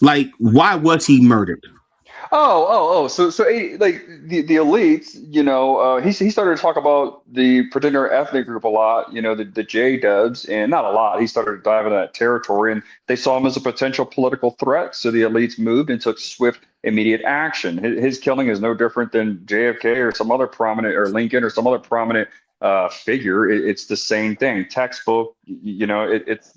Like, why was he murdered? So like the elites, he started to talk about the particular ethnic group a lot, the J Dubs, and not a lot. He started to dive into that territory, and they saw him as a potential political threat. So the elites moved and took swift, immediate action. His killing is no different than JFK or some other prominent, or Lincoln or some other prominent figure. It's the same thing. Textbook,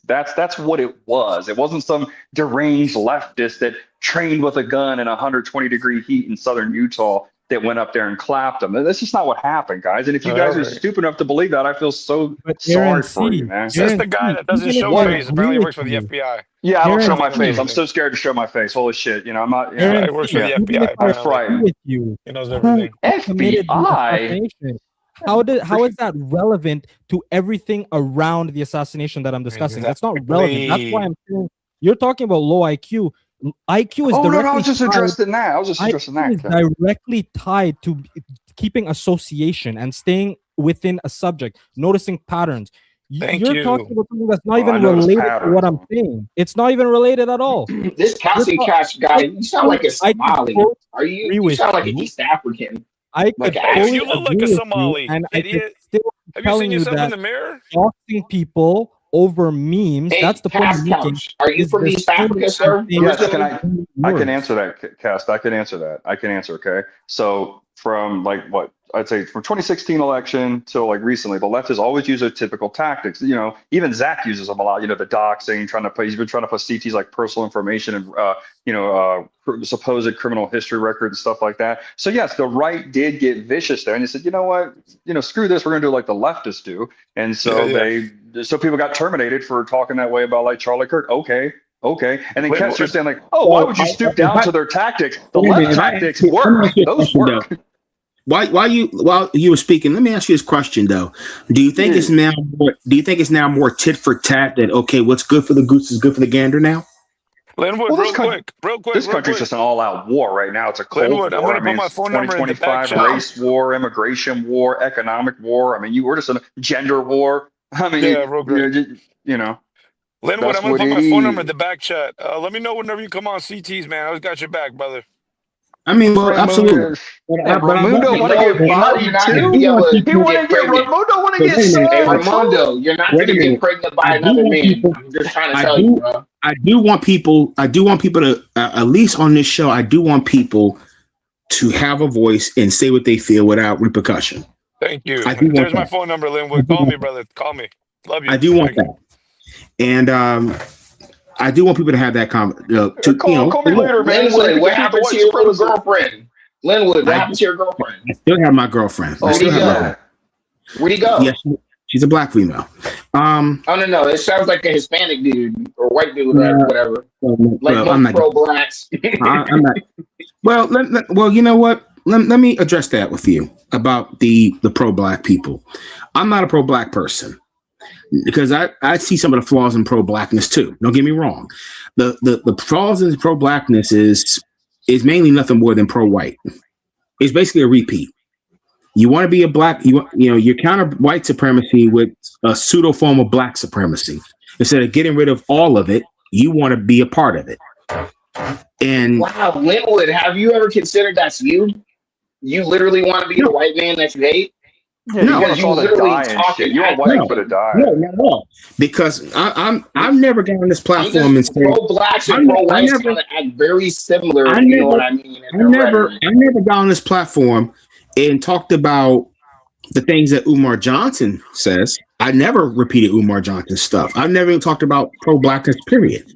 that's what it was. It wasn't some deranged leftist that trained with a gun in 120-degree heat in southern Utah that went up there and clapped them. That's just not what happened, guys. And if you guys are stupid enough to believe that, I feel so sorry for you, man. Just the guy that doesn't show face. Apparently, works for the FBI. Yeah, I don't show my face. I'm so scared to show my face. Holy shit! I'm not. He works for the FBI. I'm frightened. He knows everything. FBI. How is that relevant to everything around the assassination that I'm discussing? That's not relevant. That's why I'm saying you're talking about low IQ. IQ is directly I was just addressing that. Is directly tied to keeping association and staying within a subject, noticing patterns. You're talking about something that's not even related to what I'm saying. It's not even related at all. This Cassie Cash guy, you sound like a Somali. You sound like an East African. You look like a Somali, and idiot. Have you seen yourself in the mirror? Talking people over memes. Hey, that's the point I'm making. Are you from East Africa, sir? Yes, I can answer that, Cast. I can answer that. Okay. So from like what I'd say from 2016 election till like recently, the left has always used their typical tactics. Even Zach uses them a lot. The doxing, he's been trying to put CT's like personal information and supposed criminal history record and stuff like that. So yes, the right did get vicious there, and they said, you know what, screw this, we're gonna do like the leftists do, and so so people got terminated for talking that way about like Charlie Kirk. Okay. And then Kester saying like, why would you stoop down to their tactics? The left tactics work. Those work. While you were speaking, let me ask you this question though. Do you think it's now more tit for tat that what's good for the goose is good for the gander now? Linwood, real quick. This country's just an all-out war right now. It's a cold war. I'm going to put my phone number in the back chat. Race war, immigration war, economic war. We're just in a gender war. Linwood, I'm going to put my phone number in the back chat. Let me know whenever you come on CTs, man. I always got your back, brother. Absolutely. Ramundo want to get bodied too? Ramundo want to get sued. Hey, Ramundo, you're not going to get pregnant by another man. I'm just trying to tell you, bro. I do want people to, at least on this show, I do want people to have a voice and say what they feel without repercussion. Thank you. There's my phone number, Linwood. Call me, brother. Call me. Love you. I do want that. And I do want people to have that comment. Call me later, man. Linwood, what happened to your little girlfriend? Linwood, what happened to your girlfriend? I still have my girlfriend. Where'd he go? Yes, she's a black female. No. It sounds like a Hispanic dude or white dude or whatever. I'm not pro-blacks. I'm not. Well, you know what? Let me address that with you about the pro-black people. I'm not a pro-black person. Because I see some of the flaws in pro-blackness too. Don't get me wrong. The flaws in pro-blackness is mainly nothing more than pro-white. It's basically a repeat. You want to be a black, you counter white supremacy with a pseudo form of black supremacy. Instead of getting rid of all of it, you want to be a part of it. And wow, Linwood, have you ever considered that's you? You literally want to be the white man that you hate? Yeah, no, you literally talking. You don't want people to die. No, not at all. Because I've never got on this platform and said pro-blacks and pro-whites kind of act very similar. I never got on this platform and talked about the things that Umar Johnson says. I never repeated Umar Johnson's stuff. I've never even talked about pro-blackness. Period.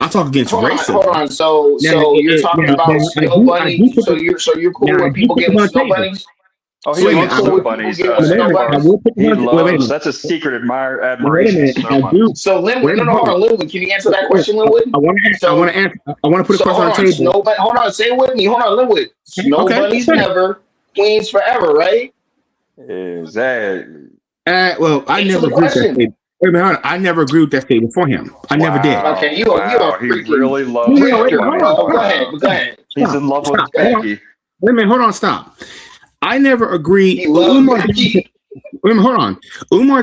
I talk against racism. Hold on. So you're talking about snow bunnies. So you're cool when people get snow bunnies. Oh, he loves snow bunnies. That's a secret admiration. So Linwood, hold on, Linwood. Can you answer that question, Linwood? I want to put a question on the table. Hold on, say it with me. Hold on, Linwood. Snow bunnies never, queens forever, right? Is that? Well, I never agreed with that statement. Wait a minute, I never agreed with that statement for him. I never did. Okay, you are he really loves. Go ahead. He's in love with Becky. Wait a minute, hold on, stop. I never agreed. Umar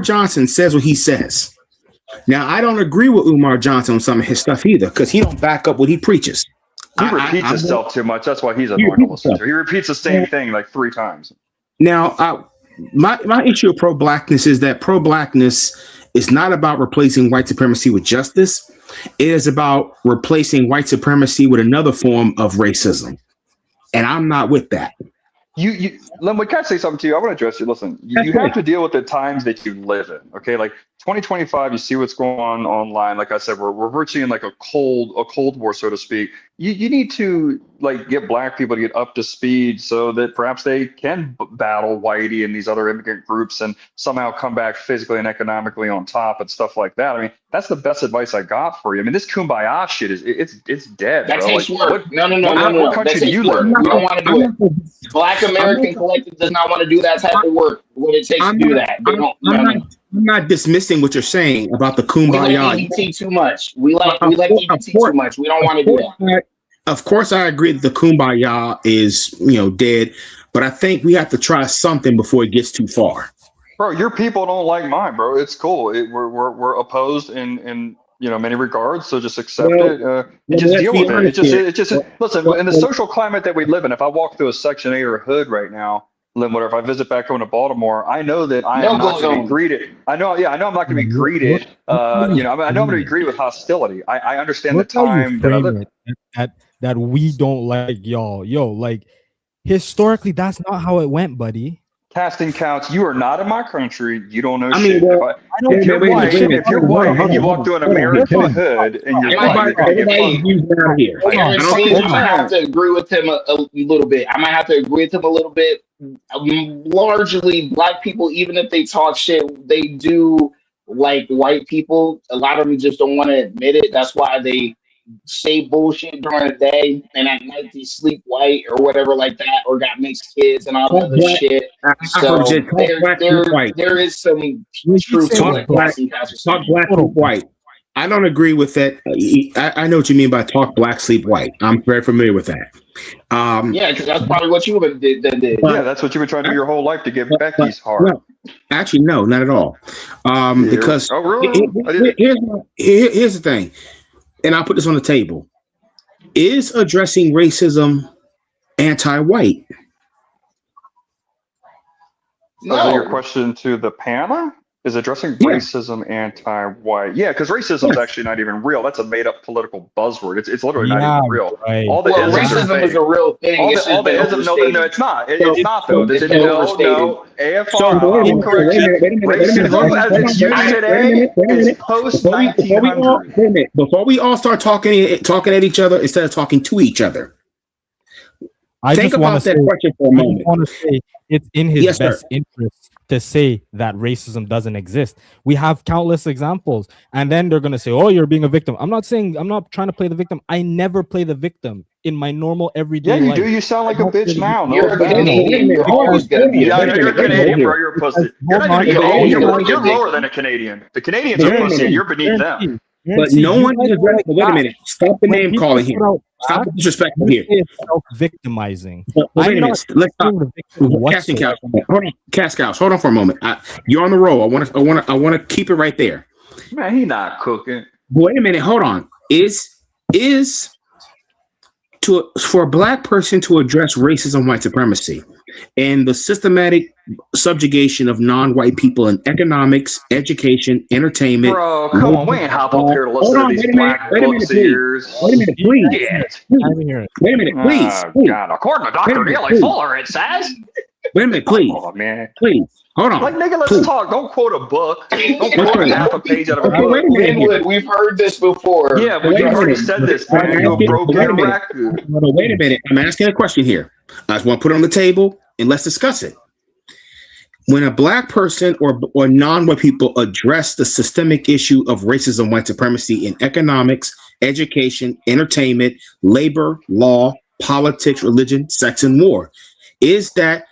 Johnson says what he says. Now, I don't agree with Umar Johnson on some of his stuff either, because he don't back up what he preaches. He repeats himself too much. That's why he's annoying to listen to. He repeats the same thing like 3 times. Now, my issue of pro-blackness is that pro-blackness is not about replacing white supremacy with justice. It is about replacing white supremacy with another form of racism. And I'm not with that. Len, can I say something to you? I want to address you. Listen, you have to deal with the times that you live in. Okay, like 2025, you see what's going on online. Like I said, we're virtually in like a cold war, so to speak. You need to like get black people to get up to speed so that perhaps they can battle whitey and these other immigrant groups and somehow come back physically and economically on top and stuff like that. I mean, that's the best advice I got for you. I mean, this kumbaya shit it's dead. That bro. takes like, work. No. What country do you live in? We don't want to do it. Black American Collective does not want to do that type of work. What it takes to do that. I'm not dismissing what you're saying about the kumbaya. We like EBT too much. We like EBT too much. We don't want to do that. Of course, I agree that the kumbaya is dead, but I think we have to try something before it gets too far. Bro, your people don't like mine, bro. It's cool. We're opposed in many regards. So just accept it. And just deal with it. It just listen. In the social climate that we live in, if I walk through a Section 8 or a hood right now, whatever, if I visit back home to Baltimore, I know that I am not going to be greeted. I know I'm not going to be greeted. I know I'm going to be greeted with hostility. I understand the time that we don't like y'all. Like historically, that's not how it went, buddy. Casting counts. You are not in my country. You don't know shit. If you're white and you walk through an American hood and you're I have to agree with him a little bit. I might have to agree with him a little bit. Largely, black people, even if they talk shit, they do like white people. A lot of them just don't want to admit it. That's why they say bullshit during the day and at night they sleep white or whatever like that, or got mixed kids and all that other shit. So there is some truth to it. Talk black, sleep white. I don't agree with that. I know what you mean by talk black, sleep white. I'm very familiar with that. Yeah, because that's probably what you did. Yeah, that's what you've been trying to do your whole life to get Becky's heart. No, actually, no, not at all. Because really? Here's the thing. And I'll put this on the table. Is addressing racism anti-white? No. Is your question to the panel? Is addressing racism anti-white? Yeah, because racism is actually not even real. That's a made-up political buzzword. It's literally not even real. Right. All the racism is a real thing. No, it's not. It's not though. No. AFR. Correction. Racism, as it's used today, is post-1900. Before we all start talking at each other instead of talking to each other, think about that question for a moment. I want to say it's in his best interest to say that racism doesn't exist. We have countless examples, and then they're going to say, oh, you're being a victim. I'm not trying to play the victim. I never play the victim in my normal everyday life. Yeah, you do. You sound like a bitch now. You're a Canadian. You're always going to be you're a Canadian, bro. You're a pussy. You're lower than a Canadian. The Canadians are pussy. You're beneath them. But no one is wait a minute. Stop the name calling here. Stop the disrespect here. Victimizing. Wait a minute. Let's stop. Casting couch. Hold on, cast couch. Hold on for a moment. You're on the roll. I want to keep it right there. Man, he not cooking. Wait a minute. Hold on. For a black person to address racism, white supremacy, and the systematic subjugation of non-white people in economics, education, entertainment. Bro, come on, we ain't hop up here to listen to these black books of yours. Wait a minute, please. Wait a minute, please. Oh, God. According to Dr. Neely Fuller, it says. Wait a minute, please. Oh, man. Please. Hold on. Like, nigga, let's talk. Don't quote a book. Don't quote half a page out of a book. Linwood, we've heard this before. Yeah, but you've already said this, man. You're a broken record. Wait a minute. I'm asking a question here. I just want to put it on the table and let's discuss it. When a black person or non-white people address the systemic issue of racism, white supremacy in economics, education, entertainment, labor, law, politics, religion, sex, and war, is that,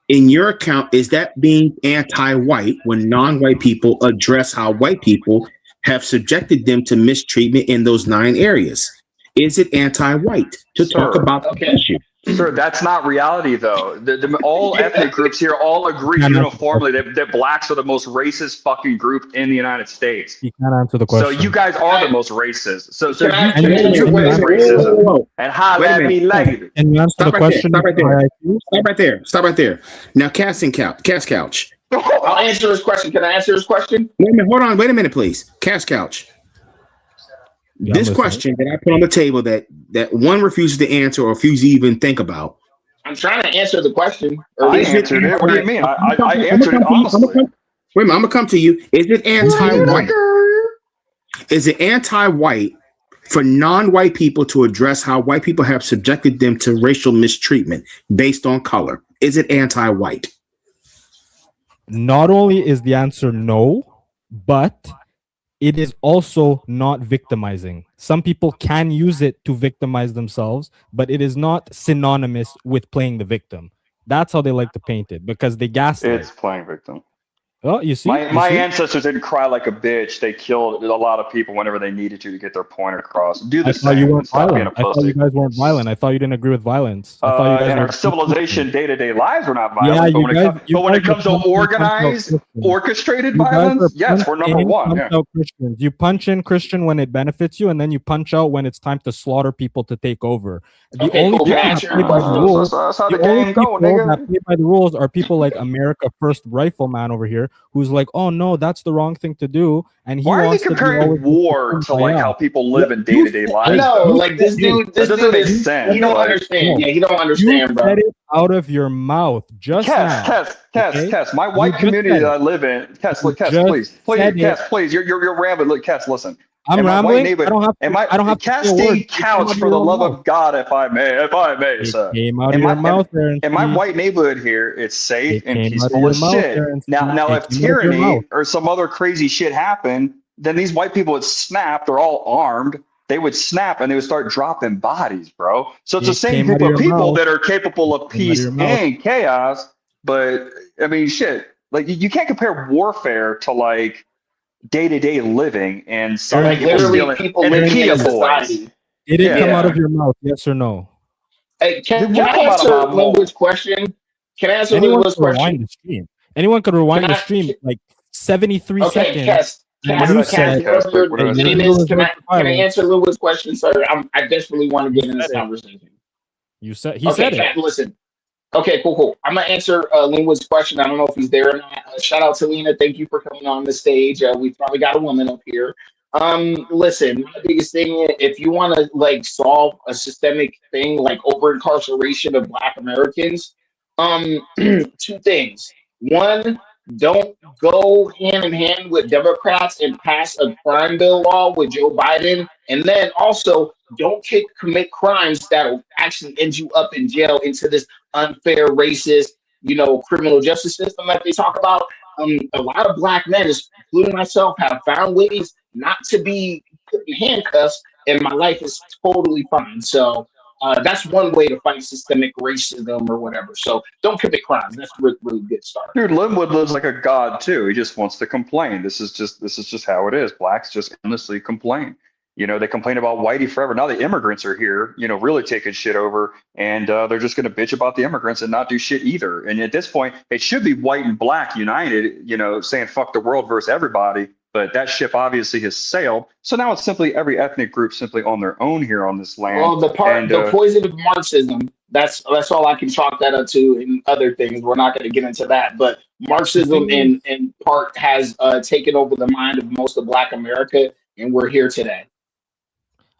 in your account, is that being anti-white when non-white people address how white people have subjected them to mistreatment in those 9 areas? Is it anti-white to talk about the issue? Sir, that's not reality, though. All ethnic groups here all agree uniformly that blacks are the most racist fucking group in the United States. You can't answer the question. So you guys are the most racist. So you racism and holla at me later. And you answer the question. Stop right there. Now, Cast Couch. I'll answer his question. Can I answer his question? Wait a minute. Hold on. Wait a minute, please. Cast Couch. Yeah, this question that I put on the table that one refuses to answer or refuses to even think about. I'm trying to answer the question. I answered it. What do you mean? I answered it honestly. Wait a minute, I'm gonna come to you. Is it anti-white? Is it anti-white for non-white people to address how white people have subjected them to racial mistreatment based on color? Is it anti-white? Not only is the answer no, but it is also not victimizing. Some people can use it to victimize themselves, but it is not synonymous with playing the victim. That's how they like to paint it, because they gaslight. It's playing victim. Oh, you see? My ancestors didn't cry like a bitch. They killed a lot of people whenever they needed to get their point across. Do the same. You weren't violent. I thought you guys weren't violent. I thought you didn't agree with violence. I thought you guys our civilization, day-to-day lives were not violent. Yeah, but when it comes to organized, orchestrated violence, yes, we're number one. Yeah. You punch in Christian when it benefits you, and then you punch out when it's time to slaughter people to take over. The only people that play by the rules, that play by the rules are people like America First Rifleman over here, who's like, oh no, that's the wrong thing to do. And he wants to comparing war to like how people live in day-to-day lives. No, like this dude doesn't make sense. You don't understand. Yeah, you don't understand, bro. Said it out of your mouth just now. Cass, my white community that I live in. Cass, please, you're rambling. Look, Cass, listen. I'm rambling. I don't have Cass stay couch for the love of God, if I may, sir. Came out of your mouth there. In my white neighborhood here, it's safe and peaceful as shit. Now, if tyranny or some other crazy shit happened, then these white people would snap. They're all armed. They would snap and they would start dropping bodies, bro. So it's the same group of people that are capable of peace and chaos. But I mean, shit. Like you can't compare warfare to like day-to-day living and some people living in society. Did it come out of your mouth? Yes or no? Hey, can I answer Linwood's question? Can I answer Linwood's question? Anyone could rewind the stream like 73 seconds. Can I answer Linwood's question, sir? I desperately want to get in this conversation. He said it. Listen. Okay, cool. I'm gonna answer Linwood's question. I don't know if he's there or not. Shout out to Lena. Thank you for coming on the stage. We've probably got a woman up here. Listen, my biggest thing, if you want to like solve a systemic thing like over incarceration of Black Americans, two things. One, don't go hand in hand with Democrats and pass a crime bill law with Joe Biden. And then also don't commit crimes that'll actually end you up in jail into this unfair, racist, criminal justice system that they talk about. A lot of Black men, including myself, have found ways not to be put in handcuffs, and my life is totally fine. So that's one way to fight systemic racism or whatever. So don't commit crimes. That's a really good start. Dude, Linwood lives like a god too. He just wants to complain. This is just how it is. Blacks just endlessly complain. They complain about whitey forever. Now the immigrants are here, really taking shit over, and they're just going to bitch about the immigrants and not do shit either. And at this point, it should be white and black united, saying fuck the world versus everybody. But that ship obviously has sailed. So now it's simply every ethnic group simply on their own here on this land. Well, the poison of Marxism, that's all I can chalk that up to, and other things. We're not going to get into that. But Marxism in part has taken over the mind of most of Black America, and we're here today.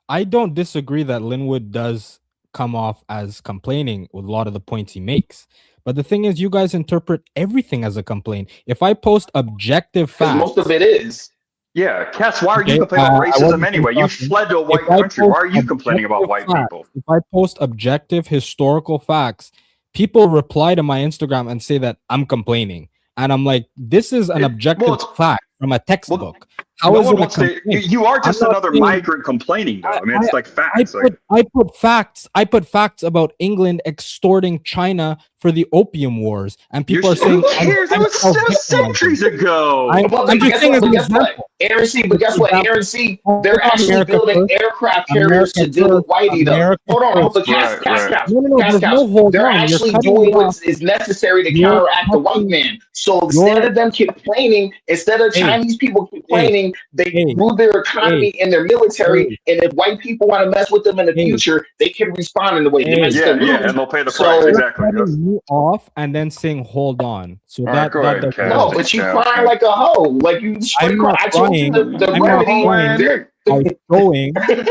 I don't disagree that Linwood does come off as complaining with a lot of the points he makes. But the thing is, you guys interpret everything as a complaint. If I post objective facts... Most of it is. Yeah, Cass, why are you complaining about racism anyway? You fled to a white country. Why are you complaining about white people? If I post objective historical facts, people reply to my Instagram and say that I'm complaining. And I'm like, this is an objective fact from a textbook. How is it you are just another migrant complaining, though. I mean, it's like facts. I put facts about England extorting China for the opium wars, and people are saying, "Who cares? That was centuries ago." I'm just saying as an example. Aaron C, but guess what? Aaron C, they're actually building aircraft carriers to deal with whitey though. Hold on, but they're actually doing what is necessary to counteract the white man. So instead of them complaining, instead of Chinese people complaining, they grew their economy and their military. And if white people want to mess with them in the future, they can respond in the way they might still lose. And they'll pay the price. Exactly. You off and then saying, "Hold on." So that no, but you crying like a hoe, like you. I'm not crying.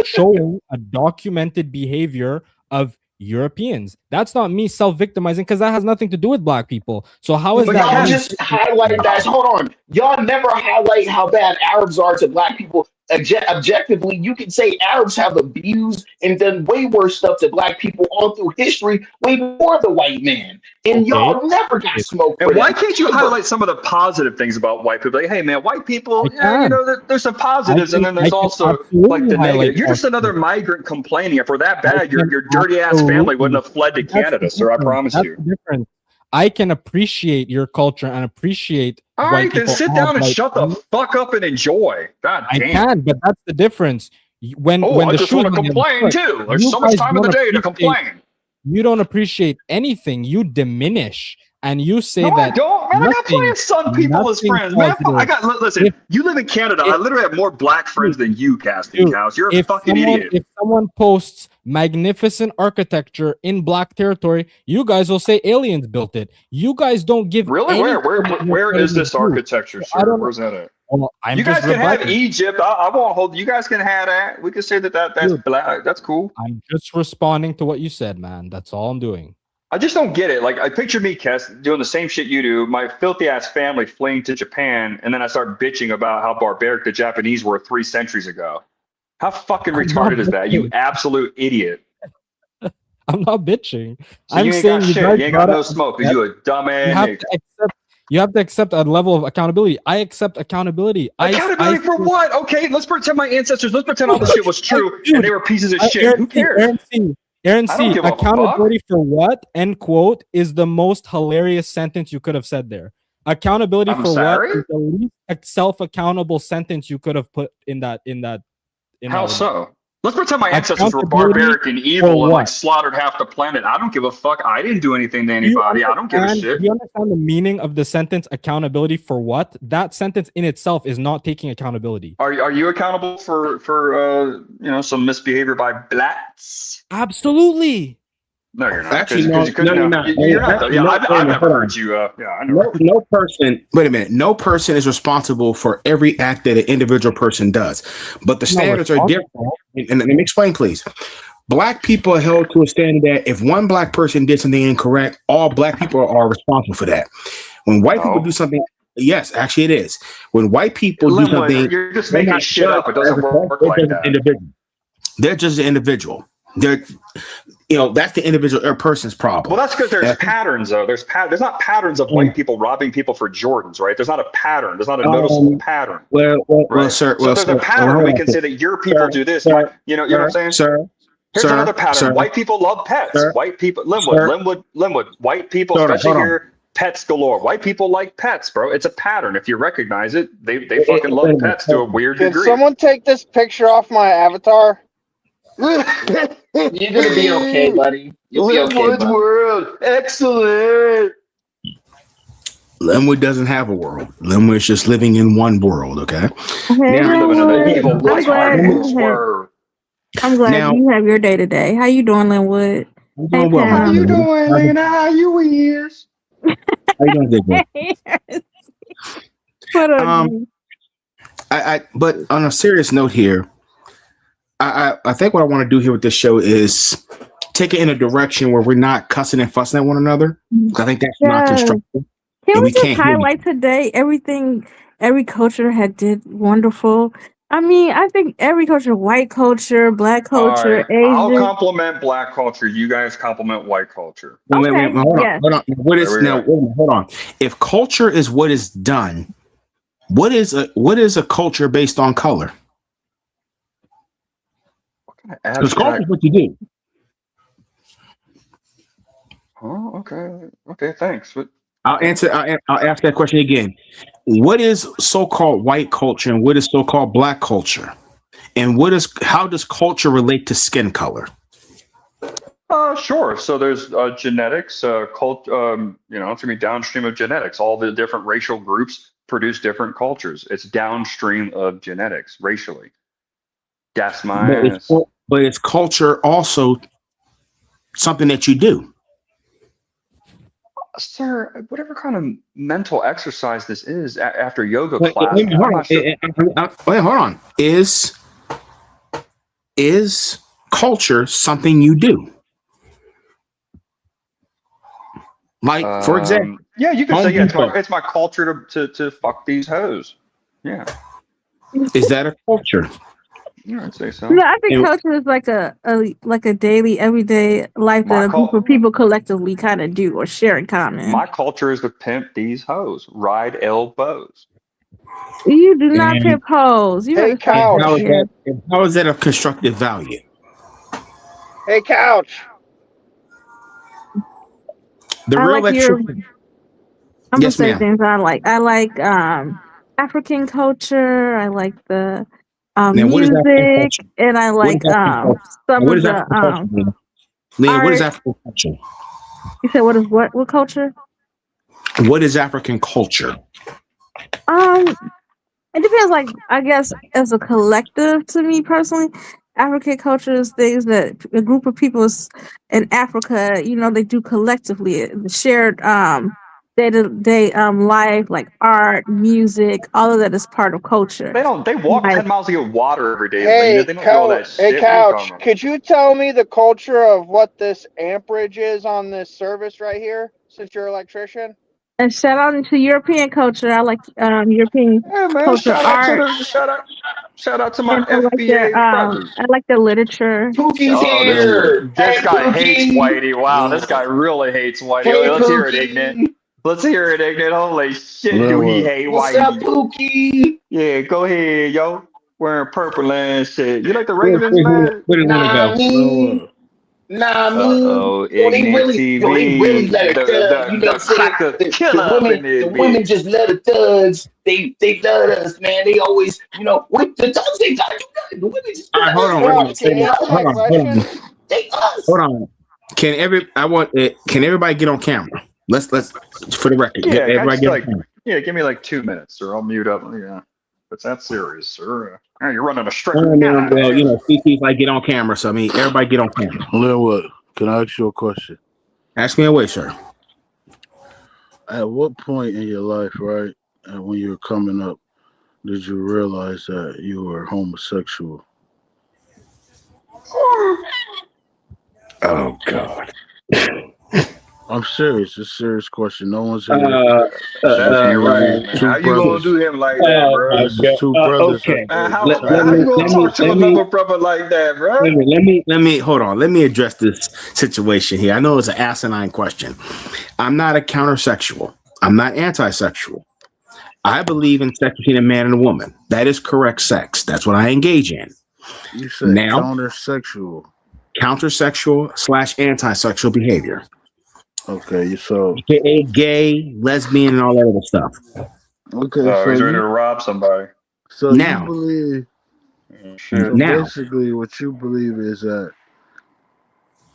Showing a documented behavior of Europeans. That's not me self-victimizing because that has nothing to do with black people. So how is that? Y'all just highlight that. Hold on, y'all never highlight how bad Arabs are to black people. Objectively, you can say Arabs have abused and done way worse stuff to black people all through history, way before the white man. And y'all never got smoked. And why can't you highlight some of the positive things about white people? Like, hey man, white people, there's some positives, and then there's also like the negative. You're just another migrant complaining. If we're that bad, your dirty ass family wouldn't have fled to Canada, sir. I promise you. Different. I can appreciate your culture and appreciate. All right, then sit down and shut the fuck up and enjoy. God damn. I can, but that's the difference. When I the just want to complain too. There's so much time of the day to complain. You don't appreciate anything. You diminish and you say that. I don't. Man, I got plenty of sun people as friends. Man, listen. You live in Canada. I literally have more black friends than you, Casting Cows. You're a fucking idiot. If someone posts magnificent architecture in black territory, you guys will say aliens built it. You guys don't give. Really? Where is this architecture, sir? Where's that at? Well, you guys can have Egypt. I won't hold. You guys can have that. We can say that's black. That's cool. I'm just responding to what you said, man. That's all I'm doing. I just don't get it. Like, I picture me, Kes, doing the same shit you do, my filthy ass family fleeing to Japan, and then I start bitching about how barbaric the Japanese were 3 centuries ago. How fucking retarded is that? You absolute idiot. I'm not bitching. So I'm saying you ain't got no smoke because you a dumbass. You have to accept a level of accountability. I accept accountability. Accountability for what? Okay, let's pretend my ancestors, let's pretend all this shit was true and they were pieces of shit. Who cares? Aaron C, accountability for what, end quote, is the most hilarious sentence you could have said there. Accountability what is the least self-accountable sentence you could have put in that. How so? Let's pretend my ancestors were barbaric and evil and like slaughtered half the planet. I don't give a fuck. I didn't do anything to anybody. I don't give a shit. Do you understand the meaning of the sentence accountability for what? That sentence in itself is not taking accountability. Are you accountable for some misbehavior by blacks? Absolutely. No, you're not. Actually, no, you're not. You're not. Yeah, I've never heard you. I know. No person. Wait a minute. No person is responsible for every act that an individual person does, but the standards are different. And let me explain, please. Black people are held to a standard that if one black person did something incorrect, all black people are responsible for that. When white people do something, yes, actually it is. When white people do something, you're just making shit up. It doesn't work like that. Individual. They're just an individual. That's the individual person's problem. Well, that's because there's patterns, though. There's not patterns of white people robbing people for Jordans, right? There's not a pattern. There's not a noticeable pattern. Well, sir. So there's a pattern. We can say that your people do this. You know what I'm saying? Sir. Here's another pattern. White people love pets. White people, Linwood. White people, especially here, pets galore. White people like pets, bro. It's a pattern. If you recognize it, they fucking love pets to a weird degree. Can someone take this picture off my avatar? You're gonna be okay, buddy. You'll be okay, buddy. World, excellent. Linwood doesn't have a world. Linwood's just living in one world. Okay. I'm glad you have your day today. How you doing, Linwood? I'm doing well. How you doing, Lena? How you is? How you doing, But on a serious note here. I think what I want to do here with this show is take it in a direction where we're not cussing and fussing at one another. I think that's not constructive. Can we just highlight today every culture had did wonderful. I mean, I think every culture, white culture, black culture, Asian. I'll compliment black culture. You guys compliment white culture. Hold on. Hold on. If culture is what is done, what is a culture based on color? Because culture is what you do. Oh, okay. Okay, thanks. But I'll answer. I'll ask that question again. What is so-called white culture, and what is so-called black culture, and how does culture relate to skin color? Sure. So there's genetics, you know, it's gonna be downstream of genetics. All the different racial groups produce different cultures. It's downstream of genetics racially. That's my ass. But it's culture also something that you do. Sir, whatever kind of mental exercise this is after yoga Wait, class, wait, hold I'm on. not sure. Wait, hold on. Is culture something you do? Like, for example, yeah, you could Home say, yeah, Depot. it's my culture to fuck these hoes. Yeah, Is that a culture? yeah, I'd say so. No, I think culture is like a daily, everyday life that a group of people collectively kind of do or share in common. My culture is to pimp these hoes, ride elbows. You do not pimp hoes. You Hey, Couch. How is that of constructive value? Hey, Couch. The I real like I'm yes, gonna say ma'am. things I like. I like African culture. I like the Now, what is African music, culture? and I like some What of is the African culture, Lena? What is art. African culture? You said what is what culture? What is African culture? It depends. Like I guess as a collective, to me personally, African culture is things that a group of people in Africa, you know, they do collectively. The shared day to day life, like art, music, all of that is part of culture. They walk 10 miles to get water every day, Hey, Lena. They don't do all that shit. Hey, Couch, could you tell me the culture of what this amperage is on this service right here, since you're an electrician? And shout out to European culture. I like European culture art. Shout out to my And I like their FBA brothers. I like their literature. Pookie's here. This Hey, guy hates Pookie. Whitey. Wow, this guy really hates Whitey. Hey, Let's hear it, Pookie. Ignat. Let's hear it, Ignat. Holy shit, do he hate What's Whitey? up, Pookie? Yeah, go ahead, yo. Wearing purple and shit. You like the Ravens, man? Where did Lena go? Uh-oh, Ignat TV. They really let it thug. You know what I'm saying? The women just love the thugs. They love us, man. They always, you know, with the thugs, they gotta do nothing. The women just hold on, they us. Hold on. Can everybody get on camera? Let's for the record. Yeah, everybody get on camera. Yeah, give me like 2 minutes, or I'll mute up. Yeah, if it's that serious, sir. You're running a straight. Well, you know, CC's like get on camera. So I mean, everybody get on camera. What? Can I ask you a question? Ask me away, sir. At what point in your life, right, and when you were coming up, did you realize that you were homosexual? Oh God. I'm serious. It's a serious question. No one's here. That ain't right, man. How you gonna do him like that, bro? This is two brothers. Okay. How you gonna talk to another brother like that, bro? Let me hold on. Let me address this situation here. I know it's an asinine question. I'm not a countersexual. I'm not anti-sexual. I believe in sex between a man and a woman. That is correct sex. That's what I engage in. You said now, countersexual / anti-sexual behavior. Okay, so gay, lesbian, and all that other stuff. Okay, so he's ready to rob somebody. So now, you believe? So now, basically, what you believe is that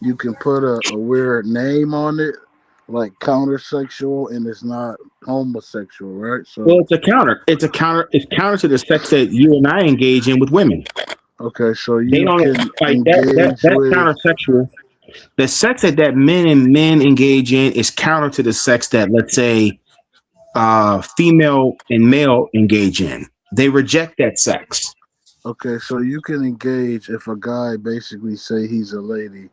you can put a weird name on it, like countersexual, and it's not homosexual, right? So, well, it's counter to the sex that you and I engage in with women. Okay, so you they don't can like that countersexual. The sex that men engage in is counter to the sex that, let's say, female and male engage in. They reject that sex. Okay, so you can engage if a guy basically say he's a lady.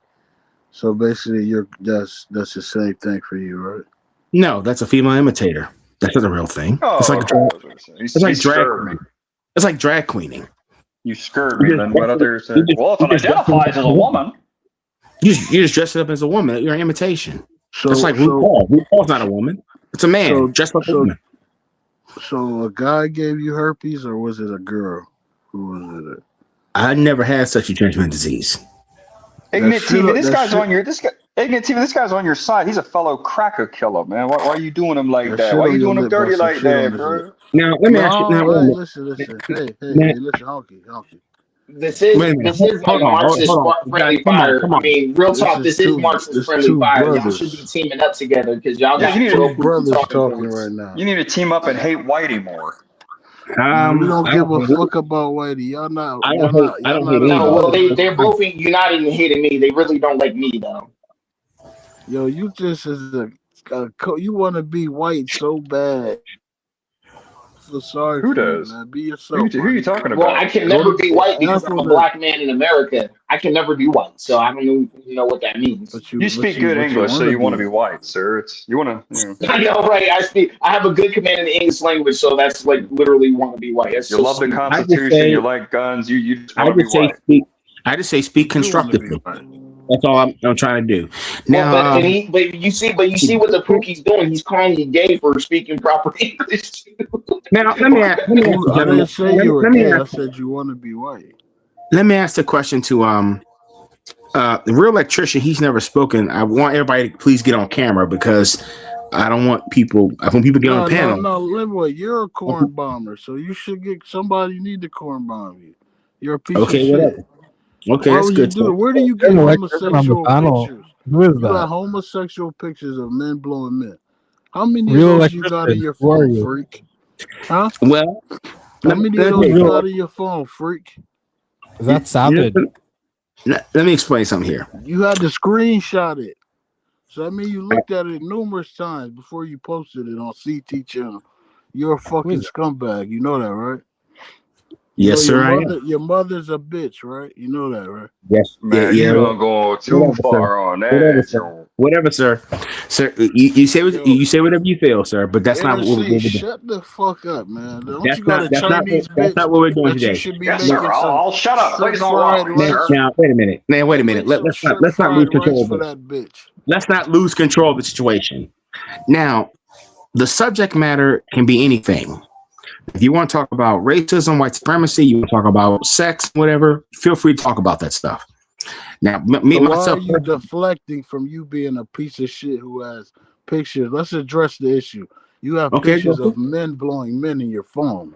So basically, that's the same thing for you, right? No, that's a female imitator. That's not a real thing. Oh, it's like drag queening. It's like drag queening. You skirt me, then what others? Well, if it identifies as a woman. You just dress it up as a woman. You're an imitation. It's like RuPaul. RuPaul's not a woman. It's a man dressed like a woman. So a guy gave you herpes, or was it a girl? Who was it? I never had sexually transmitted disease. Ignat TV, this guy's on your Again, TV, this guy's on your side. He's a fellow cracker killer, man. Why are you doing him like that? Why are you doing him dirty like that, bro? Now, let me ask you. Now, listen. Hey, listen, honky. This is like Marxist friendly fire. I mean, real talk. This is Marxist friendly fire. Y'all should be teaming up together because y'all got two brothers talking right now. You need to team up and hate Whitey more. We don't give a fuck about Whitey. Y'all not. No, well, they're both united in hating me. They really don't like me though. Yo, you just you want to be white so bad. So sorry. Who does? Man. Be yourself. Who are you talking about? Well, I can never be white because I'm a black man in America. I can never be white, so I don't even know what that means. You speak good English, so you want to be white, sir. You want to. I know, right? I have a good command in the English language, so that's like literally want to be white. That's you love the Constitution. You like guns. You just want to be white. I just say speak constructively. That's all I'm trying to do. Now, but you see what the Pookie's doing. He's calling you gay for speaking proper English. Now, let me ask. I didn't say you were gay. I said you want to be white. Let me ask the question to the real electrician. He's never spoken. I want everybody to please get on camera because I don't want people. When people get on the panel. No, Linwood, you're a corn bomber, so you should get somebody. You need to corn bomb you. You're a piece of shit. Whatever. Okay, that's good. Where do you get homosexual pictures? Who is you that? got homosexual pictures of men blowing men. How many of those you got in your phone, freak? Huh? Well, how many of those you got in your phone, freak? That's savage. Let me explain something here. You had to screenshot it. So I mean, you looked at it numerous times before you posted it on CT channel. You're a fucking scumbag. You know that, right? Yes, sir. Your mother's a bitch, right? You know that, right? Yes, man. You don't go too far on that. Whatever, sir. Sir, you say whatever you feel, sir. But that's not what we're doing. Shut the fuck up, man. That's not what we're doing today. Yes, sir. I'll shut up. Please don't wrong. Now, wait a minute. Wait a minute. Let's not lose control of that. Let's not lose control of the situation. Now, the subject matter can be anything. If you want to talk about racism, white supremacy, you want to talk about sex, whatever, feel free to talk about that stuff. Now, myself, why are you deflecting from you being a piece of shit who has pictures? Let's address the issue. You have pictures of men blowing men in your phone.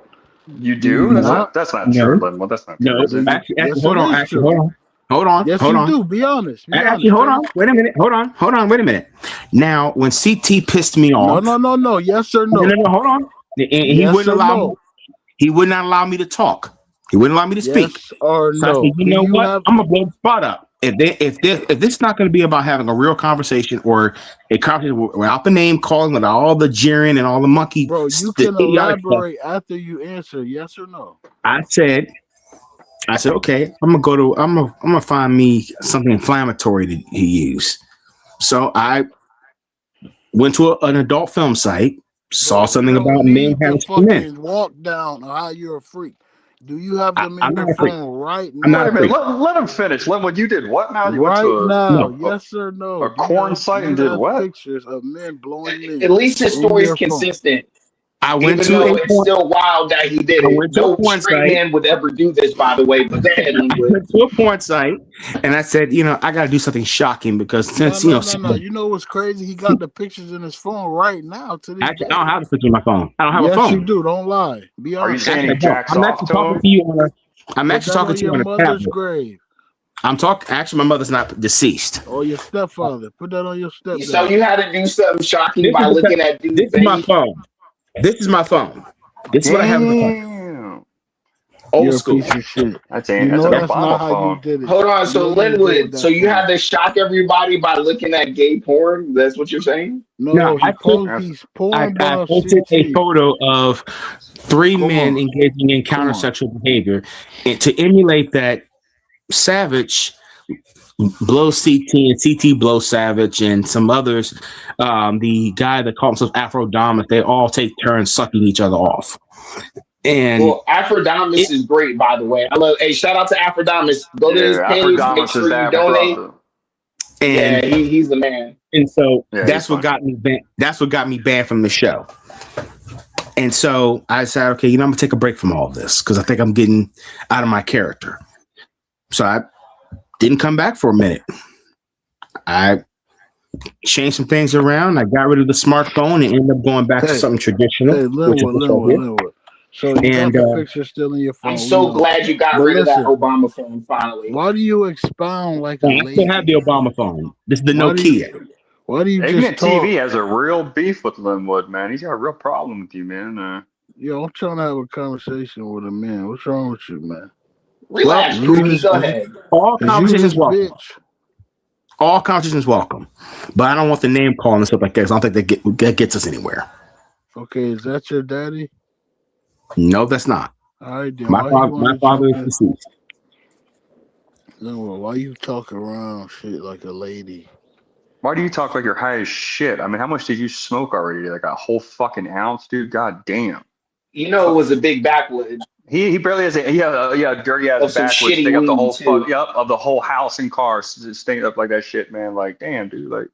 You do? That's not true, Linwood. That's not true. No, actually, hold on. Yes, hold you on. do. Be honest. Actually, hold on. Wait a minute. Hold on. Wait a minute. Now, when CT pissed me off. No. Yes or no? No. Hold on. And he wouldn't allow me. He would not allow me to talk. He wouldn't allow me to speak. Yes or no? So I said, you know what? I'm gonna blow the spot up. If this is not going to be about having a real conversation or a conversation without the name calling, without all the jeering and all the monkey. Bro, you can elaborate after you answer. Yes or no? I said, okay. I'm gonna find me something inflammatory to use. So I went to an adult film site. Saw something about men having men. Walk down how you're a freak. Do you have them in your phone right now? I'm not a freak. Let him finish. Linwood, you did what now? You right went to now, yes or no? A corn site and did what? Pictures of men blowing men. At least his story is consistent. I went to it's still wild that he did it. No straight man would ever do this, by the way. But then I went to a porn site and I said, I got to do something shocking because since no. You know what's crazy? He got the pictures in his phone right now. Actually, I don't have the picture in my phone. I don't have a phone. Yes, you do. Don't lie. Be honest. Are you saying he jacks off to him? I'm actually talking to you on your mother's grave. I'm talking. Actually, my mother's not deceased. Oh, your stepfather. Put that on your stepdad. So you had to do something shocking by looking at dudes. This is my phone. This is my phone. This is what I have. Old school. Piece of shit. That's not how you did it. Hold on. So Linwood, so you had to shock everybody by looking at gay porn? That's what you're saying? No, I posted a photo of three men engaging in counter-sexual behavior, and to emulate that, Savage blows CT and CT blows Savage and some others. The guy that calls himself Afrodamus, they all take turns sucking each other off. And Afrodamus is great, by the way. I love. Hey, shout out to Afrodamus. Go to his page. Make sure you donate. And he's the man. And so that's what got me banned. That's what got me banned from the show. And so I said, okay, I'm gonna take a break from all of this because I think I'm getting out of my character. So I didn't come back for a minute. I changed some things around. I got rid of the smartphone and ended up going back to something traditional. Hey, Linwood. So you got the picture still in your phone. I'm so glad you got rid of that Obama phone finally. Why do you expound like a lady? I still have the Obama phone. This is the Nokia. Why do you Ignorant just talk? TV has a real beef with Linwood, man. He's got a real problem with you, man. Yo, I'm trying to have a conversation with a man. What's wrong with you, man? Relax, Pookie. Go ahead. All conversations welcome. All conversations welcome. But I don't want the name calling and stuff like that. I don't think that gets us anywhere. Okay, is that your daddy? No, that's not. All right, then. My father is deceased. No, why you talk around shit like a lady? Why do you talk like you're high as shit? I mean, how much did you smoke already? Like a whole fucking ounce, dude? God damn. You know, it was a big backwood. He barely has a dirty ass backwood staying up the whole of the whole house and cars staying up like that shit, man. Like, damn, dude. Like,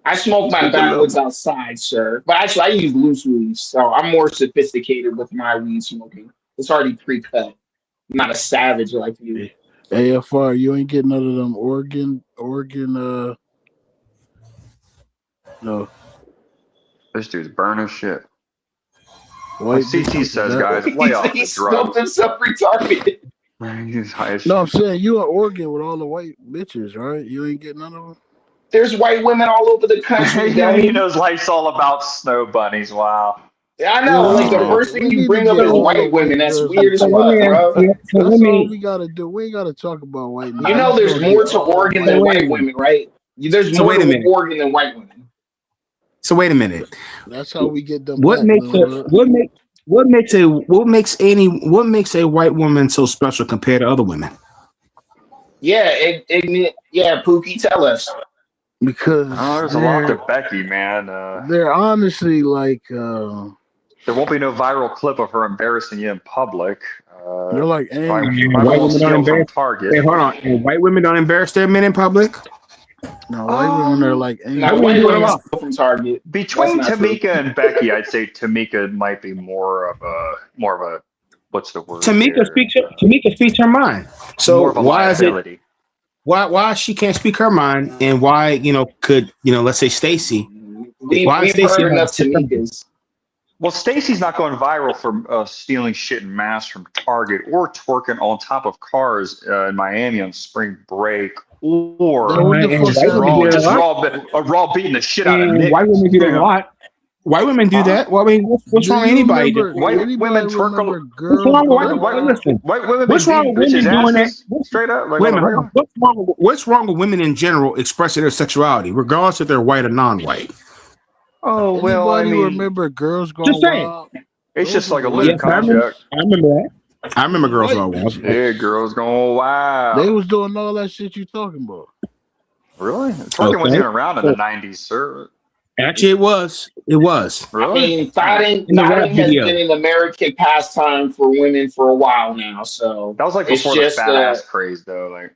I smoke my backwoods outside, sir. But actually, I use loose weeds, so I'm more sophisticated with my weed smoking. It's already pre-cut. I'm not a savage like you. AFR, you ain't getting none of them Oregon. No. This dude's burning shit. White CT says, guys, lay off the drugs. Smoked himself retarded. He's high as shit. No, I'm saying you in Oregon with all the white bitches, right? You ain't getting none of them? There's white women all over the country. He knows life's all about snow bunnies. Wow. Yeah, I know. Like the first thing you bring up is white women. That's weird as fuck, bro. That's all we gotta do. We ain't gotta talk about white men. You know, there's more to Oregon than white women, right? There's more to Oregon than white women. So wait a minute. That's how we get them. What makes a white woman so special compared to other women? Yeah, Pookie, tell us. Because there's a lot to Becky, man. They're honestly like there won't be no viral clip of her embarrassing you in public. They're like white women don't embarrass Target. Hey, hold on. And white women don't embarrass their men in public? No, white women are like white women from Target. Between Tamika and Becky, I'd say Tamika might be more of a what's the word? Tamika speaks her mind. So why is it? Why she can't speak her mind, and why could let's say Stacy? We've heard enough Tamikas. Well, Stacy's not going viral for stealing shit in mass from Target or twerking on top of cars in Miami on spring break, or just raw beating the shit out of Nick. White women do that a lot. White women do that. Well, I mean, what's wrong with anybody? White women twerk on girls. White women. What's wrong with women doing that? Straight up. Like, what's wrong with women in general expressing their sexuality, regardless if they're white or non-white? Oh well, I mean, remember girls going wild? It's just like a little concept. I remember that. I remember girls going wild. Yeah, girls going wild. They was doing all that shit you talking about. Really? Twerking wasn't even around in the 90s, sir. Actually, it was. It was. Really? I mean, fighting has been an American pastime for women for a while now. So that was like before the fat ass craze, though. Like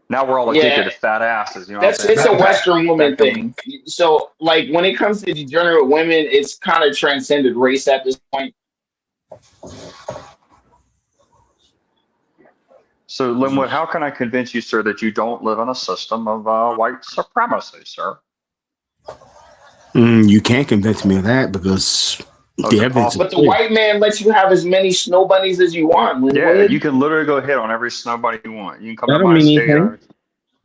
now we're all addicted to fat asses. You know, it's a Western woman thing. So, like when it comes to degenerate women, it's kind of transcended race at this point. So, Linwood, how can I convince you, sir, that you don't live in a system of white supremacy, sir? You can't convince me of that because the evidence. But the white man lets you have as many snow bunnies as you want. Linwood. Yeah, you can literally go hit on every snow bunny you want. You can come to my state.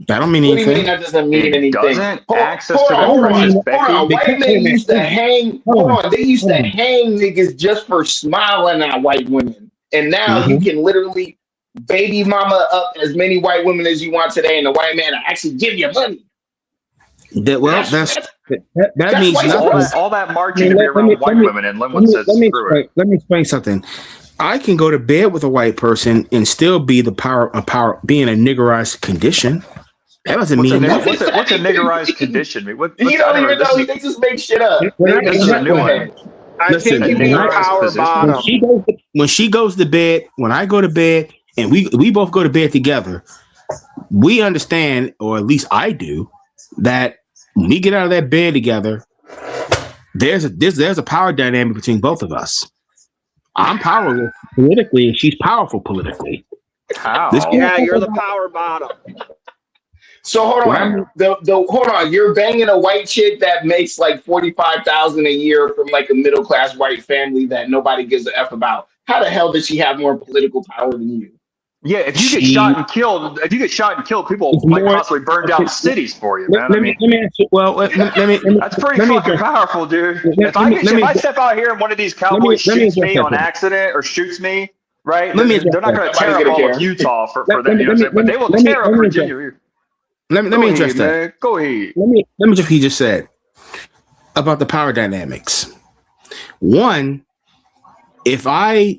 That don't mean anything. What do you mean that doesn't mean anything? Doesn't access to the precious Becky. Hold on. White men used to hang. Hold on. They used to hang niggas just for smiling at white women, and now you can literally baby mama up as many white women as you want today, and the white man will actually give you money. That means nothing. All that marching to be around white women, and Linwood says, screw it. Let me explain something. I can go to bed with a white person and still be the power be in a niggerized condition. That doesn't mean nothing. What's a niggerized condition mean? You don't even know. They just make shit up. This is a new one. I think you mean power bottom. When she goes to bed, when I go to bed, and we both go to bed together, we understand, or at least I do, that when we get out of that bed together, there's a power dynamic between both of us. I'm powerless politically, and she's powerful politically. How? Yeah, you're the power bottom. So hold on. Hold on. You're banging a white chick that makes like 45,000 a year from like a middle class white family that nobody gives a f about. How the hell does she have more political power than you? Yeah, if you get shot and killed, people might possibly burn down cities for you, man. Let me answer. Well, let me that's pretty fucking powerful, dude. If I step out here and one of these cowboys shoots me on accident or shoots me, right? They're not going to tear up all of Utah for that, you know what I'm saying? But they will tear up Virginia. Let me address that. Man. Go ahead. Let me just he just said about the power dynamics. One, if I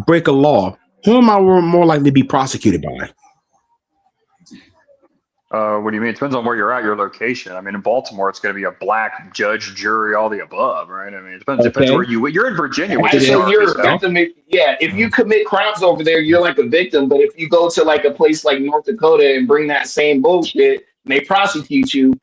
break a law, who am I more likely to be prosecuted by? What do you mean? It depends on where you're at, your location. I mean, in Baltimore, it's going to be a black judge, jury, all the above, right? I mean, it depends where you're in Virginia, which is if you commit crimes over there, you're like a victim. But if you go to like a place like North Dakota and bring that same bullshit, and they prosecute you.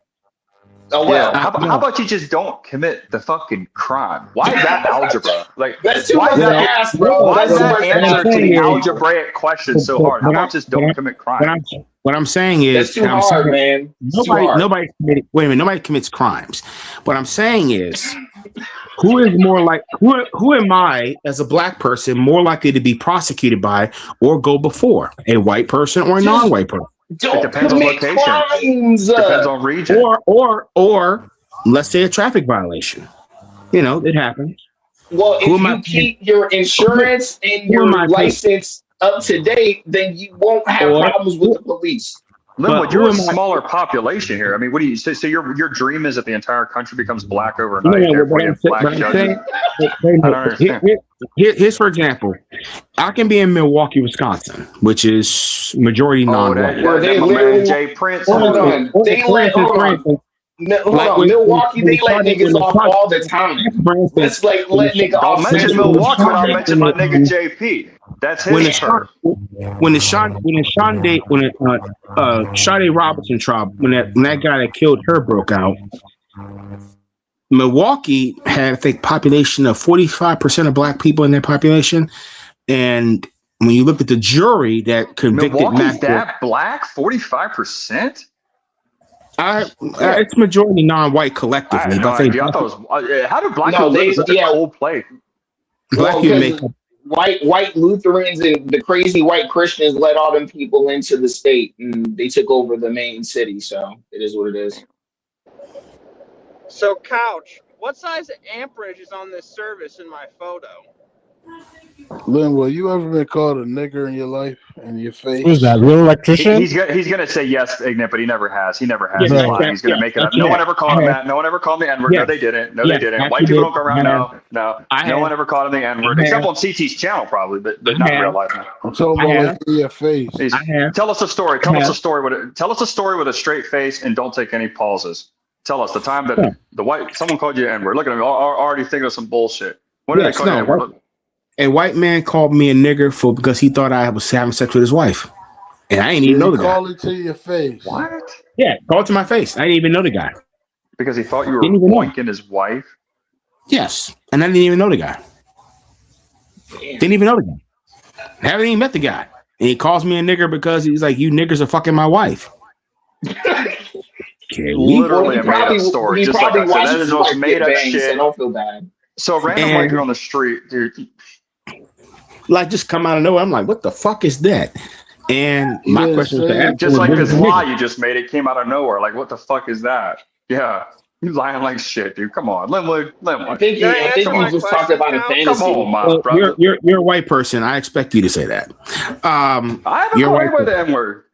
Oh well. Yeah. How about you just don't commit the fucking crime? Why is that algebra? Like that's too much to ask, bro. Why is that answer to the algebraic question so hard? How about just don't commit crime? What I'm saying is that's too hard, man. Nobody commits crimes. What I'm saying is, who am I as a black person more likely to be prosecuted by or go before? A white person or a non-white person? It depends on location. Crimes. Depends on region. Or let's say a traffic violation. You know, it happens. Well, if you keep your insurance and your license up to date, then you won't have problems with the police. Linwood, you're a smaller population here. I mean, what do you say? So your dream is that the entire country becomes black overnight. Here's for example, I can be in Milwaukee, Wisconsin, which is majority non-white. Jay Prince. Milwaukee, they let niggas off all the time. Let's like let niggas off. I'll mention Milwaukee when I mention my nigga JP. That's his turn. When Sade Robinson trial, when that guy that killed her broke out, Milwaukee had, I think, population of 45% of black people in their population, and when you look at the jury that convicted Milwaukee's that black, 45%. It's majority non-white collectively. I thought it was. How do black people live such a cold place? Black people make white Lutherans and the crazy white Christians let all them people into the state, and they took over the main city. So it is what it is. So, Couch, what size amperage is on this service in my photo? Linwood, you ever been called a nigger in your life, in your face? Who's that, real electrician? He's gonna say yes, Ignat, but he never has. He never has. He's gonna make it up. No one ever called him that. No one ever called me N-word. No, they didn't. No, they didn't. White people don't go around. No. No one ever called him the N-word, except on CT's channel, probably, but not in real life. I'm talking about in your face. Tell us a story. Tell us a story with a straight face and don't take any pauses. Tell us the time that someone called you N-word. Look at me, already thinking of some bullshit. What did they call you N-word? A white man called me a nigger because he thought I was having sex with his wife, and I didn't even know the guy. Call it to your face. What? Yeah, call it to my face. I didn't even know the guy because he thought you were boinking his wife. Yes, and I didn't even know the guy. Didn't even know the guy. Haven't even met the guy, and he calls me a nigger because he's like, "You niggers are fucking my wife." Literally a made up story. Just like I said, that is just made up shit. I don't feel bad. So a random white dude on the street, dude. Like just come out of nowhere. I'm like, what the fuck is that? And my question is, just like this lie you just made, it came out of nowhere. Like, what the fuck is that? Yeah, you lying like shit, dude. Come on, Linwood. I think you just talked about a fantasy. Come on, my brother. You're a white person. I expect you to say that. I haven't gone away with the N-word.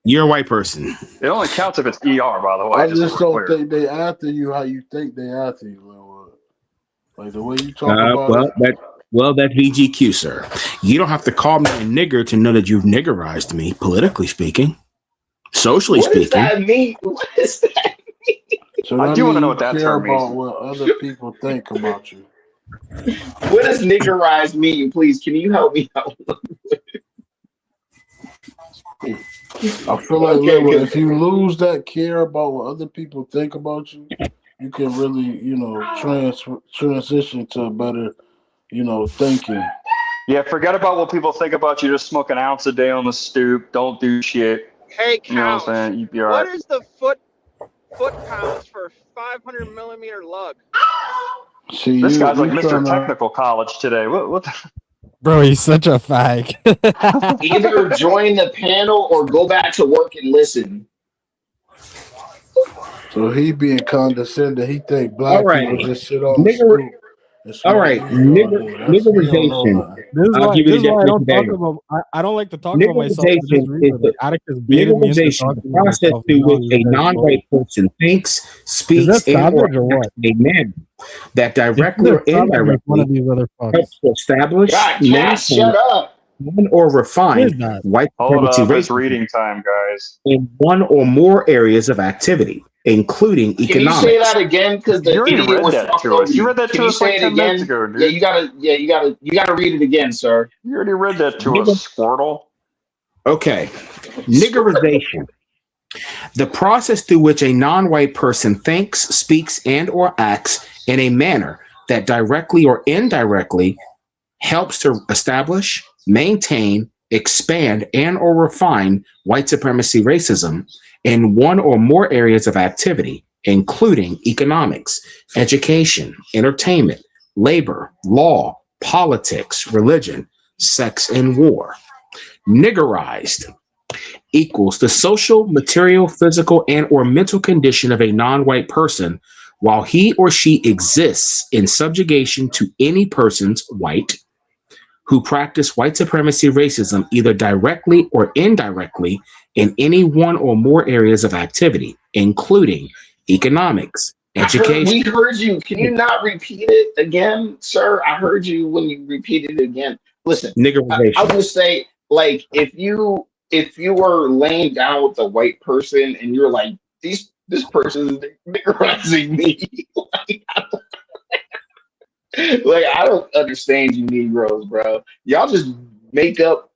You're a white person. It only counts if it's ER, by the way. I just don't think they after you how you think they after you, Linwood. Like the way you talk about it. Well, that's VGQ, sir. You don't have to call me a nigger to know that you've niggerized me, politically speaking, socially speaking. What does that mean? What does that mean? So I do want to know what that term means. About what other people think about you. What does niggerize mean? Please, can you help me out? I feel like if you lose that care about what other people think about you, you can really, transition to a better, thinking. Yeah, forget about what people think about you. Just smoke an ounce a day on the stoop. Don't do shit. Hey, Couch, You know what I'm saying? You'd be all what right. is the foot pounds for 500 millimeter lug? See, This guy's like you Mr. tryna, Technical College today. What the? Bro, he's such a fag. Either join the panel or go back to work and listen. so he being condescending. He think All black right. people just sit on the Nigger, stoop and all smoke right. weed all day. That's he don't know Niggerization. nothing. I'll give This you is the why I don't definition talk there. about. I don't like to talk about myself for this Niggerization is reason. the Atticus baited me into niggerization, talking the about process myself. through Now which you a guys non-white person thinks, is that speaks, and or savage or acts what? in a manner that directly Is or that savage like one of indirectly these other helps fucks? to establish, God, Cass, maintain, shut up. or Who refine is that? white Hold supremacy up, it's racism reading time, guys. in one or more areas of activity, including Can you say economics. that again? Because You the already idiot read was that talking to over us. You you. read that Can to you us like say it 10 minutes again? ago, Yeah, dude. you gotta read it again, sir. You already read that to Nigger, us, Squirtle. okay, niggerization. The process through which a non-white person thinks, speaks, and or acts in a manner that directly or indirectly helps to establish, maintain, expand, and or refine white supremacy racism in one or more areas of activity, including economics, education, entertainment, labor, law, politics, religion, sex, and war. Niggerized equals the social, material, physical, and or mental condition of a non-white person while he or she exists in subjugation to any persons white who practice white supremacy racism either directly or indirectly in any one or more areas of activity, including economics, We education. heard you. Can you not repeat it again, sir? I heard you when you repeated it again. Listen, I'll Niggerization. just say, like, if you were laying down with a white person and you're like, this person is niggerizing me, like I don't understand you Negroes, bro. Y'all just make up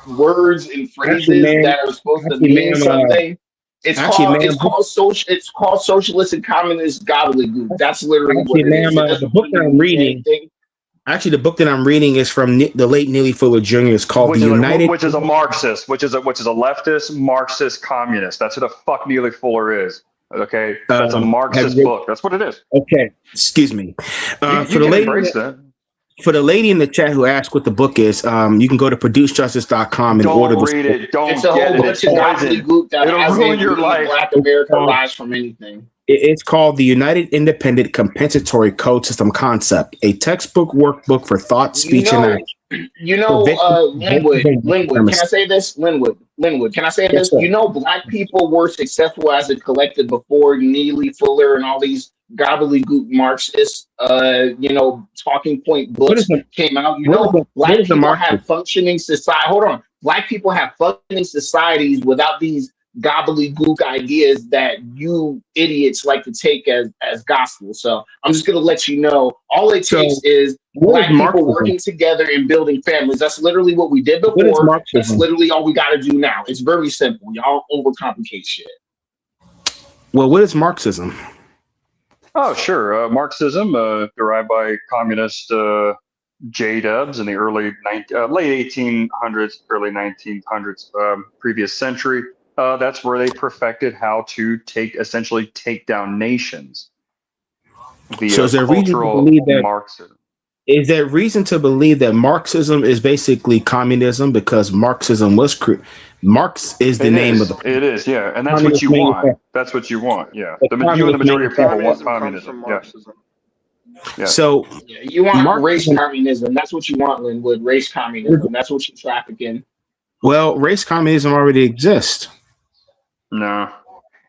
words and Actually, phrases ma'am, that are supposed to actually, mean ma'am, something. actually, ma'am, It's called socialist and communist gobbledygook. That's literally what actually, it is. ma'am, It the doesn't book that really I'm mean reading, anything. actually, the book that I'm reading is from the late Neely Fuller Jr. It's called Which is a Marxist, which is a leftist Marxist communist. That's who the fuck Neely Fuller is. Okay, that's a Marxist book. That's what it is. Okay, excuse me. You For the can lady, embrace that. for the lady in the chat who asked what the book is, you can go to producejustice.com and order Don't the read it. Don't It's a get whole it. It's bunch of poison. gobbledygook that It'll ruin hasn't your made life. Black America rise from anything. It's called the United Independent Compensatory Code System Concept, a textbook workbook for thought, speech, and action. Linwood, can I say this? Linwood, can I say Yes, this? sir. Black people were successful as a collective before Neely Fuller and all these gobbledygook Marxist, talking point books came out. Black people have functioning society. Hold on. Black people have functioning societies without these gobbledygook ideas that you idiots like to take as gospel. So I'm just gonna let you know all it takes is Black people working together and building families. That's literally what we did before. That's literally all we got to do now. It's very simple. Y'all overcomplicate shit. Well, what is Marxism? Oh, sure. Marxism, derived by communist J-dubs in the late 1800s, early 1900s, previous century. That's where they perfected how to essentially take down nations via cultural Marxism. Is there reason to believe that Marxism is basically communism because Marxism was Marx is the name of the. It is, yeah, and that's what you want. That's what you want, yeah. You and the majority of people want communism. Yeah. So you want race communism. That's what you want, Linwood. Race communism. That's what you traffic in. Well, race communism already exists. No.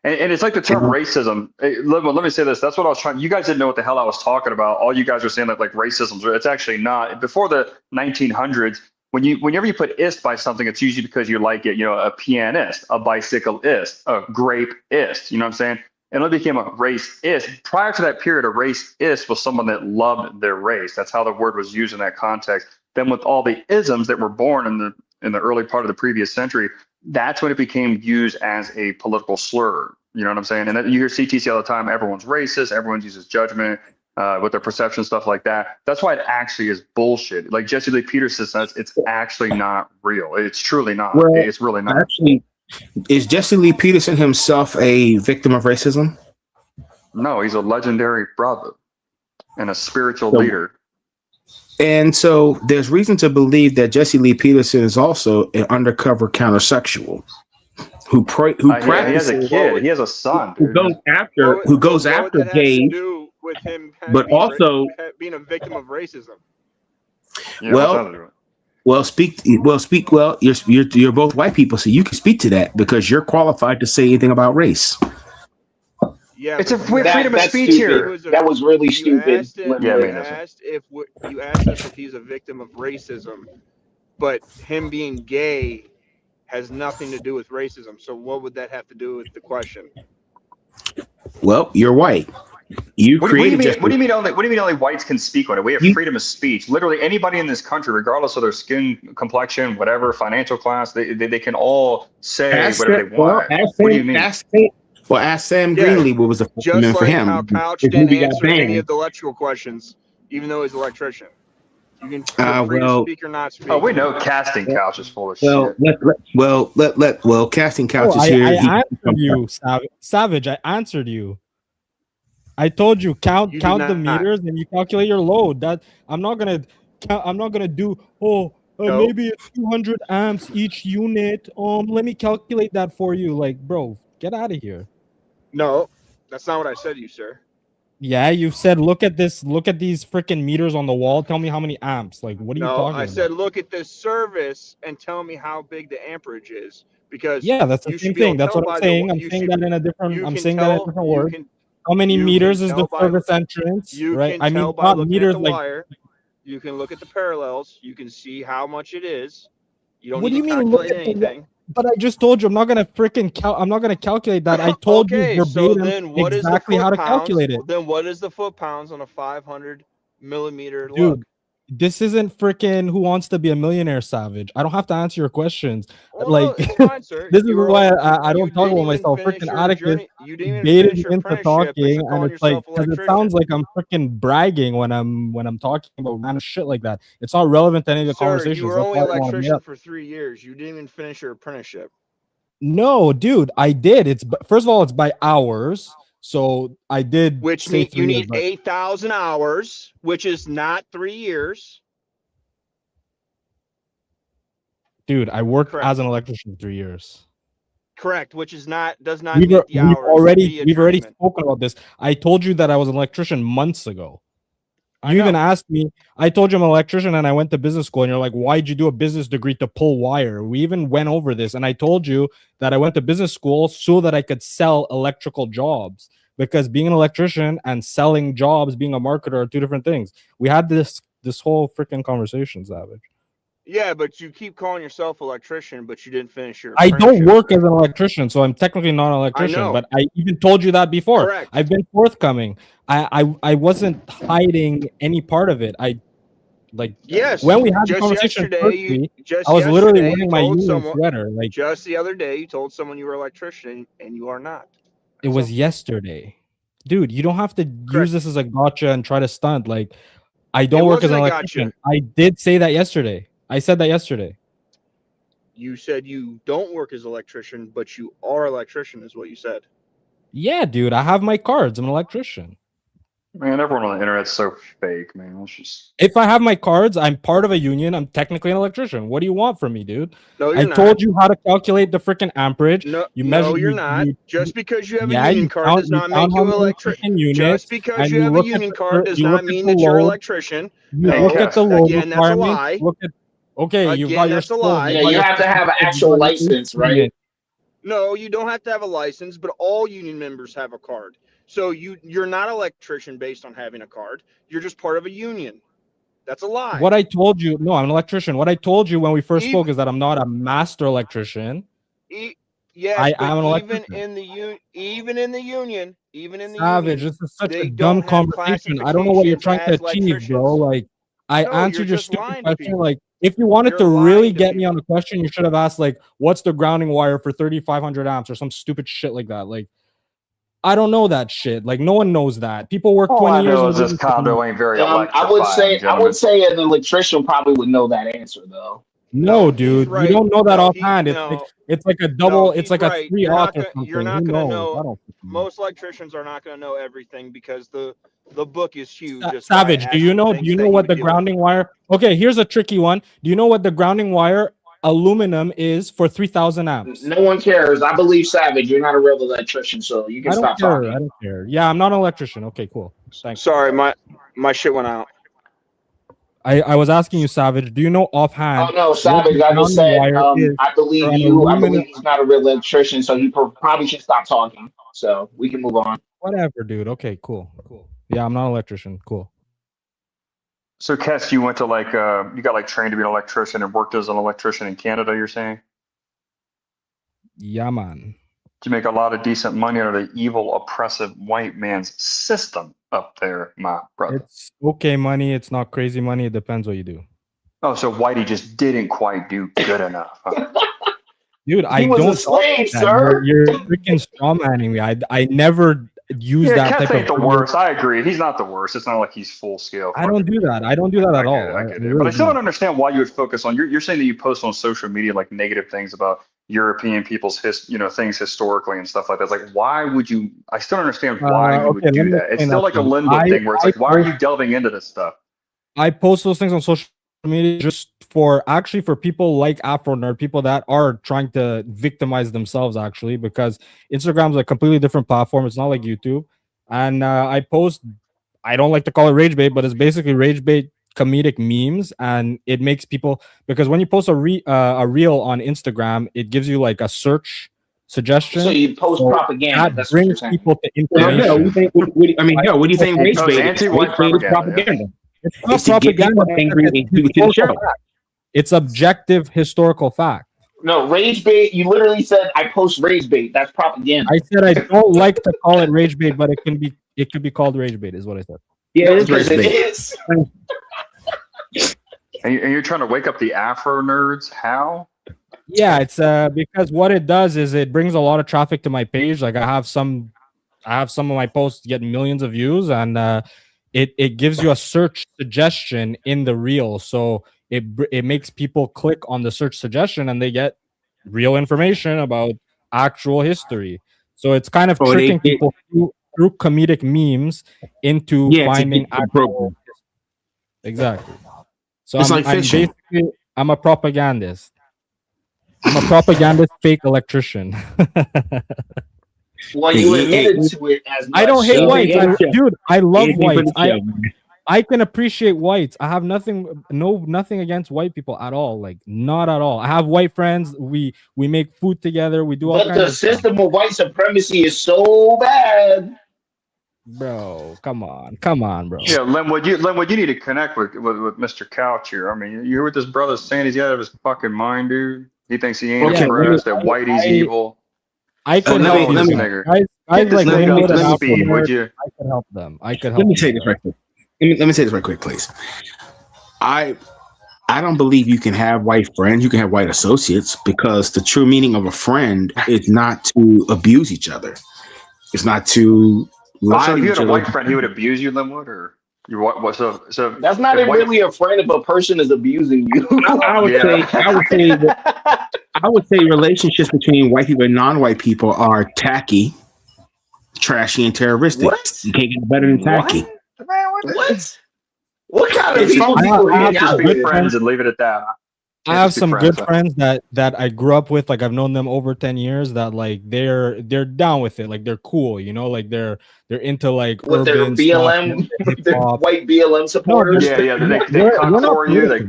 And it's like the term racism. Hey, let me say this. That's what I was trying. You guys didn't know what the hell I was talking about. All you guys were saying that like racism. It's actually not. Before the 1900s, whenever you put "ist" by something, it's usually because you like it. You know, a pianist, a bicycleist, a grapeist. You know what I'm saying? And it became a racist. Prior to that period, a racist was someone that loved their race. That's how the word was used in that context. Then with all the isms that were born in the early part of the previous century, that's when it became used as a political slur. You know what I'm saying? And then you hear CTC all the time. Everyone's racist. Everyone uses judgment with their perception, stuff like that. That's why it actually is bullshit. Like Jesse Lee Peterson says, it's actually not real. It's truly not. Well, it's really not. Is Jesse Lee Peterson himself a victim of racism? No, he's a legendary brother and a spiritual leader. And so there's reason to believe that Jesse Lee Peterson is also an undercover countersexual who practices. He has a kid. He has a son. Who goes after gays, with him but also being a victim of racism. Yeah, you're both white people, so you can speak to that because you're qualified to say anything about race. Yeah, it's a freedom of speech here. That was really stupid. You asked us if he's a victim of racism, but him being gay has nothing to do with racism. So what would that have to do with the question? Well, you're white. What do you mean only whites can speak on it? We have freedom of speech. Literally anybody in this country, regardless of their skin complexion, whatever financial class, they can all say whatever they want. What do you mean? Ask Sam Greenlee what was the just for like him. How Couch didn't answer any of the electrical questions, even though he's an electrician. You can feel free to speak or not speak. Oh, we know Casting Couch is full of shit. Casting Couch is here. I answered you, Savage. I answered you. I told you count the meters and you calculate your load. That I'm not gonna do. Maybe it's 200 amps each unit. Let me calculate that for you. Like, bro, get out of here. No, that's not what I said, sir. Yeah, you said look at this. Look at these freaking meters on the wall. Tell me how many amps. Like, what are you talking about? I said look at this service and tell me how big the amperage is. Because that's the same thing. That's what I'm saying. I'm saying that in a different word. How many meters is the service entrance? Right. I mean, not meters like. Wire. You can look at the parallels. You can see how much it is. You don't what need do you to mean calculate anything. But I just told you I'm not gonna I'm not gonna calculate that. I told you verbatim exactly how to calculate it. Then what is the foot pounds on a 500 millimeter Dude, lug? This isn't freaking Who Wants to Be a Millionaire, Savage. I don't have to answer your questions. This is why I don't talk about myself. Freaking Atticus baited me into talking, and it's like because it sounds like I'm freaking bragging when I'm talking about random shit like that. It's not relevant to any of the conversations. You were only an electrician for 3 years. You didn't even finish your apprenticeship. No, dude, I did. First of all, it's by hours. So I did, which means you need 8,000 hours, which is not 3 years. Dude, I worked as an electrician for 3 years. Correct, which is does not. We've already spoken about this. I told you that I was an electrician months ago. You even asked me. I told you I'm an electrician and I went to business school, and you're like, "Why'd you do a business degree to pull wire?" We even went over this, and I told you that I went to business school so that I could sell electrical jobs. Because being an electrician and selling jobs, being a marketer, are two different things. We had this whole freaking conversation, Savage. Yeah, but you keep calling yourself electrician, but you didn't finish your. I don't work as an electrician, so I'm technically not an electrician. But I even told you that before. Correct. I've been forthcoming. I wasn't hiding any part of it. When we had the conversation firstly, I was literally wearing my union sweater. Like just the other day, you told someone you were an electrician, and you are not. It was yesterday. Dude, you don't have to use this as a gotcha and try to stunt. Like, I don't work as an electrician. I did say that yesterday. I said that yesterday. You said you don't work as an electrician, but you are an electrician, is what you said. Yeah, dude. I have my cards. I'm an electrician. Man, everyone on the internet's so fake, man. Let's just. If I have my cards, I'm part of a union. I'm technically an electrician. What do you want from me, dude? No, I told you how to calculate the freaking amperage. No, you're not. Just because you have a union card does not make you an electrician. Just because you have a union card does not mean that you're an electrician. Look at the load requirement. That's a lie. Okay, you've got your that's a lie. Yeah, you have to have an actual license, right? No, you don't have to have a license, but all union members have a card. So you're not an electrician based on having a card. You're just part of a union. That's a lie. What I told you, no, I'm an electrician. What I told you when we first spoke is that I'm not a master electrician. Yes, I am an electrician. Even in the union, Savage, this is such a dumb conversation. I don't know what you're trying to achieve, bro. Like, I answered your stupid question. Like, if you wanted to really get me on the question, you should have asked, like, what's the grounding wire for 3,500 amps or some stupid shit like that. Like, I don't know that shit. Like, no one knows that. People work 20 years. All I know is this condo ain't very electrified. I would say an electrician probably would know that answer, though. No, dude, right. you don't know that No, offhand. It's like a double. It's like right. a three auth or something. You're not Who gonna knows? I know. don't Most electricians are not gonna know everything because the book is huge. Savage, do you know what the grounding wire? Okay, here's a tricky one. Do you know what the grounding wire aluminum is for 3,000 amps? No one cares. I believe Savage. You're not a real electrician, so you can stop talking. I don't care. Yeah, I'm not an electrician. Okay, cool. Thanks. Sorry, my shit went out. I was asking you, Savage. Do you know offhand? Oh no, Savage. I just said I believe you. I believe he's not a real electrician, so he probably should stop talking. So we can move on. Whatever, dude. Okay, cool. Yeah, I'm not an electrician. Cool. So, Kes, you went to you got like trained to be an electrician and worked as an electrician in Canada, you're saying? Yeah, man. You make a lot of decent money under the evil, oppressive white man's system up there, my brother. It's okay money. It's not crazy money. It depends what you do. Oh, so Whitey just didn't quite do good enough. Huh? Dude, he was a slave, sir. You're freaking strawmanning me. I never use that Kes type ain't of the worst. I agree. He's not the worst. It's not like he's full scale. I don't do that. I don't do that at all. I get it. But I still don't understand why you would focus on. You're saying that you post on social media like negative things about European people's things historically and stuff like that. It's like, why would you? I still don't understand why you would do that. It's still like a limbo thing where it's like, why are you delving into this stuff? I post those things on social media just for people like Afro Nerd, people that are trying to victimize themselves actually, because Instagram's a completely different platform. It's not like YouTube. And I post, I don't like to call it rage bait, but it's basically rage bait comedic memes, and it makes people, because when you post a reel on Instagram, it gives you like a search suggestion. So you post propaganda. That brings people to information. What do you think? Rage bait anti-white propaganda. It's not propaganda. It's objective historical fact. No, rage bait. You literally said I post rage bait. That's propaganda. I said I don't like to call it rage bait, but it could be called rage bait, is what I said. Yeah, it is. It is. And you're trying to wake up the Afro nerds? How? Yeah, it's because what it does is it brings a lot of traffic to my page. Like I have some of my posts get millions of views, and it gives you a search suggestion in the reel, so it makes people click on the search suggestion and they get real information about actual history. So it's kind of tricking people through comedic memes into finding actual. Exactly. So it's like fishing. I'm a propagandist. I'm a propagandist fake electrician. Well, you admitted to it as much. I don't hate whites, dude. I love whites. I can appreciate whites. I have nothing against white people at all. Like not at all. I have white friends. We make food together. We do all kinds of stuff. But the system of white supremacy is so bad. Bro, come on, bro. Yeah, Linwood, you need to connect with Mr. Couch here. I mean, you hear what this brother's saying? He's out of his fucking mind, dude. He thinks he ain't impressed that Whitey's evil. I could help guys like speed, would you? I could help them. Let me say this right quick. Let me say this right quick, please. I don't believe you can have white friends. You can have white associates, because the true meaning of a friend is not to abuse each other. It's not to lie. So if to you each had a other. white friend, he would abuse you, Linwood, or you what? So that's not really a friend if a person is abusing you. I would say relationships between white people and non-white people are tacky, trashy, and terroristic. What? You can't get better than tacky. What kind of people hang out with friends and leave it at that? I have some good friends that I grew up with. Like I've known them over 10 years. That like they're down with it. Like they're cool, like they're into like with their BLM, their white BLM supporters. Yeah. They come for you.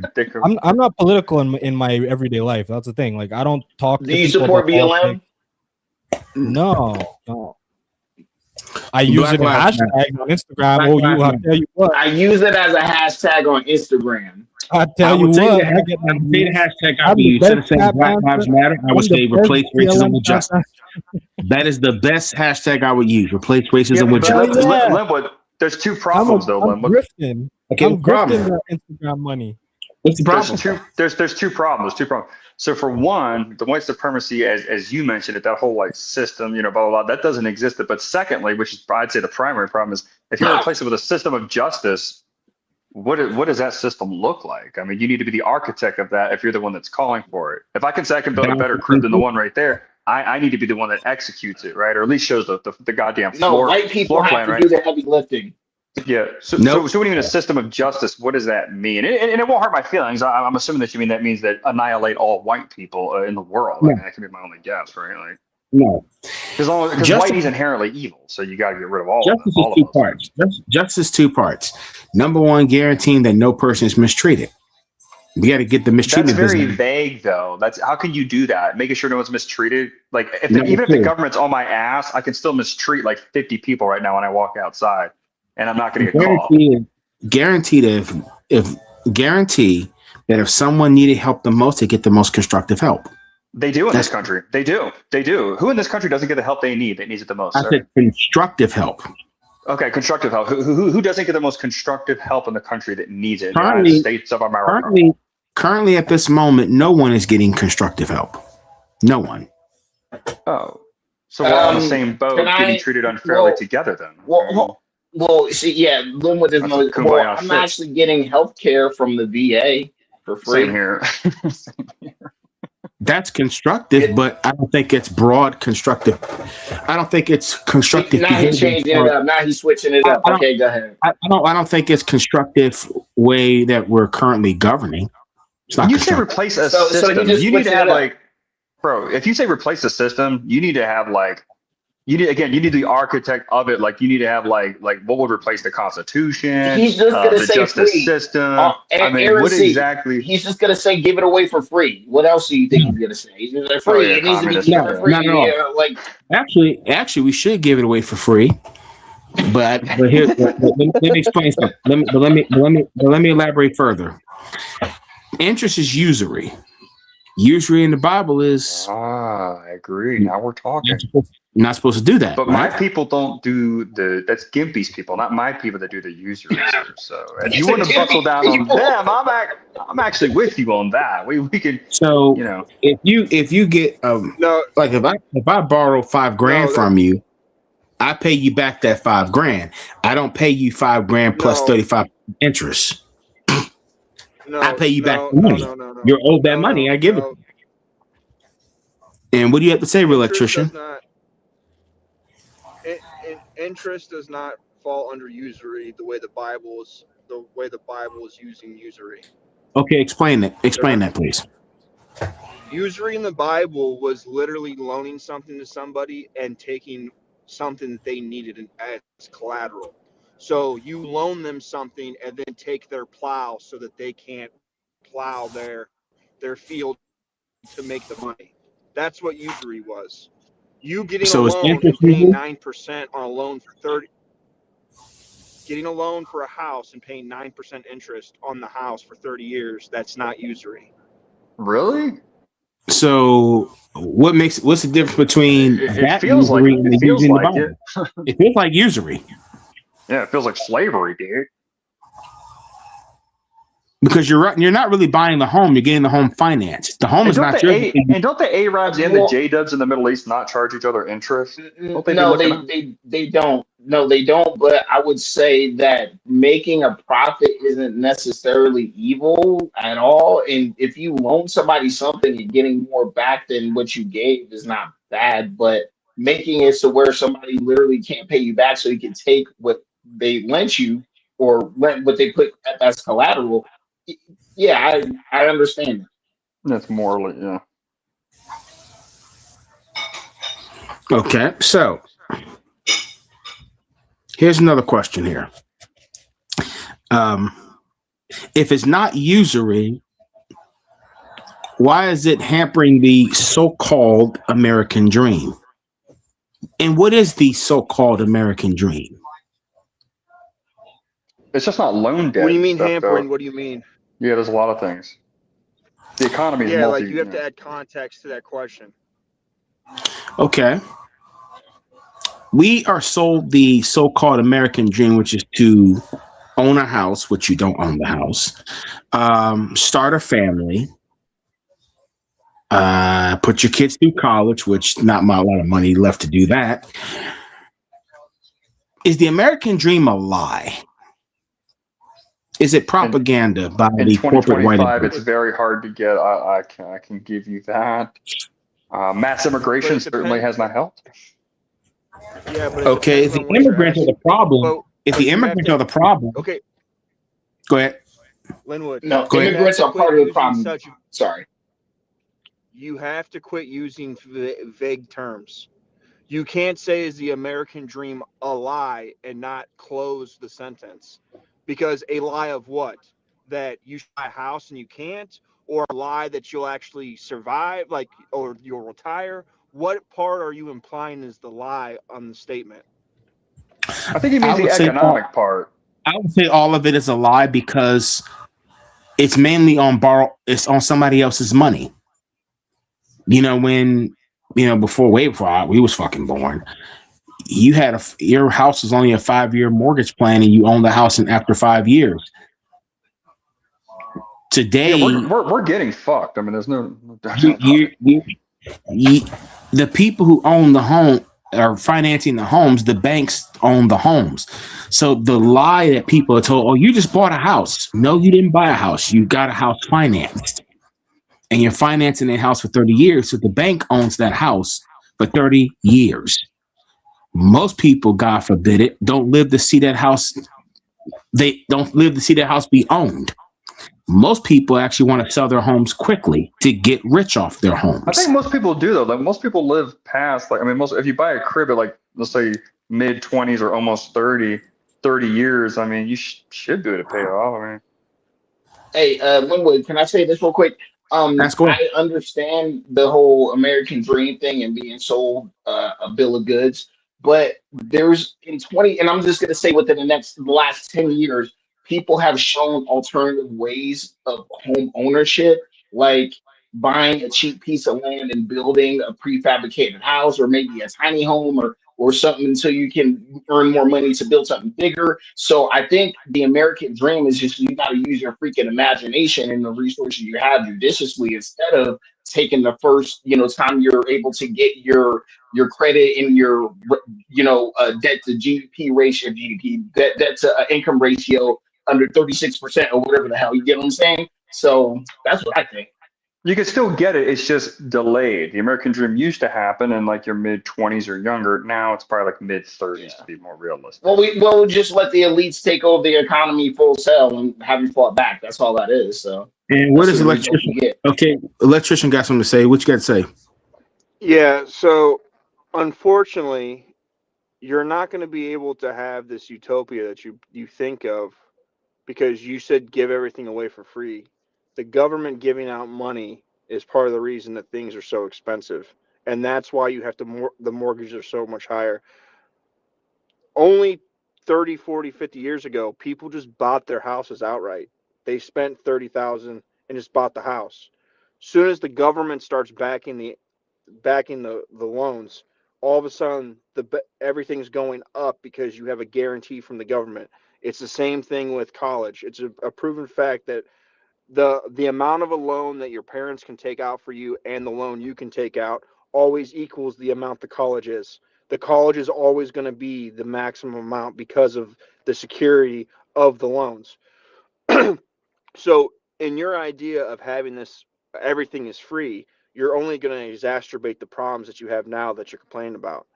I'm not political in my everyday life. That's the thing. Like I don't talk. Do you support BLM? No. I use it as hashtags on Instagram. I'll tell you what. I use it as a hashtag on Instagram. I tell you what. I get the hashtag I would use. Instead of saying Black Lives Matter, I would say replace racism with justice. That is the best hashtag I would use. Replace racism with justice. Linwood, there's two problems though, Linwood. I'm grifting the Instagram money. What's the problem? There's two problems. So for one, the white supremacy, as you mentioned it, that whole like system, blah, blah, blah, that doesn't exist. But secondly, which is I'd say the primary problem is if you replace it with a system of justice, what does that system look like? I mean, you need to be the architect of that if you're the one that's calling for it. If I can say I can build a better crib than the one right there, I need to be the one that executes it, right? Or at least shows the goddamn floor. White people have plan, to right? do the heavy lifting. Yeah. So when you mean a system of justice, what does that mean? And it won't hurt my feelings. I'm assuming that you mean that means that annihilate all white people in the world. No. I mean, that could be my only guess, right? Like, no. Because white is inherently evil, so you got to get rid of all justice of them. Is two parts. Justice 2 parts. Number one, guaranteeing that no person is mistreated. We got to get the mistreatment. That's very vague, though. That's how can you do that? Making sure no one's mistreated. Like even if the government's on my ass, I can still mistreat like 50 people right now when I walk outside, and I'm not going to get caught. Guarantee that if someone needed help the most, they get the most constructive help. They do in this country. They do. Who in this country doesn't get the help they need? That needs it the most. I said constructive help. Okay, constructive help. Who doesn't get the most constructive help in the country that needs it? United States of America. Currently, at this moment, no one is getting constructive help. No one. Oh, so we're on the same boat, getting treated unfairly together. Then. Well, see, yeah, Lynn with his noise. Well, I'm actually getting health care from the VA for free. Same here. That's constructive, but I don't think it's broad constructive. I don't think it's constructive. Now he's changing it up. Now he's switching it up. Okay, go ahead. I don't think it's constructive way that we're currently governing. When you say replace a system, you need to have like, bro. If you say replace the system, you need to have like, you need the architect of it. Like you need to have like what would replace the Constitution? He's just gonna the say justice free system. I mean, what exactly? He's just gonna say give it away for free. What else do you think he's gonna say? He's gonna say free. It needs to be given for free. No. Like actually, we should give it away for free. But here, let me explain something. Let me elaborate further. Interest is usury. Usury in the Bible is. I agree. Now we're talking. Not supposed to do that. But my people don't do that's Gimpy's people, not my people that do the usury. So if you want to buckle down on them, I'm actually with you on that. We can. So if you get like if I borrow $5,000 from you, I pay you back that $5,000. I don't pay you $5,000 plus 35% interest. I pay you back the money. You're owed that money. I give it. And what do you have to say, real electrician? Interest does not fall under usury the way the Bible is using usury. Okay, explain that. Explain that, please. Usury in the Bible was literally loaning something to somebody and taking something that they needed as collateral. So you loan them something and then take their plow so that they can't plow their field to make the money. That's what usury was. You getting a loan and paying 9% on a loan for 30. Getting a loan for a house and paying 9% interest on the house for 30 years, that's not usury. Really? So what's the difference between that usury and using the Bible? It feels like usury. Yeah, it feels like slavery, dude. Because you're not really buying the home; you're getting the home financed. The home is not yours. And don't the Arabs and the J-Dubs in the Middle East not charge each other interest? No, they don't. No, they don't. But I would say that making a profit isn't necessarily evil at all. And if you loan somebody something and getting more back than what you gave is not bad. But making it so where somebody literally can't pay you back, so you can take what they lent you or what they put as collateral. Yeah, I understand it. That's morally, yeah. Okay, so here's another question here. If it's not usury, why is it hampering the so-called American dream? And what is the so-called American dream? It's just not loan debt. What do you mean hampering? What do you mean? Yeah, there's a lot of things. The economy is like you have to add context to that question. Okay. We are sold the so-called American dream, which is to own a house, which you don't own the house, start a family, put your kids through college, which not a lot of money left to do that. Is the American dream a lie? Is it propaganda by in the corporate white? 2025, it's very hard to get. I can give you that. Mass immigration certainly has not helped. Yeah, but okay, if the immigrants are the problem, okay, go ahead. Linwood. No, immigrants are part of the problem. Sorry. You have to quit using vague terms. You can't say is the American dream a lie and not close the sentence. Because a lie of what? That you should buy a house and you can't? Or a lie that you'll actually survive, like, or you'll retire? What part are you implying is the lie on the statement? I think he means the economic part. I would say all of it is a lie because it's mainly it's on somebody else's money. You know, way before we was fucking born, you had your house was only a 5-year mortgage plan and you own the house after 5 years. Today, we're getting fucked. I mean, there's no the people who own the home are financing the homes. The banks own the homes. So the lie that people are told, oh, you just bought a house. No, you didn't buy a house. You got a house financed. And you're financing a house for 30 years. So the bank owns that house for 30 years. Most people, God forbid it, don't live to see that house. They don't live to see that house be owned. Most people actually want to sell their homes quickly to get rich off their homes. I think most people do though. Like most people live past, like, I mean, if you buy a crib at like, let's say mid 20s or almost 30 years, I mean, you should be able to pay it off. I mean, hey, Linwood, can I say this real quick? That's cool. I understand the whole American dream thing and being sold a bill of goods, but there's and I'm just gonna say within the last 10 years, people have shown alternative ways of home ownership, like buying a cheap piece of land and building a prefabricated house or maybe a tiny home or something until you can earn more money to build something bigger. So I think the American dream is just you got to use your freaking imagination and the resources you have judiciously instead of taking the first time you're able to get your credit and your debt to GDP ratio, debt to income ratio under 36% or whatever the hell. You get what I'm saying? So that's what I think. You can still get it. It's just delayed. The American dream used to happen in like your mid 20s or younger. Now it's probably like mid 30s to be more realistic. Well, we'll just let the elites take over the economy full sale and have you fought back. That's all that is. So. And what does electrician? Okay, electrician got something to say. What you got to say? Yeah. So, unfortunately, you're not going to be able to have this utopia that you think of because you said give everything away for free. The government giving out money is part of the reason that things are so expensive. And that's why you have to the mortgages are so much higher. Only 30, 40, 50 years ago, people just bought their houses outright. They spent $30,000 and just bought the house. Soon as the government starts backing the loans, all of a sudden everything's going up because you have a guarantee from the government. It's the same thing with college. It's a proven fact that the amount of a loan that your parents can take out for you and the loan you can take out always equals the amount the college is. The college is always going to be the maximum amount because of the security of the loans. So in your idea of having this, everything is free, you're only going to exacerbate the problems that you have now that you're complaining about.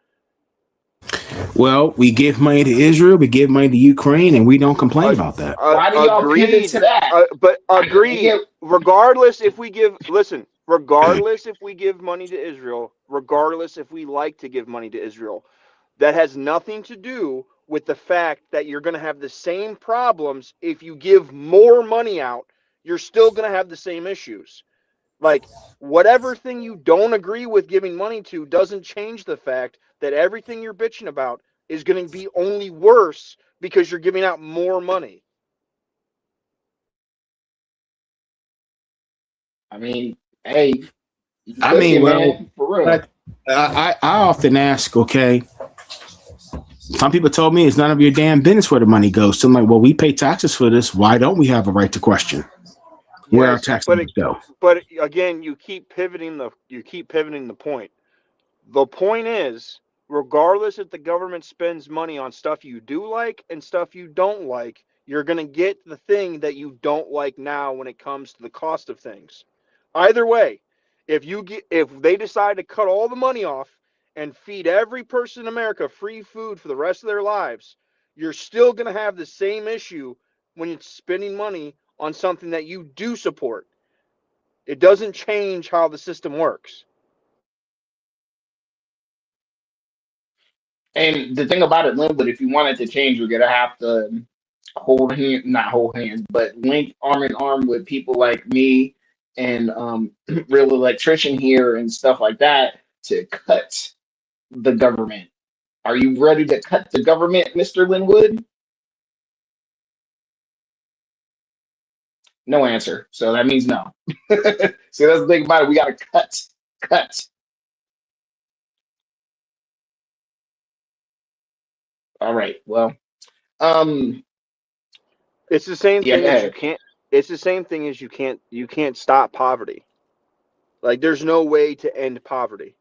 Well, we give money to Israel, we give money to Ukraine, and we don't complain about that. Why do y'all pivot to that? But agree, regardless if we give money to Israel, regardless if we like to give money to Israel, that has nothing to do with the fact that you're going to have the same problems if you give more money out. You're still going to have the same issues. Like, whatever thing you don't agree with giving money to doesn't change the fact that everything you're bitching about is going to be only worse because you're giving out more money. I mean, hey. Man, for real. I often ask, okay, some people told me it's none of your damn business where the money goes. So I'm like, well, we pay taxes for this. Why don't we have a right to question where our taxes go? But again, you keep pivoting the point. The point is, regardless if the government spends money on stuff you do like and stuff you don't like, you're going to get the thing that you don't like now when it comes to the cost of things. Either way, if they decide to cut all the money off and feed every person in America free food for the rest of their lives, you're still going to have the same issue when it's spending money on something that you do support. It doesn't change how the system works. And the thing about it, Linwood, if you want it to change, you're gonna have to not hold hands, but link arm in arm with people like me and real electrician here and stuff like that to cut the government. Are you ready to cut the government, Mr. Linwood? No answer. So that means no. So that's the thing about it. We gotta cut. All right. Well, it's the same yeah, thing as you can't. It's the same thing as you can't stop poverty. Like there's no way to end poverty.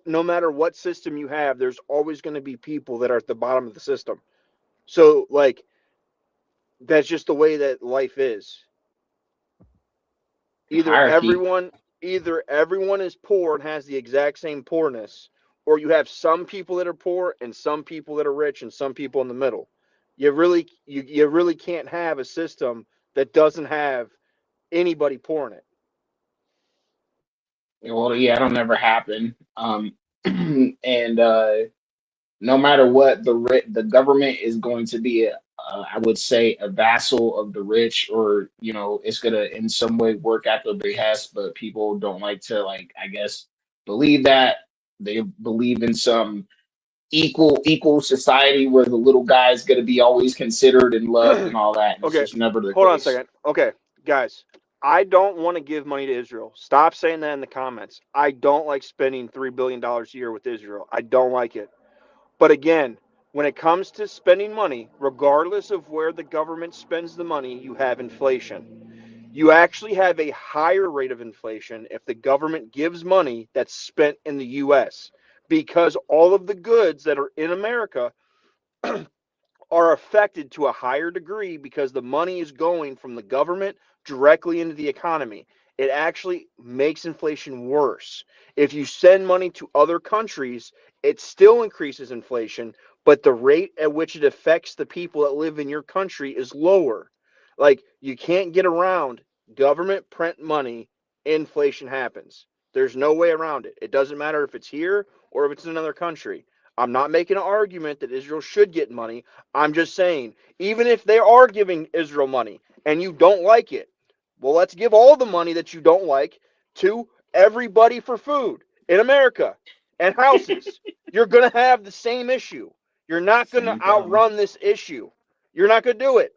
No matter what system you have, there's always going to be people that are at the bottom of the system. So like that's just the way that life is. Either hierarchy. everyone is poor and has the exact same poorness, or you have some people that are poor and some people that are rich and some people in the middle. You really can't have a system that doesn't have anybody poor in it. Well, yeah, it'll never happen. And no matter what, the government is going to be, I would say, a vassal of the rich, or it's gonna in some way work at their behest. But people don't like to, like, I guess, believe that. They believe in some equal society where the little guy is gonna be always considered and loved and all that. And Okay, it's just never the hold on a case. second. Okay, guys, I don't want to give money to Israel. Stop saying that in the comments. I don't like spending $3 billion a year with Israel. I don't like it. But again, when it comes to spending money, regardless of where the government spends the money, you have inflation. You actually have a higher rate of inflation if the government gives money that's spent in the U.S. because all of the goods that are in America are affected to a higher degree because the money is going from the government directly into the economy. It actually makes inflation worse. If you send money to other countries, it still increases inflation, but the rate at which it affects the people that live in your country is lower. Like, you can't get around government print money, inflation happens. There's no way around it. It doesn't matter if it's here or if it's in another country. I'm not making an argument that Israel should get money. I'm just saying, even if they are giving Israel money and you don't like it, well, let's give all the money that you don't like to everybody for food in America and houses. You're going to have the same issue. You're not going to outrun this issue. You're not going to do it.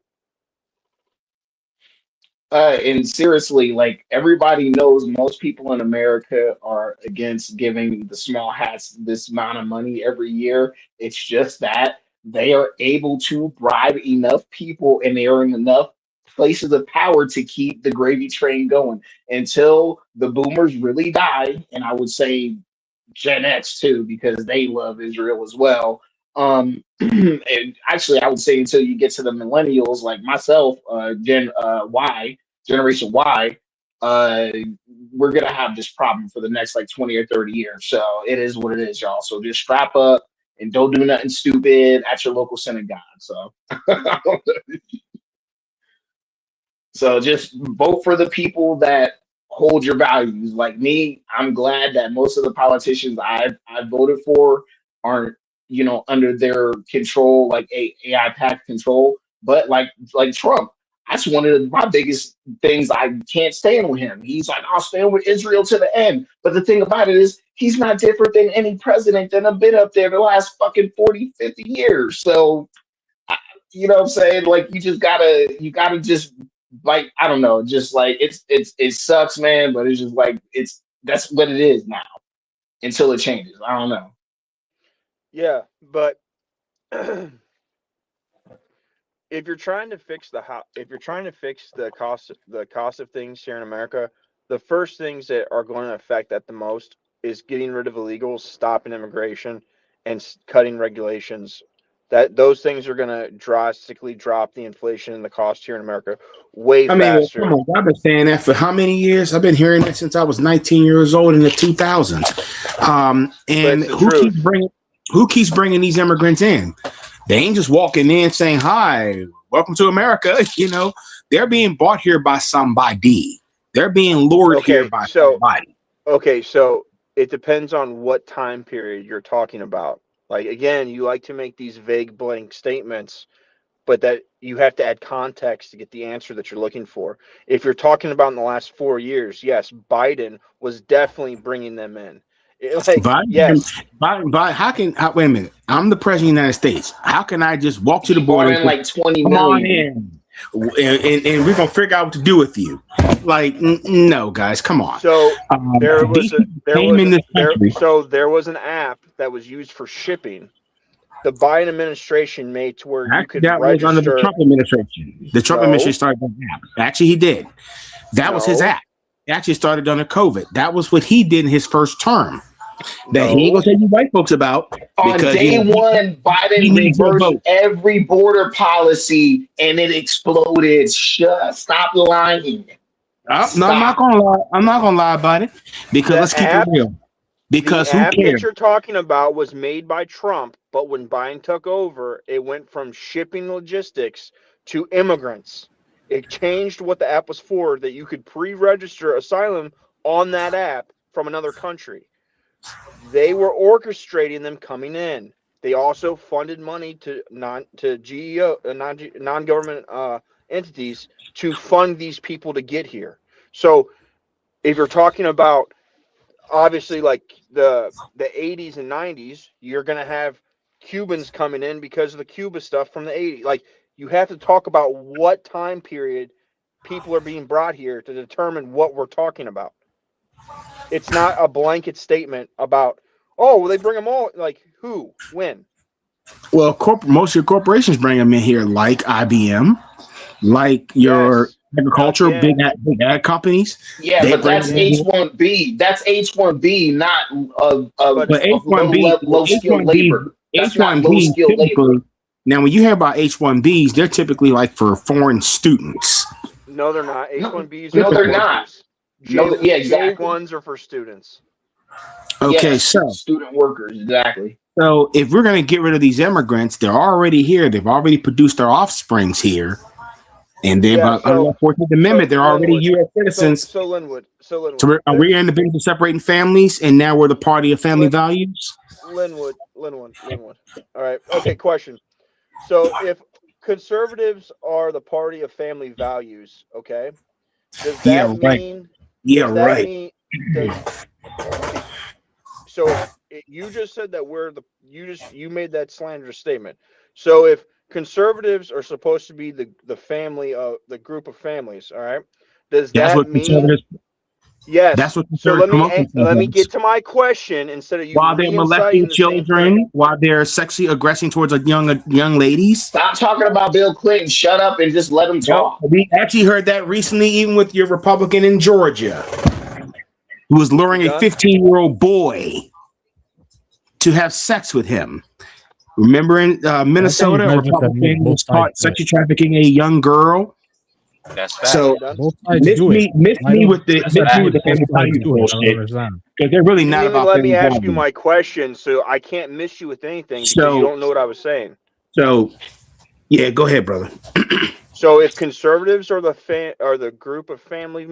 And seriously, like, everybody knows most people in America are against giving the small hats this amount of money every year. It's just that they are able to bribe enough people and they are in enough places of power to keep the gravy train going until the boomers really die. And I would say Gen X too, because they love Israel as well. And actually, I would say until you get to the millennials, like myself, Generation Y, uh, we're gonna have this problem for the next like 20 or 30 years. So it is what it is, y'all. So just strap up and don't do nothing stupid at your local synagogue. So so just vote for the people that hold your values. Like me, I'm glad that most of the politicians I voted for aren't, under their control, like AI pack control. But like Trump, that's one of my biggest things I can't stand with him. He's like, I'll stand with Israel to the end. But the thing about it is he's not different than any president that have been up there the last fucking 40, 50 years. So you know what I'm saying? Like you gotta just, like, I don't know, just like it sucks, man, but it's just like that's what it is now until it changes. I don't know. Yeah, but if you're trying to fix the cost of things here in America, the first things that are going to affect that the most is getting rid of illegals, stopping immigration, and cutting regulations that those things are going to drastically drop the inflation and the cost here in America way I mean, faster. come on, I've been saying that for how many years? I've been hearing that since I was 19 years old in the 2000s. And who keeps bringing these immigrants in? They ain't just walking in saying, "Hi, welcome to America." You know, they're being bought here by somebody. They're being lured here by somebody. Okay, so it depends on what time period you're talking about. Like, again, you like to make these vague blank statements, but that you have to add context to get the answer that you're looking for. If you're talking about in the last 4 years, yes, Biden was definitely bringing them in. Biden, wait a minute? I'm the president of the United States. How can I just walk to the border and like 20 come million? On in, and we're gonna figure out what to do with you? Like, no, guys, come on. So there was an app that was used for shipping. The Biden administration made to where you could register. Was under the Trump administration. The Trump administration started that app. Actually, he did. That was his app. It actually started under COVID. That was what he did in his first term. That he ain't gonna tell you white folks about. On day one, Biden reversed every border policy and it exploded. Stop lying. No, I'm not gonna lie. I'm not gonna lie about it because let's keep it real. Because the app that you're talking about was made by Trump, but when Biden took over, it went from shipping logistics to immigrants. It changed what the app was for, that you could pre-register asylum on that app from another country. They were orchestrating them coming in. They also funded money to non-government entities to fund these people to get here. So if you're talking about obviously like the 80s and 90s, you're going to have Cubans coming in because of the Cuba stuff from the 80s. Like, you have to talk about what time period people are being brought here to determine what we're talking about. It's not a blanket statement about, oh, well, they bring them all. Like, who? When? Well, most of your corporations bring them in here, like IBM, like your agriculture, big ag companies. Yeah, but that's H-1B. That's H-1B, not low skilled labor. That's not low skilled labor. Now, when you hear about H-1Bs, they're typically like for foreign students. No, they're not. H-1Bs. No, they're not. Yeah, exactly. J-1s are for students. Okay, yes, so student workers, exactly. So if we're going to get rid of these immigrants, they're already here. They've already produced their offsprings here, and they're under the 14th Amendment. They're already U.S. citizens. So Linwood. So are we in the business of separating families, and now we're the party of family values? Linwood. All right. Okay. Question. So if conservatives are the party of family values, okay, does that mean? Yeah, right. So you just said that you made that slanderous statement. So if conservatives are supposed to be the family of the group of families, all right, does that mean? Yes. That's what. So let me get to my question instead of you. While they're molesting children, while they're sexually aggressing towards young ladies. Stop talking about Bill Clinton. Shut up and just let him talk. We actually heard that recently, even with your Republican in Georgia, who was luring a 15-year-old boy to have sex with him. Remember in Minnesota, a Republican was caught sexually trafficking a young girl. That's fact. So miss me with the family value bullshit, because they're really not about. Let me ask you my question, so I can't miss you with anything because you don't know what I was saying. So, yeah, go ahead, brother. So if conservatives are the group of family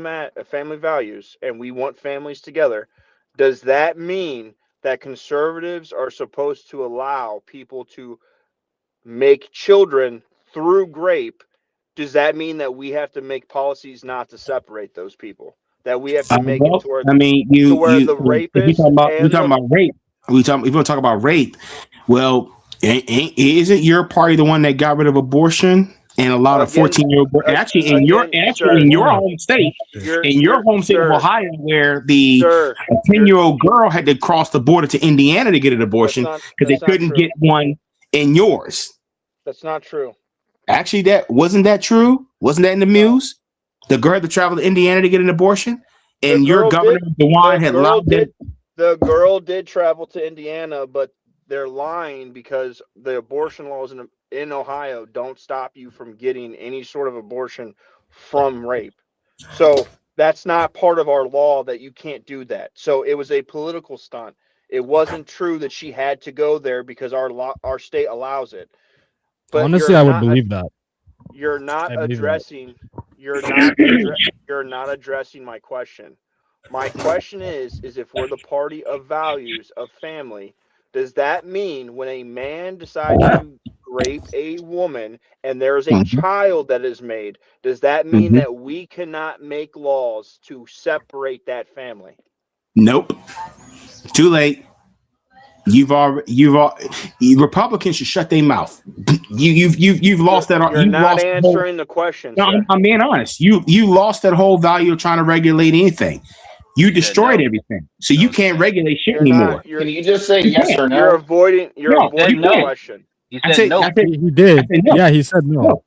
values, and we want families together, does that mean that conservatives are supposed to allow people to make children through rape? Does that mean that we have to make policies not to separate those people? That we have to make it toward? I mean, the rapists. We talking about rape. If we want to talk about rape, well, isn't your party the one that got rid of abortion and allowed a 14-year-old boy? Actually, in your home state, of Ohio, where the 10-year-old girl had to cross the border to Indiana to get an abortion because they couldn't get one in yours. That's not true. Actually, wasn't that true? Wasn't that in the news? The girl had to travel to Indiana to get an abortion, and your governor DeWine had allowed it. The girl did travel to Indiana, but they're lying because the abortion laws in Ohio don't stop you from getting any sort of abortion from rape. So that's not part of our law that you can't do that. So it was a political stunt. It wasn't true that she had to go there because our state allows it. But honestly, I would believe that. You're not addressing. You're not addressing my question. My question is if we're the party of values of family, does that mean when a man decides to rape a woman and there's a child that is made, does that mean that we cannot make laws to separate that family? Nope. Too late. Republicans should shut their mouth. You've lost that. You're not answering the question. No, I'm being honest. You lost that whole value of trying to regulate anything. You destroyed everything, so you can't regulate shit anymore. Can you just say yes or no? You're avoiding the question. He said no. He did. Yeah, he said no.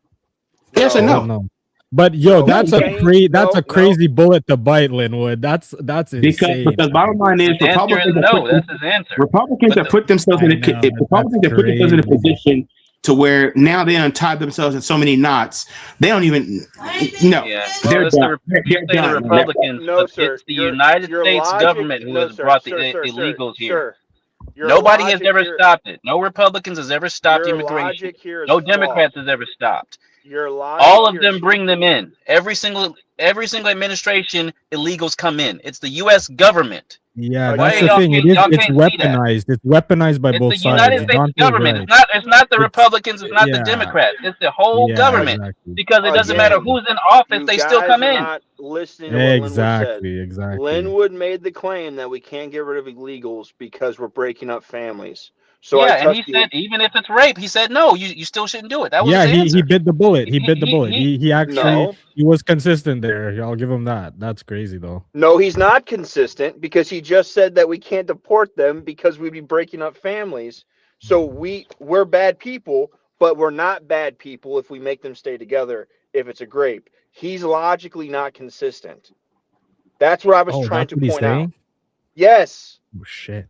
Yes or no? But that's a crazy bullet to bite, Linwood. That's insane. Because bottom line is Republicans have put themselves in a position to where now they untie themselves in so many knots. They don't even they're done. The Republicans. No, sir. It's the United States government who has brought the illegals here. Nobody has ever stopped it. No Republicans has ever stopped immigration. No Democrats has ever stopped. All of them bring them in. Every single administration, illegals come in. It's the U.S. government. Yeah, that's the thing. It's weaponized. It's weaponized by both sides. It's the United States government. Right. It's not the Republicans. It's not the Democrats. It's the whole government. Exactly. Because it doesn't matter who's in office. They still come in. Not listening to what exactly. Linwood made the claim that we can't get rid of illegals because we're breaking up families. So and he said even if it's rape, he said no, you still shouldn't do it. That was he bit the bullet. He bit the bullet. He actually he was consistent there. I'll give him that. That's crazy though. No, he's not consistent because he just said that we can't deport them because we'd be breaking up families. So we're bad people, but we're not bad people if we make them stay together if it's a rape. He's logically not consistent. That's what I was trying to point out. Yes. Oh shit.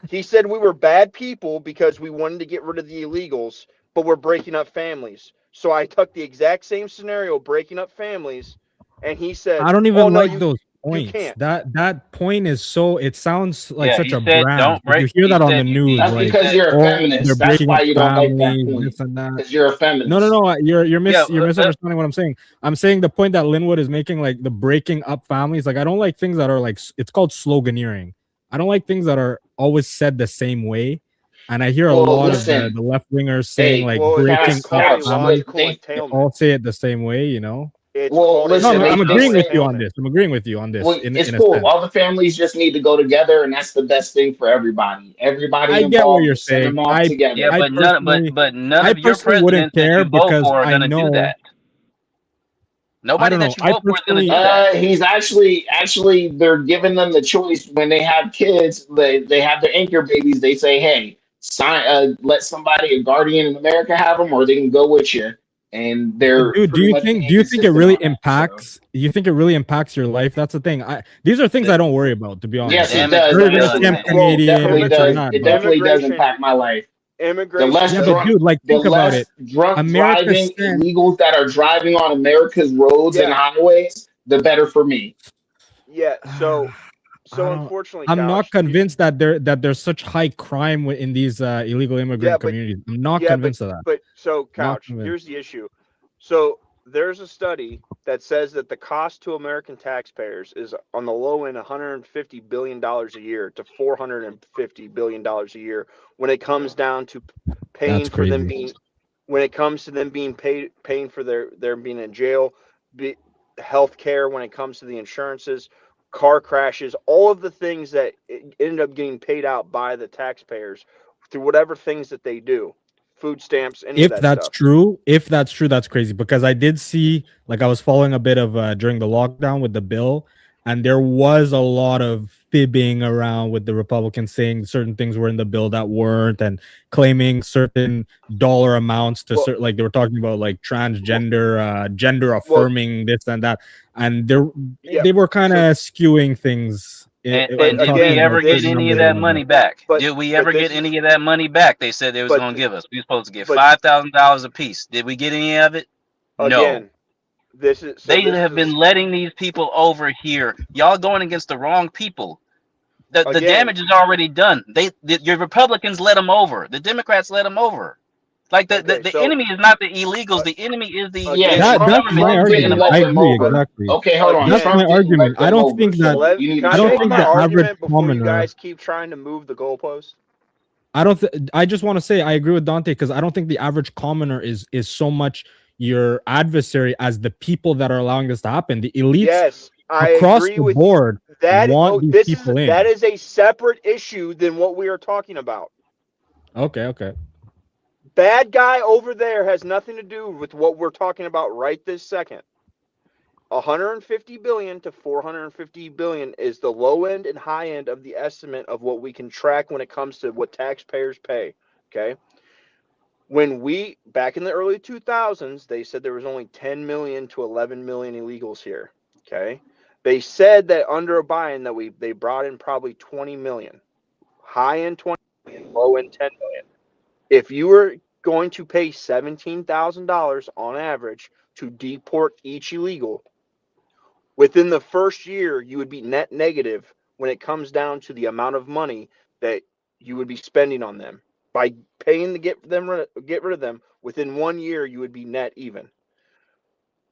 He said we were bad people because we wanted to get rid of the illegals, but we're breaking up families. So I took the exact same scenario, breaking up families, and he said, I don't even like those points. That point is so. It sounds like such a brand. You hear that on the news. That's because you're a feminist. That's why you don't like that point. Because you're a feminist. No. You're misunderstanding what I'm saying. I'm saying the point that Linwood is making, like the breaking up families. Like I don't like things that are like it's called sloganeering. I don't like things that are always said the same way. And I hear a lot of the left wingers saying breaking up families. They all say it the same way, you know. I'm agreeing with you on this. Well, it's cool. All the families just need to go together, and that's the best thing for everybody. Everybody I get what you're saying. But none of your presidents wouldn't care because I know that. Nobody that you vote for is going to do that. He's actually they're giving them the choice when they have kids. They have their anchor babies. They say, hey, let somebody, a guardian in America, have them, or they can go with you. And they're do you think it really impacts? You think it really impacts your life? That's the thing. These are things I don't worry about, to be honest. Yes, it does. It definitely does impact my life. Immigration. Think about it. Drunk driving illegals that are driving on America's roads and highways, the better for me. Yeah. So unfortunately, I'm not convinced that there's such high crime in these illegal immigrant communities. I'm not convinced of that. But Couch, here's the issue. So there's a study that says that the cost to American taxpayers is on the low end $150 billion a year to $450 billion a year when it comes down to paying for them being paying for their being in jail, health care, when it comes to the insurances, car crashes, all of the things that ended up getting paid out by the taxpayers through whatever things that they do. Food stamps, if that's true, that's crazy, because I did see, like, I was following a bit of during the lockdown with the bill, and there was a lot of fibbing around with the Republicans saying certain things were in the bill that weren't, and claiming certain dollar amounts to like they were talking about like transgender, gender affirming this and that, and they were kind of skewing things And did we ever get any of that money back? Did we ever get any of that money back? They said they was going to give us. We were supposed to get $5,000 a piece. Did we get any of it? No. They have been letting these people over here. Y'all going against the wrong people. The damage is already done. Your Republicans let them over. The Democrats let them over. Like the enemy is not the illegals. The enemy is the that's my argument. I agree exactly. Okay, hold on. That's my argument. I don't think that. I don't think the average commoner. You guys keep trying to move the goalpost. I just want to say I agree with Dante because I don't think the average commoner is so much your adversary as the people that are allowing this to happen. The elites across the board want these people in. That is a separate issue than what we are talking about. Okay. Bad guy over there has nothing to do with what we're talking about right this second. 150 billion to 450 billion is the low end and high end of the estimate of what we can track when it comes to what taxpayers pay. Okay. When back in the early 2000s, they said there was only 10 million to 11 million illegals here. Okay. They said that under Biden that they brought in probably 20 million. High end 20 million, low end 10 million. If you were going to pay $17,000 on average to deport each illegal, within the first year, you would be net negative when it comes down to the amount of money that you would be spending on them. By paying to get rid of them, within 1 year, you would be net even.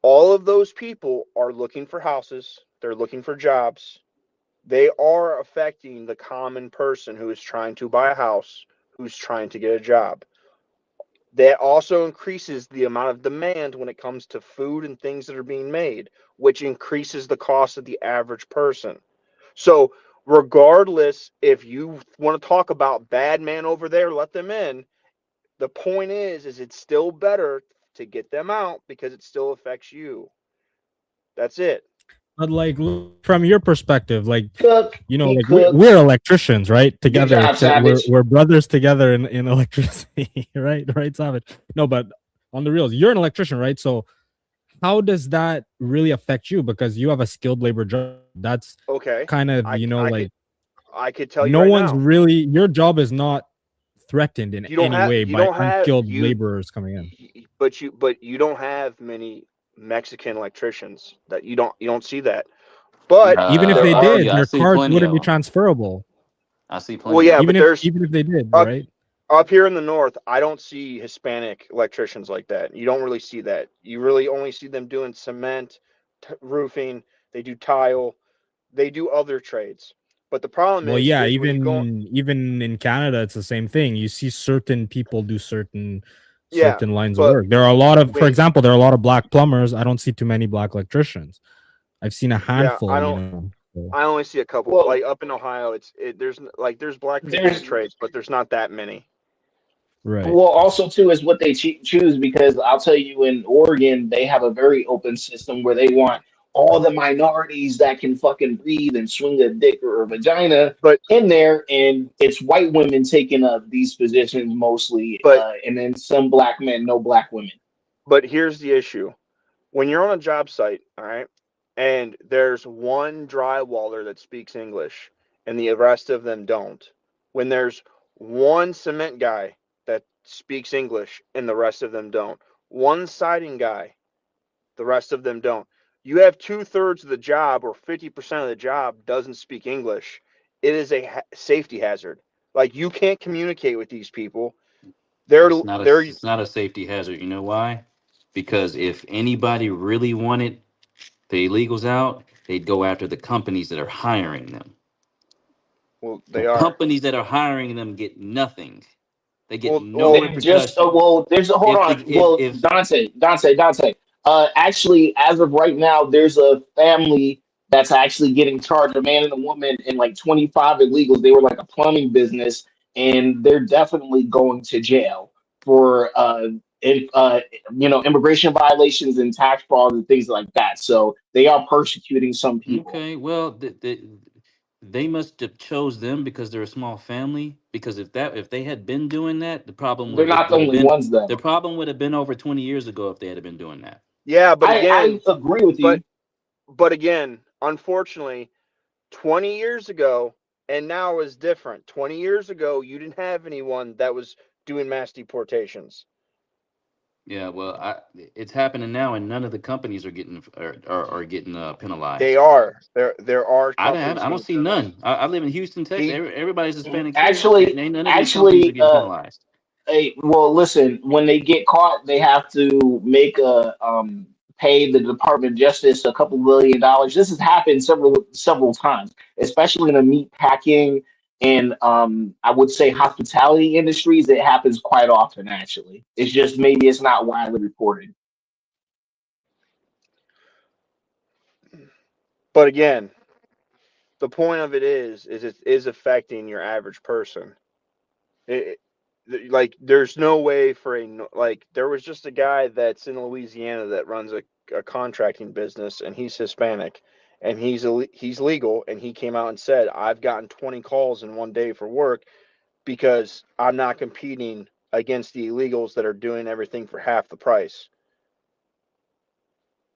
All of those people are looking for houses. They're looking for jobs. They are affecting the common person who is trying to buy a house, who's trying to get a job. That also increases the amount of demand when it comes to food and things that are being made, which increases the cost of the average person. So regardless, if you want to talk about bad man over there, let them in. The point is it's still better to get them out because it still affects you. That's it. But like from your perspective, like we're electricians, right? Together, we're brothers together in electricity, right? Right, Savage. No, but on the reals, you're an electrician, right? So how does that really affect you? Because you have a skilled labor job. That's kind of I could tell you. No one's really. Your job is not threatened in any way by unskilled laborers coming in. But you don't have many Mexican electricians that you don't see that. But even if they did, their cards wouldn't be transferable. I see plenty. Well, yeah, even if they did, right? Up here in the north, I don't see Hispanic electricians like that. You don't really see that. You really only see them doing cement, roofing. They do tile. They do other trades. But the problem is, even in Canada, it's the same thing. You see certain people do certain lines of work. There are a lot of, for example, there are a lot of black plumbers. I don't see too many black electricians. I've seen a handful. I only see a couple. Well, like up in Ohio, there's black people in trades, but there's not that many. Right. Well, also too is what they choose, because I'll tell you, in Oregon, they have a very open system where they want all the minorities that can fucking breathe and swing a dick or a vagina in there, and it's white women taking up these positions mostly, and then some black men, no black women. But here's the issue. When you're on a job site, all right, and there's one drywaller that speaks English and the rest of them don't, when there's one cement guy that speaks English and the rest of them don't, one siding guy, the rest of them don't, you have 2/3 of the job or 50% of the job doesn't speak English. It is a safety hazard. Like, you can't communicate with these people. It's not a safety hazard. You know why? Because if anybody really wanted the illegals out, they'd go after the companies that are hiring them. Well, companies that are hiring them get nothing. They get Dante. Actually, as of right now, there's a family that's actually getting charged, a man and a woman, and like 25 illegals. They were like a plumbing business, and they're definitely going to jail for immigration violations and tax fraud and things like that. So they are persecuting some people. Okay, well, they must have chose them because they're a small family. Because if they had been doing that, the problem they're not the only ones though. The problem would have been over 20 years ago if they had been doing that. Yeah, but again, I agree with you. But again, unfortunately, 20 years ago and now is different. 20 years ago, you didn't have anyone that was doing mass deportations. Yeah, well, it's happening now, and none of the companies are getting penalized. They are. There are. I don't see none. I live in Houston, Texas. Everybody's Hispanic. Actually, none of these companies are getting penalized. Hey, well, listen. When they get caught, they have to make a pay the Department of Justice a couple $1 billion. This has happened several times, especially in the meat packing and I would say hospitality industries. It happens quite often. Actually, it's just maybe it's not widely reported. But again, the point of it is it is affecting your average person. Like there's no way for there was just a guy that's in Louisiana that runs a contracting business, and he's Hispanic, and he's legal, and he came out and said, I've gotten 20 calls in one day for work because I'm not competing against the illegals that are doing everything for half the price.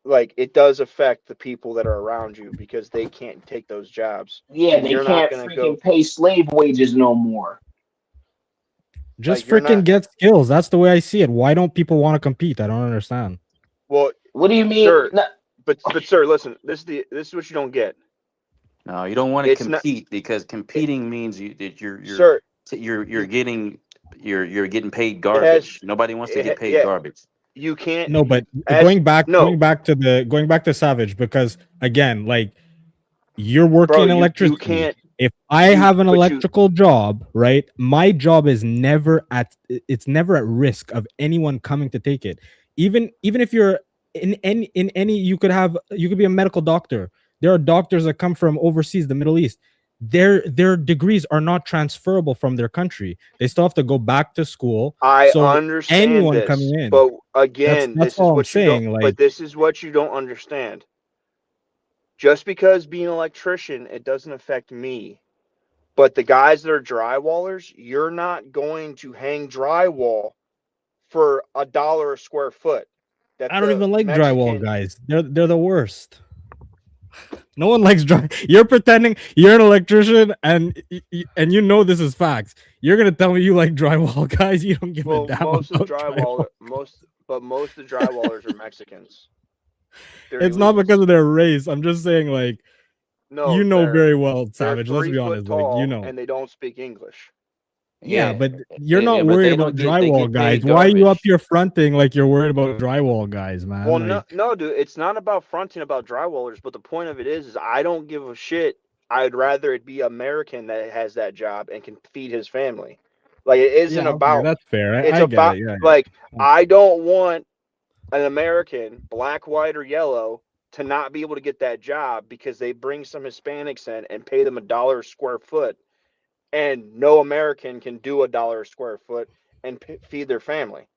Like, it does affect the people that are around you because they can't take those jobs. Yeah, they can't freaking pay slave wages no more. Just freaking get skills. That's the way I see it. Why don't people want to compete? I don't understand. Well, what do you mean? Sir, but sir, listen. This is what you don't get. No, you don't want to compete because competing means you're getting paid garbage. Nobody wants to get paid garbage. You can't. No, but going back to Savage, because again, like, you're working in electricity. You can't. If I have an electrical job, right, my job is never at risk of anyone coming to take it. Even if you're in any you could be a medical doctor. There are doctors that come from overseas, the Middle East. Their degrees are not transferable from their country. They still have to go back to school. I understand anyone this, coming in. But again, that's all I'm saying. But this is what you don't understand. Just because being an electrician, it doesn't affect me. But the guys that are drywallers, you're not going to hang drywall for $1 a square foot. I don't even like drywall guys. They're the worst. No one likes dry. You're pretending you're an electrician, and you know this is facts. You're gonna tell me you like drywall guys. You don't give a damn. Most of the drywallers are Mexicans. It's not because of their race. I'm just saying, like, no, you know very well, Savage. Let's be honest, tall, like, you know, and they don't speak English. Yeah, but you're not worried about drywall guys. Why are you up here fronting like you're worried about drywall guys, man? Well, no, dude. It's not about fronting about drywallers, but the point of it is I don't give a shit. I'd rather it be American that has that job and can feed his family. Like, it isn't about. That's fair. It's about I don't want an American, black, white, or yellow, to not be able to get that job because they bring some Hispanics in and pay them $1 a square foot. And no American can do $1 a square foot and feed their family.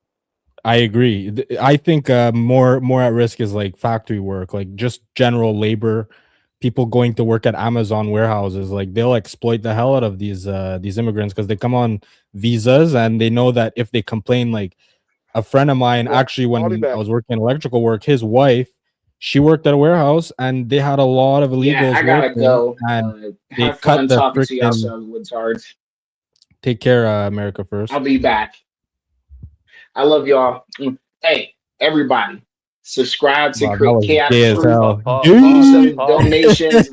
I agree. I think more at risk is like factory work, like just general labor, people going to work at Amazon warehouses. Like, they'll exploit the hell out of these immigrants because they come on visas and they know that if they complain, like a friend of mine, actually, when I was working electrical work, his wife, she worked at a warehouse and they had a lot of illegals. Yeah, I gotta go. And they cut the freaking. Take care, America first. I'll be back. I love y'all. Hey, everybody, subscribe to Chaotic Truth. Some donations.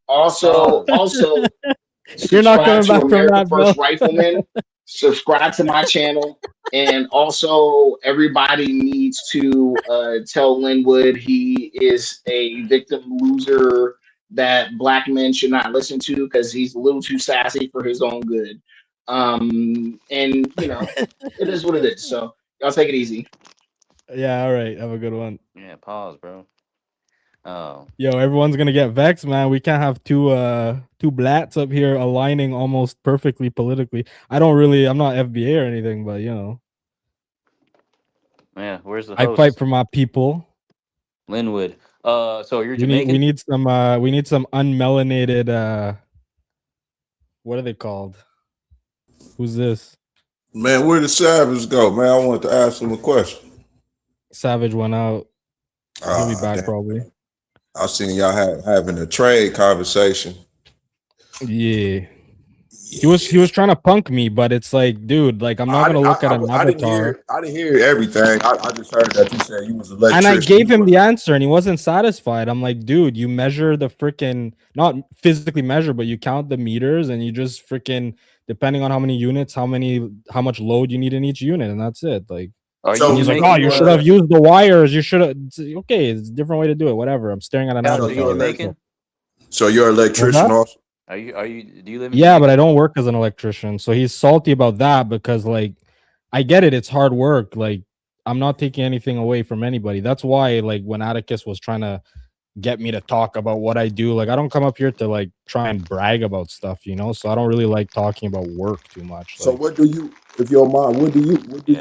Also, you're not coming back from that, First Rifleman. Subscribe to my channel, and also everybody needs to tell Linwood he is a victim loser that black men should not listen to because he's a little too sassy for his own good. And you know, it is what it is. So y'all take it easy. Yeah, all right. Have a good one. Yeah, pause, bro. Oh. Yo, everyone's gonna get vexed, man. We can't have two blats up here aligning almost perfectly politically. I'm not FBA or anything, but you know. Yeah, where's the host? I fight for my people. Linwood. So you're Jamaican? We need some unmelanated what are they called? Who's this? Man, where did Savage go, man? I wanted to ask him a question. Savage went out. He'll be back probably. I seen y'all having a trade conversation. Yeah. He was trying to punk me, but it's like, dude, like I'm not gonna look at an avatar. I didn't hear everything. I just heard that you said you was an electrician. And I gave him the answer, and he wasn't satisfied. I'm like, dude, you measure the freaking, not physically measure, but you count the meters, and you just freaking, depending on how many units, how much load you need in each unit, and that's it. Like, so he's like, oh, you should have used the wires. You should have. Okay, it's a different way to do it. Whatever. I'm staring at an avatar. So you're an electrician also? Do you live in Jamaica? But I don't work as an electrician. So he's salty about that because, like, I get it. It's hard work. Like, I'm not taking anything away from anybody. That's why, like, when Atticus was trying to get me to talk about what I do, like, I don't come up here to, like, try and brag about stuff, you know? So I don't really like talking about work too much. So what do you, if you don't mind, what do you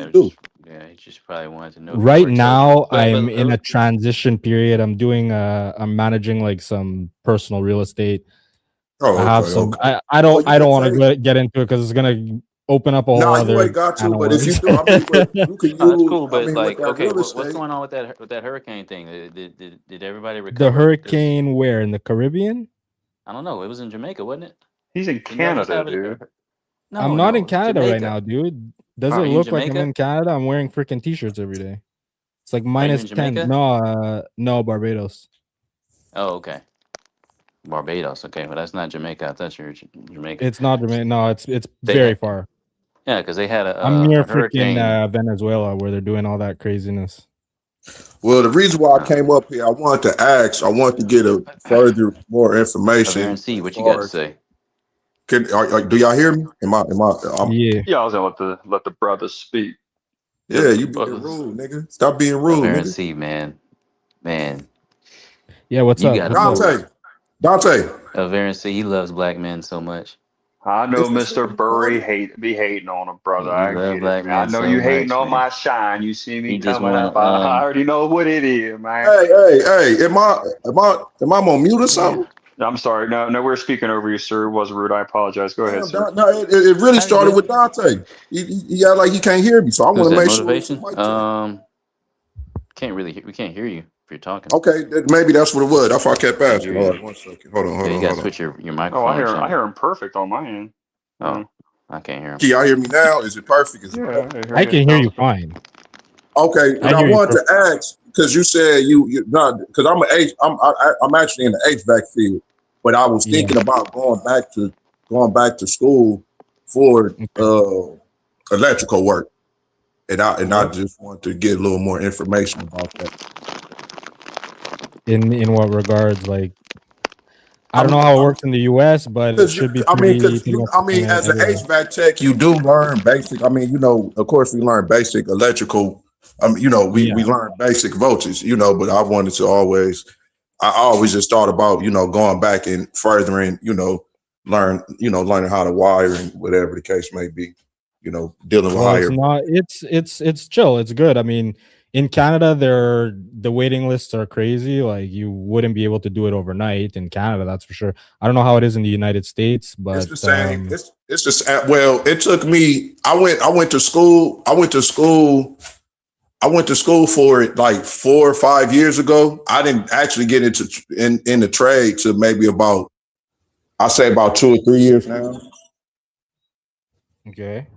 do? Yeah, he just probably wanted to know. Right now, I'm in a transition period. I'm doing, I'm managing, like, some personal real estate. Oh, I have some. Okay. I don't want to get into it because it's gonna open up a whole other. You ain't got to, but if you do, I mean, you can use. That's cool, but like, okay, what's going on with that hurricane thing? Did everybody recover? The hurricane where in the Caribbean? I don't know. It was in Jamaica, wasn't it? He's in Canada, dude. No, I'm not in Canada right now, dude. Does it look like I'm in Canada? I'm wearing freaking t-shirts every day. It's like minus 10. No, Barbados. Oh, okay. Barbados, okay, but that's not Jamaica. I thought you were Jamaica. It's not Jamaica. No, it's very far. Yeah, because they had I'm near freaking Venezuela where they're doing all that craziness. Well, the reason why I came up here, I wanted to get a further more information. And see what you got to say. Do y'all hear me? Yeah, I was gonna let the brothers speak. Yeah, you being rude, nigga. Stop being rude, nigga. See, man. Yeah, what's up? Dante. Variancy, he loves black men so much. I know Mr. Burry be hating on him, brother. I know you hating on my shine. You see me coming up. I already know what it is, man. Hey, am I on mute or something? I'm sorry. No, we're speaking over you, sir. It was rude. I apologize. Go ahead, sir. No, it really started with Dante. He got like he can't hear me, so I want to make motivation? Sure. We can't hear you. You're talking. Okay, maybe that's what it was. That's why I kept asking. Hold on 1 second. Hold on. You gotta switch your microphone. Oh, I hear him perfect on my end. Oh, I can't hear him. Can y'all hear me now? Is it perfect? I can hear you fine. Okay, and I wanted to ask because you said you not because I'm actually in the HVAC field, but I was thinking about going back to school for electrical work, and I just want to get a little more information about that. In what regards? Like, I don't know how it works in the U.S., but it should be. As an HVAC tech, you do learn basic. I mean, you know, of course, we learn basic electrical. You know, we learn basic voltage. You know, but I wanted to I always just thought about going back and furthering. Learning how to wire and whatever the case may be. Dealing with higher. It's chill. It's good. I mean, in Canada, the waiting lists are crazy. Like, you wouldn't be able to do it overnight in Canada, that's for sure. I don't know how it is in the United States, but it's the same. It's just it took me. I went to school. I went to school for it like 4 or 5 years ago. I didn't actually get in the trade to maybe about 2 or 3 years now. Okay.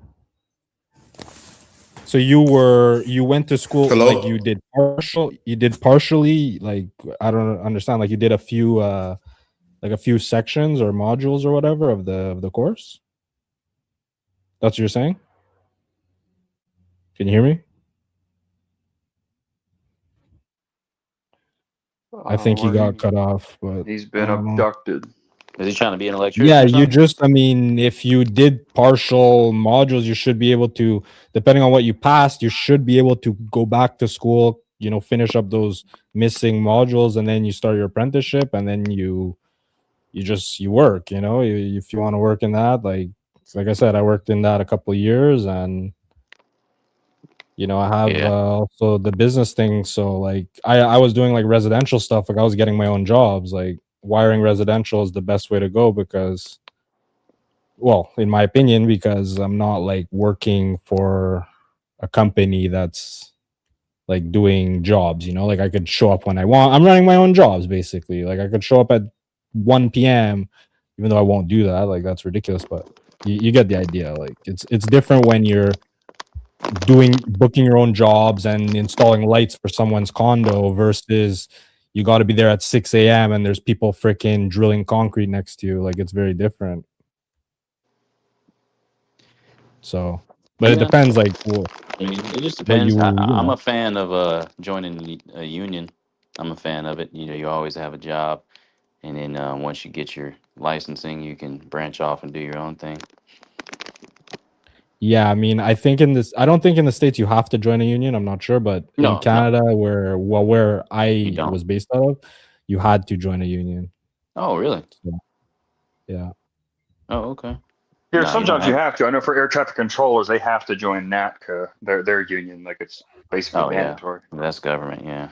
So you went to school. Hello? Like you did partially, like, I don't understand, like you did a few sections or modules or whatever of the course. That's what you're saying? Can you hear me? I think he got cut off, but he's been abducted. Is he trying to be an electrician? Yeah, if you did partial modules, you should be able to, depending on what you passed, you should be able to go back to school, finish up those missing modules, and then you start your apprenticeship, and then you work, if you want to work in that. Like I said, I worked in that a couple of years, and I have also the business thing. So like I was doing like residential stuff. Like I was getting my own jobs. Like wiring residential is the best way to go because, well, in my opinion, because I'm not like working for a company that's like doing jobs, you know, like I could show up when I want. I'm running my own jobs basically. Like I could show up at 1 p.m. even though I won't do that. Like that's ridiculous, but you get the idea. Like it's different when you're booking your own jobs and installing lights for someone's condo versus you got to be there at 6 a.m. and there's people freaking drilling concrete next to you. Like it's very different. So, but it depends. Like, well, I mean, it just depends. I'm a fan of joining a union. I'm a fan of it. You know, you always have a job, and then once you get your licensing, you can branch off and do your own thing. Yeah, I mean, I don't think in the States you have to join a union. I'm not sure, but in Canada, where I was based out of, you had to join a union. Oh, really? So, yeah. Oh, okay. Yeah, some jobs you have to. I know for air traffic controllers, they have to join NATCA, their union. Like it's basically mandatory. Yeah. That's government, yeah.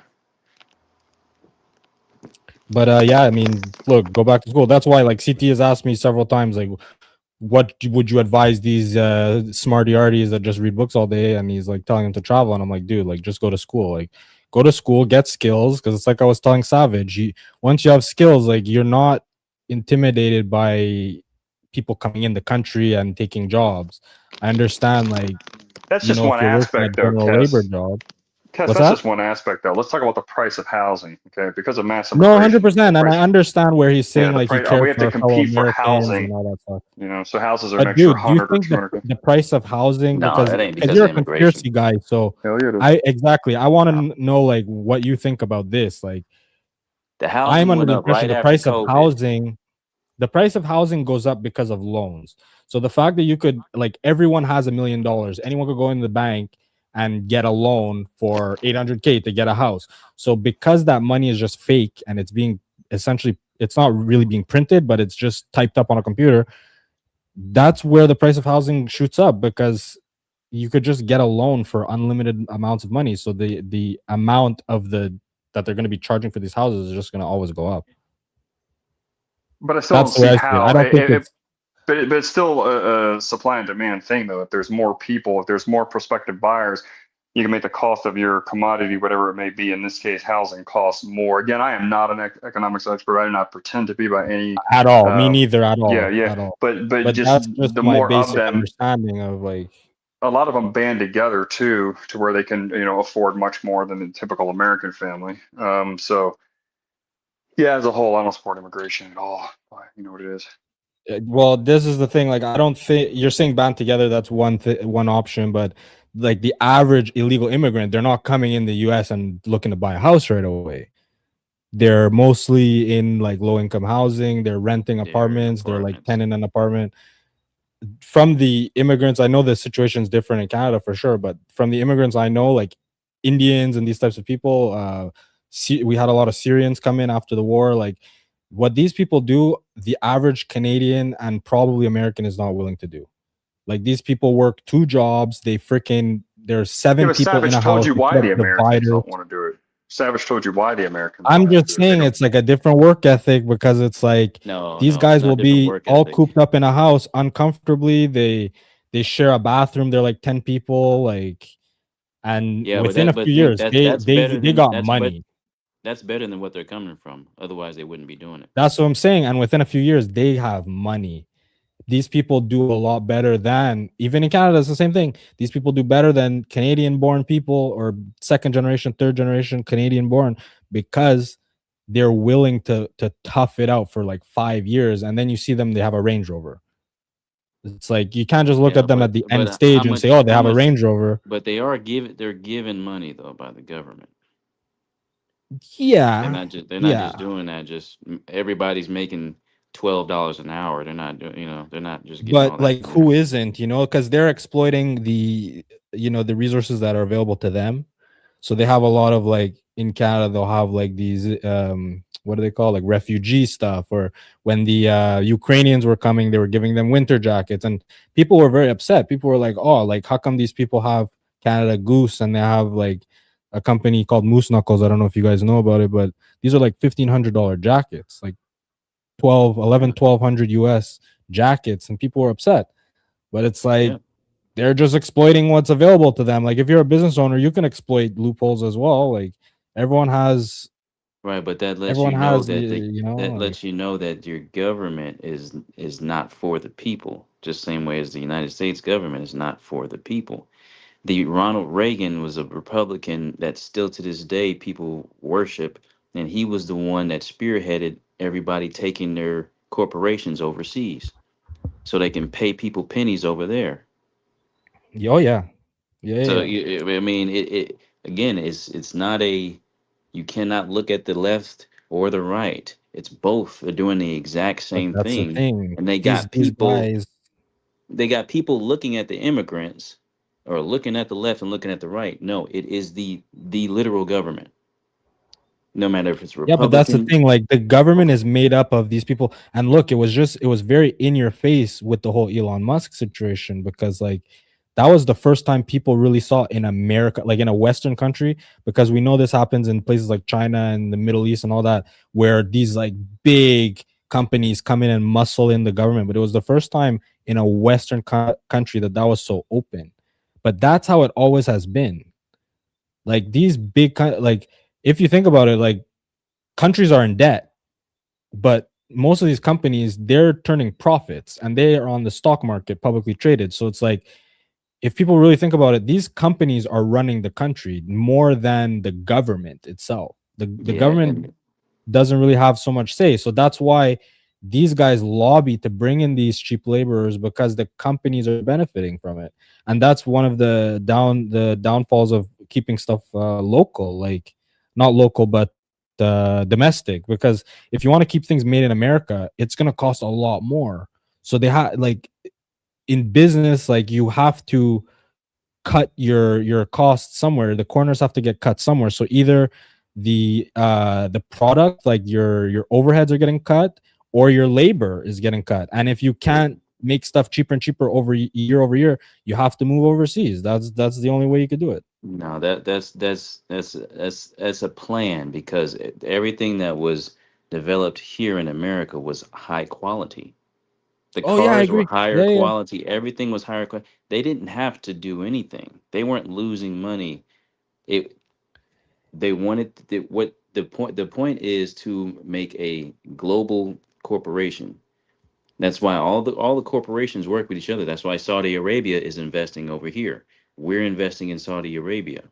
But yeah, I mean, look, go back to school. That's why, like, CT has asked me several times, like, what would you advise these smarty arties that just read books all day? And he's like telling them to travel, and I'm like, dude, like, just go to school. Like, go to school, get skills, because it's like I was telling Savage. Once you have skills, like, you're not intimidated by people coming in the country and taking jobs. I understand, like, that's just one aspect of labor job. That's just one aspect, though. Let's talk about the price of housing, okay? Because of massive. No, 100%, and I understand where he's saying like we have to compete for housing and all that stuff. You know, so houses are an extra 100 or 200. The price of housing, no, that ain't because you're a conspiracy guy, so I want to know like what you think about this. Like, I'm under the impression the price of housing. The price of housing goes up because of loans. So the fact that you could, like, everyone has $1 million, anyone could go in the bank and get a loan for $800K to get a house. So because that money is just fake and it's being essentially, it's not really being printed, but it's just typed up on a computer. That's where the price of housing shoots up, because you could just get a loan for unlimited amounts of money. So the amount of that they're going to be charging for these houses is just going to always go up. But I still don't see how. I don't think but it's still a supply and demand thing, though. If there's more people, if there's more prospective buyers, you can make the cost of your commodity, whatever it may be. In this case, housing costs more. Again, I am not an economics expert. I do not pretend to be by any at all. Me neither at all. Yeah. At all. But just the more of them, understanding of like a lot of them band together too, to where they can afford much more than the typical American family. So yeah, as a whole, I don't support immigration at all. You know what it is. Well, this is the thing. Like, I don't think you're saying band together. That's one option, but like the average illegal immigrant, they're not coming in the U.S. and looking to buy a house right away. They're mostly in like low income housing. They're renting apartments. They're like tenant an apartment. From the immigrants, I know the situation is different in Canada for sure, but from the immigrants I know, like Indians and these types of people, we had a lot of Syrians come in after the war. Like, what these people do, the average Canadian and probably American is not willing to do. Like, these people work 2 jobs. There's 7 people Savage in a house. told you why the Americans don't want to do it. Savage told you why the Americans. I'm just saying it's like a different work ethic, because it's like these guys will be all cooped up in a house uncomfortably. They share a bathroom. They're like 10 people, like, and within a few years, they got money. That's better than what they're coming from. Otherwise, they wouldn't be doing it. That's what I'm saying. And within a few years, they have money. These people do a lot better than, even in Canada, it's the same thing. These people do better than Canadian-born people or second generation, third generation Canadian-born, because they're willing to tough it out for like 5 years. And then you see them, they have a Range Rover. It's like, you can't just look at them at the end stage and say, oh, they have a Range Rover. But they're given money though by the government. Yeah, they're not just doing that. Just everybody's making $12 an hour. They're not doing, they're not just getting. But like, who isn't? Because they're exploiting the the resources that are available to them. So they have a lot of, like, in Canada, they'll have like these what do they call, like, refugee stuff, or when the Ukrainians were coming, they were giving them winter jackets, and people were very upset. People were like, oh, like, how come these people have Canada Goose and they have like a company called Moose Knuckles? I don't know if you guys know about it, but these are like $1,500 jackets, like 1,200 US jackets, and people were upset. But it's like, they're just exploiting what's available to them. Like if you're a business owner, you can exploit loopholes as well. Like everyone has, right, but that lets everyone you know has, that that like, lets you know that your government is not for the people. Just same way as the United States government is not for the people. The Ronald Reagan was a Republican that still to this day people worship, and he was the one that spearheaded everybody taking their corporations overseas so they can pay people pennies over there. oh yeah, So yeah. I mean, it again, it's not a, you cannot look at the left or the right. It's both. They're doing the exact But same that's the thing, thing. and These guys. they got people looking at the immigrants or looking at the left and looking at the right. No, it is the literal government. No matter if it's Yeah, but that's the Republican. thing. Like the government is made up of these people. And look, it was very in your face with the whole Elon Musk situation because like that was the first time people really saw in America, like in a Western country, because we know this happens in places like China and the Middle East and all that, where these like big companies come in and muscle in the government. But it was the first time in a Western country that was so open. But that's how it always has been. Like these big like if you think about it, like countries are in debt, but most of these companies, they're turning profits and they are on the stock market publicly traded. So it's like if people really think about it, these companies are running the country more than the government itself. The Yeah, government doesn't really have so much say. So that's why these guys lobby to bring in these cheap laborers because the companies are benefiting from it. And that's one of the downfalls of keeping stuff local, like not local but domestic, because if you want to keep things made in America, it's going to cost a lot more. So they have like in business, like you have to cut your costs somewhere. The corners have to get cut somewhere. So either the product, like your overheads are getting cut, or your labor is getting cut. And if you can't make stuff cheaper and cheaper over year, you have to move overseas. That's the only way you could do it. no, that's a plan because everything that was developed here in America was high quality. The Oh yeah, I cars were agree. higher Yeah. quality. Everything was higher quality. They didn't have to do anything. They weren't losing money. It they wanted what the point is to make a global corporation. That's why all the corporations work with each other. That's why Saudi Arabia is investing over here. We're investing in Saudi Arabia.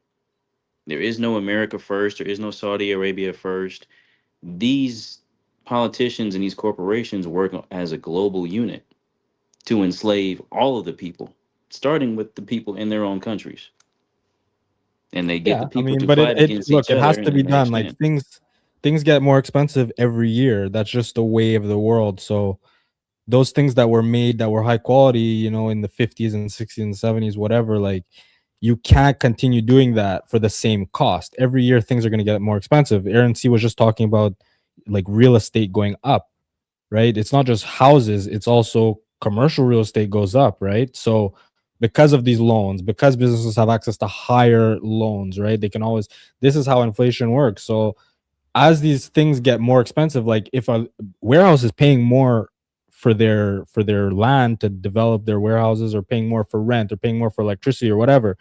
There is no America first. There is no Saudi Arabia first. These politicians and these corporations work as a global unit to enslave all of the people, starting with the people in their own countries. And they get the Yeah, I people mean, to but fight it against look, each it other, has and to be then they done. Like expand. things get more expensive every year. That's just the way of the world. So those things that were made that were high quality, in the 50s and 60s and 70s, whatever, like you can't continue doing that for the same cost. Every year things are going to get more expensive. Aaron C was just talking about like real estate going up, right? It's not just houses, it's also commercial real estate goes up, right? So because of these loans, because businesses have access to higher loans, right? They can always, this is how inflation works. So as these things get more expensive, like if a warehouse is paying more for their land to develop their warehouses, or paying more for rent, or paying more for electricity or whatever,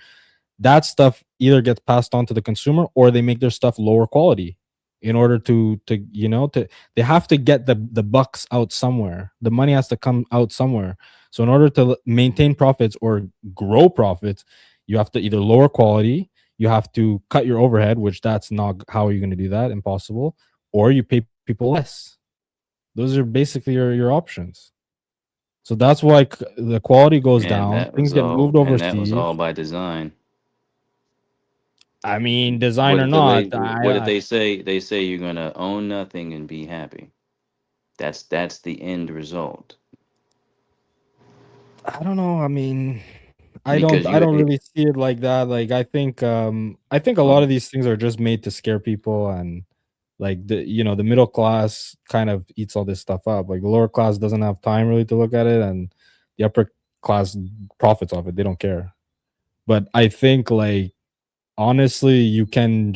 that stuff either gets passed on to the consumer, or they make their stuff lower quality in order to they have to get the bucks out somewhere. The money has to come out somewhere. So in order to maintain profits or grow profits, you have to either lower quality, you have to cut your overhead, which that's not how you're going to do that, impossible, or you pay people less. Those are basically your options. So that's why the quality goes down, things get moved That was overseas. all by design. I mean, design What or did the not, lady? What did they say? They say you're gonna own nothing and be happy. That's the end result. I don't know. I mean, Because I you, don't really see it like that. Like I think a lot of these things are just made to scare people, and like the middle class kind of eats all this stuff up. Like the lower class doesn't have time really to look at it, and the upper class profits off it. They don't care. But I think like honestly, you can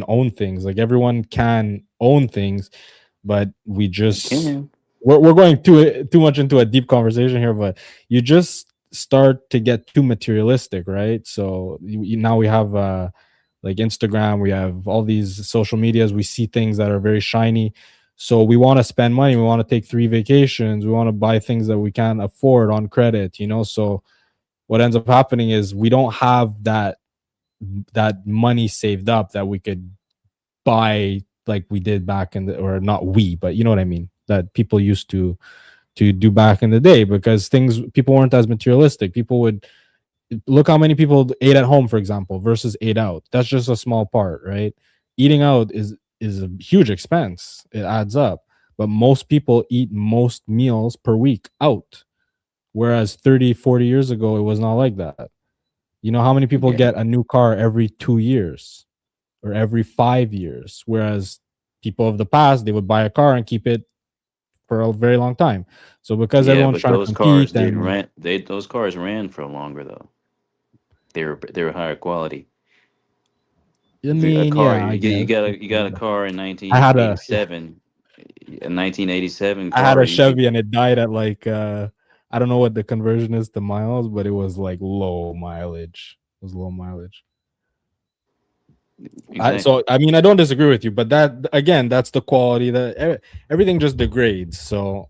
own things. Like everyone can own things, but we're going too much into a deep conversation here. But you just start to get too materialistic, right? So now we have like Instagram, we have all these social medias, we see things that are very shiny. So we want to spend money, we want to take 3 vacations, we want to buy things that we can't afford on credit, you know. So what ends up happening is we don't have that money saved up that we could buy like we did back in the, or not we, but you know what I mean, that people used to do back in the day, because people weren't as materialistic. People would look how many people ate at home, for example, versus ate out. That's just a small part, right? Eating out is a huge expense. It adds up. But most people eat most meals per week out. Whereas 30, 40 years ago, it was not like that. You know how many people get a new car every 2 years or every 5 years? Whereas people of the past, they would buy a car and keep it for a very long time. So because everyone's trying to compete, those cars ran for longer though. They were higher quality. I mean, you got a car in 1987. A 1987 car. I had a Chevy and it died at like I don't know what the conversion is to miles, but it was like low mileage. It was low mileage. Exactly. So I mean, I don't disagree with you, but that again, that's the quality that everything just degrades. So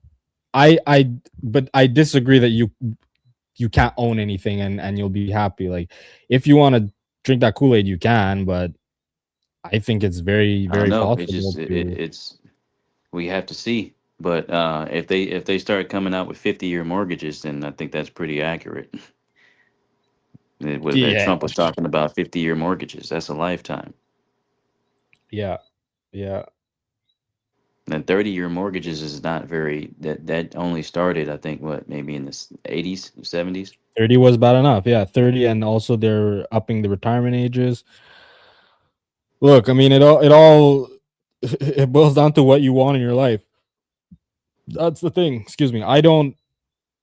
but I disagree that you can't own anything and you'll be happy. Like if you want to drink that Kool-Aid, you can, but I think it's very, very possible. It's we have to see. But if they start coming out with 50-year mortgages, then I think that's pretty accurate. Trump was talking about 50-year mortgages. That's a lifetime. Yeah. And 30-year mortgages is not very. That only started, I think, maybe in the 80s, 70s. 30 was bad enough. Yeah, 30, and also they're upping the retirement ages. Look, I mean, it boils down to what you want in your life. That's the thing. Excuse me. I don't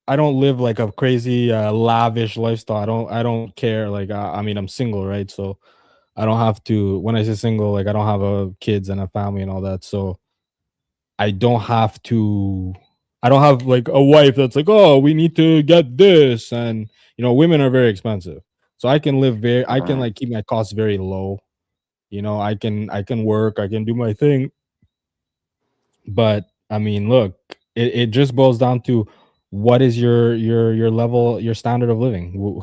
live like a crazy lavish lifestyle. I don't care. Like I mean, I'm single, right? So I don't have to. When I say single, like I don't have kids and a family and all that. So I don't have like a wife that's like, oh, we need to get this, and you know, women are very expensive. So I can I can like keep my costs very low. You know, I can work, I can do my thing. But I mean, look, it just boils down to what is your level, your standard of living.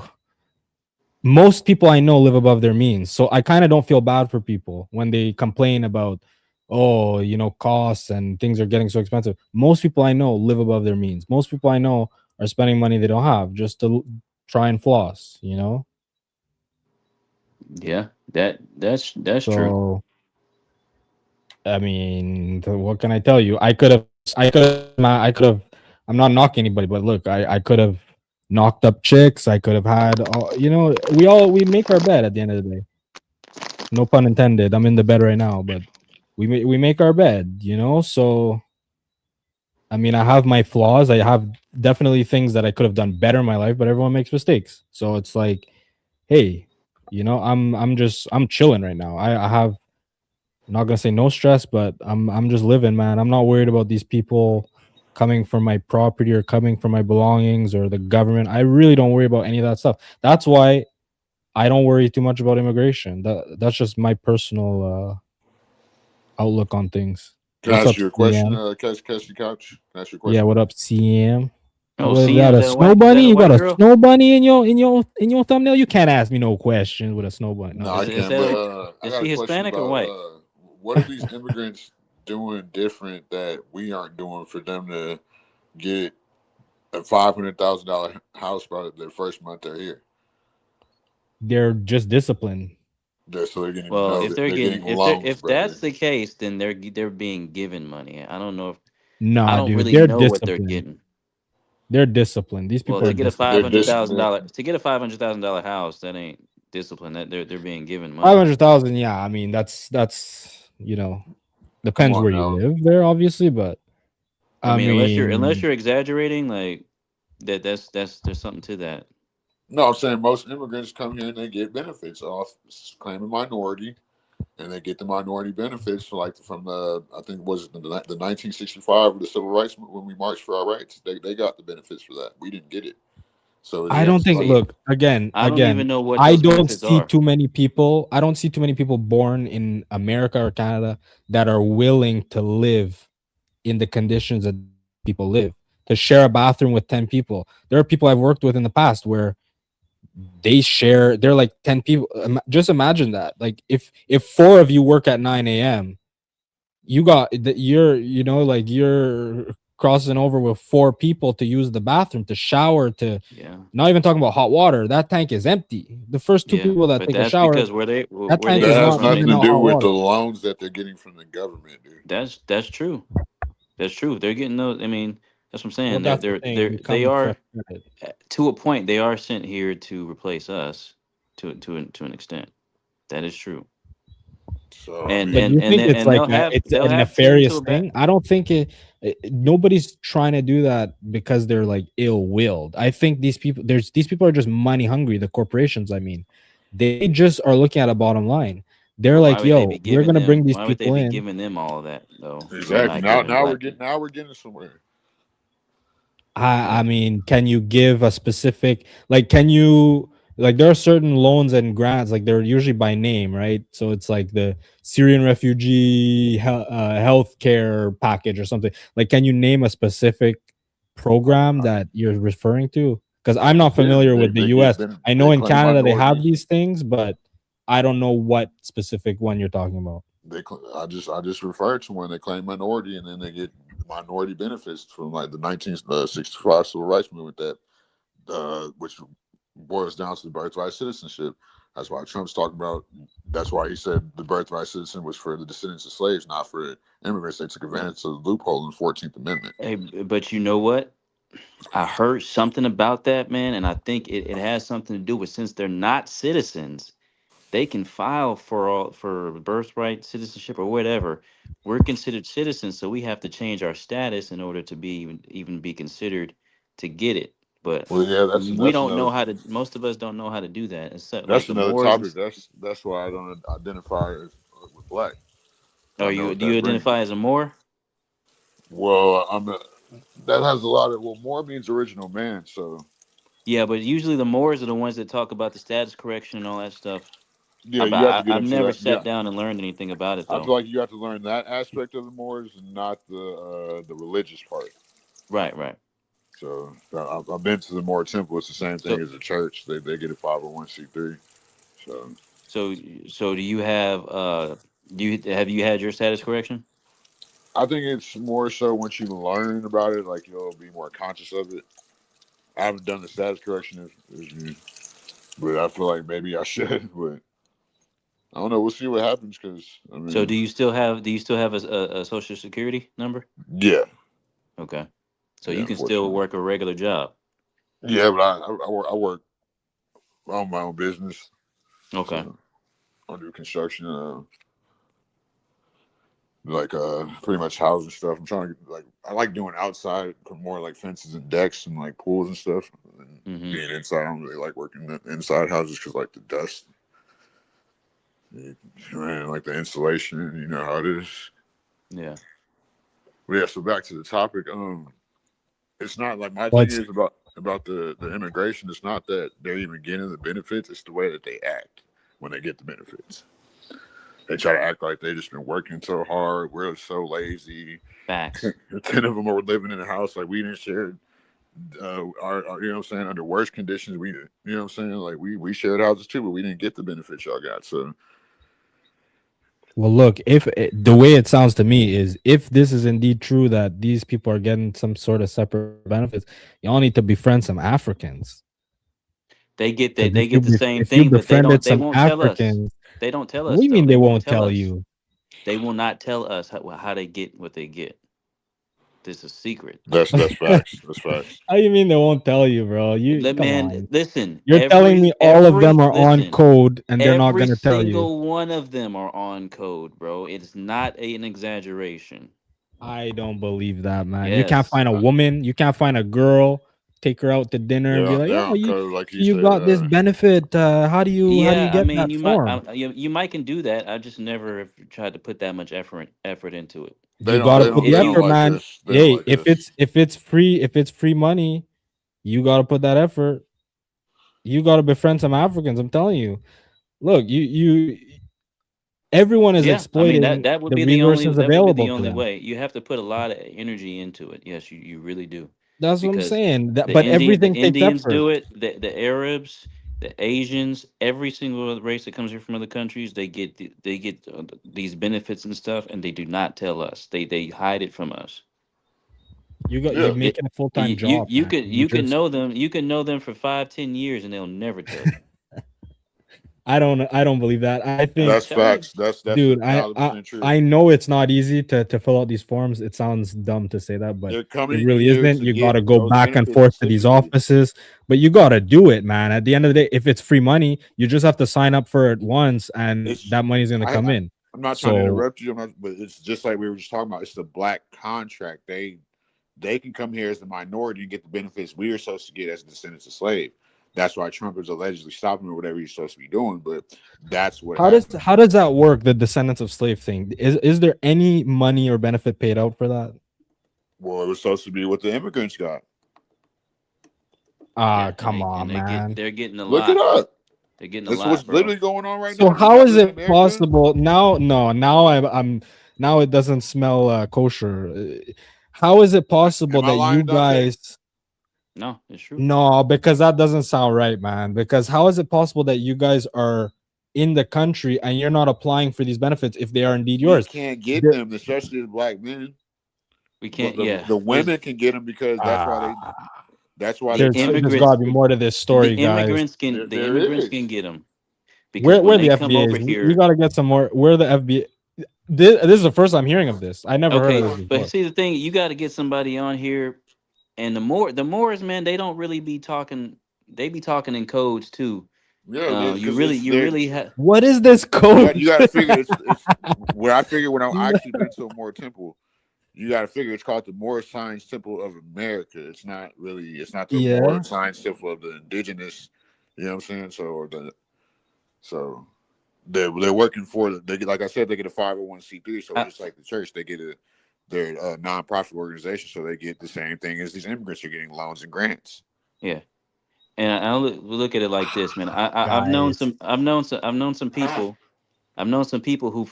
Most people I know live above their means. So I kind of don't feel bad for people when they complain about, oh, you know, costs and things are getting so expensive. Most people I know live above their means. Most people I know are spending money they don't have just to try and floss, you know? Yeah, that's true. I mean, what can I tell you? I could have. I'm not knocking anybody, but look, I could have knocked up chicks. I could have had, you know, we make our bed at the end of the day. No pun intended. I'm in the bed right now, but we make our bed, you know. So, I mean, I have my flaws. I have definitely things that I could have done better in my life, but everyone makes mistakes. So it's like, hey, you know, I'm chilling right now. I have. I'm not gonna say no stress, but I'm just living, man. I'm not worried about these people coming from my property or coming from my belongings or the government. I really don't worry about any of that stuff. That's why I don't worry too much about immigration. That's just my personal outlook on things. Can I ask you a question, Cassie Couch? Can I ask you a question? Yeah, what up, CM? Oh, you got a snow bunny? You got a snow bunny in your thumbnail? You can't ask me no questions with a snow bunny. No, I can't. But I got a question about what are these immigrants doing different that we aren't doing for them to get a $500,000 house by their first month they're here? They're just disciplined. So they're getting if that's the case, then they're being given money. I don't know if I don't really know what they're getting. They're disciplined. These people to get a $500,000 house, that ain't discipline. That they're being given money. 500,000, yeah. I mean, that's you know, depends where you live there, obviously, but I mean, unless you're exaggerating, like there's something to that. No, I'm saying most immigrants come here and they get benefits off claiming minority, and they get the minority benefits from the I think was the 1965 with the civil rights when we marched for our rights. They got the benefits for that. We didn't get it. So I don't think. Look, again, I don't even know what I those don't benefits see are. too many people. I don't see too many people born in America or Canada that are willing to live in the conditions that people live, to share a bathroom with 10 people. There are people I've worked with in the past where they're like 10 people. Just imagine that. Like if 4 of you work at 9 a.m., you're crossing over with 4 people to use the bathroom, to shower, to not even talking about hot water. That tank is empty. The first 2 people that take a shower, that tank is has not nothing to hot do with water. the loans that they're getting from the government, dude. That's true. That's true. They're getting those. I mean, that's what I'm saying. Well, that's the thing. They are to a point. They are sent here to replace us to an extent. That is true. So, and but you think it's like it's a nefarious thing? I don't think nobody's trying to do that because they're like ill-willed. I think these people are just money hungry. The corporations, I mean, they just are looking at a bottom line. They're like, yo, we're gonna bring these people in. Why would they be giving them all of that though? Exactly. Now we're getting somewhere. I mean, can you give a specific, like, there are certain loans and grants, like they're usually by name, right? So it's like the Syrian refugee health care package or something. Like, can you name a specific program that you're referring to? Because I'm not familiar with the US. I know in Canada they have these things, but I don't know what specific one you're talking about. I just referred to when they claim minority, and then they get minority benefits from like the 1965 civil rights movement, that which boils down to the birthright citizenship. That's why Trump's talking about. That's why he said the birthright citizen was for the descendants of slaves, not for immigrants. They took advantage of the loophole in the 14th Amendment. Hey, but you know what? I heard something about that, man, and I think it has something to do with, since they're not citizens, they can file for birthright citizenship or whatever. We're considered citizens, so we have to change our status in order to be even be considered to get it. But we don't know how to. Most of us don't know how to do that. That's like another topic. That's why I don't identify with black. Do you identify as a Moor? Well, that has a lot of. Well, Moor means original man, so. Yeah, but usually the Moors are the ones that talk about the status correction and all that stuff. Yeah, you have to get I've never sat down and learned anything about it, though. I feel like you have to learn that aspect of the Moors and not the religious part. Right. So I've been to the Moor temple. It's the same thing as a church. They get a 501c3. So do you have have you had your status correction? I think it's more so once you learn about it, like you'll be more conscious of it. I haven't done the status correction, but I feel like maybe I should. But I don't know. We'll see what happens. Because so do you still have a social security number? Yeah. Okay. So you can still work a regular job. Yeah, but I work on my own business. Okay. So I do construction, like pretty much housing stuff. I'm trying to I like doing outside, more like fences and decks and like pools and stuff. And being inside, I don't really like working inside houses because like the dust. Man, like the insulation, you know how it is. Yeah. But yeah, so back to the topic. It's not like my thing is about the immigration. It's not that they're even getting the benefits. It's the way that they act when they get the benefits. They try to act like they just been working so hard. We're so lazy. Facts. 10 of them are living in a house like we didn't share. Our you know what I'm saying, under worse conditions. We, you know what I'm saying, like we shared houses too, but we didn't get the benefits y'all got. So. Well, look, if the way it sounds to me is, if this is indeed true that these people are getting some sort of separate benefits, y'all need to befriend some Africans. They get the same thing, but they won't tell us. They don't tell us. What do you mean they won't tell you? They will not tell us how they get what they get. This is a secret. That's facts. That's facts. How do you mean they won't tell you, bro? Listen. You're telling me all of them are on code and they're not going to tell you. Every single one of them are on code, bro. It's not an exaggeration. I don't believe that, man. Yes. You can't find a woman. You can't find a girl. Take her out to dinner and be like, "Oh, you got this benefit. How do you get that form?" You might can do that. I just never have tried to put that much effort into it. You gotta put the effort, man. Hey, if it's free money, you gotta put that effort. You got to befriend some Africans. I'm telling you. Look, everyone is exploiting that would the be the resources available to them. way. You have to put a lot of energy into it. Yes, you really do. That's what I'm Because saying. the But everything takes Indians effort. do it. The Arabs, the Asians, every single race that comes here from other countries, they get these benefits and stuff, and they do not tell us. They hide it from us. You make it a full-time job. You can know them. You can know them for 5-10 years, and they'll never tell you. I don't believe that. I think that's facts. That's dude. I know it's not easy to fill out these forms. It sounds dumb to say that, but it really isn't. You got to go back and forth to these offices, but you got to do it, man. At the end of the day, if it's free money, you just have to sign up for it once, and that money's gonna come in. I'm not trying to interrupt you, but it's just like we were just talking about. It's the black contract. They can come here as the minority and get the benefits we are supposed to get as descendants of slave. That's why Trump is allegedly stopping or whatever he's supposed to be doing. But that's what. How does that work? The descendants of slave thing. Is there any money or benefit paid out for that? Well, it was supposed to be what the immigrants got. Come on, man. They're getting a lot. Look it up. They're getting a That's lot. What's literally going on right now. So how is it possible? Now I'm now it doesn't smell kosher. How is it possible that you guys? No, it's true. No, because that doesn't sound right, man. Because how is it possible that you guys are in the country and you're not applying for these benefits if they are indeed yours? We can't get them, especially the black men. We can't. The women can get them because that's why they. That's why there's got to be more to this story, the immigrants guys. The immigrants can get them. Because where the FBA is, we got to get some more. Where the FBA? This is the first I'm hearing of this. I never heard of this before. But see, the thing, you got to get somebody on here, and the Moors, man, they don't really be talking. They be talking in codes too. Yeah, you really have. What is this code? You got to figure it's where I figure when I actually been to a Moor temple. You got to figure it's called the Moor Science Temple of America. It's not the Moor Science Temple of the indigenous. You know what I'm saying? So they're working for like I said, they get a 501c3. So just like the church, they get their nonprofit organization. So they get the same thing as these immigrants are getting loans and grants. Yeah, and I look at it like this, man. I've known some people. I've known some people who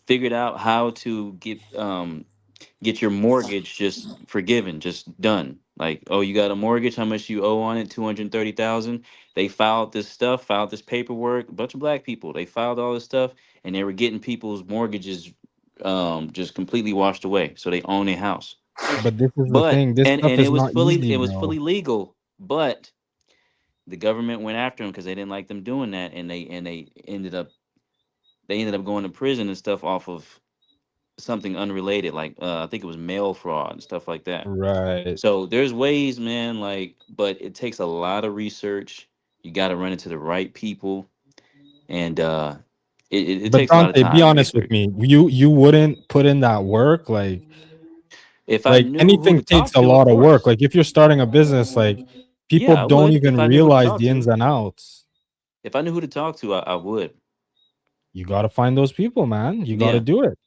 figured out how to get your mortgage just forgiven, just done. Like, oh, you got a mortgage, how much you owe on it? $230,000. They filed this paperwork. A bunch of black people. They filed all this stuff, and they were getting people's mortgages just completely washed away, so they own a house. But this is the thing. This stuff is not easy, it was fully legal, but the government went after them because they didn't like them doing that, and they ended up going to prison and stuff off of something unrelated, like I think it was mail fraud and stuff like that. Right. So there's ways, man, but it takes a lot of research. You got to run into the right people, and it takes a lot of time. Be honest with me. You wouldn't put in that work, like if I knew anything takes a lot of work. Like if you're starting a business, like people don't even realize the ins and outs. If I knew who to talk to, I would. You got to find those people, man. You got to do it.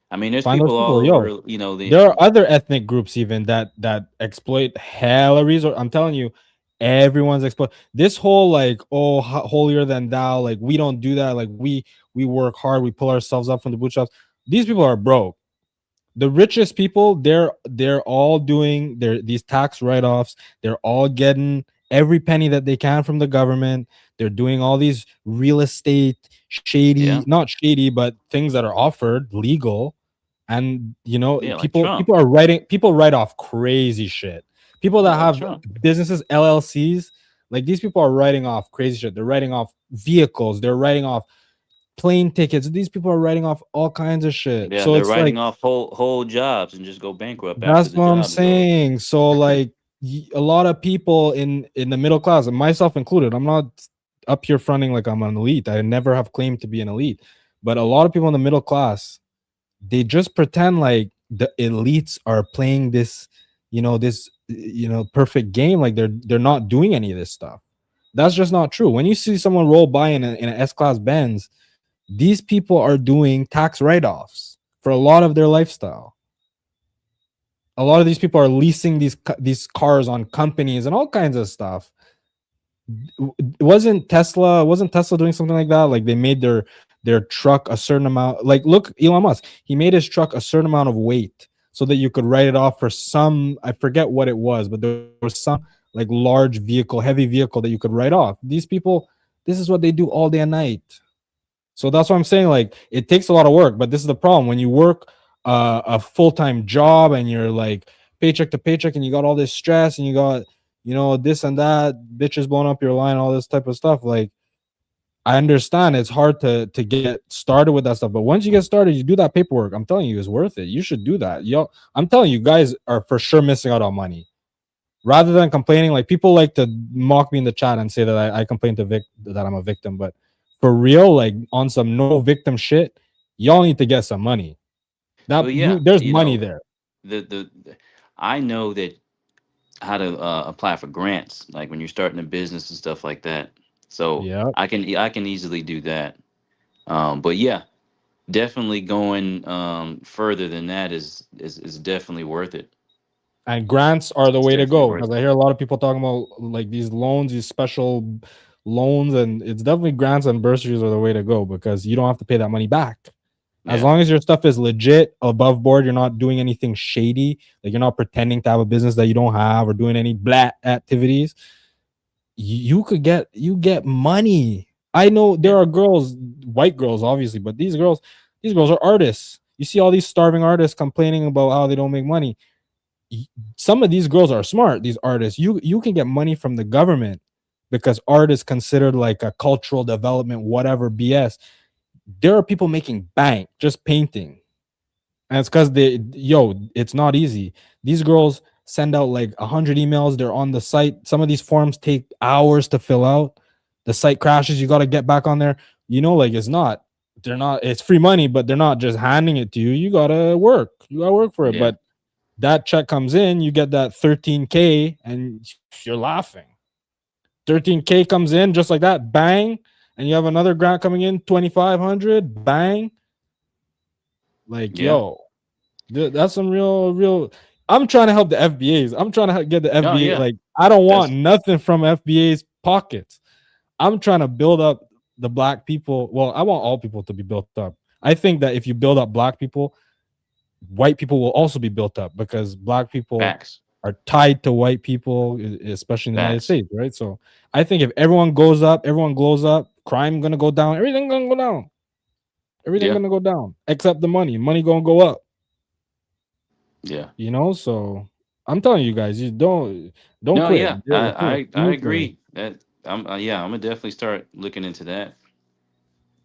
I mean, there's people all over, there are other ethnic groups even that exploit hella resource. I'm telling you, everyone's exploit. This whole like, oh, holier than thou, like we don't do that. Like we work hard, we pull ourselves up from the bootstraps. These people are broke. The richest people, they're all doing these tax write-offs. They're all getting every penny that they can from the government. They're doing all these real estate not shady, but things that are offered legal. And people write off crazy shit. People that have businesses, LLCs, like these people are writing off crazy shit. They're writing off vehicles. They're writing off plane tickets. These people are writing off all kinds of shit. Yeah, so they're writing off whole jobs and just go bankrupt. That's what I'm saying. So like a lot of people in the middle class, and myself included, I'm not up here fronting like I'm an elite. I never have claimed to be an elite, but a lot of people in the middle class, they just pretend like the elites are playing this perfect game. Like they're not doing any of this stuff. That's just not true. When you see someone roll by in an S-Class Benz, these people are doing tax write-offs for a lot of their lifestyle. A lot of these people are leasing these cars on companies and all kinds of stuff. Wasn't Tesla doing something like that? Like they made their truck a certain amount. Like look, Elon Musk, he made his truck a certain amount of weight so that you could write it off for some, I forget what it was, but there was some like large vehicle, heavy vehicle that you could write off. These people, this is what they do all day and night. So that's what I'm saying. Like it takes a lot of work, but this is the problem when you work a full-time job and you're like paycheck to paycheck and you got all this stress and you got, you know, this and that, bitches blowing up your line, all this type of stuff. Like I understand it's hard to get started with that stuff, but once you get started, you do that paperwork. I'm telling you, it's worth it. You should do that. Yo, I'm telling you, guys are for sure missing out on money. Rather than complaining, like people like to mock me in the chat and say that I complain to that I'm a victim, but for real, like on some no victim shit, y'all need to get some money. That well, yeah, there's money there. The I know that how to apply for grants, like when you're starting a business and stuff like that. So yeah, I can easily do that. But yeah, definitely going further than that is definitely worth it. And grants are the way to go, because I hear a lot of people talking about like these loans, these special loans, and it's definitely grants and bursaries are the way to go because you don't have to pay that money back. As long as your stuff is legit, above board, you're not doing anything shady, like you're not pretending to have a business that you don't have or doing any black activities, you get money. I know there are girls, white girls obviously, but these girls are artists. You see all these starving artists complaining about how they don't make money. Some of these girls are smart, these artists. You can get money from the government because art is considered like a cultural development, whatever BS. There are people making bank just painting, and it's because it's not easy. These girls send out like 100 emails. They're on the site. Some of these forms take hours to fill out. The site crashes, you got to get back on there. You know, like it's free money, but they're not just handing it to you. You gotta work for it. But that check comes in, you get that 13K and you're laughing. 13K comes in just like that, bang, and you have another grant coming in, 2,500, bang. Like, yo, that's some real. I'm trying to help the FBAs. I'm trying to get the FBA. Like, I don't want nothing from FBA's pockets. I'm trying to build up the black people. Well, I want all people to be built up. I think that if you build up black people, white people will also be built up because black people are tied to white people, especially in the United States, right? So I think if everyone goes up, everyone glows up, crime gonna go down, everything gonna go down. Everything gonna go down except the money. Money gonna go up. Yeah. You know, so I'm telling you guys, you don't quit. Yeah, I agree. That I'm gonna definitely start looking into that.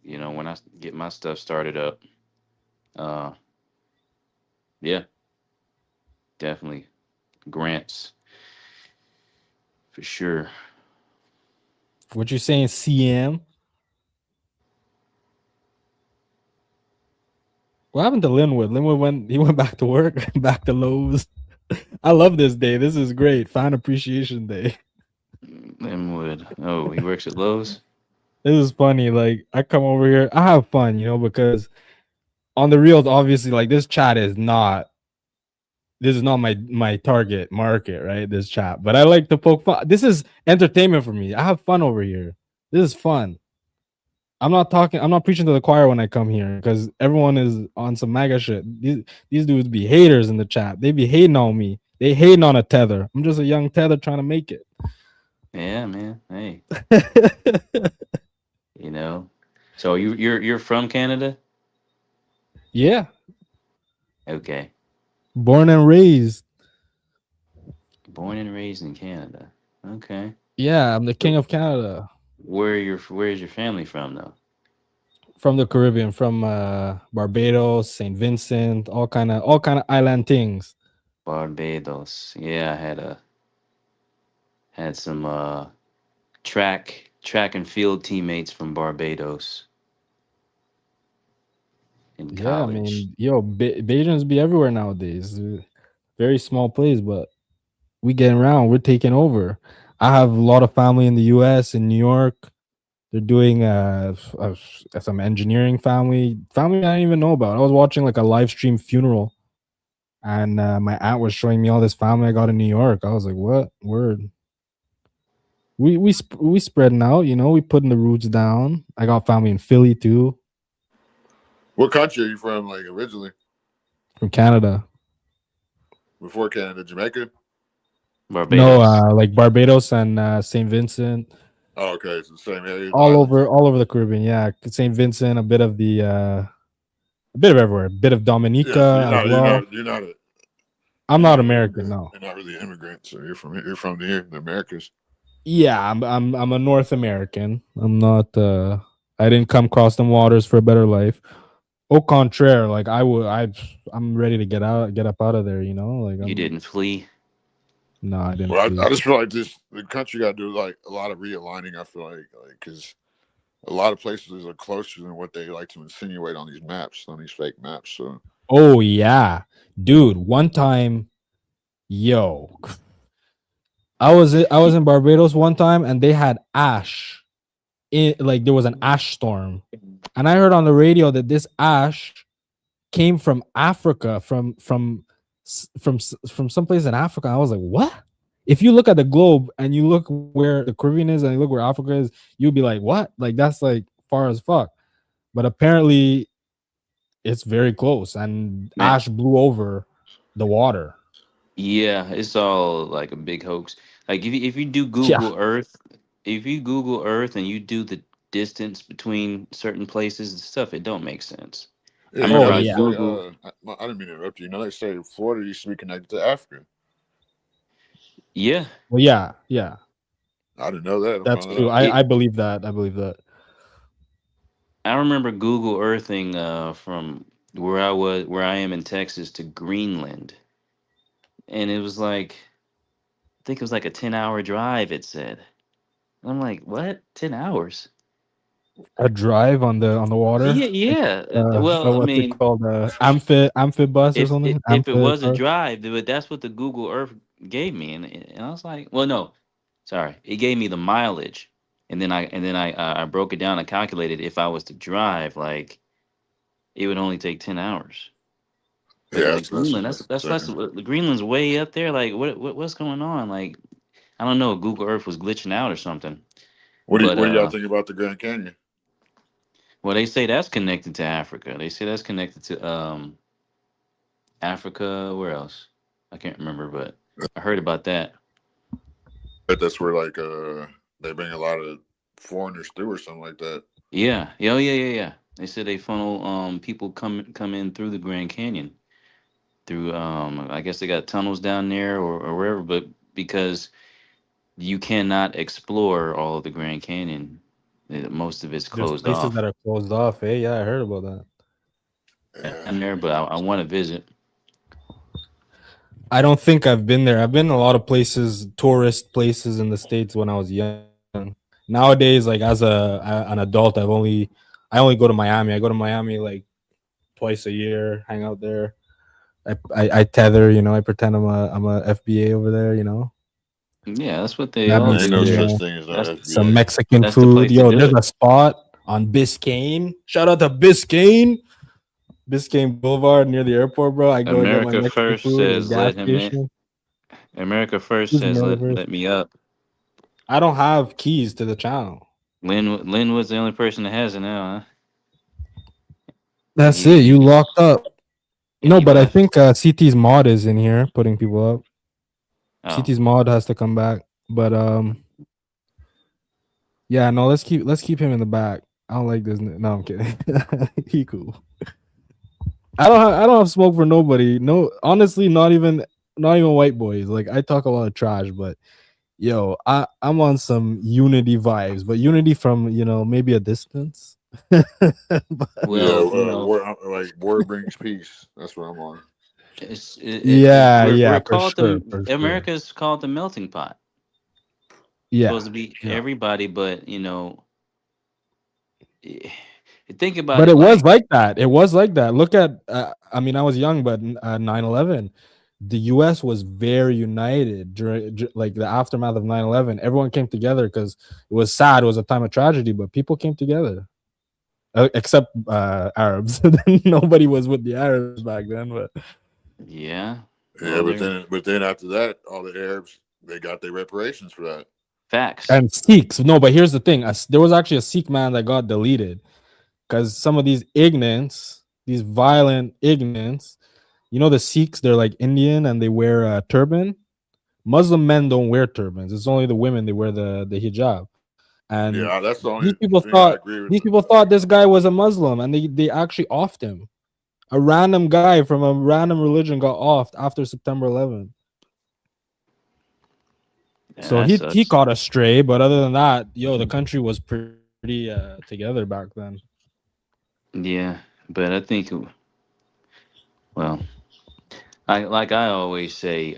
You know, when I get my stuff started up. Yeah. Definitely grants. For sure. What you saying, CM? What happened to Linwood? Linwood went back to work, back to Lowe's. I love this day. This is great. Fan Appreciation Day. Linwood. Oh, he works at Lowe's. This is funny. Like I come over here, I have fun, you know, because on the reels, obviously, like this chat is not. This is not my target market, right? This chat, but I like to poke fun. This is entertainment for me. I have fun over here. This is fun. I'm not preaching to the choir when I come here because everyone is on some MAGA shit. These dudes be haters in the chat. They be hating on me. They hating on a tether. I'm just a young tether trying to make it. Yeah, man. Hey. You know. So you're from Canada? Yeah. Okay. Born and raised. Born and raised in Canada. Okay. Yeah, I'm the king of Canada. Where is your family from though? From the Caribbean, from Barbados, St. Vincent, all kind of island things. Barbados. Yeah, I had some track and field teammates from Barbados in college. I mean, Bajans be everywhere nowadays. Very small place, but we getting around. We're taking over. I have a lot of family in the U.S. in New York. They're doing some engineering family I didn't even know about. I was watching like a live stream funeral, and my aunt was showing me all this family I got in New York. I was like, "What word?" We spreading out, you know. We putting the roots down. I got family in Philly too. What country are you from? Like originally? From Canada. Before Canada, Jamaica. Barbados. No, like Barbados and St. Vincent. Oh, okay, it's the same area. All over the Caribbean. Yeah, St. Vincent, a bit of everywhere. A bit of Dominica as well. You're not I'm not American. No, you're not really an immigrant. So you're from here, the Americas. Yeah, I'm a North American. I'm not. I didn't come across them waters for a better life. Au contraire, like I'm ready to get up out of there. You know, like you didn't flee. No, I didn't. Well, I just feel like the country got to do like a lot of realigning. I feel like because a lot of places are closer than what they like to insinuate on these maps, on these fake maps. So. Oh yeah, dude. One time, yo, I was in Barbados one time, and they had ash. Like there was an ash storm, and I heard on the radio that this ash came from Africa, from someplace in Africa. I was like, what? If you look at the globe and you look where the Caribbean is and you look where Africa is, you'll be like, what? Like that's like far as fuck. But apparently it's very close, and ash blew over the water. Yeah, it's all like a big hoax. Like if you do Google Earth, if you Google Earth and you do the distance between certain places and stuff, it don't make sense. Yeah, I didn't mean to interrupt you. You know, they say Florida used to be connected to Africa. Yeah. Well, yeah. I didn't know that. That's true. I believe that. I remember Google Earthing from where I am in Texas to Greenland, and it was like, I think it was like a 10-hour drive. It said, and I'm like, what? 10 hours? A drive on the water? Yeah. Well, I mean, called amphibus or something. If it was a drive, but that's what the Google Earth gave me, and I was like, well, no, sorry, it gave me the mileage, and then I broke it down and calculated if I was to drive, like, it would only take 10 hours. Yeah, like Greenland, that's Greenland's way up there. Like, what's going on? Like, I don't know. Google Earth was glitching out or something. What do y'all think about the Grand Canyon? Well, they say that's connected to Africa. They say that's connected to Africa. Where else? I can't remember, but I heard about that. But that's where like they bring a lot of foreigners through or something like that. Yeah. Yeah. They said they funnel people come in through the Grand Canyon. Through I guess they got tunnels down there or wherever, but because you cannot explore all of the Grand Canyon. Most of it's closed There's places off. that are closed off. Hey, yeah, I heard about that. I'm there, but I want to visit. I don't think I've been there. I've been in a lot of places, tourist places in the States when I was young. Nowadays, like as an adult, I only go to Miami. I go to Miami like twice a year, hang out there. I tether, you know. I pretend I'm a FBA over there, you know. Yeah, that's what they all do. No such thing as that. Some Mexican food. Yo, there's a spot on Biscayne. Shout out to Biscayne Boulevard near the airport, bro. I go America get my Mexican First food says gas let him in. America First says let me up. I don't have keys to the channel. Lynn was the only person that has it now, huh? That's it. You locked up. No, but I think CT's mod is in here putting people up. Oh. CT's mod has to come back, but yeah, no, let's keep him in the back. I don't like this. No, I'm kidding. He cool. I don't have smoke for nobody. No, honestly, not even white boys. Like I talk a lot of trash, but yo, I'm on some unity vibes, but unity from, you know, maybe a distance. War brings peace. That's what I'm on. We're called America's called the melting pot. Yeah, it's supposed to be everybody, but you know, think about it. But it was like that. It was like that. Look at. I mean, I was young, but 9/11, the U.S. was very united during like the aftermath of 9/11. Everyone came together because it was sad. It was a time of tragedy, but people came together. Except Arabs. Nobody was with the Arabs back then, but yeah. But then after that, all the Arabs, they got their reparations for that. Facts. And Sikhs. No, but here's the thing. There was actually a Sikh man that got deleted because some of these ignorants, these violent ignorants, you know, the Sikhs, they're like Indian and they wear a turban. Muslim men don't wear turbans. It's only the women, they wear the hijab. And yeah, that's the only these people thing thought I agree with. These people thought this guy was a Muslim, and they actually offed him. A random guy from a random religion got offed after September 11th. Yeah, So he caught a stray, but other than that, the country was pretty together back then. Yeah, but I think, well, I always say,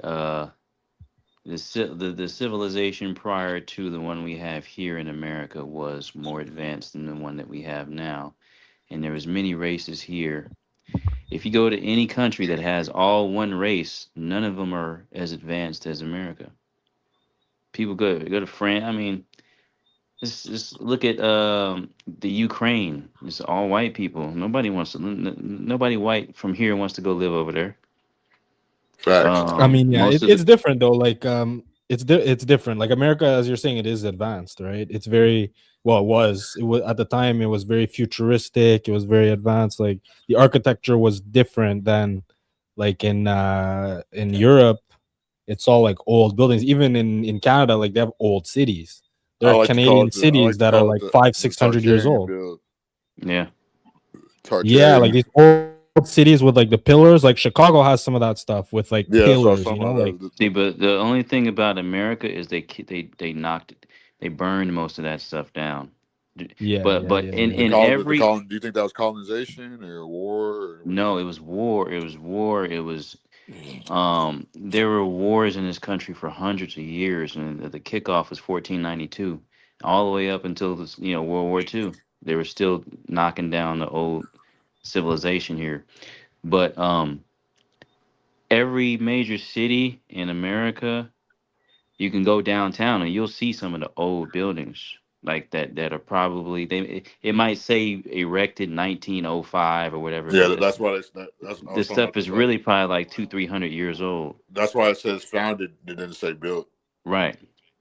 the civilization prior to the one we have here in America was more advanced than the one that we have now, and there was many races here. If you go to any country that has all one race, none of them are as advanced as America. People go to France. I mean, just look at the Ukraine. It's all white people. Nobody white from here wants to go live over there. I mean, yeah, it's different though. Like, it's different. Like America, as you're saying, it is advanced, right? It's very well. It was at the time. It was very futuristic. It was very advanced. Like the architecture was different than like in Europe. It's all like old buildings. Even in Canada, like they have old cities. There are Canadian cities that are like 500-600 years old. Yeah. Yeah, like these old cities with like the pillars. Like Chicago has some of that stuff with like pillars. You know, like see, but the only thing about America is they burned most of that stuff down. Yeah, but in every, do you think that was colonization or war? Or no, it was war. It was war. It was there were wars in this country for hundreds of years, and the kickoff was 1492, all the way up until this, World War II. They were still knocking down the old civilization here, but every major city in America, you can go downtown and you'll see some of the old buildings like that are probably it might say erected 1905 or whatever. Yeah, that's why this stuff is really probably like 200-300 years old. That's why it says founded. It didn't say built. Right.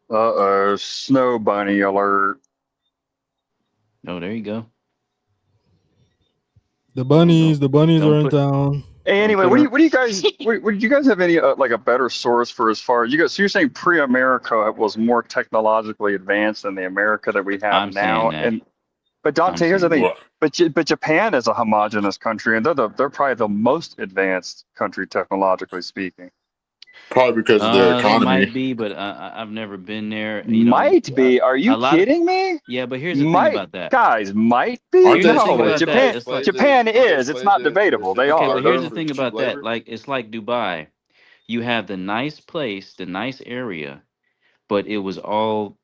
Snow bunny alert. Oh, there you go. The bunnies are in town. Hey, anyway, what do you guys? Would you guys have any like a better source for as far as you guys? So you're saying pre-America was more technologically advanced than the America that we have now, but Dante, here's the thing. But Japan is a homogenous country, and they're probably the most advanced country technologically speaking. Probably because of their economy. Might be, but I've never been there. Might be. Are you kidding me? Yeah, but here's the thing about that. Guys, might be. No, Japan is. It's not debatable. They are. But here's the thing about that. Like, it's like Dubai. You have the nice place, the nice area, but it was all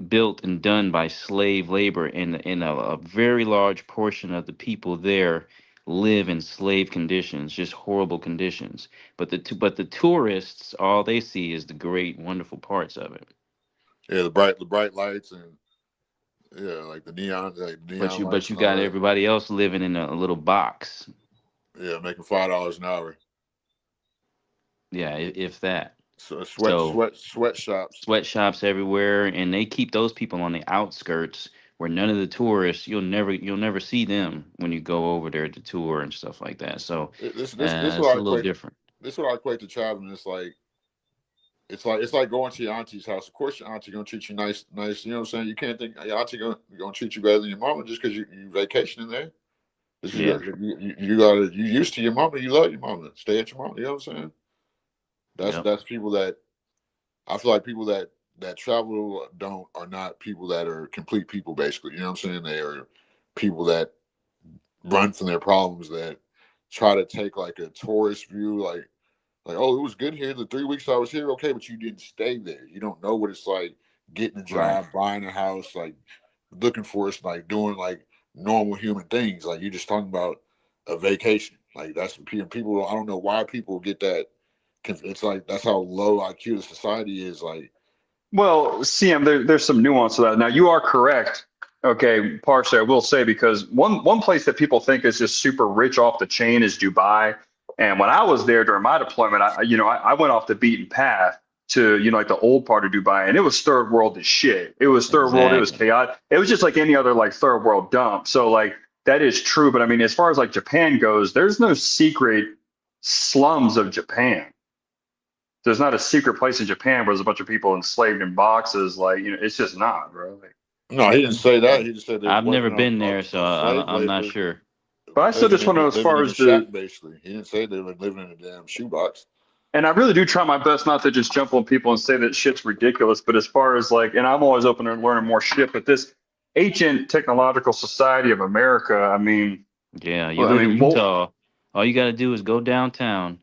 built and done by slave labor, and a very large portion of the people there live in slave conditions, just horrible conditions. But the tourists, all they see is the great, wonderful parts of it. Yeah, the bright lights and like the neon. But you got everybody else living in a little box. Yeah, making $5 an hour. Yeah, if that. So sweatshops everywhere, and they keep those people on the outskirts where none of the tourists, you'll never see them when you go over there to tour and stuff like that. So this it's a little different. This is what I equate to traveling. It's like going to your auntie's house. Of course, your auntie gonna treat you nice. You know what I'm saying? You can't think your auntie gonna treat you better than your mama just because you vacationing there. Yeah. You used to your mama. You love your mama. Stay at your mama. You know what I'm saying? That's people that I feel like people that travel are not people that are complete people, basically. You know what I'm saying? They are people that run from their problems, that try to take like a tourist view, like, oh, it was good here the 3 weeks I was here, okay, but you didn't stay there. You don't know what it's like getting a job, buying a house, like looking for us, like doing like normal human things. Like you're just talking about a vacation. Like that's people. I don't know why people get that. It's like that's how low IQ the society is. Like, well, CM, there's some nuance to that. Now you are correct. Okay, partially I will say, because one place that people think is just super rich off the chain is Dubai. And when I was there during my deployment, I went off the beaten path. to, you know, like the old part of Dubai, and it was third world as shit. It was third world. It was chaotic. It was just like any other like third world dump. So like that is true. But I mean, as far as like Japan goes, there's no secret slums of Japan. There's not a secret place in Japan where there's a bunch of people enslaved in boxes. Like, you know, it's just not, bro. Like, no, he didn't say that. He just said I've never been there, so I'm not sure. But I still just want to know as far as the basically, he didn't say they were living in a damn shoebox. And I really do try my best not to just jump on people and say that shit's ridiculous. But as far as like, and I'm always open to learning more shit. But this ancient technological society of America, I mean, yeah, you live in Utah. All you got to do is go downtown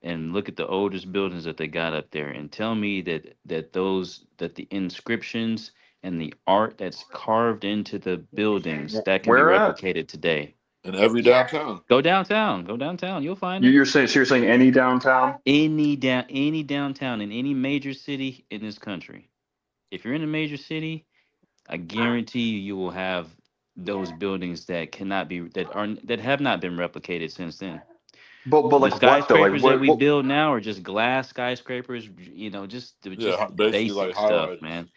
and look at the oldest buildings that they got up there, and tell me that the inscriptions and the art that's carved into the buildings that can be replicated today. In every downtown. Go downtown. You'll find it. You're saying any downtown? Any downtown in any major city in this country. If you're in a major city, I guarantee you will have those buildings that have not been replicated since then. But like the skyscrapers that we build now are just glass skyscrapers, you know, just basic like stuff, man.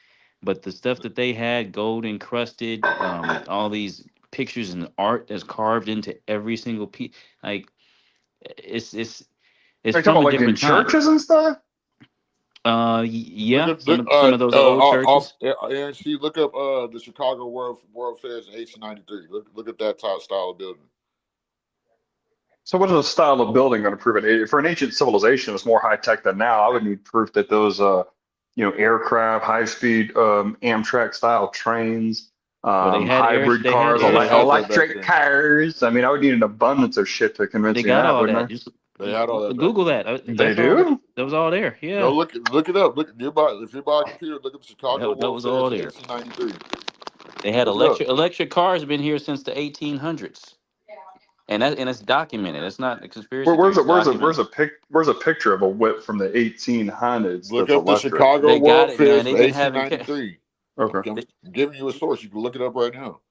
But the stuff that they had, gold encrusted, all these pictures and art that's carved into every single piece, like it's from a different time. Churches and stuff. Yeah, some of those old churches. Aaron, look up the Chicago World Fairs in 1893. Look at that top style of building. So what is a style of building going to prove it? For an ancient civilization, it's more high tech than now. I would need proof that those, aircraft, high speed Amtrak style trains, hybrid cars, electric cars. I mean, I would need an abundance of shit to convince me. They got all that. They had all that. Google that. They do. That was all there. Yeah. No, look it up. If you buy a computer, look up Chicago. That was all there. 1893. They had electric cars been here since the 1800s. And it's documented. It's not a conspiracy. Where's a picture of a whip from the 1800s? Look up the Chicago World Fairs 1893. Okay, I'm giving you a source. You can look it up right now.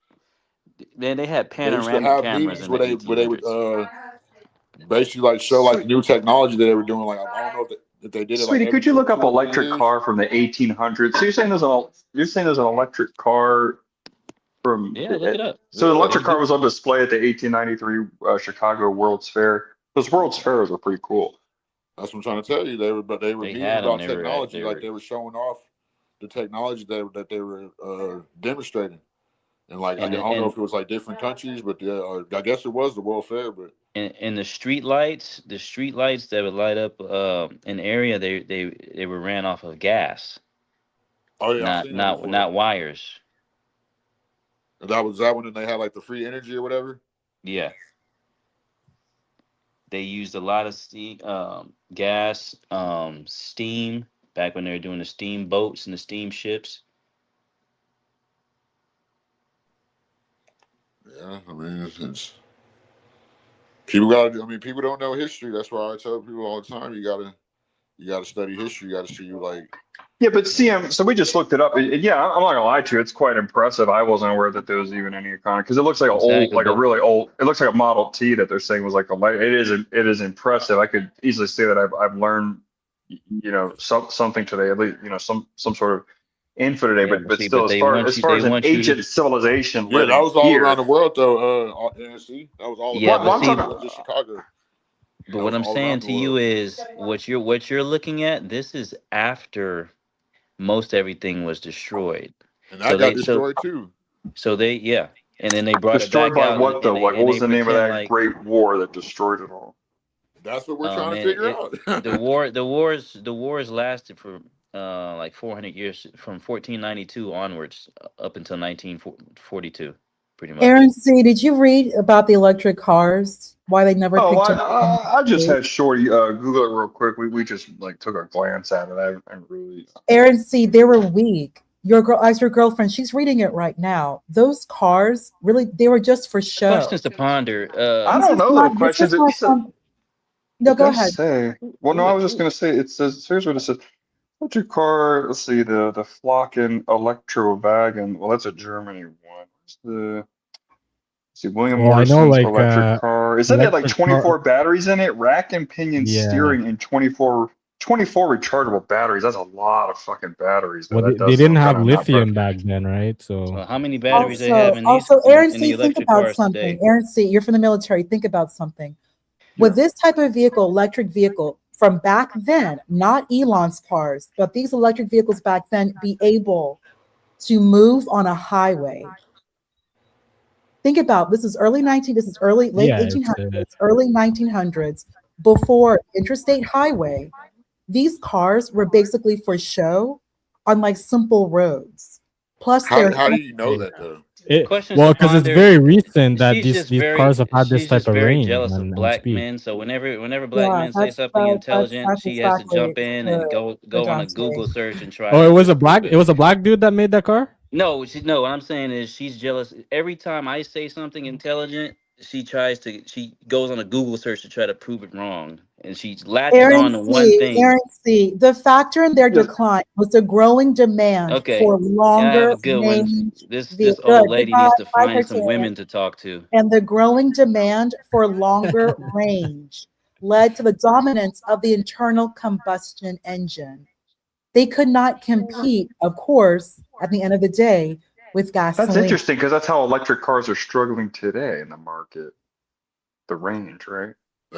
Then they had panoramic cameras where they would basically like show like new technology that they were doing. Like I don't know if they did it. Sweetie, could you look up electric car from the 1800s? So you're saying there's an electric car from look it up. So the electric car was on display at the 1893 Chicago World's Fair. Those World's Fairs were pretty cool. That's what I'm trying to tell you. They were being about technology, like they were showing off the technology that they were demonstrating. And like I don't know if it was like different countries, but I guess it was the World Fair. But and the street lights that would light up an area, they were ran off of gas. Oh yeah, not wires. That was that when they had like the free energy or whatever. Yeah. They used a lot of steam, gas, steam back when they were doing the steam boats and the steamships. Yeah, I mean, people don't know history. That's why I tell people all the time, you gotta study history. You gotta see Yeah, but so we just looked it up. Yeah, I'm not gonna lie to you. It's quite impressive. I wasn't aware that there was even any economy because it looks like a really old. It looks like a Model T that they're saying was like it is impressive. I could easily say that I've learned, something today, at least, some sort of info today. But still, as far as an ancient civilization, that was all around the world though. That was all. But Chicago. But what I'm saying to you is what you're looking at. This is after most everything was destroyed, and that got destroyed too. So and then they brought destroyed it back by out. What though? Like what was the name of that great war that destroyed it all? That's what we're trying to figure out. The wars lasted for like 400 years, from 1492 onwards up until 1942, pretty much. Aaron C., did you read about the electric cars? Why they never picked up? I just had Shorty Google it real quick. We just like took a glance at it. I really. Aaron C., they were weak. Your girlfriend, she's reading it right now. Those cars, really, they were just for show. Questions to ponder. I don't know the questions. No, go ahead. Well, no, I was just going to say, it says, here's what it says. Electric car, let's see, the Flocken Electrowagen. Well, that's a Germany one. William Morrison's electric car. Is that had like 24 batteries in it? Rack and pinion steering and 24 24 rechargeable batteries. That's a lot of fucking batteries. Well, they didn't have lithium back then, right? So how many batteries they have in these Aaron in the C, think electric about cars something. today? Aaron C, you're from the military. Think about something. With this type of vehicle, electric vehicle, from back then, not Elon's cars, but these electric vehicles back then, be able to move on a highway. Think about late 1800s, early 1900s, before interstate highway. These cars were basically for show on like simple roads. Plus, how do you know that though? Because it's very recent that these cars have had this type of very range jealous of and black speed. men. So whenever black men say something intelligent, she has to jump in and go on a Google search and try. Oh, it was a black dude that made that car? No, what I'm saying is she's jealous. Every time I say something intelligent, she goes on a Google search to try to prove it wrong, and she latches on to one thing. Aaron C, the factor in their decline was a growing demand for longer range. This old lady needs to find some women to talk to. And the growing demand for longer range led to the dominance of the internal combustion engine. They could not compete, of course, at the end of the day, with gasoline. That's interesting because that's how electric cars are struggling today in the market. The range, right?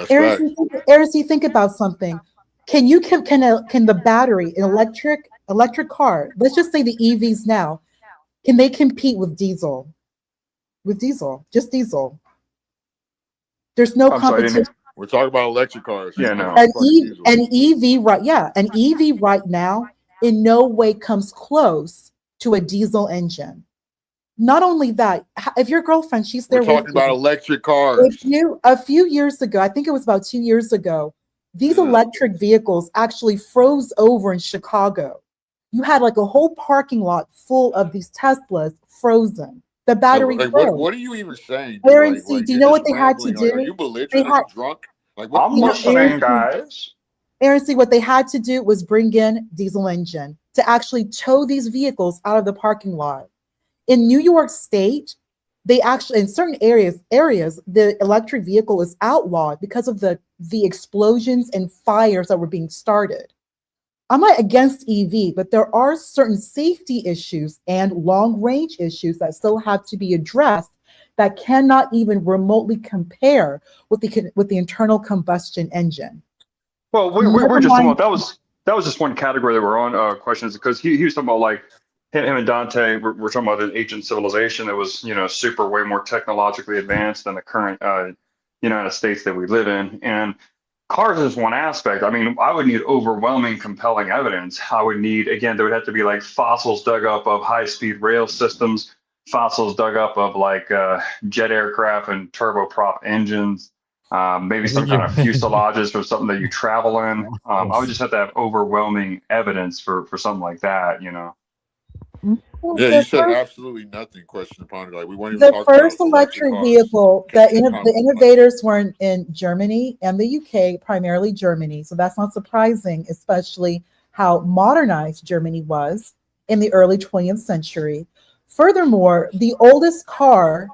Aaron, think about something. Can the battery, an electric car, let's just say the EVs now, can they compete with diesel? Just diesel. There's no competition. We're talking about electric cars. Yeah, no. An EV right now in no way comes close to a diesel engine. Not only that, if your girlfriend, she's there. We're talking about electric cars. A few years ago, I think it was about 2 years ago, these electric vehicles actually froze over in Chicago. You had like a whole parking lot full of these Teslas frozen. The battery froze. What are you even saying? Aaron C, do you know what they had to do? Are you belligerent? Are you drunk? I'm listening, guys. Aaron C, what they had to do was bring in diesel engine to actually tow these vehicles out of the parking lot. In New York State, they actually, in certain areas, the electric vehicle is outlawed because of the explosions and fires that were being started. I'm not against EV, but there are certain safety issues and long range issues that still have to be addressed that cannot even remotely compare with the internal combustion engine. Well, we're just talking about that was just one category that we're on questions because he was talking about like him and Dante. We're talking about an ancient civilization that was super way more technologically advanced than the current United States that we live in. And cars is one aspect. I mean, I would need overwhelming, compelling evidence. I would need, again, there would have to be like fossils dug up of high-speed rail systems, fossils dug up of like jet aircraft and turboprop engines, maybe some kind of fuselages for something that you travel in. I would just have to have overwhelming evidence for something like that, Yeah, you said absolutely nothing. Question upon it. Like we weren't even the first electric vehicle. The innovators were in Germany and the UK, primarily Germany. So that's not surprising, especially how modernized Germany was in the early 20th century. Furthermore, the oldest car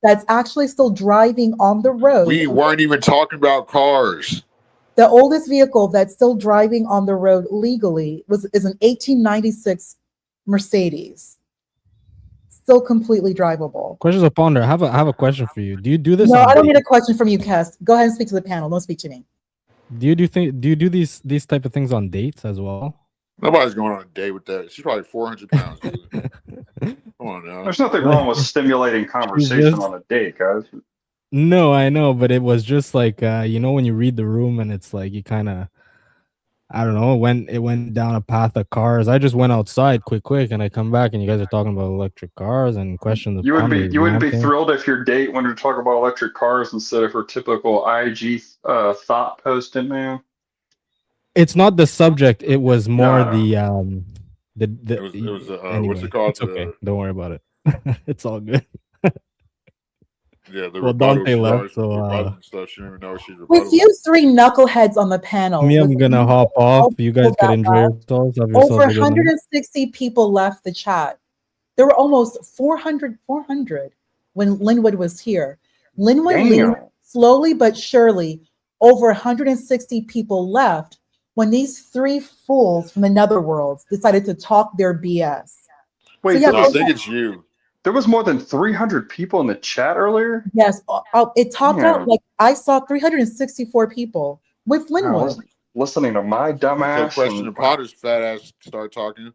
that's actually still driving on the road. We weren't even talking about cars. The oldest vehicle that's still driving on the road legally is an 1896 Mercedes, still completely drivable. Questions of Ponder. I have a question for you. Do you do this? No, I don't need a question from you, Cass. Go ahead and speak to the panel. Don't speak to me. Do you do these type of things on dates as well? Nobody's going on a date with that. She's probably 400 pounds. Come on now. There's nothing wrong with stimulating conversation on a date, guys. No, I know, but it was just like when you read the room and it's like you kind of, I don't know, when it went down a path of cars. I just went outside quick, and I come back and you guys are talking about electric cars and questions. You wouldn't be thrilled if your date wanted to talk about electric cars instead of her typical IG thought posting, man. It's not the subject. It was more It was anyway, what's it called? It's okay. Don't worry about it. It's all good. Yeah, Dante left, so stuff. She didn't even know she's with you three knuckleheads on the panel. I'm gonna hop off. You guys can enjoy yourselves. Over 160 people left the chat. There were almost 400 when Linwood was here. Linwood, slowly but surely, over 160 people left when these three fools from the netherworlds decided to talk their BS. Wait, so, yeah, I think it's you. There was more than 300 people in the chat earlier? Yes. It topped out, like, I saw 364 people with Linwood. Listening to my dumbass. Question and Potter's fat ass start talking.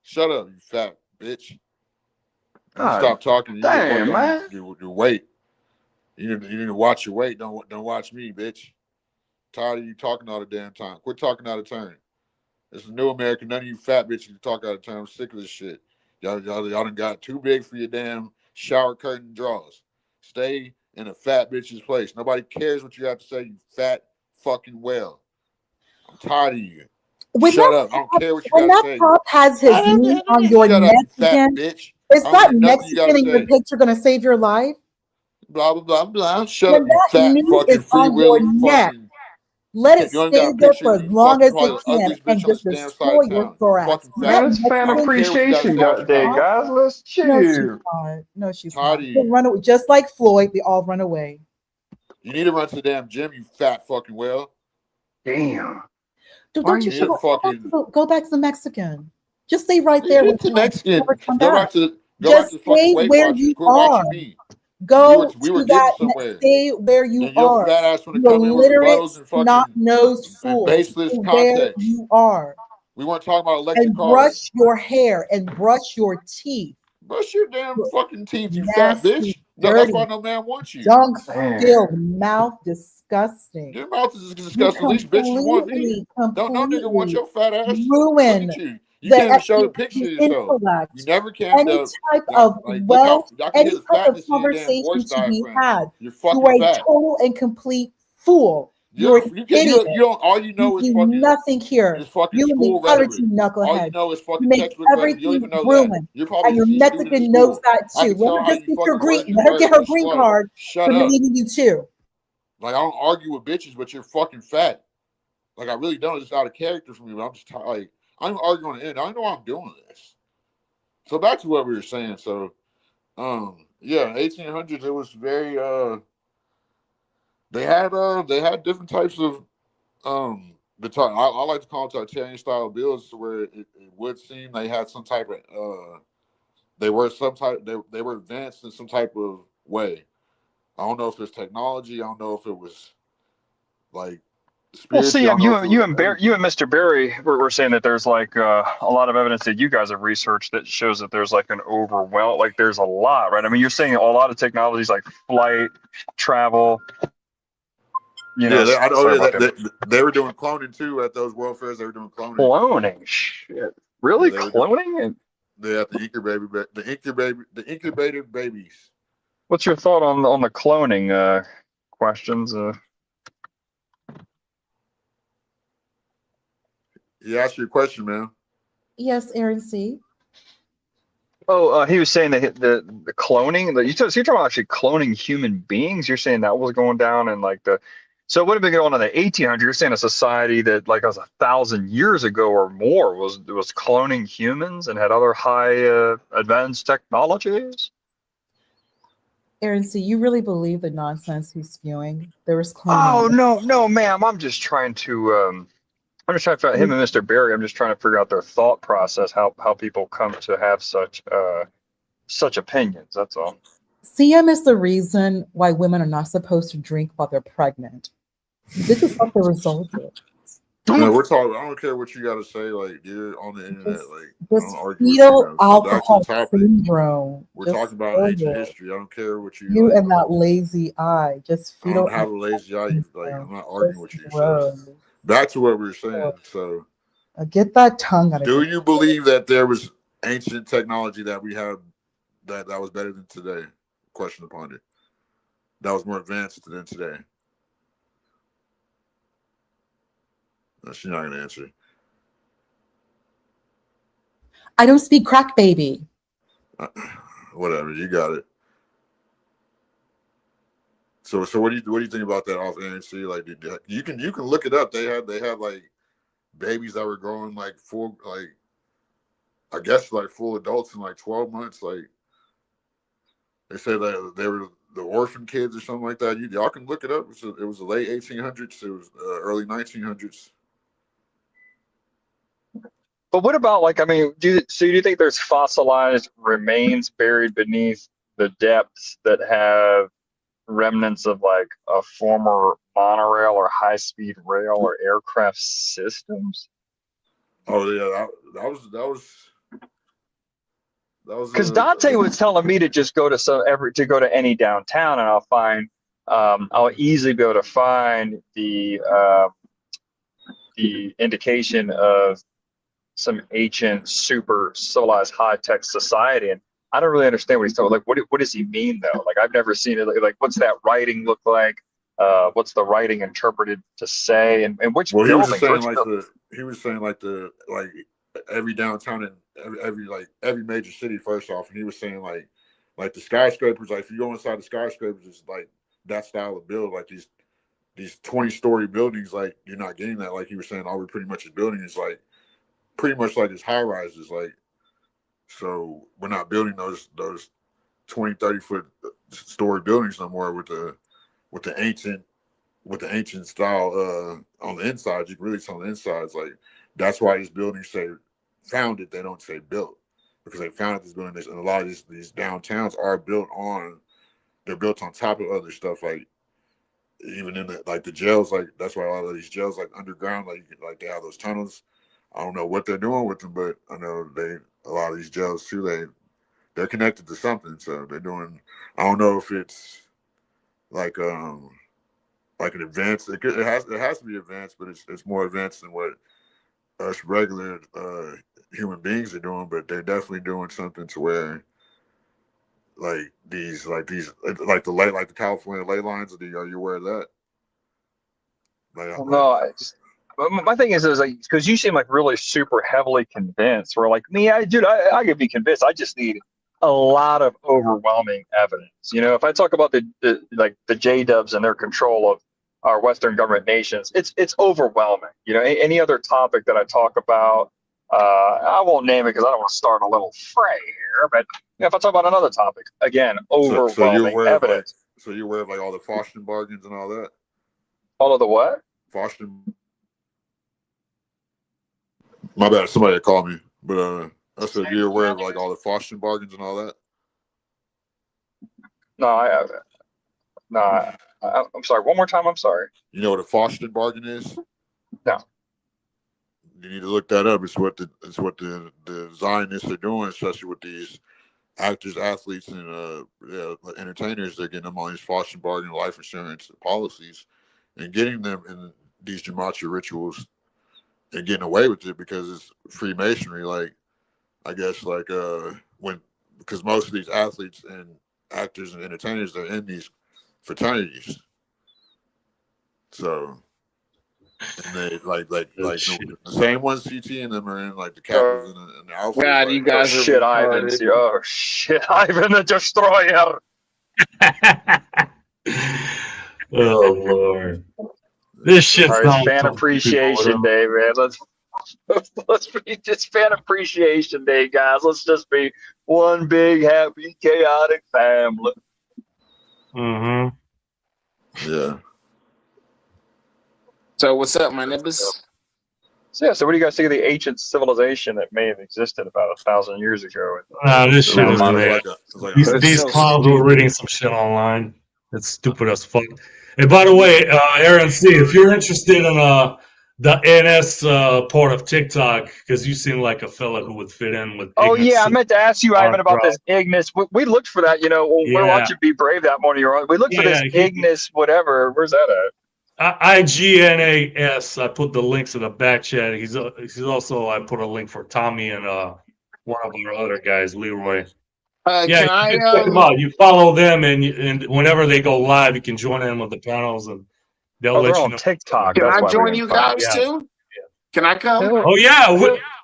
Shut up, you fat bitch. Stop talking. You damn, man. Your weight. You need to watch your weight. Don't watch me, bitch. Tired of you talking all the damn time. Quit talking out of turn. It's a new America. None of you fat bitches talk out of turn. I'm sick of this shit. Y'all done got too big for your damn shower curtain drawers. Stay in a fat bitch's place. Nobody cares what you have to say, you fat fucking whale. I'm tired of you. Shut up. I don't care what you got to say. When that cop has his knee on your neck again, bitch. is that Mexican in your picture going to save your life? Blah, blah, blah, blah. Shut up, you fat fucking free willy fucking. Let it stay there for as long as it can and just destroy your thorax. Man, it's fan appreciation day, guys. Let's chill. No, she's not. Run away. Just like Floyd, they all run away. You need to run to the damn gym, you fat fucking whale. Damn. Dude, don't you go back to the Mexican. Just stay right there. With the Mexican. Go back to stay where you are. Go to that. Stay where you are. You're literate, snot-nosed fool. Baseless where you are. We weren't talking about electric and cars. Brush your hair and brush your teeth. Brush your damn fucking teeth, you fat bitch. No, that's why no man wants you. Junk-filled mouth, disgusting. Your mouth is disgusting. These bitches want me. Don't no nigga want your fat ass. Ruin. You can't even show the picture of yourself. You never can. Any type of wealth, any type of conversation to be had. You're fucking you are fat. A total and complete fool. You don't. All you know is fucking nothing here. You and the other two knuckleheads. All you know is fucking make textbook everything you don't even know ruined. that. You're probably and your Mexican knows that too. Let her just get your green. Let her get her green card for meeting you too. Like, I don't argue with bitches, but you're fucking fat. Like, I really don't. It's out of character for me. But I'm just like, I'm arguing on the end. I know why I'm doing this. So back to what we were saying. So, yeah, 1800s. It was very They had different types of I like to call them Tartarian style bills, where it would seem they had some type of they were advanced in some type of way. I don't know if it's technology. I don't know if it was like. Well, see, you and Mr. Barry were saying that there's like a lot of evidence that you guys have researched that shows that there's like an overwhelm, like there's a lot, right? I mean, you're saying a lot of technologies like flight, travel. They were doing cloning too at those world fairs. They were doing cloning. Cloning, shit, really? Cloning? They had the incubated babies. What's your thought on the cloning questions? He asked you a question, man. Yes, Aaron C. Oh, he was saying that the cloning. So you're talking about actually cloning human beings. You're saying that was going down in like so it would have been going on in the 1800s. You're saying a society that like was 1,000 years ago or more was cloning humans and had other high advanced technologies. Aaron C., you really believe the nonsense he's spewing? There was cloning. Oh no, ma'am. I'm just trying to figure out him and Mr. Barry. I'm just trying to figure out their thought process, how people come to have such opinions. That's all. CM is the reason why women are not supposed to drink while they're pregnant. This is what the result is. No, we're talking. I don't care what you got to say. Like, you're on the internet. This fetal alcohol syndrome. We're talking about ancient history. I don't care what you. You and that lazy eye. Just fetal. I don't have a lazy eye. Like, I'm not arguing with you. So. Back to what we were saying. So, get that tongue out of Do you believe that there was ancient technology that we have that was better than today? Question upon it. That was more advanced than today. No, she's not gonna answer. I don't speak crack, baby. Whatever, you got it. So what do you think about that off ANC? Like, you can look it up. They had like babies that were growing like full, like I guess like full adults in like 12 months. Like they said that they were the orphan kids or something like that. Y'all can look it up. It was the late 1800s. It was early 1900s. But what about like, I mean, do you think there's fossilized remains buried beneath the depths that have remnants of like a former monorail or high-speed rail or aircraft systems? Oh yeah, that was because Dante was telling me to just go to any downtown, and I'll easily be able to find the indication of some ancient, super civilized, high-tech society. And I don't really understand what he's talking. Like, what does he mean though? Like, I've never seen it. Like, what's that writing look like? What's the writing interpreted to say? And which well, building? He was saying like every downtown and every major city first off, and he was saying like the skyscrapers. Like if you go inside the skyscrapers, it's like that style of build. Like these 20-story buildings. Like you're not getting that. Like he was saying, all we pretty much is building is like pretty much like just high rises. Like so we're not building those 20-30 foot story buildings no more with the ancient style on the inside. You can really tell on the insides. Like that's why these buildings say founded, they don't say built, because they founded this building. And a lot of these downtowns are built on top of other stuff. Like even in the jails, like that's why a lot of these jails like underground, like they have those tunnels. I don't know what they're doing with them, but I know a lot of these jails too, they're connected to something. So they're doing, I don't know if it's like an advanced, it has to be advanced, but it's more advanced than what us regular human beings are doing. But they're definitely doing something to where like the California ley lines. Are you aware of that? My thing is like, because you seem like really super heavily convinced. Where like me, I could be convinced. I just need a lot of overwhelming evidence. You know, if I talk about the J-dubs and their control of our Western government nations, it's overwhelming. You know, any other topic that I talk about, I won't name it because I don't want to start a little fray here. But if I talk about another topic, again, overwhelming evidence. So you're aware of like all the Faustian bargains and all that? All of the what? Faustian. My bad. Somebody called me, but I said you're aware of like all the Faustian bargains and all that. No, I haven't. No, I'm sorry. One more time. I'm sorry. You know what a Faustian bargain is? No. You need to look that up. It's what the Zionists are doing, especially with these actors, athletes, and entertainers. They're getting them on these Faustian bargain life insurance policies and getting them in these gematria rituals and getting away with it because it's Freemasonry. Like, I guess, like because most of these athletes and actors and entertainers are in these fraternities. So, and they like the same ones CT and them are in like the Kappas and the Alphas. God, you guys are shit, Ivan. Oh shit, Ivan the Destroyer. Oh Lord, this shit's not Fan Appreciation Day, man. Let's be just Fan Appreciation Day, guys. Let's just be one big happy chaotic family. Mm-hmm. Yeah. So what's up, my neighbors? So what do you guys think of the ancient civilization that may have existed about 1,000 years ago? This shit is mad. These clowns were reading some shit online. It's stupid as fuck. And by the way, Aaron C., if you're interested in the NS part of TikTok, because you seem like a fella who would fit in with. Oh yeah, I meant to ask you, Ivan, about this Ignis. We looked for that. You know, we're watching Be Brave that morning. We looked for this Ignis, whatever. Where's that at? IGNAS. I put the links in the back chat. He's also, I put a link for Tommy and one of our other guys, Leroy. Can I check them out. You follow them, and whenever they go live, you can join in with the panels, and they'll let you know. TikTok. Can I join you guys too? Can I come? Oh yeah,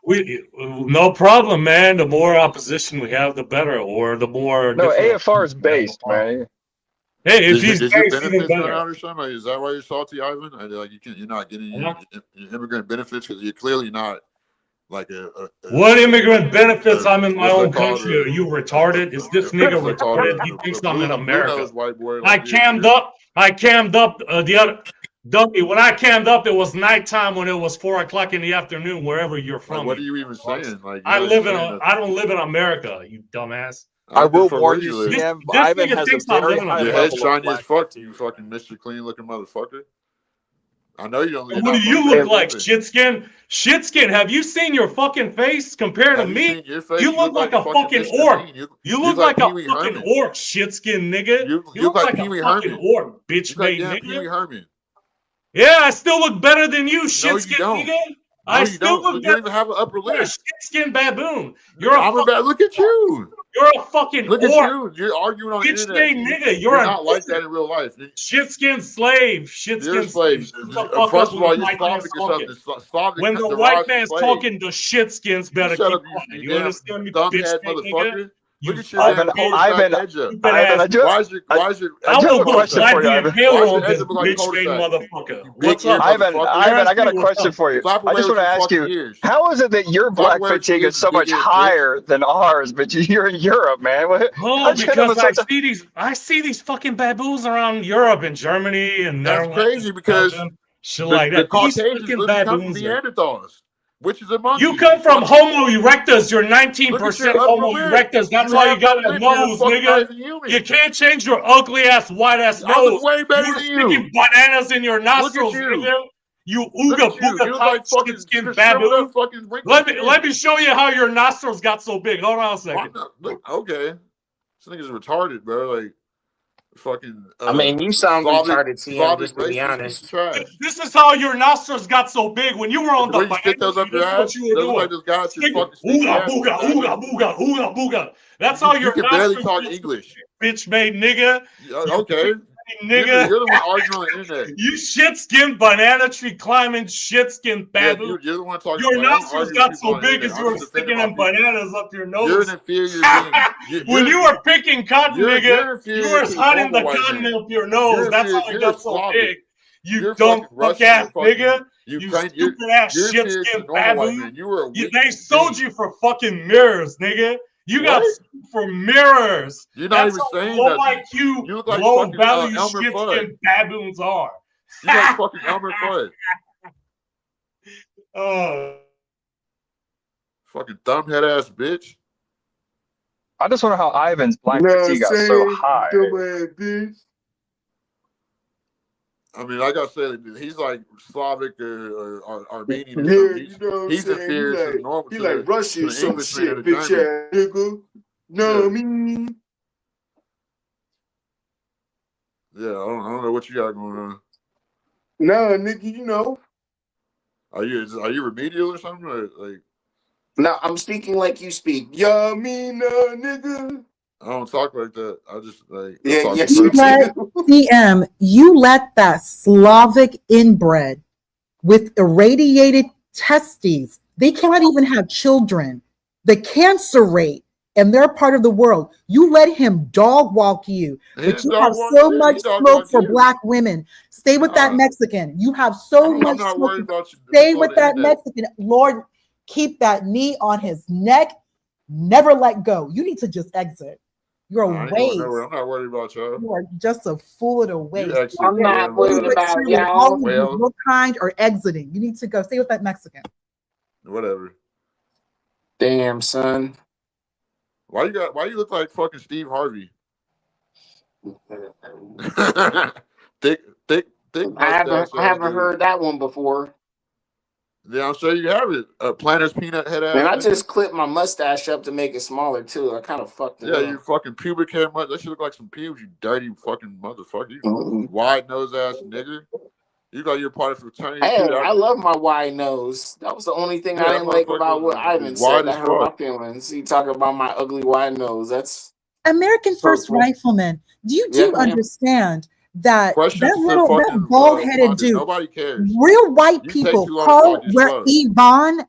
we no problem, man. The more opposition we have, the better, or the more. No, AFR is based, man. Hey, if he's is your benefits run out or something? Is that why you're salty, Ivan? Like you're not getting your immigrant benefits because you're clearly not like what immigrant benefits? I'm in my own country. Are you retarded? Is this nigga retarded? He thinks I'm in America. I cammed up the other. Dummy, when I cammed up, it was nighttime when it was 4 o'clock in the afternoon, wherever you're from. Like, what are you even saying? Like, I don't live in America, you dumbass. I will warn you, CM. Ivan has a very high your level head shiny of as fuck, you fucking Mr. Clean looking motherfucker. I know you don't. What do you look like, Shitskin? Shitskin, have you seen your fucking face compared to me? You look like a fucking orc. You look like a fucking orc, Shitskin nigga. You look like a fucking orc, bitch made nigga. Yeah, I still look better than you, Shitskin nigga. I still look. You don't even have an upper lip. You're a shit-skinned baboon. You're a look at you. You're a fucking look orc. At you. You're arguing on the internet. Nigga. You're not like that in real life. Shit-skinned slave. Shit-skinned slave. First of all, you're Slavic. When the white man's talking, the shit-skins better keep quiet. You understand me, bitch motherfucker? Look at your Ivan, I will go slap you hair on this bitch-made motherfucker. What's up, Ivan, I got a question for you. I just want to ask you, how is it that your black fatigue is so much higher than ours, but you're in Europe, man? Oh, because I see these fucking baboons around Europe and Germany and Netherlands. That's crazy because shit like that. The Caucasians come from Neanderthals. Which is a monkey. You come from Homo erectus. You're 19% Homo erectus. That's why you got a nose, nigga. You can't change your ugly ass, white ass nose. Way better than you. Sticking bananas in your nostrils, nigga. You ooga booga type skin baboon. Let me show you how your nostrils got so big. Hold on a second. Okay, this nigga's retarded, bro. Like. Fucking. I mean, you sound retarded, TM, just to be honest. This is how your nostrils got so big when you were on the bike. This is what you were doing. Ooga booga, ooga booga, ooga booga. That's how your nostrils. You can barely talk English. Bitch made nigga. Okay. Nigga, you're the one arguing on the internet. You shit-skinned banana tree climbing shit-skinned baboon. You're the one talking. Your nostrils got so big as you were sticking them bananas up your nose. You're an inferior being. When you were picking cotton, nigga, you were hiding the cotton up your nose. That's how it got so big. You dumb fuck ass nigga. You stupid ass shit-skinned baboon. They sold you for fucking mirrors, nigga. You got for mirrors. You're not even saying low that. IQ, you look like low value shit-skinned baboons are. You like fucking Elmer Fudd. Fucking thumbhead ass bitch. I just wonder how Ivan's black fatigue got so high. I mean, like I said, he's like Slavic or Armenian. Yeah, he's inferior to normal. He like Russian or some shit, bitch ass nigga. No, I mean. Yeah, I don't know what you got going on. Nah, nigga, you know. Are you remedial or something? Like, no, I'm speaking like you speak. Yeah, I mean, nigga. I don't talk like that. I just like CM, you let that Slavic inbred with irradiated testes. They cannot even have children. The cancer rate in their part of the world, you let him dog walk you. But you have so much smoke for black women. Stay with that Mexican. You have so much smoke. Stay with that Mexican. Lord, keep that knee on his neck. Never let go. You need to just exit. You're a waste. I'm not worried about y'all. You are just a fool and a waste. I'm not worried about y'all. What kind are exiting? You need to go. Stay with that Mexican. Whatever. Damn, son. Why you look like fucking Steve Harvey? thick. I haven't heard that one before. Yeah, I'm sure you have it. Planter's peanut head ass. Man, I just clipped my mustache up to make it smaller too. I kind of fucked it up. Yeah, you fucking pubic hair. That should look like some pubes. You dirty fucking motherfucker. You wide nose ass nigga. You got your part of fraternity. Hey, I love my wide nose. That was the only thing I didn't like about what Ivan said. That hurt my feelings. He talking about my ugly wide nose. That's American First Rifleman. Do you understand that that bald-headed dude? Nobody cares. Real white people call where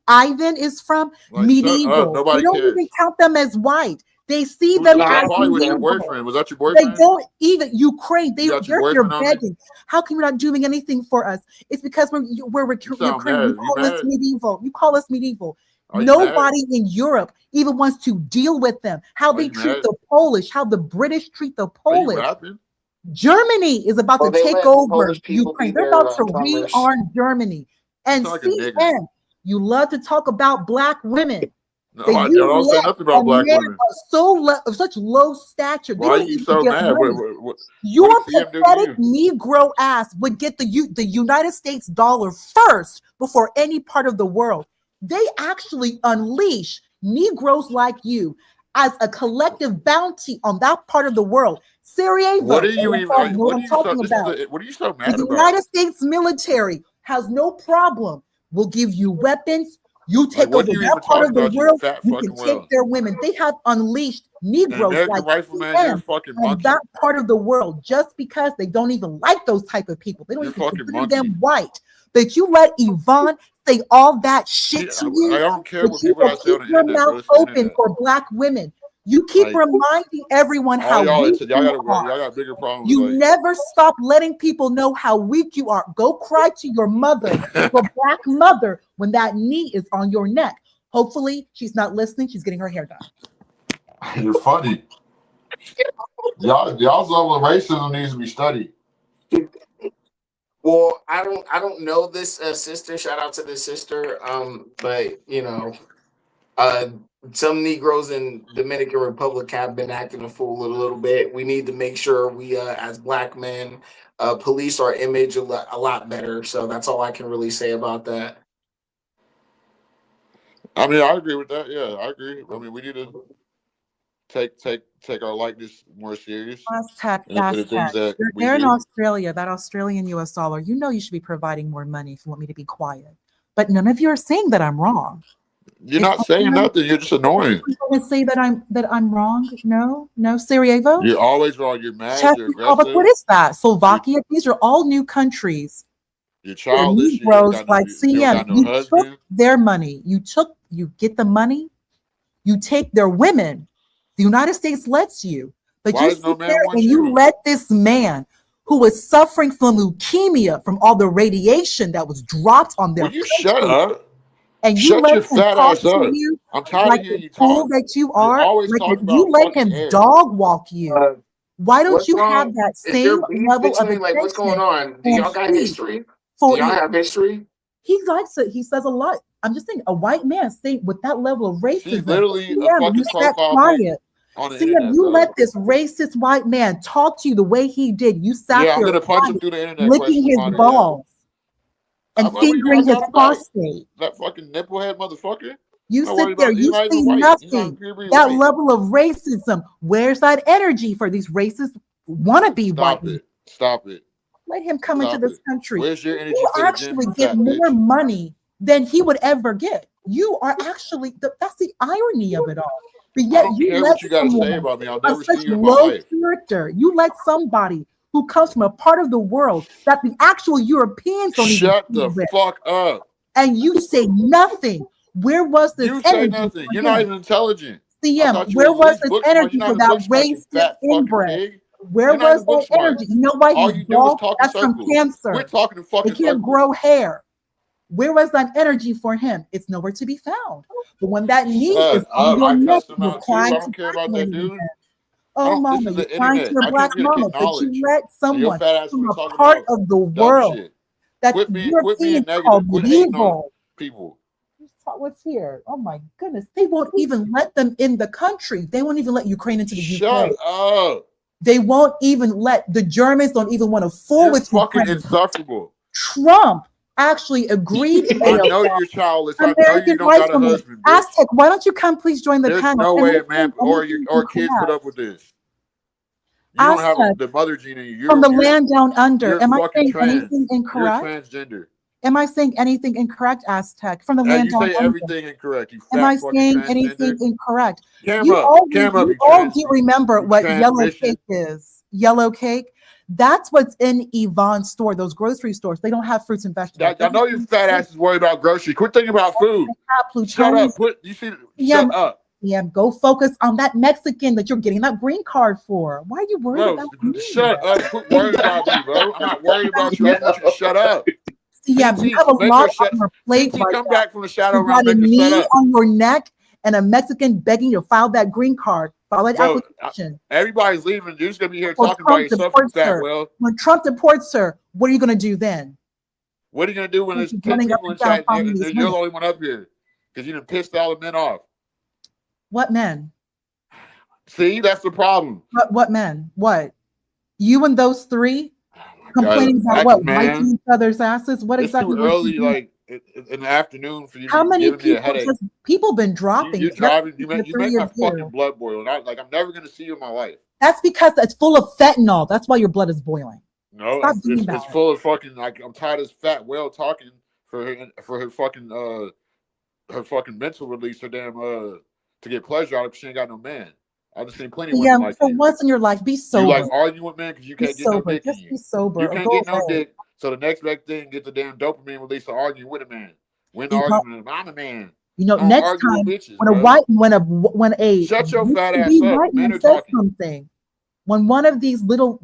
Ivan is from medieval. Nobody don't cares. even count them as white. They see them as was your boyfriend. Was that your boyfriend? They don't even Ukraine. They're begging. How come you're not doing anything for us? It's because we're Ukraine. You call us medieval. You call us medieval. Nobody in Europe even wants to deal with them. How they treat the Polish. How the British treat the Polish. Germany is about to take over Ukraine. They're about to rearm Germany. And CN, you love to talk about black women. No, I don't say nothing about black women. Of such low stature. Why are you so mad? Your pathetic Negro ass would get the United States dollar first before any part of the world. They actually unleash Negroes like you as a collective bounty on that part of the world. Sarajevo. What are you even? What are you so mad about? The United States military has no problem. We'll give you weapons. You take over that part of the world. You can take their women. They have unleashed Negroes like that part of the world just because they don't even like those type of people. They don't even consider them white. But you let Yvonne say all that shit to you. I don't care what people I say on the internet. Keep your mouth open for black women. You keep reminding everyone how weak you are. Y'all got bigger problems. You never stop letting people know how weak you are. Go cry to your mother, your black mother, when that knee is on your neck. Hopefully, she's not listening. She's getting her hair done. You're funny. Y'all's level of racism needs to be studied. Well, I don't know this sister. Shout out to this sister. But you know, some Negroes in Dominican Republic have been acting a fool a little bit. We need to make sure we, as black men, police our image a lot better. So that's all I can really say about that. I mean, I agree with that. Yeah, I agree. I mean, we need to take our likeness more serious. They're in Australia, that Australian US dollar. You know you should be providing more money if you want me to be quiet. But none of you are saying that I'm wrong. You're not saying nothing. You're just annoying. You want to say that I'm wrong? No, Sarajevo. You're always wrong. You're mad. You're aggressive. What is that? Slovakia. These are all new countries. You're childish. Negroes like CM. You took their money. You get the money. You take their women. The United States lets you, but you sit there and you let this man who was suffering from leukemia from all the radiation that was dropped on their. Will you shut up? And you shut let your him fat talk ass to up. you I'm tired like of hearing the you fool talk. that you are. You let him dog walk you. Why don't you have that same level of attention? What's going on? Do y'all got history? Do y'all have history? He likes it. He says a lot. I'm just saying, a white man saying with that level of racism. She's literally a fucking profile quiet. On the See, internet, you let this racist white man talk to you the way he did. You sat there I'm gonna punch him through the internet, licking his balls and fingering his prostate. That fucking nipplehead motherfucker. You sit there, you see nothing. That level of racism. Where's that energy for these racist wannabe white men? Stop it. Let him come into this country. Where's your energy? You actually get more money than he would ever get. You are actually that's the irony of it all. But yet you let what you gotta say about me. I'll never see you in my low life. character. You let somebody who comes from a part of the world that the actual Europeans don't shut the fuck up. And you say nothing. Where was this energy? You say nothing. You're not even intelligent. CM, where was this energy for that racist inbred? Where was that energy? You know why he's bald? That's from cancer. We're talking to fucking He can't grow hair. Where was that energy for him? It's nowhere to be found. But when that knee is on your neck, you're crying to black women. Oh, mama, you're crying to your black mama, but you let someone from a part of the world that Europeans call evil. People. What's here? Oh my goodness. They won't even let them in the country. They won't even let Ukraine into the UK. Shut up. They won't even let the Germans don't even want to fool with fucking insufferable. Trump actually agreed. I know you're childless. I know you don't got a husband. Aztec, why don't you come please join the panel? There's no way a man or kids put up with this. You don't have the mother gene in you. From the land down under. Am I saying anything incorrect? You're transgender. Am I saying anything incorrect, Aztec? From the land down under. You say everything incorrect. Am I saying anything incorrect? You all do remember what yellow cake is. Yellow cake. That's what's in Yvonne's store, those grocery stores. They don't have fruits and vegetables. I know you fat ass is worried about groceries. Quit thinking about food. Shut up. Shut up. Yeah, go focus on that Mexican that you're getting that green card for. Why are you worried about me? Shut up. Quit worrying about me, bro. I'm not worried about you. I want you to shut up. Yeah, you have a lot on your plate right come back from the shadow around. You got a knee on your neck and a Mexican begging you to file that green card. Ballot application. Everybody's leaving. You're just gonna be here talking about yourself that well. When Trump deports her, what are you gonna do then? What are you gonna do when there's 10 people in chat and you're the only one up here? Because you done pissed all the men off. What men? See, that's the problem. What men? What? You and those three complaining about what? Wiping each other's asses? What exactly? It's too early, like in the afternoon for you to How many give me a headache. People been dropping? You're driving. You make my fucking blood boil. I'm never gonna see you in my life. That's because it's full of fentanyl. That's why your blood is boiling. No, it's full of fucking. Like, I'm tired of this fat whale talking for her fucking mental release. Her damn to get pleasure out of. She ain't got no man. I've seen plenty of women like for once in your life, be sober. You like arguing with men because you can't get no dick. Just be sober. You can't get no dick. So the next best thing, get the damn dopamine release to argue with a man. Win the argument. I'm a man. You know, next time bitches, when a shut your fat ass up. Men are talking. Something. When one of these little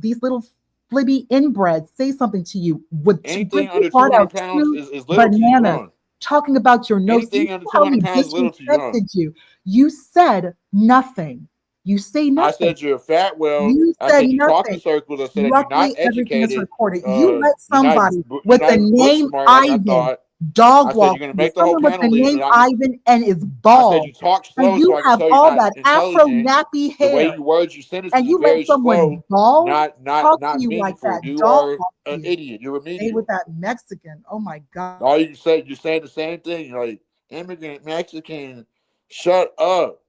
flibby inbreds say something to you, with anything under 200 pounds is little bananas, to you. Talking about your nose, anything under 200 pounds is little to you. You said nothing. You say nothing. I said you're a fat whale. I said you talk in circles. I said you're not educated. You let somebody with the name Ivan dog walk. You're gonna make the whole panel with the name Ivan and is bald. I said you talk slow, and you so have all that afro nappy hair. The way you word your sentences and you very let someone slow, bald not you meaningful. like that. You are an idiot. You're a medium. With that Mexican. Oh my God. All you say, you're saying the same thing. You're like immigrant Mexican. Shut up.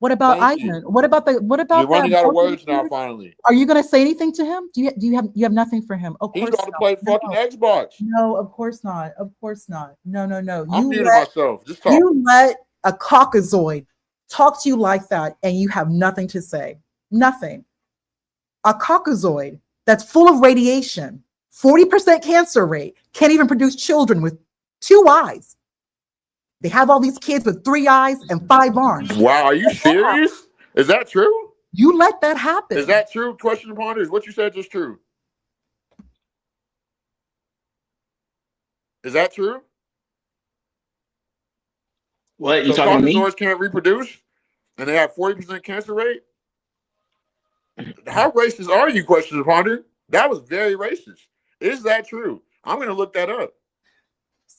What about Ivan? What about You're running out of words now. Finally, are you going to say anything to him? Do you have nothing for him? Of course, he's about to play fucking Xbox. No, of course not. Of course not. No. I'm muting myself. Just talk. You let a Caucasoid talk to you like that, and you have nothing to say. Nothing. A Caucasoid that's full of radiation, 40% cancer rate, can't even produce children with 2 eyes. They have all these kids with 3 eyes and 5 arms. Wow, are you serious? Is that true? You let that happen. Is that true? Question upon is what you said just true. Is that true? What you talking to me? Caucasoids can't reproduce, and they have 40% cancer rate. How racist are you? Question upon it. That was very racist. Is that true? I'm going to look that up.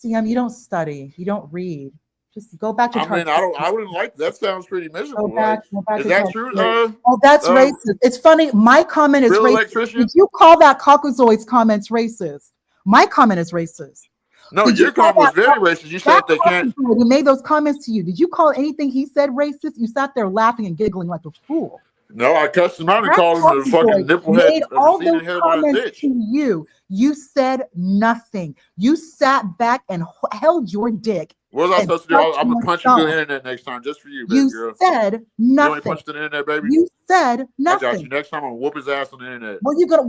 CM, you don't study. You don't read. Just go back to. I wouldn't like that. Sounds pretty miserable. Go back is that true? That's racist. It's funny. My comment is racist. Did you call that Caucasoid's comments racist? My comment is racist. No, your comment was very racist. You said they can't. He made those comments to you. Did you call anything he said racist? You sat there laughing and giggling like a fool. No, I cussed him out and called him a fucking nipplehead. Made all those comments to you. You said nothing. You sat back and held your dick. What was I supposed to do? I'm gonna punch you through the internet next time, just for you, baby girl. You said nothing. You only punched the internet, baby. You said nothing. I got you. Next time, I'm gonna whoop his ass on the internet. What are you going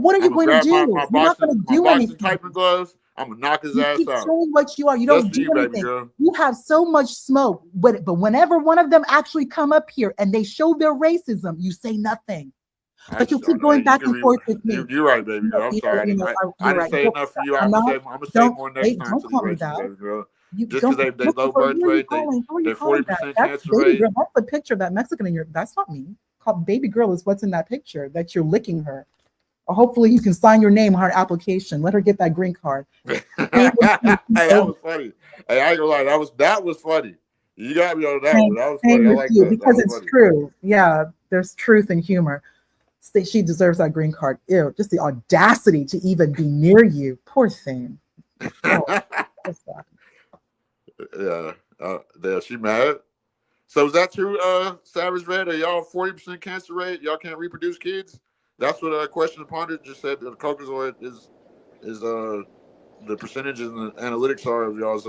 to do? You're not going to do anything. Typing gloves. I'm gonna knock his ass out. Showing what you are. You don't do anything. You have so much smoke, but whenever one of them actually come up here and they show their racism, you say nothing. But you keep going back and forth with me. You're right, baby girl. I'm sorry. I didn't say enough for you. I'm gonna say more next time to the racist, baby girl. Just because they low birth rate, they're 40% cancer rate. That's the picture of that Mexican in your. That's not me. Called baby girl is what's in that picture that you're licking her. Or hopefully you can sign your name on her application. Let her get that green card. Hey, that was funny. Hey, I ain't gonna lie, that was funny. You got me on that one. That was funny. I like that. Because it's true. Yeah, there's truth and humor. She deserves that green card. Ew, just the audacity to even be near you. Poor thing. Yeah, she mad. So is that true, Savage Red? Are y'all 40% cancer rate? Y'all can't reproduce kids? That's what Question Ponder just said. The Caucasoid is the percentages and the analytics are of y'all's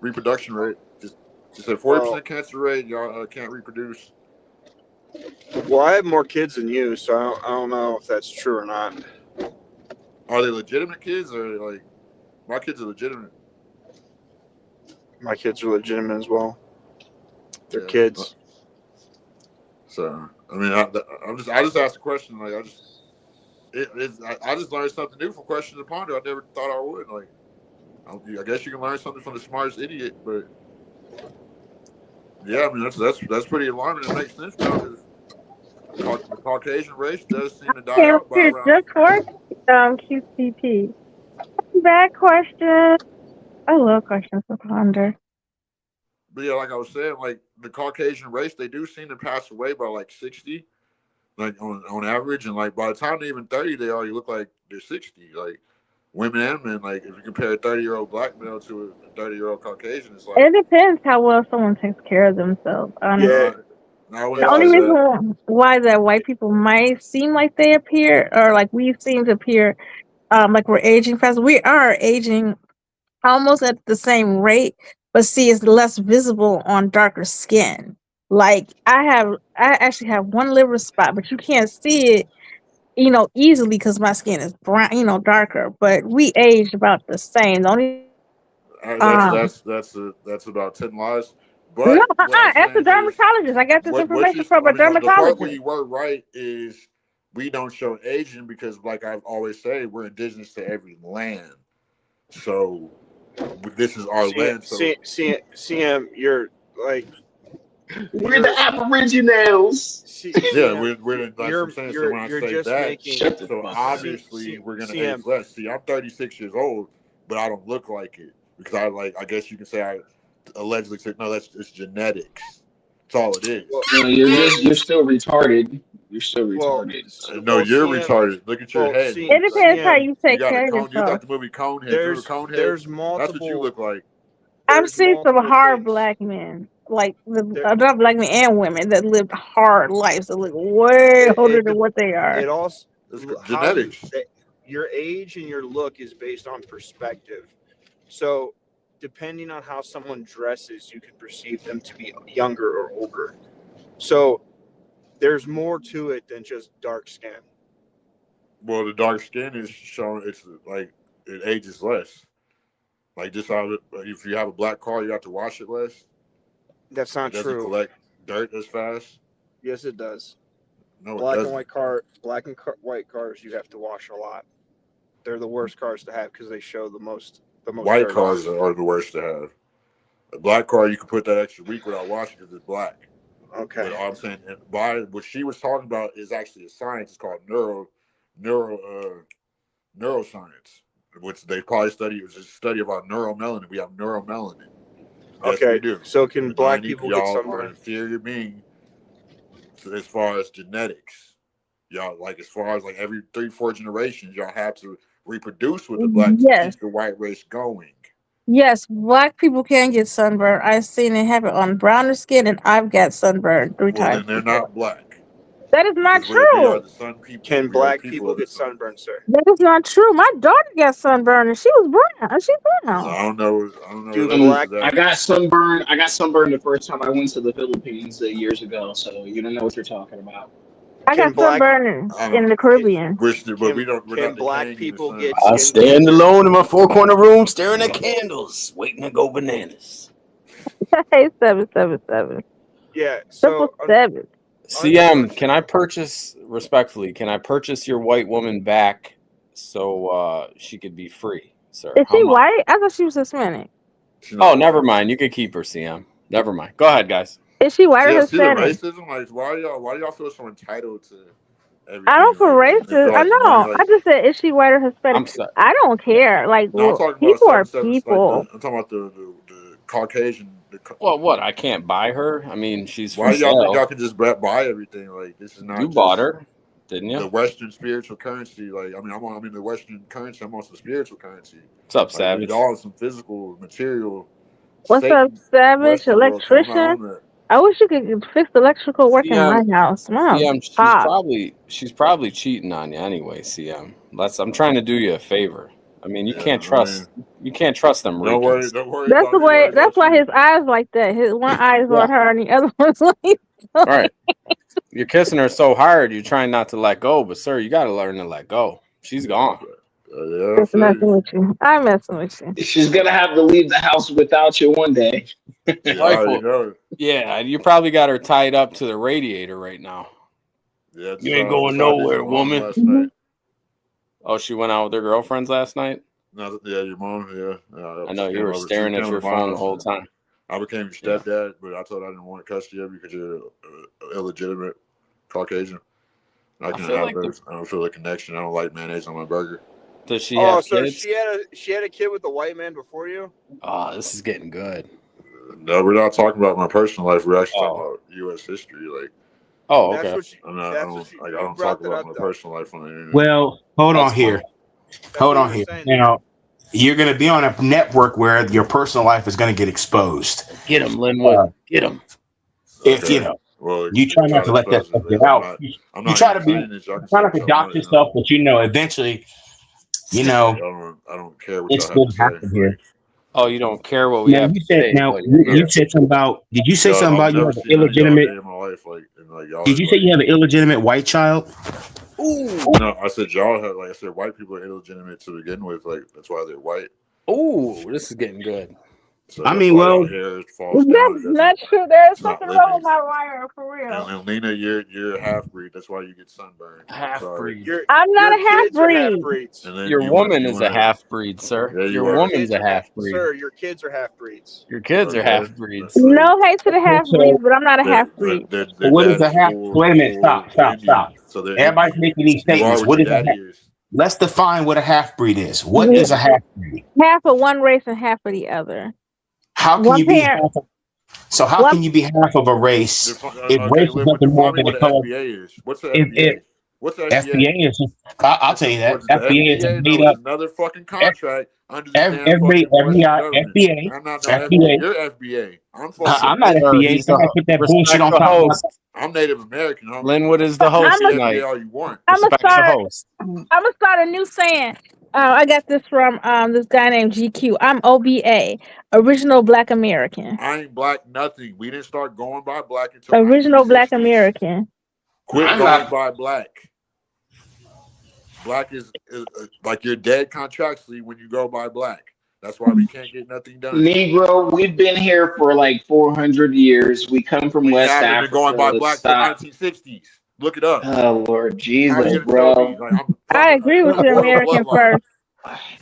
reproduction rate. She said 40% cancer rate. Y'all can't reproduce. Well, I have more kids than you, so I don't know if that's true or not. Are they legitimate kids, or like my kids are legitimate? My kids are legitimate as well. They're kids. So I mean, I just asked a question. Like I just learned something new from Question to Ponder. I never thought I would. Like I guess you can learn something from the smartest idiot, but Yeah, I mean that's pretty alarming. It makes sense now because the Caucasian race does seem to die out by around. Just for QCP. Bad question. I love questions to ponder. But yeah, like I was saying, like the Caucasian race, they do seem to pass away by like 60, like on average, and like by the time they're even 30, they already look like they're 60. Like women and men, like if you compare a 30-year-old black male to a 30-year-old Caucasian, it's like it depends how well someone takes care of themselves. Honestly. Yeah. The only reason why that white people might seem like they appear, or like we seem to appear, like we're aging fast. We are aging almost at the same rate, but see, it's less visible on darker skin. Like I actually have one liver spot, but you can't see it, easily because my skin is brown, darker. But we age about the same. The only that's about 10 lies. But no, ask the dermatologist. I got this information from a dermatologist. The part where you were right is we don't show Asian because, like I've always said, we're indigenous to every land. So this is our land. So CM, you're like we're the Aboriginals. Yeah, we're like I'm saying. So when I say that, so obviously we're gonna age less. See, I'm 36 years old, but I don't look like it because I guess you can say I allegedly said no. It's genetics. That's all it is. Well, no, you're still retarded. You're still retarded. No, you're retarded. Look at your head. It depends how you take care of yourself. You got the movie Conehead. There's multiple. That's what you look like. I've seen some hard black men, like not black men and women that lived hard lives that look way older than what they are. It also genetics. Your age and your look is based on perspective. So, depending on how someone dresses, you can perceive them to be younger or older. So, there's more to it than just dark skin. Well, the dark skin is shown. It's like it ages less. Like just how if you have a black car, you have to wash it less. That's not true. It doesn't collect dirt as fast. Yes, it does. No, black and white cars, you have to wash a lot. They're the worst cars to have because they show the most. White cars are the worst to have. A black car, you can put that extra week without washing because it's black. Okay. But all I'm saying, what she was talking about is actually a science. It's called neuroscience, which they probably study. It was a study about neuromelanin. We have neuromelanin. Yes, okay. we do. So can black people get sunburned? Are an inferior being as far as genetics. Y'all, like as far as like every 3-4 generations, y'all have to reproduce with the black to keep the white race going. Yes, black people can get sunburned. I've seen it happen on browner skin, and I've got sunburned 3 times. Then they're not black. That is not true. We are the sun people. Can black people get sunburned, sir? That is not true. My daughter got sunburned, and she was brown. She's brown. I don't know. I got sunburned. I got sunburned the first time I went to the Philippines years ago. So you don't know what you're talking about. I got sunburned in the Caribbean. But we don't. Can black people get? I stand alone in my 4-corner room, staring at candles, waiting to go bananas. Hey, 777. Yeah. So 777. CM, can I purchase your white woman back so she could be free, sir? Is she white? I thought she was Hispanic. Oh, never mind. You could keep her, CM. Never mind. Go ahead, guys. Is she white or Hispanic? Racism? Like, why do y'all feel so entitled to everything? I don't feel racist. I know. I just said, is she white or Hispanic? I'm sorry. I don't care. Like, no, people are people. Like I'm talking about the Caucasian. Well, what? I can't buy her. I mean, she's. Why do y'all think y'all can just buy everything? Like, this is not. You bought her, didn't you? The Western spiritual currency. Like, I mean, I'm in the Western currency. I'm on some spiritual currency. What's up, Savage? All some physical material. What's up, Savage? Electrician? I wish you could fix the electrical work in my house. Wow. CM, she's probably cheating on you anyway, CM. I'm trying to do you a favor. I mean, you can't trust them. Don't worry. That's why his eyes like that. His one eye is on her and the other one's like. All right. You're kissing her so hard, you're trying not to let go, but sir, you got to learn to let go. She's gone. I'm messing with you. I'm messing with you. She's gonna have to leave the house without you one day. Yeah, you probably got her tied up to the radiator right now. Yeah, you ain't going nowhere, woman. Oh, she went out with her girlfriends last night? No, yeah, your mom, yeah. I know you were staring at your phone the whole time. I became your stepdad, but I told her I didn't want custody of you because you're illegitimate Caucasian. I don't feel the connection. I don't like mayonnaise on my burger. Does she have kids? She had a kid with a white man before you? Oh, this is getting good. No, we're not talking about my personal life. We're actually talking about U.S. history. Like, oh, okay. I don't talk about my personal life on the internet. Well, hold on here. Now, you're going to be on a network where your personal life is going to get exposed. Get him, Linwood. Get him. If you know, you try not to let that stuff get out. You try to dox yourself, but eventually, I don't care what it's y'all going have to to happen say. here. Oh, you don't care what we have to say. You said something about. Did you say something about you have an illegitimate? Did you say you have an illegitimate white child? Ooh. No, I said y'all have. Like I said, white people are illegitimate to begin with. Like that's why they're white. Ooh, this is getting good. So I mean, well, that's not true. There's something wrong with my wire, for real. And Lena, you're a half breed. That's why you get sunburned. Half breed. I'm not a half breed. Your woman is a half breed, sir. Yeah, your woman's a half breed. Sir, your kids are half breeds. Your kids are half breeds. No hate to the half breeds, but I'm not a half breed. What is a half? Wait a minute. Stop. So everybody's making these statements. What is a half? Let's define what a half breed is. What is a half breed? Half of one race and half of the other. How can you be half of, so how can you be half of a race if race is nothing more than a color? What's the FBA? What's the FBA is? I'll tell you that FBA is made up. Another fucking contract under the FBA. You're FBA. I'm not FBA. Somebody put that bullshit on top. I'm Native American. Linwood is the host tonight. All you want. I'm gonna start a new saying. I got this from this guy named GQ. I'm OBA, Original Black American. I ain't black nothing. We didn't start going by black until Original Black American. Quit going by black. Black is like you're dead contractually when you go by black. That's why we can't get nothing done. Negro, we've been here for like 400 years. We come from West Africa. We haven't been going by black since the 1960s. Look it up. Oh, Lord Jesus, bro. I agree with you, American first.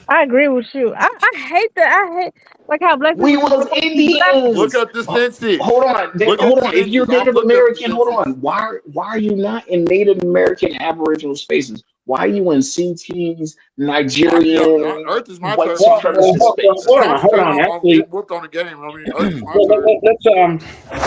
I agree with you. I hate that. I hate like how black people. We was Indians. Look up the census. Hold on. If you're Native American, hold on. Why are you not in Native American Aboriginal spaces? Why are you in CT's Nigerian? Earth is my white turn. Hold on. Actually, whooped on the game. I mean, Earth is my turn.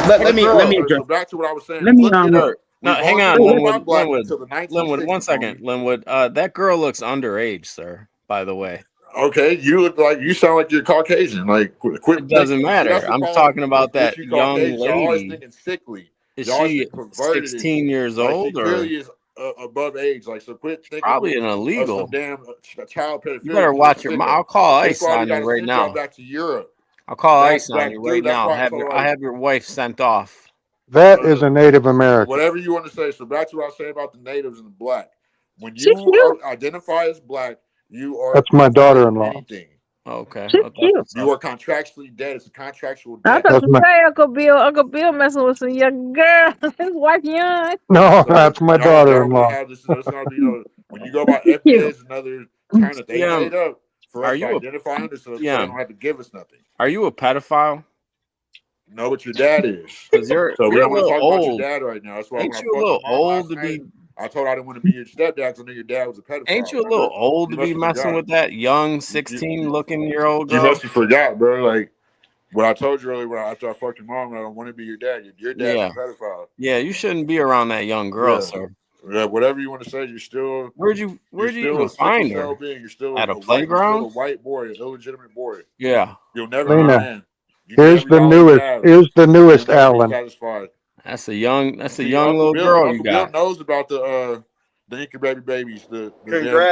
Let me address. So back to what I was saying. Let me No, hang on, Linwood. 1 second, Linwood. That girl looks underage, sir. By the way. Okay, you sound like you're Caucasian. Like, quit. It doesn't matter. I'm talking about that young lady. You're always thinking sickly. Is she 16 years old? She clearly is above age. Like, so quit thinking. Probably an illegal. Damn child pedophilia. You better watch your mouth. I'll call ICE on you right now. Back to Europe. I'll call ICE on you right now. I have your wife sent off. That is a Native American. Whatever you want to say. So back to what I was saying about the natives and the black. When you identify as black, you are. That's my daughter-in-law. Anything. Okay. You are contractually dead. It's a contractual debt. I thought you say Uncle Bill messing with some young girl. His wife young. No, that's my daughter-in-law. When you go by FBA, it's another kind of thing made up for us to identify under, so they don't have to give us nothing. Are you a pedophile? No, but your dad is. Because you're we don't want to talk old. about your dad right now. That's why Ain't you a little old to be? I told her I didn't want to be your stepdad because I knew your dad was a pedophile. Ain't you a little old to be messing with that young 16-looking-year-old girl? You must have forgot, bro. Like what I told you earlier after I fucked your mom, I don't want to be your dad. Your dad's a pedophile. Yeah, you shouldn't be around that young girl, sir. Yeah, whatever you want to say, you're still. Where'd you even find her? You're still at a playground. You're still a white boy, an illegitimate boy. Yeah, you'll never be a man. Here's the newest Alan. That's a young little girl you got. Bill knows about the incubator babies, the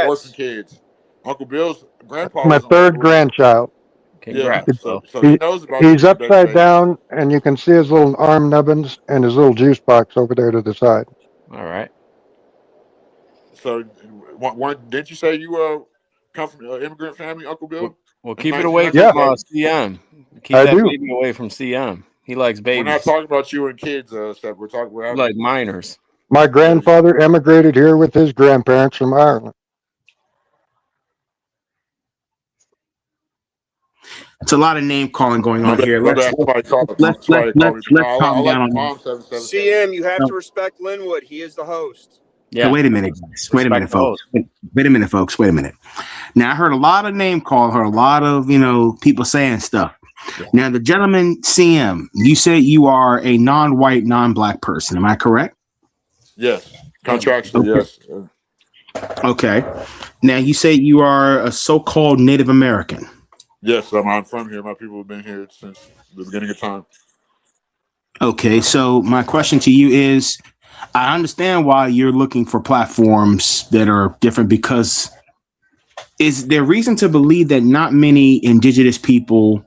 orphan kids. Uncle Bill's grandpa. My third grandchild. Congrats. Yeah, so he knows about. He's upside down, and you can see his little arm nubbins and his little juice box over there to the side. All right. So, didn't you say you come from an immigrant family, Uncle Bill? Well, keep it away from CM. Keep that baby away from CM. He likes babies. We're not talking about you and kids, Steph. We're talking about like minors. My grandfather emigrated here with his grandparents from Ireland. It's a lot of name calling going on here. Let's calm down on CM, you have to respect Linwood. He is the host. Yeah. So wait a minute, guys. Wait a minute, folks. Wait a minute, folks. Wait a minute. Now I heard a lot of name call. Heard a lot of people saying stuff. Yeah. Now the gentleman CM, you said you are a non-white, non-black person. Am I correct? Yes. Contractually, yes. Okay. Now you say you are a so-called Native American. Yes, I'm from here. My people have been here since the beginning of time. Okay, so my question to you is, I understand why you're looking for platforms that are different, because is there reason to believe that not many indigenous people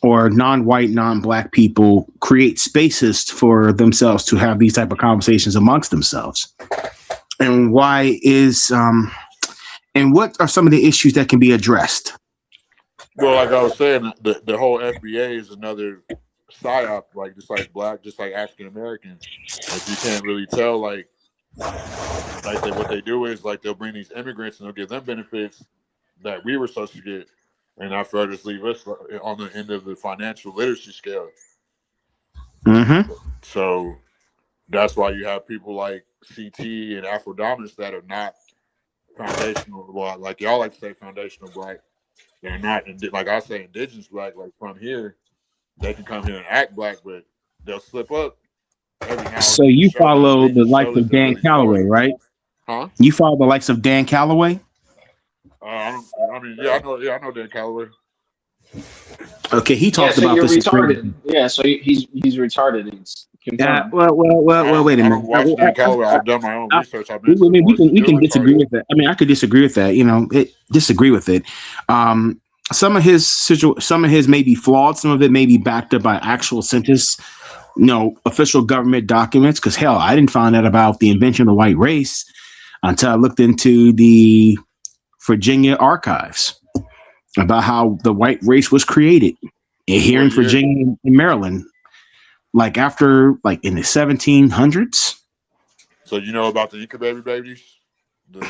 or non-white, non-black people create spaces for themselves to have these type of conversations amongst themselves? And why is and what are some of the issues that can be addressed? Well, like I was saying, the whole FBA is another psyop, just like black, just like African American. Like you can't really tell, what they do is they'll bring these immigrants and they'll give them benefits that we were supposed to get, and not further just leave us on the end of the financial literacy scale. Mm-hmm. So that's why you have people like CT and Afro Dominants that are not foundational. Well, like y'all like to say foundational black. They're not, like I say, indigenous black. Like from here, they can come here and act black, but they'll slip up every now. So you follow the likes of Dan Calloway, right? Huh? You follow the likes of Dan Calloway? I know Dan Calloway. Okay, he talked about you're this. Retarded. Yeah, so he's retarded. It's confirmed. Well. Wait a minute. I've done my own research. We can disagree with that. I mean, I could disagree with that. Disagree with it. Some of his may be flawed. Some of it may be backed up by actual census, official government documents. Because hell, I didn't find out about the invention of the white race until I looked into the Virginia archives about how the white race was created here in Virginia and Maryland, after in the 1700s. So you know about the incubator babies? You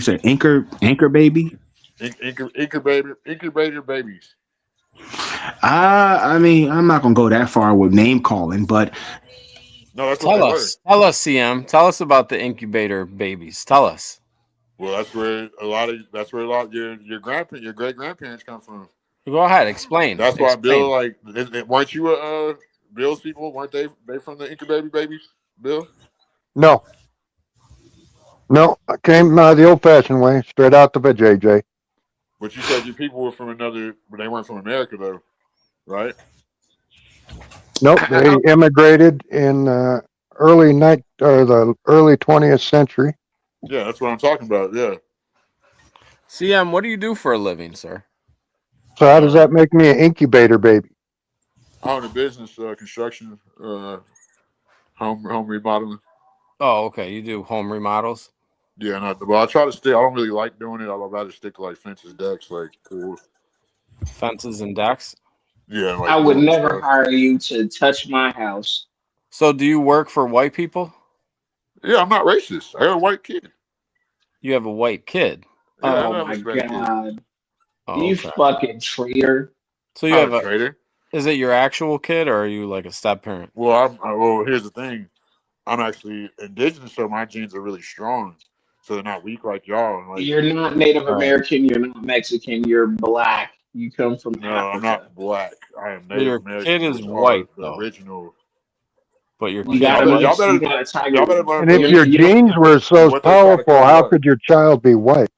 said anchor baby? Incubator babies. I mean, I'm not gonna go that far with name calling, but no, that's tell us, CM. Tell us about the incubator babies. Tell us. Well, that's where a lot of your great grandparents come from. Go ahead, explain. That's why Bill, weren't you Bill's people? Weren't they from the incubator babies, Bill? No, I came the old-fashioned way, straight out the JJ. But you said your people were from but they weren't from America, though, right? Nope, they immigrated in the early 20th century. Yeah, that's what I'm talking about. Yeah. CM, what do you do for a living, sir? So how does that make me an incubator baby? I own a business, construction, home remodeling. Oh, okay. You do home remodels? Yeah, I try to stick. I don't really like doing it. I'd rather stick to fences, decks, pools. Fences and decks? Yeah. I would never hire you to touch my house. So do you work for white people? Yeah, I'm not racist. I got a white kid. You have a white kid? Yeah, oh my God. You fucking traitor. So you have a traitor? Is it your actual kid, or are you like a step parent? Well, here's the thing. I'm actually indigenous, so my genes are really strong. So they're not weak like y'all. You're not Native American. You're not Mexican. You're black. You come from Africa. I'm not black. I am Native American. Your kid is white, the original. But your kid and if your genes were so powerful, how could your child be white?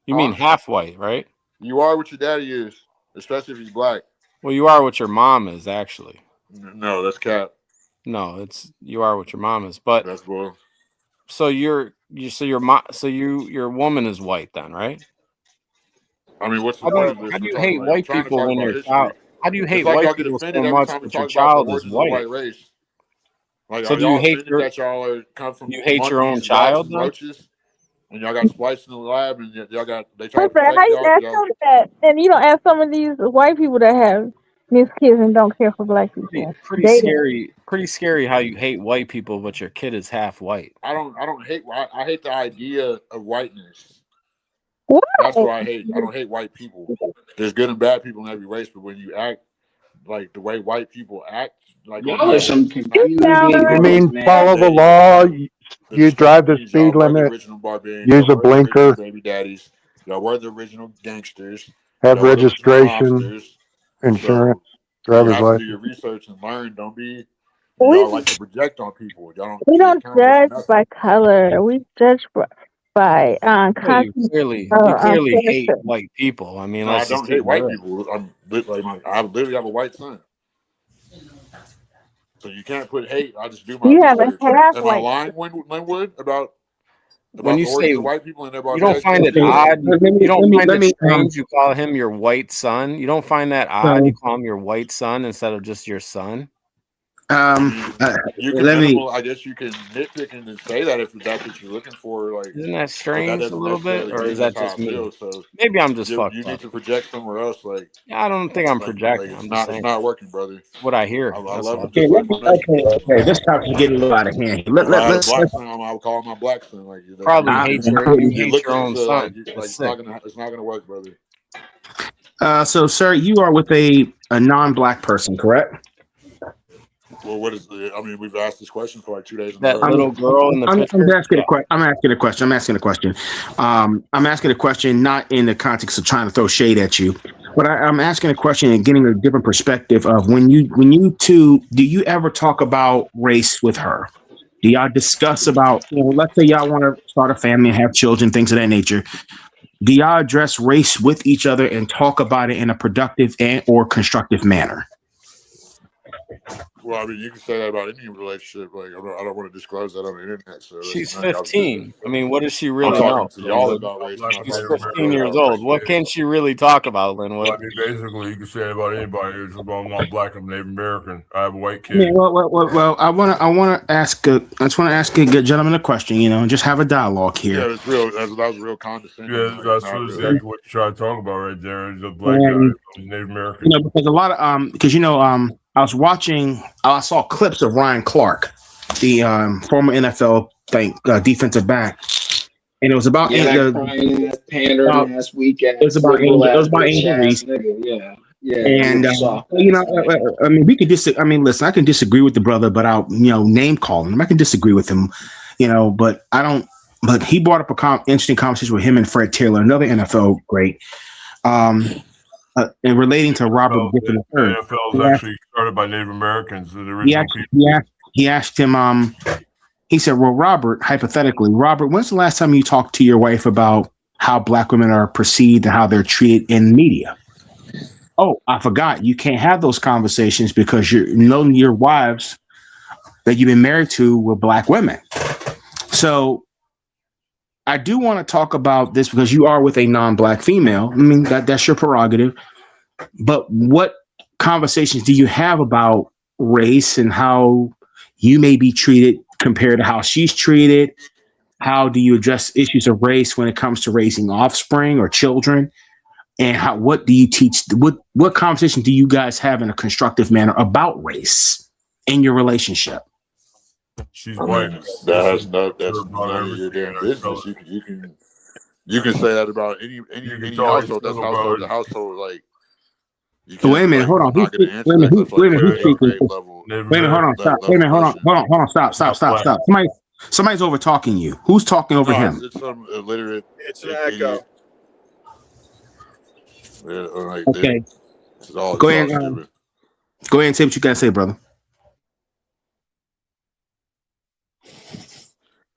You mean half white, right? You are what your daddy is, especially if he's black. Well, you are what your mom is, actually. No, that's cap. No, you are what your mom is, but that's bull. So your woman is white then, right? I mean, what's the point of this? How do you hate white people when your child? How do you hate white people so much that your child is white? So do you hate you hate your own child? And y'all got spliced in the lab, and y'all got they try to how you ask some of that, and you don't ask some of these white people that have mixed kids and don't care for black people. Pretty scary how you hate white people, but your kid is half white. I don't hate. I hate the idea of whiteness. That's what I hate. I don't hate white people. There's good and bad people in every race, but when you act like the way white people act, like y'all are some confused I mean, follow the law. You drive the speed limit. Original barbarians. Use a blinker. Baby daddies. Y'all were the original gangsters. Have registration, insurance, driver's license. Do your research and learn. Don't be. Y'all like to project on people. We don't judge by color. We judge by you clearly hate white people. I mean, no, I don't hate white people. I literally have a white son. So you can't put hate. I just do my research. Am I lying, Linwood, about when you say white people and you don't find it odd. You don't find it strange. You call him your white son. You don't find that odd. You call him your white son instead of just your son. You can I guess you can nitpick and say that if that's what you're looking for. Like, isn't that strange a little bit, or is that just me? So maybe I'm just fucked. You need to project somewhere else. Like, I don't think I'm projecting. It's not working, brother. It's what I hear. I love it. Okay. This topic's getting a little out of hand. Let's. I would call him my black son. Like, probably hate your own son. It's not gonna work, brother. So, sir, you are with a non-black person, correct? Well, what is the? I mean, we've asked this question for like 2 days. That little girl in the picture. I'm asking a question. I'm asking a question, not in the context of trying to throw shade at you, but I'm asking a question and getting a different perspective of when you two, do you ever talk about race with her? Do y'all discuss about, let's say y'all want to start a family and have children, things of that nature. Do y'all address race with each other and talk about it in a productive and or constructive manner? Well, I mean, you can say that about any relationship. Like, I don't want to disclose that on the internet. So she's 15. I mean, what does she really know? Y'all about race. She's 15 years old. What can she really talk about, Linwood? I mean, basically, you can say it about anybody. It's about I'm not black. I'm Native American. I have a white kid. Yeah, well, I want to ask a good gentleman a question. Just have a dialogue here. Yeah, it's real. That was real condescending. Yeah, that's exactly what you try to talk about right there. Is a black guy, Native American. Because a lot of I saw clips of Ryan Clark, the former NFL defensive back, and it was about pandering ass weekend. It was about injuries. Yeah. And I mean, we could listen, I can disagree with the brother, but I'll name call him. I can disagree with him, but I don't. But he brought up interesting conversation with him and Fred Taylor, another NFL great. And relating to Robert Griffin III. The NFL was actually started by Native Americans, the original people. He asked him, he said, well, Robert, hypothetically, when's the last time you talked to your wife about how black women are perceived and how they're treated in media? Oh, I forgot. You can't have those conversations because your wives that you've been married to were black women. So I do want to talk about this because you are with a non-black female. I mean, that's your prerogative. But what conversations do you have about race and how you may be treated compared to how she's treated? How do you address issues of race when it comes to raising offspring or children? And what do you teach? What conversation do you guys have in a constructive manner about race in your relationship? She's white. That's none of your damn business. You can say that about any household. That's household to household. Like, wait a minute, hold on. Who's speaking? Hold on. Stop. Somebody's over talking you. Who's talking over him? It's some illiterate. It's an echo. Okay. Go ahead and say what you gotta say, brother.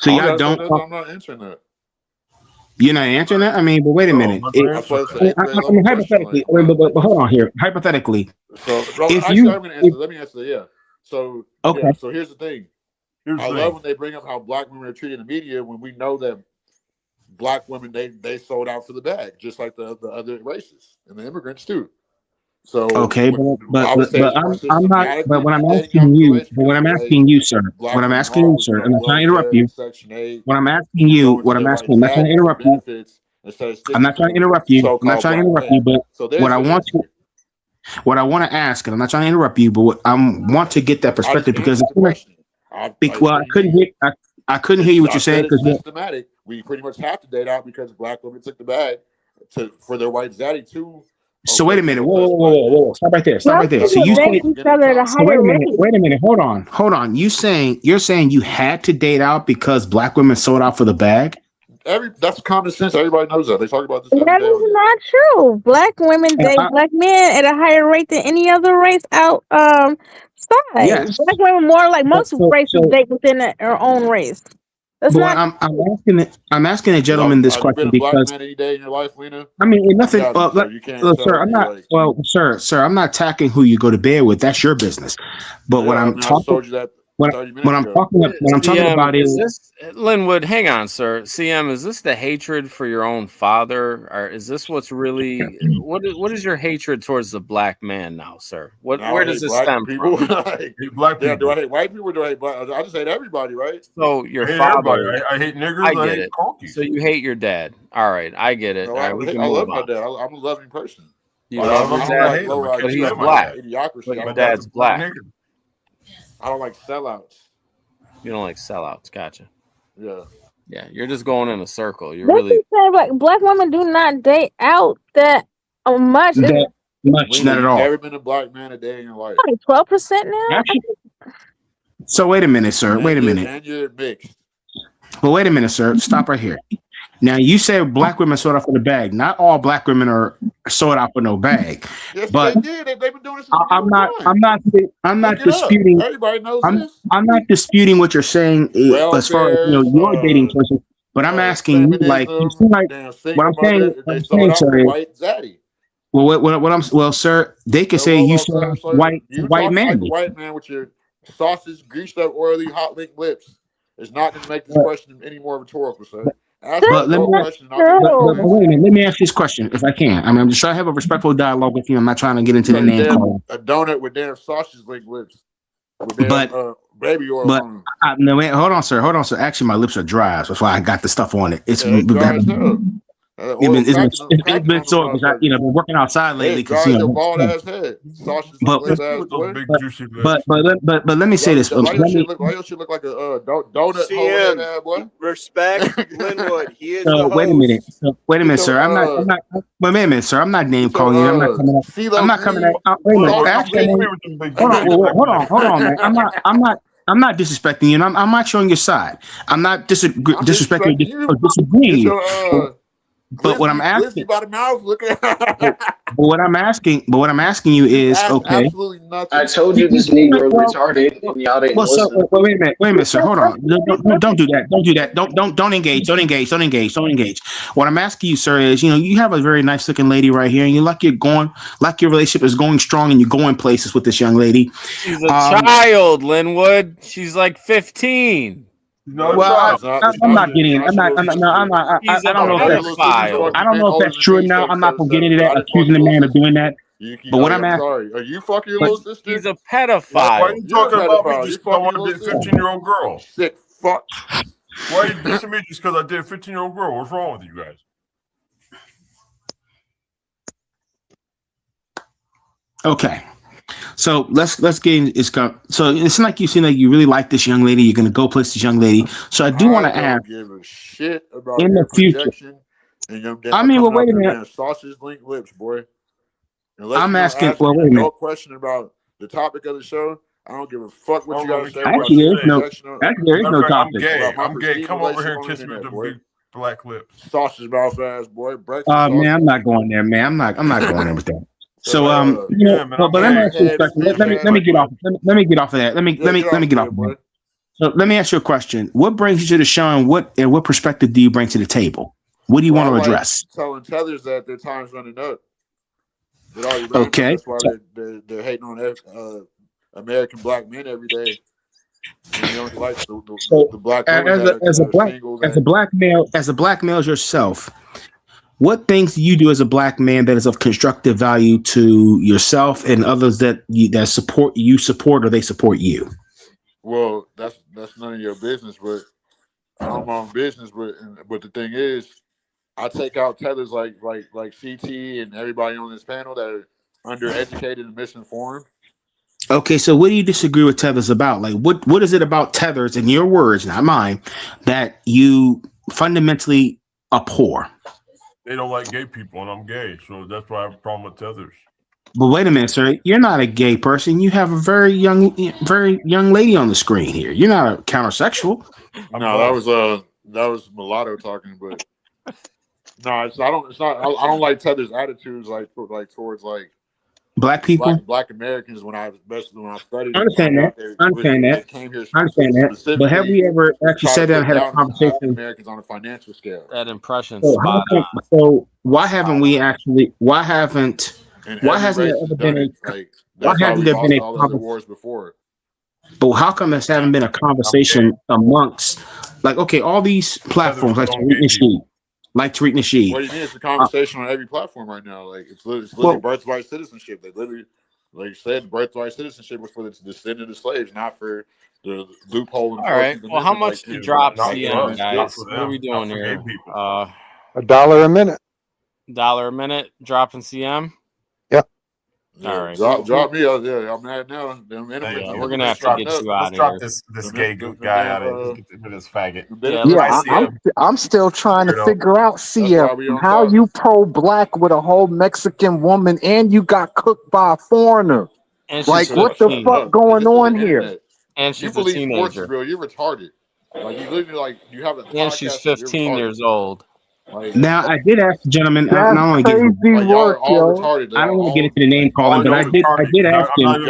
So y'all don't. I'm not answering that. You're not answering that? I mean, but wait a minute. Hypothetically, but hold on here. Hypothetically, let me answer. Yeah. So okay. Yeah, so here's the thing. I love when they bring up how black women are treated in the media when we know that black women they sold out for the bag, just like the other races and the immigrants too. So okay, but I'm not. But when I'm asking you, sir, I'm not trying to interrupt you. I'm not trying to interrupt you. I'm not trying to interrupt you. But what I want to ask, and I'm not trying to interrupt you, but I want to get that perspective because I couldn't hear. I couldn't hear you what you're saying. It's systematic. We pretty much have to date out because black women took the bag for their white zaddy too. So wait a minute. Whoa. Stop right there. Stop right there. So you date each other at a higher rate. Wait a minute. Hold on. You're saying you had to date out because black women sold out for the bag? That's common sense. Everybody knows that. They talk about this. That is not true. Black women date black men at a higher rate than any other race outside. Yes. Black women more like most races date within their own race. That's not. I'm asking a gentleman this question because black man any day in your life, Lena? I mean, nothing. Sir, I'm not. Well, sir, I'm not attacking who you go to bed with. That's your business. But when I'm talking. What I'm talking about is this, Linwood. Hang on, sir. CM, is this the hatred for your own father, or is this what's really what is your hatred towards the black man now, sir? Where does this stem from? Black people. Do I hate white people or do I hate black? I just hate everybody, right? So your father. I hate niggers. I get it. So you hate your dad. All right, I get it. No, I love my dad. I'm a loving person. You love your dad, but he's black. But your dad's black. I don't like sellouts. You don't like sellouts, gotcha. Yeah. Yeah, you're just going in a circle. You're really say like black women do not date out that much. Not at all. Never been a black man a day in your life. 12% now. Actually, so wait a minute, sir. Wait a minute. And you're mixed. Well, wait a minute, sir. Stop right here. Now you said black women sold out for the bag. Not all black women are sold out for no bag. Yes, but they did. They've been doing this. I'm not disputing. Everybody knows this. I'm not disputing what you're saying as far as your dating choices. But I'm asking you, like, you seem like what I'm saying, sir. Well, sir, they can say you sold out white man. White man with your sausage, greased up, oily, hot licked lips is not going to make this question any more rhetorical, sir. But wait a minute. Let me ask this question, if I can. I mean, I'm just trying to have a respectful dialogue with you. I'm not trying to get into the name calling. A donut with damn sausage licked lips. Baby oil. No, wait, hold on, sir. Actually, my lips are dry, so that's why I got the stuff on it. It's been sore because been working outside lately. Because bald ass head, but let me say this. Why your shit look like a donut? CM, boy. Respect Linwood. He is the host. Wait a minute, sir. I'm not. Wait a minute, sir. I'm not name calling you. I'm not coming out. Wait a minute. Actually, hold on, man. I'm not disrespecting you, and I'm not showing your side. I'm not disrespecting you or disagreeing you. But what I'm asking, by the mouth, look at but what I'm asking you is okay. I told you this Negro retarded. And y'all didn't listen. Wait a minute, sir. Hold on. Don't do that. Don't engage. What I'm asking you, sir, is you have a very nice looking lady right here, and you like your relationship is going strong, and you're going places with this young lady. She's a child, Linwood. She's like 15. No, well, I'm not getting. I don't know if that's. I don't know if that's true now. I'm not gonna get into that. Accusing the man of doing that. But what I'm asking, sorry, are you fucking your little sister? He's a pedophile. Why are you talking about me just because I want to be a 15-year-old girl? Sick fuck. Why are you dissing me just because I did a 15-year-old girl? What's wrong with you guys? Okay. So let's get in. So it's like you seem like you really like this young lady. You're gonna go place this young lady. So I do want to ask. Give a shit about in the future. I mean, well, wait a minute. Sausage linked lips, boy. I'm asking. Well, wait a minute. No question about the topic of the show. I don't give a fuck what you gotta say. Actually, there is no topic. I'm gay. Come over here and kiss me with the big black lips. Sausage mouth ass boy. Man, I'm not going there, man. I'm not going there with that. So but let me ask you a question. Let me get off. Let me get off of that. Let me get off of that. So let me ask you a question. What brings you to the show, and what perspective do you bring to the table? What do you want to address? Telling tethers that their time's running up. Okay. That's why they're hating on American black men every day. And they don't like the black as a black male yourself. What things do you do as a black man that is of constructive value to yourself and others that support or they support you? Well, that's none of your business, but I'm on business. But the thing is, I take out tethers like CT and everybody on this panel that are undereducated and misinformed. Okay, so what do you disagree with Tethers about? Like, what is it about Tethers, in your words, not mine, that you fundamentally abhor? They don't like gay people, and I'm gay, so that's why I have a problem with Tethers. But wait a minute, sir. You're not a gay person. You have a very young lady on the screen here. You're not a countersexual. No, that was Mulatto talking, but no, I don't like Tether's attitudes like towards like black people, black Americans. Especially when I studied, I understand that. They came here specifically. But have we ever actually sat down and had a conversation? Americans on a financial scale. That impression So, spot on. so why haven't we actually? Why hasn't there ever been why hasn't there been a conversation wars before? But how come there haven't been a conversation amongst, like, okay, all these platforms like Tariq Nasheed, What do you mean? It's a conversation on every platform right now. Like it's literally birthright citizenship. They literally, like you said, birthright citizenship was for the descent of the slaves, not for the loophole. All right. Well, how much to drop CM, guys? What are we doing here? $1 a minute. $1 a minute dropping CM. Yep. All right. Drop me out there. I'm mad now. We're gonna have to get you out of here. This gay guy out of here. Get this faggot. I'm still trying to figure out, CM, how you pro-black with a whole Mexican woman and you got cooked by a foreigner. Like, what the fuck going on here? And she's a teenager. Bro, you're retarded. Like you literally you have a. And she's 15 years old. Now, I did ask the gentleman. I don't want to get. I don't want to get into the name calling, but I did ask him.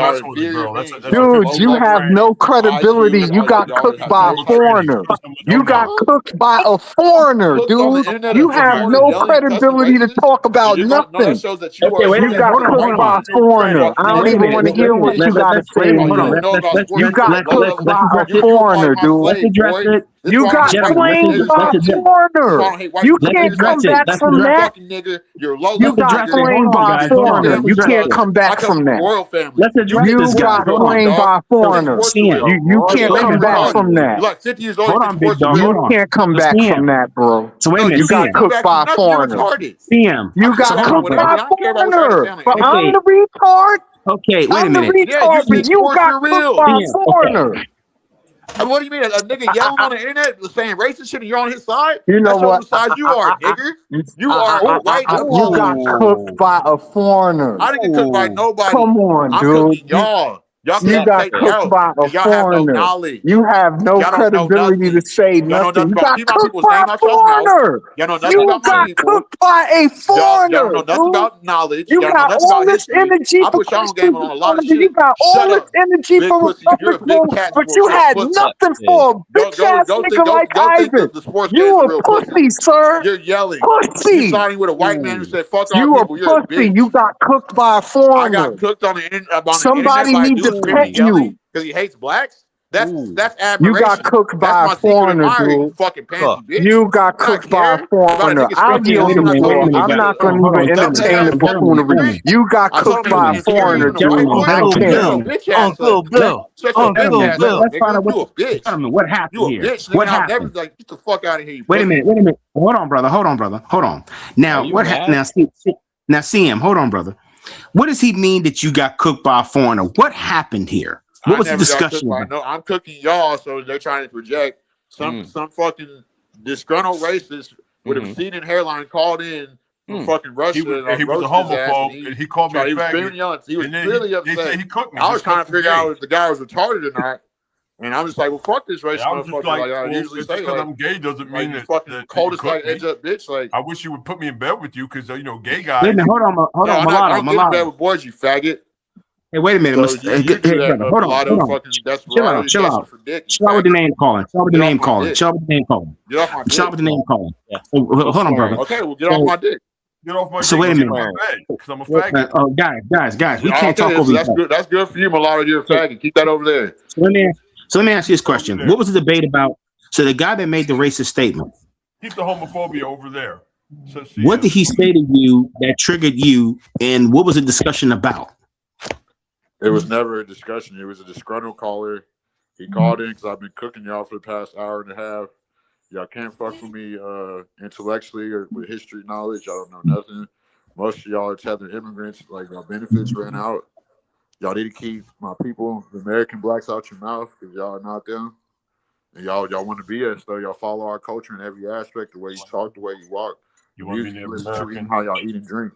Dude, you have no credibility. You got cooked by a foreigner. You got cooked by a foreigner, dude. You have no credibility to talk about nothing. You got cooked by a foreigner. I don't even want to hear what you got to say. You got cooked by a foreigner, dude. You got claimed by a foreigner. You can't come back from that. You got claimed by a foreigner. You can't come back from that. You got claimed by a foreigner. You can't come back from that. You're like 50 years old. You can't come back from that, bro. So wait a minute. You got cooked by a foreigner. CM. You got cooked by a foreigner. But I'm the retard. Okay, wait a minute. You got cooked by a foreigner. What do you mean? A nigga yelling on the internet saying racist shit and you're on his side? You know what? That's side you are, nigger. You are white. You got cooked by a foreigner. I didn't get cooked by nobody. Come on, I'm dude. cooking y'all. You got cooked by a foreigner. You have no credibility to say nothing. You got cooked by a foreigner. You got cooked by a foreigner. Y'all don't know nothing about knowledge. You got all this energy for Christian. You got all this energy for Republican, but you had nothing for a bitch ass nigga like Ivan. You a pussy, sir. You're yelling. Pussy. You're siding with a white man who said fuck our people. You're a pussy. You got cooked by a foreigner. I got cooked on the internet. Somebody needs to pet you because he hates blacks. That's admiration. You got cooked by a foreigner, dude. Fucking pansy bitch. You got cooked by a foreigner. I'm not going to even entertain the buffoonery. You got cooked by a foreigner, dude. Uncle Bill. Let's find out what happened here. What happened? Get the fuck out of here. Wait a minute. Hold on, brother. Hold on. Now, what happened? Now, CM, hold on, brother. What does he mean that you got cooked by a foreigner? What happened here? What was the discussion? I'm cooking y'all, so they're trying to project some fucking disgruntled racist with a receding hairline called in from fucking Russia. He was a homophobe, and he called me a faggot. He was really upset. He said he cooked me. I was trying to figure out if the guy was retarded or not. And I'm just like, well, fuck this racist motherfucker. Like I usually say, because I'm gay doesn't mean that fucking coldest like edge up bitch. Like I wish you would put me in bed with you because gay guys. Wait a minute, hold on, Mulatto. I don't get in bed with boys, you faggot. Hey, wait a minute. Hold on. Chill out. Chill out with the name calling. Chill out with the name calling. Hold on, brother. Okay, well, get off my dick. Get off my dick. So wait a minute. Because I'm a faggot. Guys, we can't talk over each other. That's good for you, Mulatto. You're a faggot. Keep that over there. So let me ask you this question. What was the debate about? So the guy that made the racist statement. Keep the homophobia over there. What did he say to you that triggered you, and what was the discussion about? It was never a discussion. It was a disgruntled caller. He called in because I've been cooking y'all for the past hour and a half. Y'all can't fuck with me intellectually or with history knowledge. Y'all don't know nothing. Most of y'all are tethered immigrants. Like, our benefits ran out. Y'all need to keep my people, the American blacks, out your mouth because y'all are not them. And y'all want to be us, though. Y'all follow our culture in every aspect, the way you talk, the way you walk, the music you listen to, even how y'all eat and drink.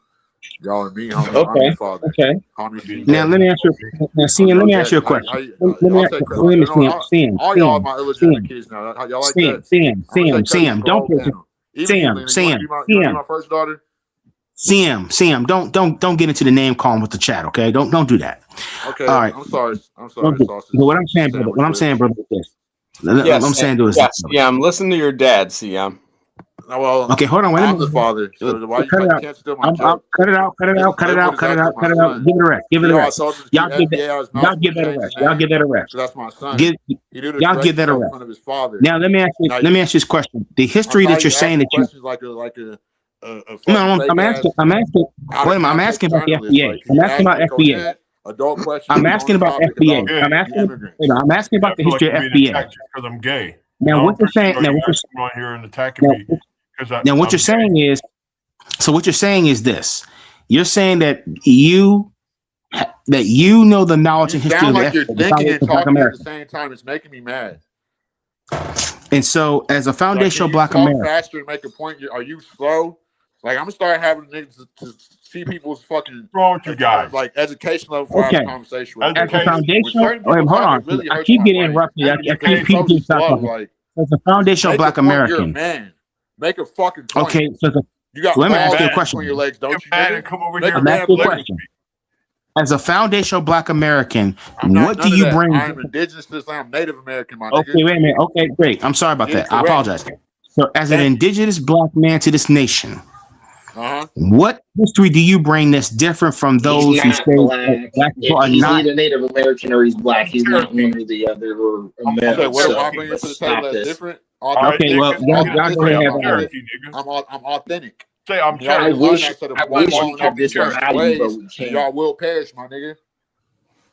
Y'all and me, homie. Okay. I'm your father. Okay. Now let me ask you. Now, CM, let me ask you a question. Let me ask CM. All y'all are my illegitimate kids now. Y'all like that? CM, don't get CM. You want to be my first daughter? CM, don't get into the name calling with the chat, okay? Don't do that. Okay, all right. I'm sorry. What I'm saying, brother, is this. Yes, I'm saying, is yes, CM. Listen to your dad, CM. Well, okay, hold on. I'm the father, so why you can't steal my joke? Cut it out. Give it a rest. Give it a rest. Y'all give that a rest. Y'all give that a rest. That's my son. Y'all give that a rest. In front of his father. Now let me ask you this question. The history that you're saying that you questions like a no, I'm asking about the FBA. I'm asking about FBA. Adult questions. I'm asking about FBA. I'm asking about the history of FBA. Because I'm gay. Now what you're saying? Now what here and attacking me. Now what you're saying is, so what you're saying is this. You're saying that you know the knowledge and history of like you're thinking and talking at the same time. It's making me mad. And so, as a foundational Black American, faster and make a point. Are you slow? Like I'm gonna start having niggas to see people's fucking wrong with you guys, like education level for having a conversation. As a foundational, hold on. Really I keep getting interrupted. I keep talking. Like, as a foundational Black American, you're a man. Make a fucking point. Okay, so you got let me ask you a question. On your legs, don't you? And come over here. I'm asking you a question. As a foundational Black American, what do you bring? I'm indigenous to this. I'm Native American, my Okay, nigga. wait a minute. Okay, great. I'm sorry about that. I apologize. So, as an indigenous Black man to this nation, what history do you bring that's different from those who say Black people are not? He's either Native American or he's Black. He's not one or the other. Or okay, what am I bringing to the table that's different? Okay, well, y'all go ahead. I'm authentic. Say I'm I wish we could disavow you, but we can't. Y'all will perish, my nigga.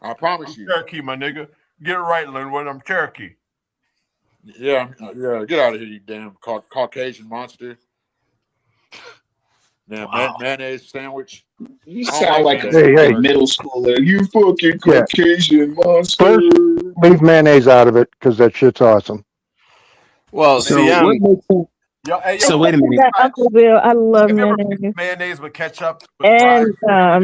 I promise you. Cherokee, my nigga. Get it right, Linwood. I'm Cherokee. Yeah. Get out of here, you damn Caucasian monster. Damn mayonnaise sandwich. You sound like a middle schooler. You fucking Caucasian monster. First, leave mayonnaise out of it because that shit's awesome. Well, so what makes sense? So wait a minute. Uncle Bill, I love mayonnaise. Mayonnaise with ketchup. And So I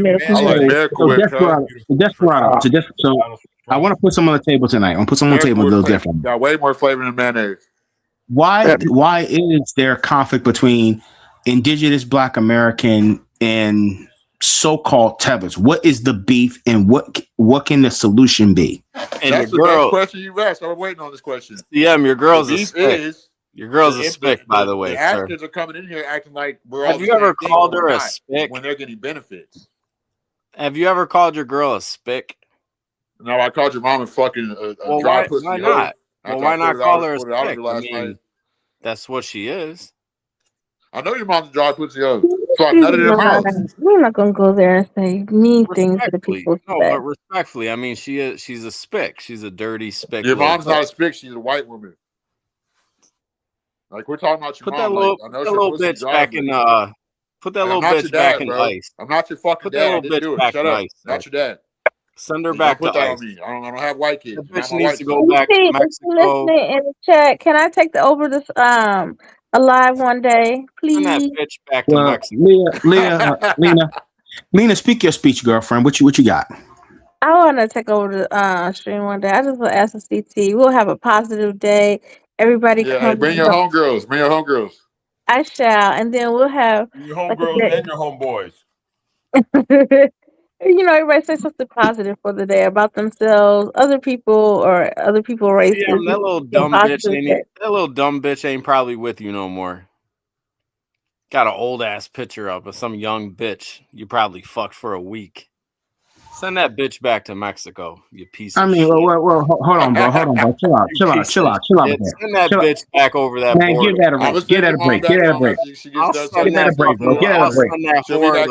want to put some on the table tonight. I want to put some on the table a little different. Got way more flavor than mayonnaise. Why is there conflict between indigenous Black American and so-called Tethers? What is the beef, and what can the solution be? And that's the best question you've asked. I was waiting on this question. Your girl's a spick. Your girl's a spick, by the way. The Africans are coming in here acting like we're all. Have you ever called her a spick when they're getting benefits? Have you ever called your girl a spick? No, I called your mom a fucking dry pussy. Why not? Well, why not call her a spick? I mean, that's what she is. I know your mom's a dry pussy. So I nutted in her mouth. We're not gonna go there and say mean things to the people. No, but respectfully, I mean, she's a spick. She's a dirty spick. Your mom's not a spick. She's a white woman. Like we're talking about your put mom. That little bitch back in. Put that little bitch back in ice. I'm not your fucking dad. Put that little bitch back in ice. Not your dad. Send her back to put that ice. On me. I don't have white kids. The bitch needs to go back to Mexico. Listening in the chat, can I take over this alive one day, please? Send that bitch back to Mexico. Lena, speak your speech, girlfriend. What you got? I want to take over the stream one day. I just want to ask the CT. We'll have a positive day. Everybody come. Hey, bring your homegirls. Bring your homegirls. I shall, and then we'll have your homegirls and your homeboys. Everybody say something positive for the day about themselves, other people, or other people races. Yeah, that little dumb bitch ain't probably with you no more. Got an old ass picture up of some young bitch you probably fucked for a week. Send that bitch back to Mexico, you piece of shit. Well, hold on, bro. Chill out. Send that bitch back over that man, border. Give that a break. Give that a break. Give that a break. Give that a break, bro. Give that a break.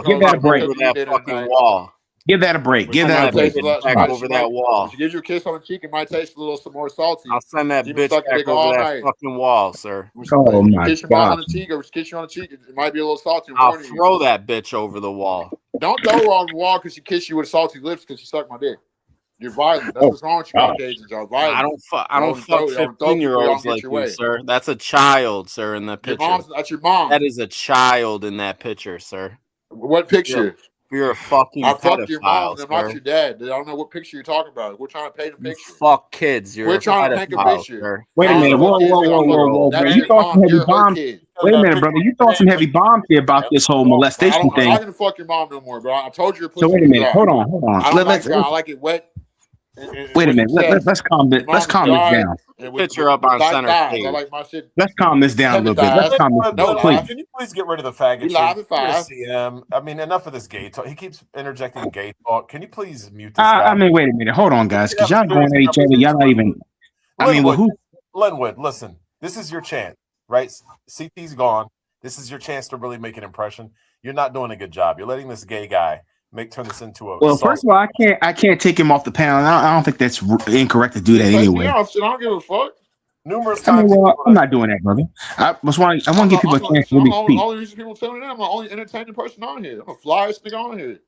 Give that a break. Over that fucking wall. Give that a break. Give that a break. Back over that wall. She gives you a kiss on the cheek. It might taste a little more salty. I'll send that bitch back over that fucking wall, sir. Oh my God. Kiss your mom on the cheek or kiss you on the cheek. It might be a little salty. I'll throw that bitch over the wall. Don't throw her on the wall because she kissed you with salty lips because she sucked my dick. You're violent. That's what's wrong with you Caucasians. Y'all violent. I don't fuck 15-year-olds like you, sir. That's a child, sir, in that picture. That's your mom. That is a child in that picture, sir. What picture? You're a fucking I fucked your mom. pedophile, I'm not your dad. I don't know what picture you're talking about. We're trying to paint a picture. Fuck kids. We're trying to paint a picture. Sir. Wait a minute. Whoa. You thought some heavy bombs. Wait a minute, brother. You thought some heavy bombs here about this whole molestation thing. I'm not gonna fuck your mom no more, bro. I told you your pussy. So wait a minute. Hold on. I like it wet. Wait a minute. Let's calm this. Let's calm this down. Picture up on center stage. I like my shit. Let's calm this down a little bit. Let's calm this down. Please. Can you please get rid of the faggot? I mean, enough of this gay talk. He keeps interjecting gay talk. Can you please mute this guy? I mean, wait a minute. Hold on, guys, because y'all going at each other. Y'all not even. I mean, well, who? Linwood, listen. This is your chance, right? CT's gone. This is your chance to really make an impression. You're not doing a good job. You're letting this gay guy turn this into a. Well, first of all, I can't take him off the panel. I don't think that's incorrect to do that anyway. I don't give a fuck. Numerous times. I'm not doing that, brother. I want to give people a chance to really speak. Only reason people tell me that I'm the only entertaining person on here. I'm the flyest nigga on here.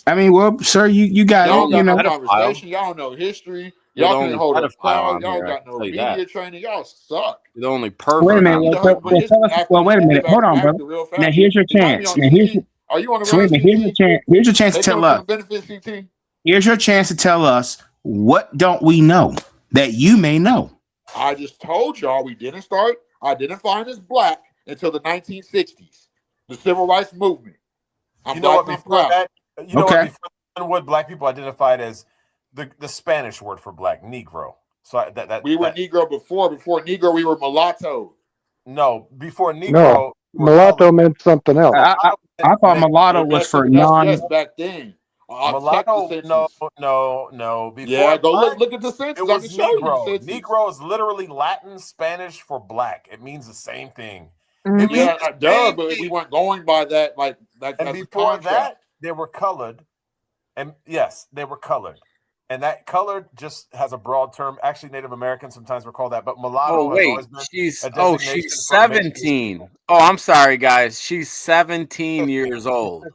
I mean, well, sir, you got y'all you know. No conversation. Y'all don't know history. Y'all can't hold a crowd. Y'all got no media training. Y'all suck. You're the only pervert. Wait a minute. Well, wait a minute. Hold on, bro. Now here's your chance. Now here's your chance. Here's your chance to tell us. Here's your chance to tell us what don't we know that you may know. I just told y'all we didn't start identifying as black until the 1960s, the civil rights movement. You know what? Before that, before black people identified as the Spanish word for black, Negro. So we were Negro before Negro we were mulatto. No, before Negro. No, mulatto meant something else. I thought mulatto was for non. Yes, back then. Mulatto, no. Before go look at the census. It was Negro. Negro is literally Latin Spanish for black. It means the same thing. But we weren't going by that. And before that, they were colored. And yes, they were colored. And that colored just has a broad term. Actually, Native Americans sometimes recall that. But mulatto has always been she's 17. Oh, I'm sorry, guys. She's 17 years old.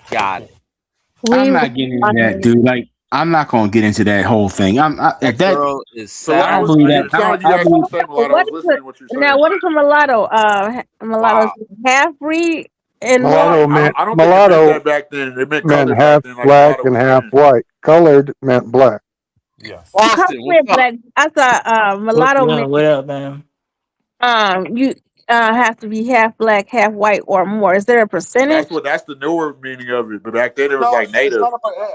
Got it. I'm not getting into that, dude. Like, I'm not going to get into that whole thing. That girl is I don't believe that. Now, what is a mulatto? Mulatto half breed and mulatto meant I don't think it meant that back then. It meant half black and half white. Colored meant black. Yes. Black. I thought mulatto meant. What up, man? You have to be half black, half white, or more. Is there a percentage? That's the newer meaning of it. But back then it was like native.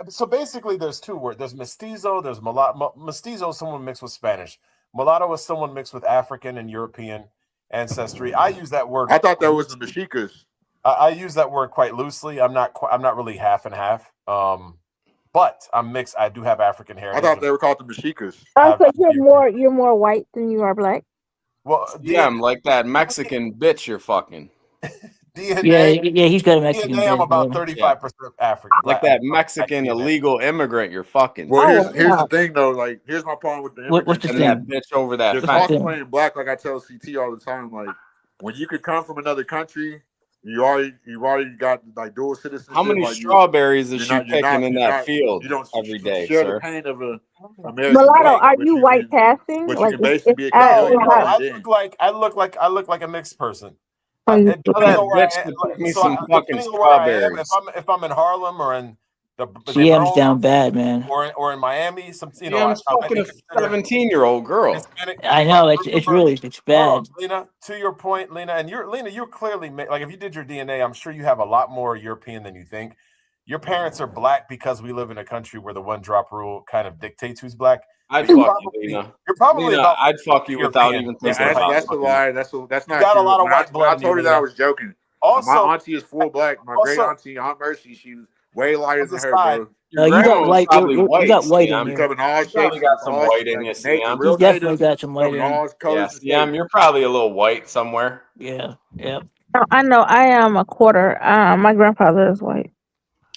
So basically, there's two words. There's mestizo. There's mulatto. Mestizo is someone mixed with Spanish. Mulatto is someone mixed with African and European ancestry. I use that word. I thought that was the Mexicas. I use that word quite loosely. I'm not really half and half. But I'm mixed. I do have African heritage. I thought they were called the Mexicas. So you're more white than you are black. Well, yeah, I'm like that Mexican bitch you're fucking. DNA, yeah, he's got a Mexican. DNA, I'm about 35% African. Like that Mexican illegal immigrant you're fucking. Well, here's the thing though. Like, here's my problem with the immigrant. What's the thing? That bitch over that. You're cosplaying black, like I tell CT all the time. Like, when you could come from another country, you've already got like dual citizenship. How many strawberries is she picking in that field every day, share sir? the pain of a mulatto, are you white passing? But you can basically be a chameleon. I look like a mixed person. If I'm in Harlem or in the M's down bad, man. Or in Miami, I'm fucking a 17-year-old girl. I know it's bad. Lena, to your point, Lena, and you're clearly like if you did your DNA, I'm sure you have a lot more European than you think. Your parents are black because we live in a country where the one drop rule kind of dictates who's black. I'd fuck you, Lena. You're probably Lena, I'd fuck you without even thinking about it. That's a lie. That's not. You got a lot of white blood. I told her that I was joking. Also, my auntie is full black. My great auntie, Aunt Mercy, she's way lighter than her, bro. You got white. You got white in you. Becoming all shapes. You got some white in you, Sam. You definitely got some white in you. Yeah, you're probably a little white somewhere. Yeah. I know. I am a quarter. My grandfather is white.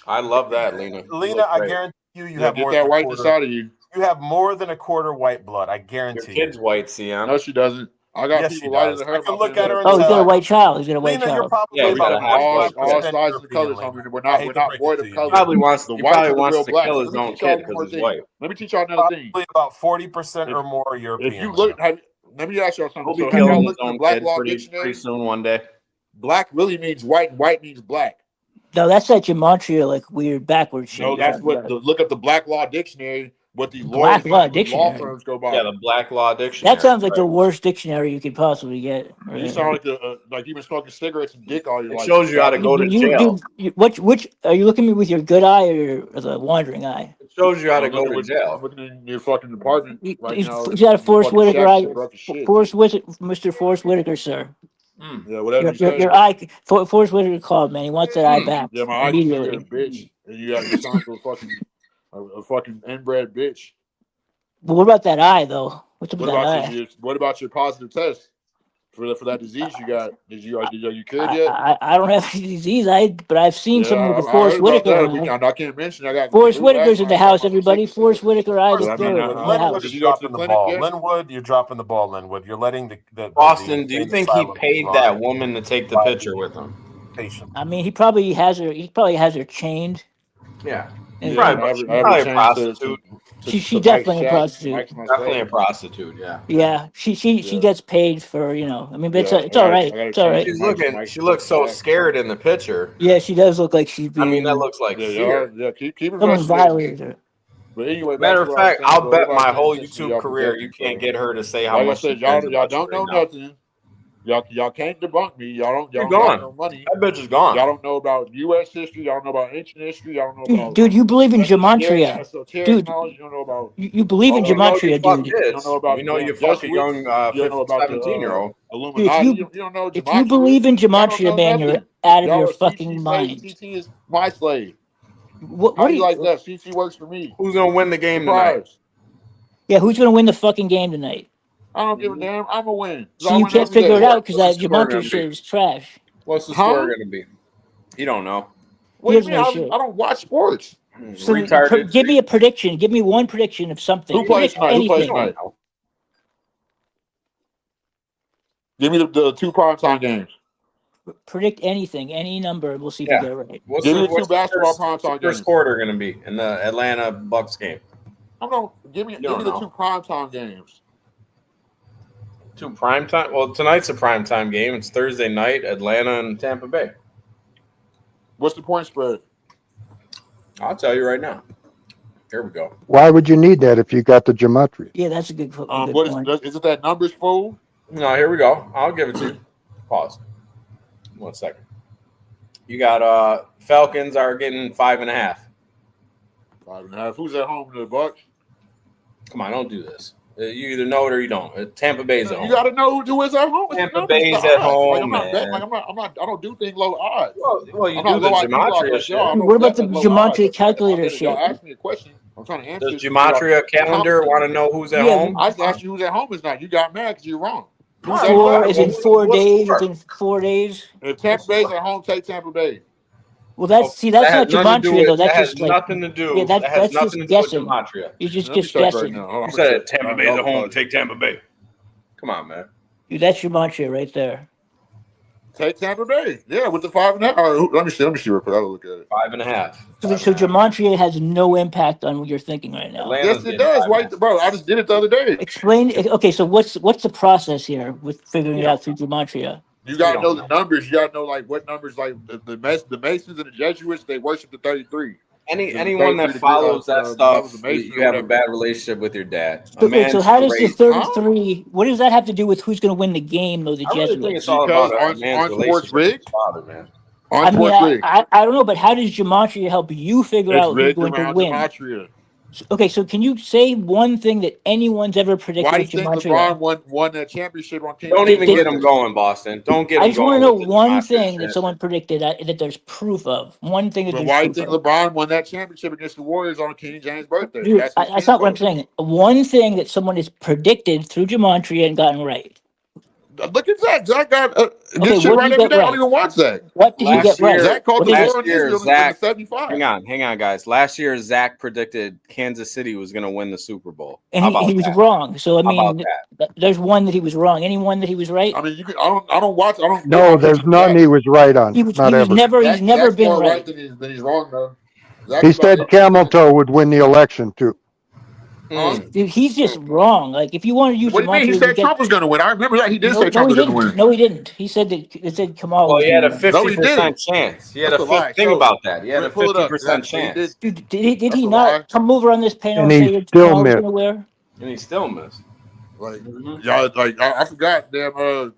I love that, Lena. Lena, I guarantee you have more that whiteness out of you. You have more than a quarter white blood. I guarantee. Your kid's white, Sam. No, she doesn't. I got people lighter than her. I can look at her and Oh, he's got a tell. white child. He's got a white Lena, you're child. probably about all 45% sizes and colors, European. homie. We're not void of color. Probably wants The he whites probably are the wants real to black. kill So his let me own teach y'all kid one more because he's thing. white. Let me teach y'all another thing. Probably about 40% or more European. If you look, let me ask y'all something. He'll be So have killing y'all his looked in the own Black kid Law pretty Dictionary? soon one day. Black really means white, and white means black. No, that's that gematria, like weird backwards shit. No, that's what. Look up the Black Law Dictionary. What these Black lawyers, Law what law Dictionary. firms go by. Yeah, the Black Law Dictionary. That sounds like the worst dictionary you could possibly get. You sound like you've been smoking cigarettes and dick all your life. It shows you how to go to jail. Which are you looking at me with your good eye or the wandering eye? It shows you how to go to jail. I'm looking in your fucking apartment right now. You got a Forrest Whitaker eye. Forrest Mr. Forrest Whitaker, sir. Yeah, whatever you say. Your eye. Forrest Whitaker called, man. He wants that eye back. Yeah, my eye immediately. you're a bitch, and you sound like a fucking inbred bitch. But what about that eye, though? What's up with What that about eye? what about your positive test for that disease you got? Are you cured yet? I don't have any disease, but I've seen some of the I Forrest heard about Whitaker. that. I can't mention. I got Forrest Whitaker's in the house, everybody. Forrest Whitaker eye is there in the Linwood house. is dropping the ball. Linwood, you're dropping the ball, Linwood. You're letting the Boston, do you think he paid that woman to take the picture with him? I mean, he probably has her chained. Yeah. And Probably a prostitute. She's definitely a prostitute. Definitely a prostitute, yeah. Yeah, she gets paid for, I mean, but it's all right. It's all right. She looks so scared in the picture. Yeah, she does look like she's being. I mean, that looks like fear. Yeah, keep Someone violated her. But anyway, matter of fact, I'll bet my whole YouTube career you can't get her to say how like much. I said, y'all don't know nothing. Y'all can't debunk me. Y'all don't got no money. That bitch is gone. Y'all don't know about U.S. history. Y'all don't know about ancient history. Y'all don't know about. Dude, you believe in gematria. Dude, you don't know about. You believe in gematria, dude. You don't know about. We know you fuck a young 17-year-old. Illuminati. You don't know gematria. If you believe in gematria, man, you're out of your fucking mind. CT is my slave. What How do you like that? CT works for me. Who's gonna win the game tonight? Yeah, who's gonna win the fucking game tonight? I don't give a damn. I'm gonna win. So you can't figure it out because that gematria shit is trash. What's the score gonna be? You don't know. What do you mean? I don't watch sports. So give me a prediction. Give me one prediction of something. Who plays tonight? Who plays tonight? Give me the two primetime games. Predict anything, any number. We'll see if you get it right. Give me two basketball primetime games. First quarter going to be in the Atlanta Bucks game. Give me the two primetime games. Two primetime. Well, tonight's a primetime game. It's Thursday night, Atlanta and Tampa Bay. What's the point spread? I'll tell you right now. Here we go. Why would you need that if you got the gematria? Yeah, that's a good, what point. Is it that numbers fool? No, here we go. I'll give it to you. Pause. 1 second. You got Falcons are getting 5.5. 5.5. Who's at home? The Bucks. Come on, don't do this. You either know it or you don't. Tampa Bay's at home. You got to know who is at home. Tampa Bay's at home, man. I don't do things low odds. Well, you do the gematria shit. What about the gematria calculator shit? Y'all asked me a question. I'm trying to answer. Does gematria calendar want to know who's at home? I asked you who's at home is not. You got mad because you're wrong. Is in 4 days? It's in 4 days. If Tampa Bay's at home, take Tampa Bay. Well, that's not gematria though. That's just nothing to do. Yeah, that's just guessing. You're just guessing. You said Tampa Bay's at home. Take Tampa Bay. Come on, man. Dude, that's gematria right there. Take Tampa Bay. Yeah, with the 5.5. Let me see real quick. I'll look at it. 5.5. So gematria has no impact on what you're thinking right now. Yes, it does. Why, bro? I just did it the other day. Explain. Okay, so what's the process here with figuring it out through gematria? You gotta know the numbers. You gotta know what numbers. Like the Masons and the Jesuits, they worship the 33. Anyone that follows that stuff, you have a bad relationship with your dad. So how does the 33? What does that have to do with who's going to win the game? Though the Jesuits. I think it's all about a man's relationship with his father, man. I don't know, but how does gematria help you figure out who's going to win? Gematria. Okay, so can you say one thing that anyone's ever predicted? Why do you think LeBron won that championship on King? Don't even get him going, Boston. Don't get him going. I just want to know one thing that someone predicted that there's proof of. One thing that. But why do you think LeBron won that championship against the Warriors on King James' birthday? Dude, that's not what I'm saying. One thing that someone has predicted through gematria and gotten right. Look at Zach. Zach got get shit right every day. I don't even watch Zach. What did he get right? Zach called the war on Israel Zach, in 75. Hang on, guys. Last year, Zach predicted Kansas City was going to win the Super Bowl. And he was wrong. So I mean, there's one that he was wrong. Any one that he was right? I mean, you can. I don't watch. I don't. No, there's none he was right on. He was ever. never. He's never Zach's been more right. than he's wrong though. He said Camel Toe would win the election too. Dude, he's just wrong. Like, if you want to use, What do you mean? He said Trump was going to win. I remember that he did say Trump was going to win. No, he didn't. He said that. It said Kamal. Well, he had a was gonna win. 50% chance. He had a thing about that. He had a 50% chance. Dude, did he not come over on this panel And and he say still Kamal was missed. going to wear? And he still missed. Like y'all, like I forgot. Damn,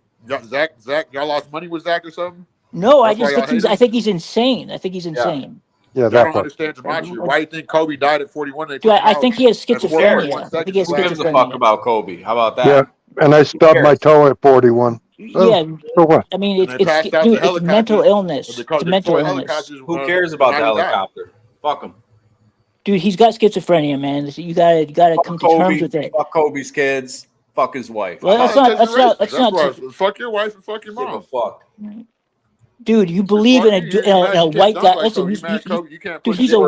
Zach, y'all lost money with Zach or something? No, I That's just why think y'all he's. hate I think he's insane. I think he's insane. Yeah, I that don't part. understand gematria. Why do you think Kobe died at 41? Dude, I think he has schizophrenia. I think he has Who gives a schizophrenia. fuck about Kobe? How about that? Yeah, and I stubbed my toe at 41. Yeah, for what? I mean, And they passed out dude, the it's mental helicopters. illness. The It's mental toy illness. helicopters, Who cares about the night he died. helicopter? Fuck him. Dude, he's got schizophrenia, man. You gotta come to terms with it. Fuck Kobe's kids. Fuck his wife. Well, that's not. Fuck your wife and fuck your Give a mom. fuck. Dude, you believe in a white guy? Listen, dude, he's a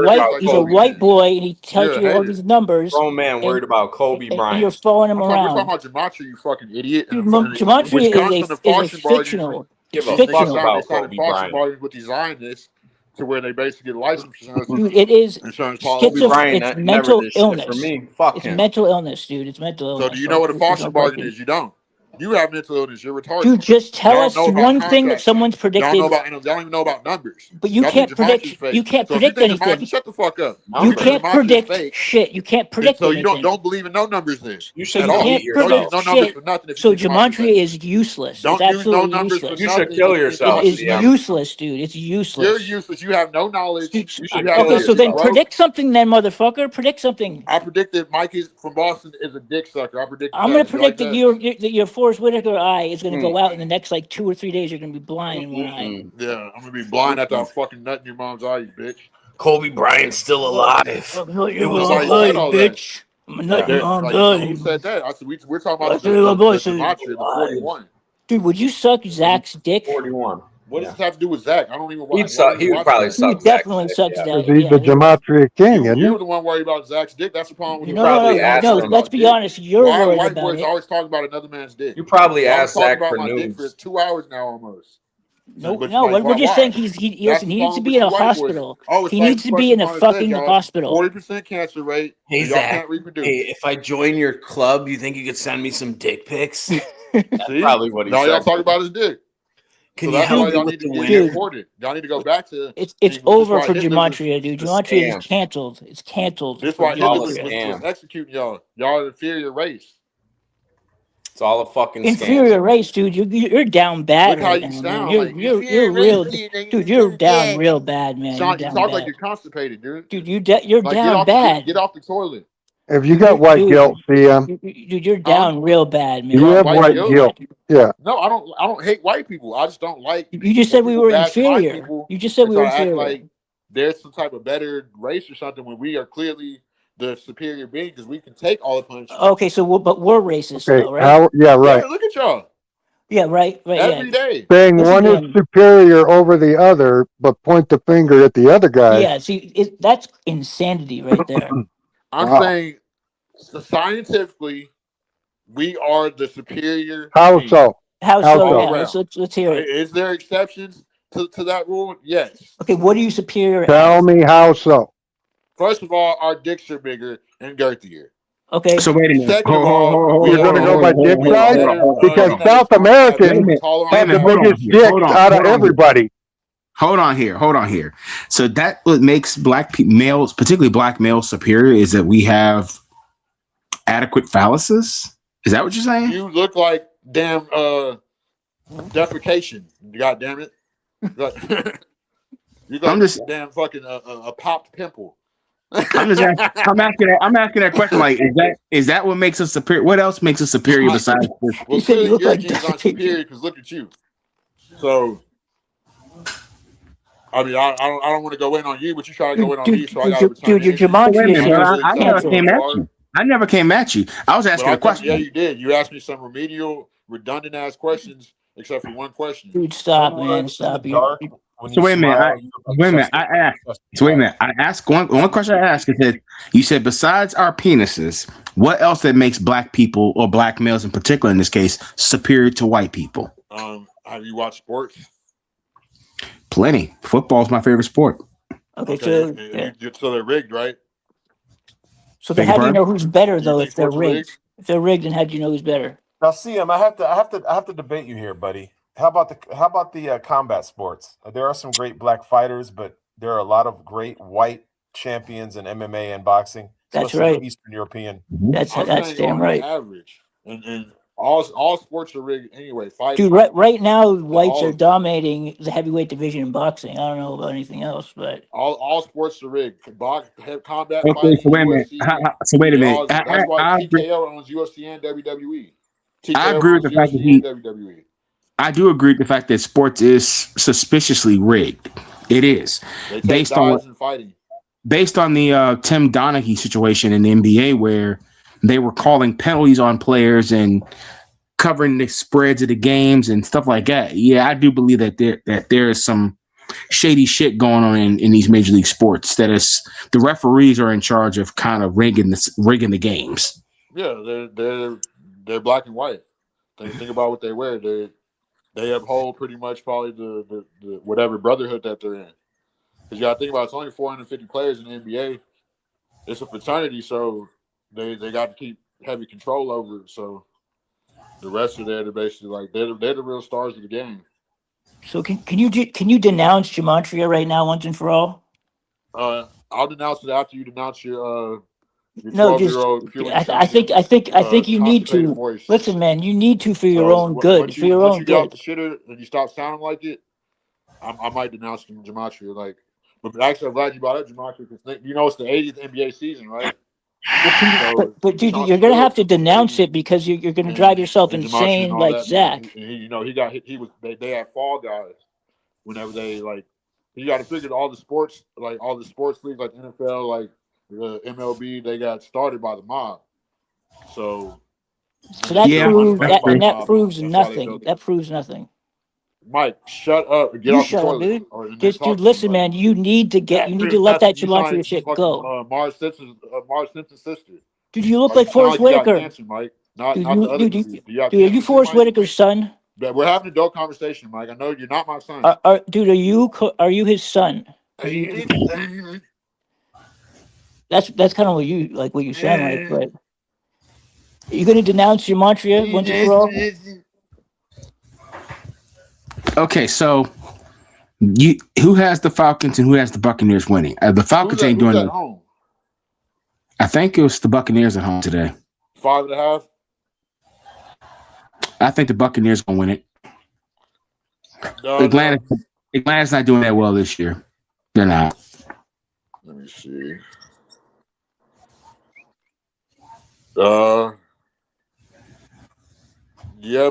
white boy, and he tells you all these numbers. Grown man worried about Kobe and Bryant. you're following him We're around. talking about gematria, you fucking idiot. Dude, gematria is a fictional. Give It's a fictional. fuck about They started Kobe false Bryant. bargaining with these Zionists to where they basically get licenses. Dude, it is Insurance Kobe Bryant it's never mental did shit illness. for me. Fuck It's him. mental illness, dude. It's mental illness. So do you know what a false bargain is? You don't. You have mental illness. You're retarded. Dude, just tell Y'all us know about one thing that contracts. someone's Y'all predicted. know about. Y'all don't even know about numbers. But you Y'all can't think gematria's predict. fake. You can't So if you predict think anything. gematria, shut the fuck up. You If can't gematria's predict fake, shit. You can't predict so anything. you don't believe in no numbers then. You should at all. can't Don't predict use no numbers shit. for nothing. If So you think gematria's gematria fake. is useless. Don't It's use no absolutely numbers useless. for You nothing. should kill yourself. It is CM. useless, dude. It's useless. You're useless. You have no knowledge. You have Okay, no so then growth. predict something, then, motherfucker. Predict something. I predicted Mike is from Boston is a dick sucker. I predicted I'm gonna that. You like predict that? that your Forrest Whitaker eye is gonna go out in the next like 2 or 3 days. You're gonna be blind in one eye. Yeah, I'm gonna be blind after I fucking nut in your mom's eye, you bitch. Kobe Bryant's still alive. It was like said all that. bitch. I'm a nut in your mom's Like, eye. who said that? I said we're talking about That's the what my boy said. gematria, the 41. Dude, would you suck Zach's dick? 41. What does this have to do with Zach? I don't even He'd watch. suck. He would probably He suck. definitely sucks that. He's the gematria king, isn't he? You're the one worried about Zach's dick. That's the problem with you. No. Let's be honest. You're Why worried white about boys it. always talking about another man's dick? You probably Y'all asked talking Zach about for my dick news. for 2 hours now almost. No, But, no, like, we're just why? saying he That's listen, the he needs to problem be with in a you white boys. hospital. Oh, it's He like needs to the be in a question Connor fucking said, y'all. hospital. 40% cancer rate. Hey, Y'all Zach. can't reproduce. Hey, if I join your club, you think you could send me some dick pics? See? Probably what he Now said. y'all talk about his dick. Can So you that's help why me y'all with need to the get win? reported. Y'all need to go back to. It's this is over why for Hitler gematria, dude. It's a Gematria is scam. canceled. It's canceled. This is for why Hitler gematria. was executing y'all. Y'all an inferior race. It's all a fucking scam. Inferior race, dude. You're down bad Look how right you now, man. sound. You're Like you're inferior real, race. dude. You're down real bad, man. You're Sean, you down talk bad. like you're constipated, dude. Dude, you're Like down bad. get off the toilet. If you got white guilt, CM, Dude, you're down real bad, man. you have white white guilt? guilt. Yeah. No, I don't hate white people. I just don't like. You just said we were inferior. You just said we were Act inferior. like there's some type of better race or something when we are clearly the superior being because we can take all the punishment. Okay, so but we're racist, Okay. though, right? Yeah, right. Yeah, look at y'all. Yeah, right. Every day. Saying Listen one to is him. superior over the other, but point the finger at the other guy. Yeah, see, that's insanity right there. I'm Wow. saying scientifically, we are the superior. How being. so? How How so? so? Yeah, let's hear it. Is there exceptions to that rule? Yes. Okay, what are you superior Tell at? me how so. First of all, our dicks are bigger and girthier. Okay. So wait a minute. Second of all, You're going to go by dick we are size? better, Because genetic- South Americans taller have the on- biggest dicks out of everybody. Hold on here. So that what makes black males, particularly black males, superior is that we have adequate phalluses. Is that what you're saying? You look like damn defecation. God damn it. You got damn fucking a popped pimple. I'm asking that question. Like, is that what makes us superior? What else makes us superior besides this? Well, clearly your genes aren't superior because look at you. So, I mean, I don't want to go in on you, but you try to go in on me, so I got to return. Dude, your gematria is I never came at you. I never came at you. I was asking a question. Yeah, you did. You asked me some remedial redundant ass questions except for one question. Dude, stop, man, stop. Dark. So wait a minute. I asked one question. I asked is that you said besides our penises, what else that makes black people or black males in particular in this case superior to white people? Have you watched sports? Plenty. Football is my favorite sport. Okay, so they're rigged, right? So then how do you know who's better though if they're rigged? If they're rigged, then how do you know who's better? Now, CM, I have to debate you here, buddy. How about the combat sports? There are some great black fighters, but there are a lot of great white champions in MMA and boxing. That's right. Eastern European. That's damn right. Average, and all sports are rigged anyway. Dude, right now whites are dominating the heavyweight division in boxing. I don't know about anything else, but all sports are rigged. Combat Okay, fighting. so wait a minute. So wait a minute. That's why TKO owns UFC and WWE. I agree with the fact that I do agree with the fact that sports is suspiciously rigged. It is based on the Tim Donaghy situation in the NBA, where they were calling penalties on players and covering the spreads of the games and stuff like that. Yeah, I do believe that there is some shady shit going on in these major league sports. That is, the referees are in charge of kind of rigging the games. Yeah, they're black and white. Think about what they wear. They uphold pretty much probably the whatever brotherhood that they're in. Because you got to think about it's only 450 players in the NBA. It's a fraternity, so they got to keep heavy control over it. So the rest are there to basically like they're the real stars of the game. So can you denounce gematria right now once and for all? I'll denounce it after you denounce your no, just I think you need to voice. Listen, man. You need to for your own good. For your own good. Get off the shitter and you stop sounding like it, I might denounce gematria. Like, but actually, I'm glad you brought up gematria because you know it's the 80th NBA season, right? But dude, you're gonna have to denounce it because you're gonna drive yourself insane, like Zach. They had fall guys whenever they like. You got to figure all the sports leagues like the NFL, like the MLB, they got started by the mob. So that proves nothing. That proves nothing. Mike, shut up and get off the toilet. Dude. Just dude, listen, man. You need to let that gematria shit go. Marge Simpson's sister. Dude, you look like Forrest Whitaker. Cancer, Mike. Not the other dude. Are you Forrest Whitaker's son? We're having a adult conversation, Mike. I know you're not my son. Dude, are you his son? That's kind of what you sound like, but are you going to denounce gematria once and for all? Okay, so who has the Falcons and who has the Buccaneers winning? The Falcons ain't doing it. I think it was the Buccaneers at home today. 5.5. I think the Buccaneers gonna win it. Atlanta's not doing that well this year. They're not. Let me see. Yeah,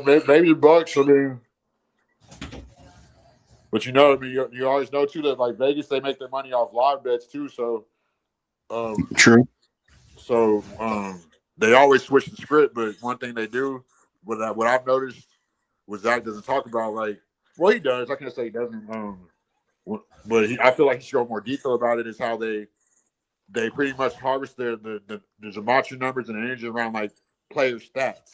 maybe the Bucks. I mean, but you always know too that like Vegas, they make their money off live bets too. So, true. So they always switch the script, but one thing they do, what I've noticed, what Zach doesn't talk about, like, well, he does. I can't say he doesn't. But I feel like he should go more detail about it. Is how they pretty much harvest the gematria numbers and energy around like player stats.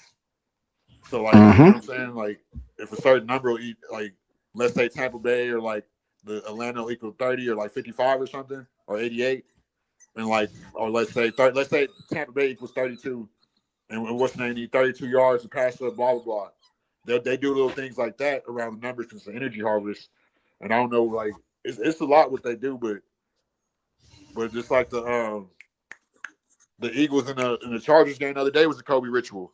So like, you know what I'm saying? Like, if a certain number will eat, like, let's say Tampa Bay or like the Atlanta will equal 30 or like 55 or something or 88, and like, or let's say Tampa Bay equals 32, and what's the name? Need 32 yards to pass up, blah blah blah. They do little things like that around the numbers because it's energy harvest. And I don't know, like it's a lot what they do, but just like the Eagles in the Chargers game the other day was the Kobe ritual.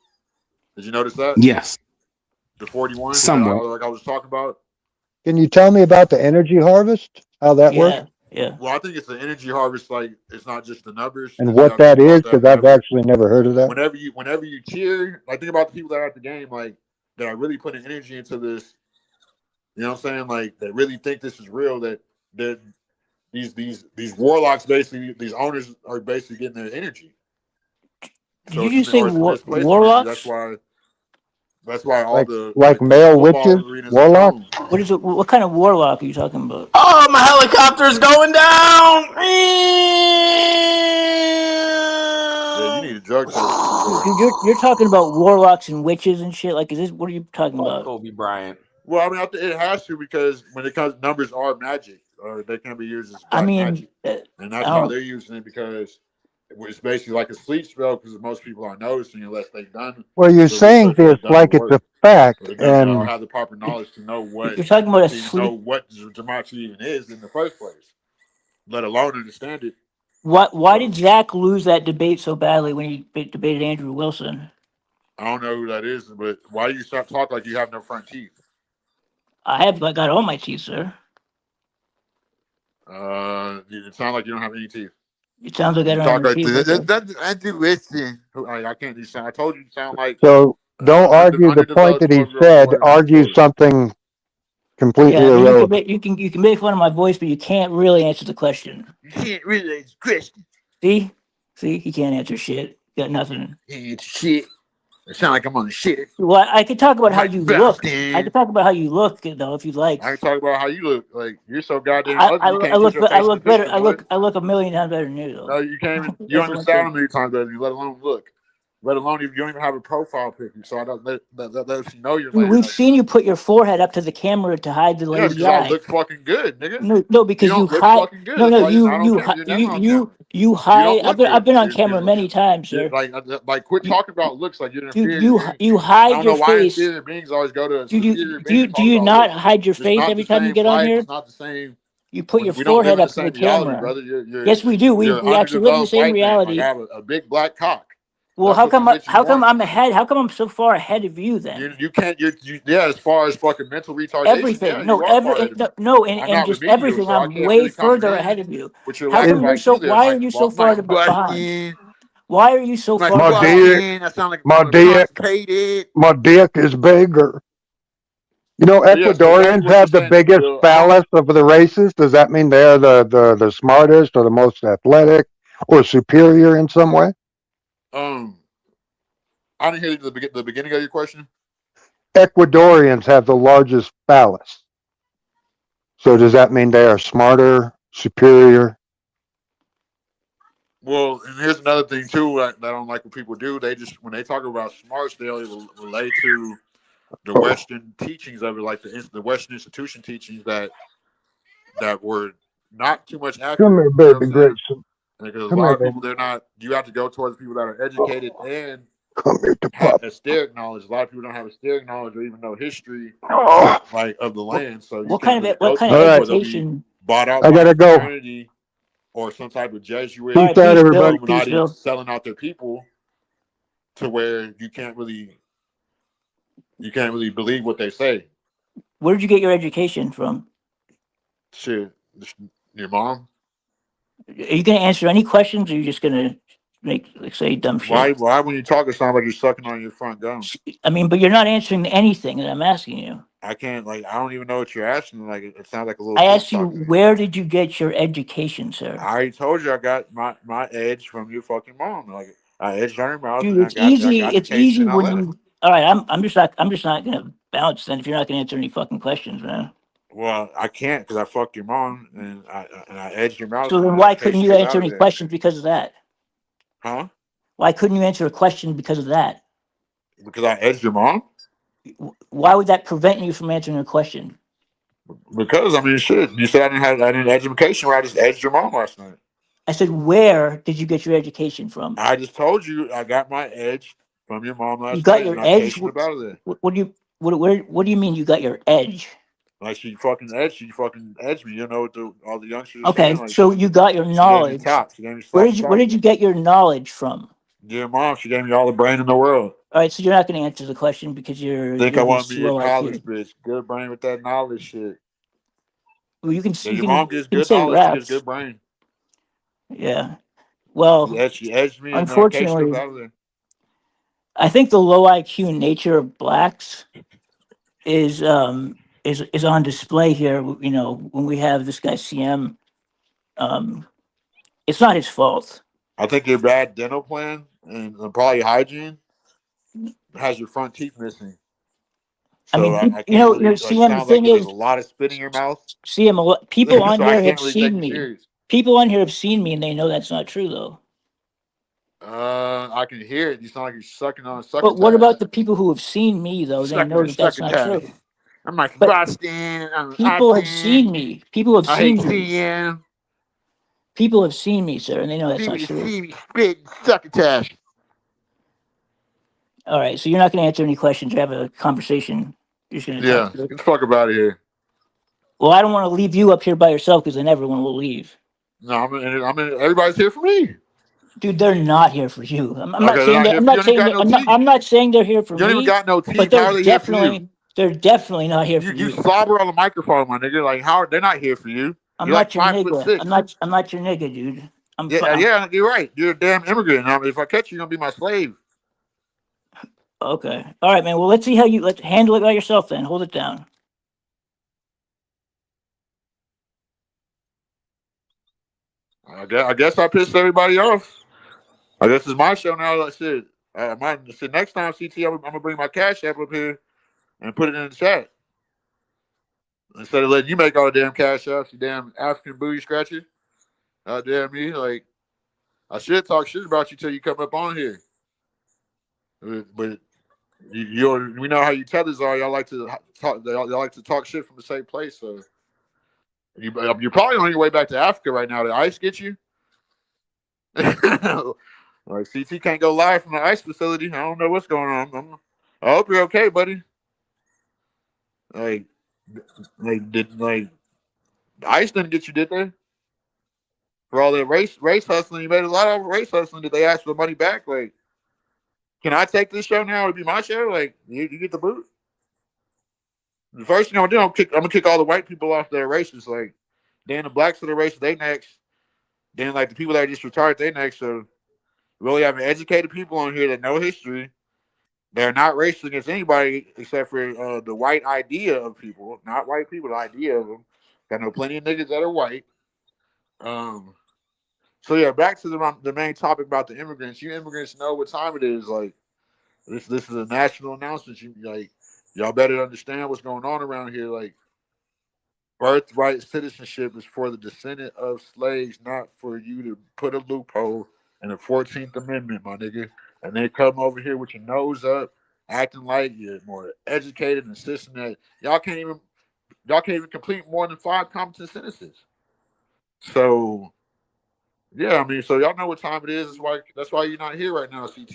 Did you notice that? Yes. The 41, somewhat. like I was talking about. Can you tell me about the energy harvest? How that works? Yeah. Well, I think it's the energy harvest. Like it's not just the numbers. And what that is, because I've actually never heard of that. Whenever you cheer, like think about the people that are at the game, like that are really putting energy into this. You know what I'm saying? Like that really think this is real. That these warlocks basically, these owners are basically getting their energy. Did you just say warlocks? That's why That's why all the like male witches, warlocks. What is it? What kind of warlock are you talking about? Oh, my helicopter's going down. Yeah, you need a drug test. You're talking about warlocks and witches and shit. Like, is this what are you talking about? Kobe Bryant. Well, I mean, it has to, because when it comes, numbers are magic, or they can be used as black magic, and that's how they're using it, because it's basically like a sleep spell, because most people aren't noticing unless they've done. Well, you're saying this like it's a fact, or and have the proper knowledge to know what you're talking about. Know what Gematria even is in the first place, let alone understand it. Why did Zach lose that debate so badly when he debated Andrew Wilson? I don't know who that is, but why do you stop talk like you have no front teeth? I got all my teeth, sir. It sounds like you don't have any teeth. It sounds like I don't have any teeth. That's Andrew Wilson. I can't do sound. I told you sound like. so don't argue the point that he said. Argue something completely irrelevant. You can make fun of my voice, but you can't really answer the question. You can't really answer the question. See, he can't answer shit. Got nothing. He answer shit. It sounds like I'm on the shit. Well, I could talk about how you look. I could talk about how you look, though, if you'd like. I can talk about how you look. Like, you're so goddamn ugly. I look better. I look a million times better than you, though. No, you can't even. You understand a million times better than you, let alone look. Let alone if you don't even have a profile picture, so I don't let you know you're. We've seen you put your forehead up to the camera to hide the lazy eye. I look fucking good, nigga. No, because you hide. No, you hide. I've been on camera many times, sir. Like, quit talking about looks like you're inferior. You hide your face. Inferior beings always go to. Do you not hide your face every time you get on here? It's not the same. You put your forehead up to the camera, brother. Yes, we do. We actually live in the same reality. I have a big black cock. Well, how come I'm ahead? How come I'm so far ahead of you then? You can't. As far as fucking mental retardation. Everything. And just everything. So I'm way further ahead of you. How come you're so? Why are you so far behind? Why are you so far behind? My dick is bigger. You know, Ecuadorians have the biggest phallus of the races. Does that mean they're the smartest or the most athletic or superior in some way? I didn't hear the beginning of your question. Ecuadorians have the largest phallus. So does that mean they are smarter, superior? Well, and here's another thing too that I don't like what people do. They just, when they talk about smarts, they only relate to the Western teachings of it, like the Western institution teachings that were not too much accurate. Come here, baby Grayson. Because a lot of people, they're not. You have to go towards people that are educated and have hysteric knowledge. A lot of people don't have hysteric knowledge or even know history, like of the land. So what kind of education? Bought out I gotta go. Or some type of Jesuit Illuminati selling out their people to where you can't really believe what they say. Where did you get your education from? Shit, your mom. Are you going to answer any questions, or are you just going to say dumb shit? Why when you talk, it sounds like you're sucking on your front gum? I mean, but you're not answering anything that I'm asking you. I can't, I don't even know what you're asking. Like, it sounds like a little. I asked you, where did you get your education, sir? I already told you I got my edge from your fucking mom. Like, I edged on your mouth. Dude, it's easy. It's easy when you. All right, I'm just not going to bounce then if you're not going to answer any fucking questions, man. Well, I can't because I fucked your mom and I edged your mouth. So then why couldn't you answer any questions because of that? Huh? Why couldn't you answer a question because of that? Because I edged your mom? Why would that prevent you from answering a question? Because, I mean, shit. You said I didn't education where I just edged your mom last night. I said, where did you get your education from? I just told you I got my edge from your mom last night. You got your edge? What do you mean you got your edge? Like she fucking edged me. You know what all the youngsters are saying? Like, so you got your knowledge. Where did you get your knowledge from? Your mom. She gave me all the brain in the world. All right, so you're not going to answer the question because you're. I want to be a college bitch. Good brain with that knowledge shit. Well, you can. Your mom gets good knowledge. She gets good brain. Yeah. Well, she edged me. Unfortunately, I think the low IQ nature of blacks is on display here. You know, when we have this guy CM, it's not his fault. I think your bad dental plan and probably hygiene has your front teeth missing. So I mean, I can't really, like, CM, the sounds thing like there's is, a lot of spit in your mouth. CM, people on So I here have can't really take seen you me. serious. People on here have seen me, and they know that's not true, though. I can hear it. You sound like you're sucking on succotash. But what about the people who have seen me, though? They Sucking know on that that's not succotash. true. I'm like, But Boston. people have seen me. People have I seen hate me. CM. People have seen me, sir, and they know that's People not just true. see me spit succotash. All right, so you're not going to answer any questions or have a conversation. You're just going to talk. Get the fuck up out of here. Well, I don't want to leave you up here by yourself because then everyone will leave. No, everybody's here for me. Dude, they're not here for you. I'm Okay, not saying that. I'm not saying they're here for You don't me. even got no teeth. But How are they here for you? they're definitely not here for You you. slobber on the microphone, my nigga. Like, how they're not here for you? I'm You're not like your 5'6". nigga. I'm not your nigga, dude. Yeah, you're right. You're a damn immigrant. If I catch you, you're gonna be my slave. Okay. All right, man. Well, let's handle it by yourself then. Hold it down. I guess I pissed everybody off. I guess it's my show now. Like shit. Next time, CT, I'm gonna bring my cash app up here and put it in the chat instead of letting you make all the damn cash apps. You damn African booty scratcher. Damn me. Like, I should talk shit about you till you come up on here. But we know how you tethers are. Y'all like to talk. Y'all like to talk shit from the same place. So you're probably on your way back to Africa right now. Did ICE get you? Like, CT can't go live from the ICE facility. I don't know what's going on. I hope you're okay, buddy. Like ICE didn't get you, did they? For all that race hustling, you made a lot of race hustling. Did they ask for the money back? Like, can I take this show now? It'd be my show. Like, you get the boot. The first thing I'm gonna do, I'm gonna kick all the white people off their races. Like, then the blacks of the race, they next. Then like the people that just retired, they next. So we really have educated people on here that know history. They're not racist against anybody except for the white idea of people, not white people. The idea of them. Got know plenty of niggas that are white. So yeah, back to the main topic about the immigrants. You immigrants know what time it is. Like, this is a national announcement. Y'all better understand what's going on around here. Like, birthright citizenship is for the descendant of slaves, not for you to put a loophole in the 14th Amendment, my nigga. And they come over here with your nose up, acting like you're more educated and insisting that y'all can't even complete more than 5 competent sentences. So yeah, I mean, so y'all know what time it is. That's why you're not here right now, CT.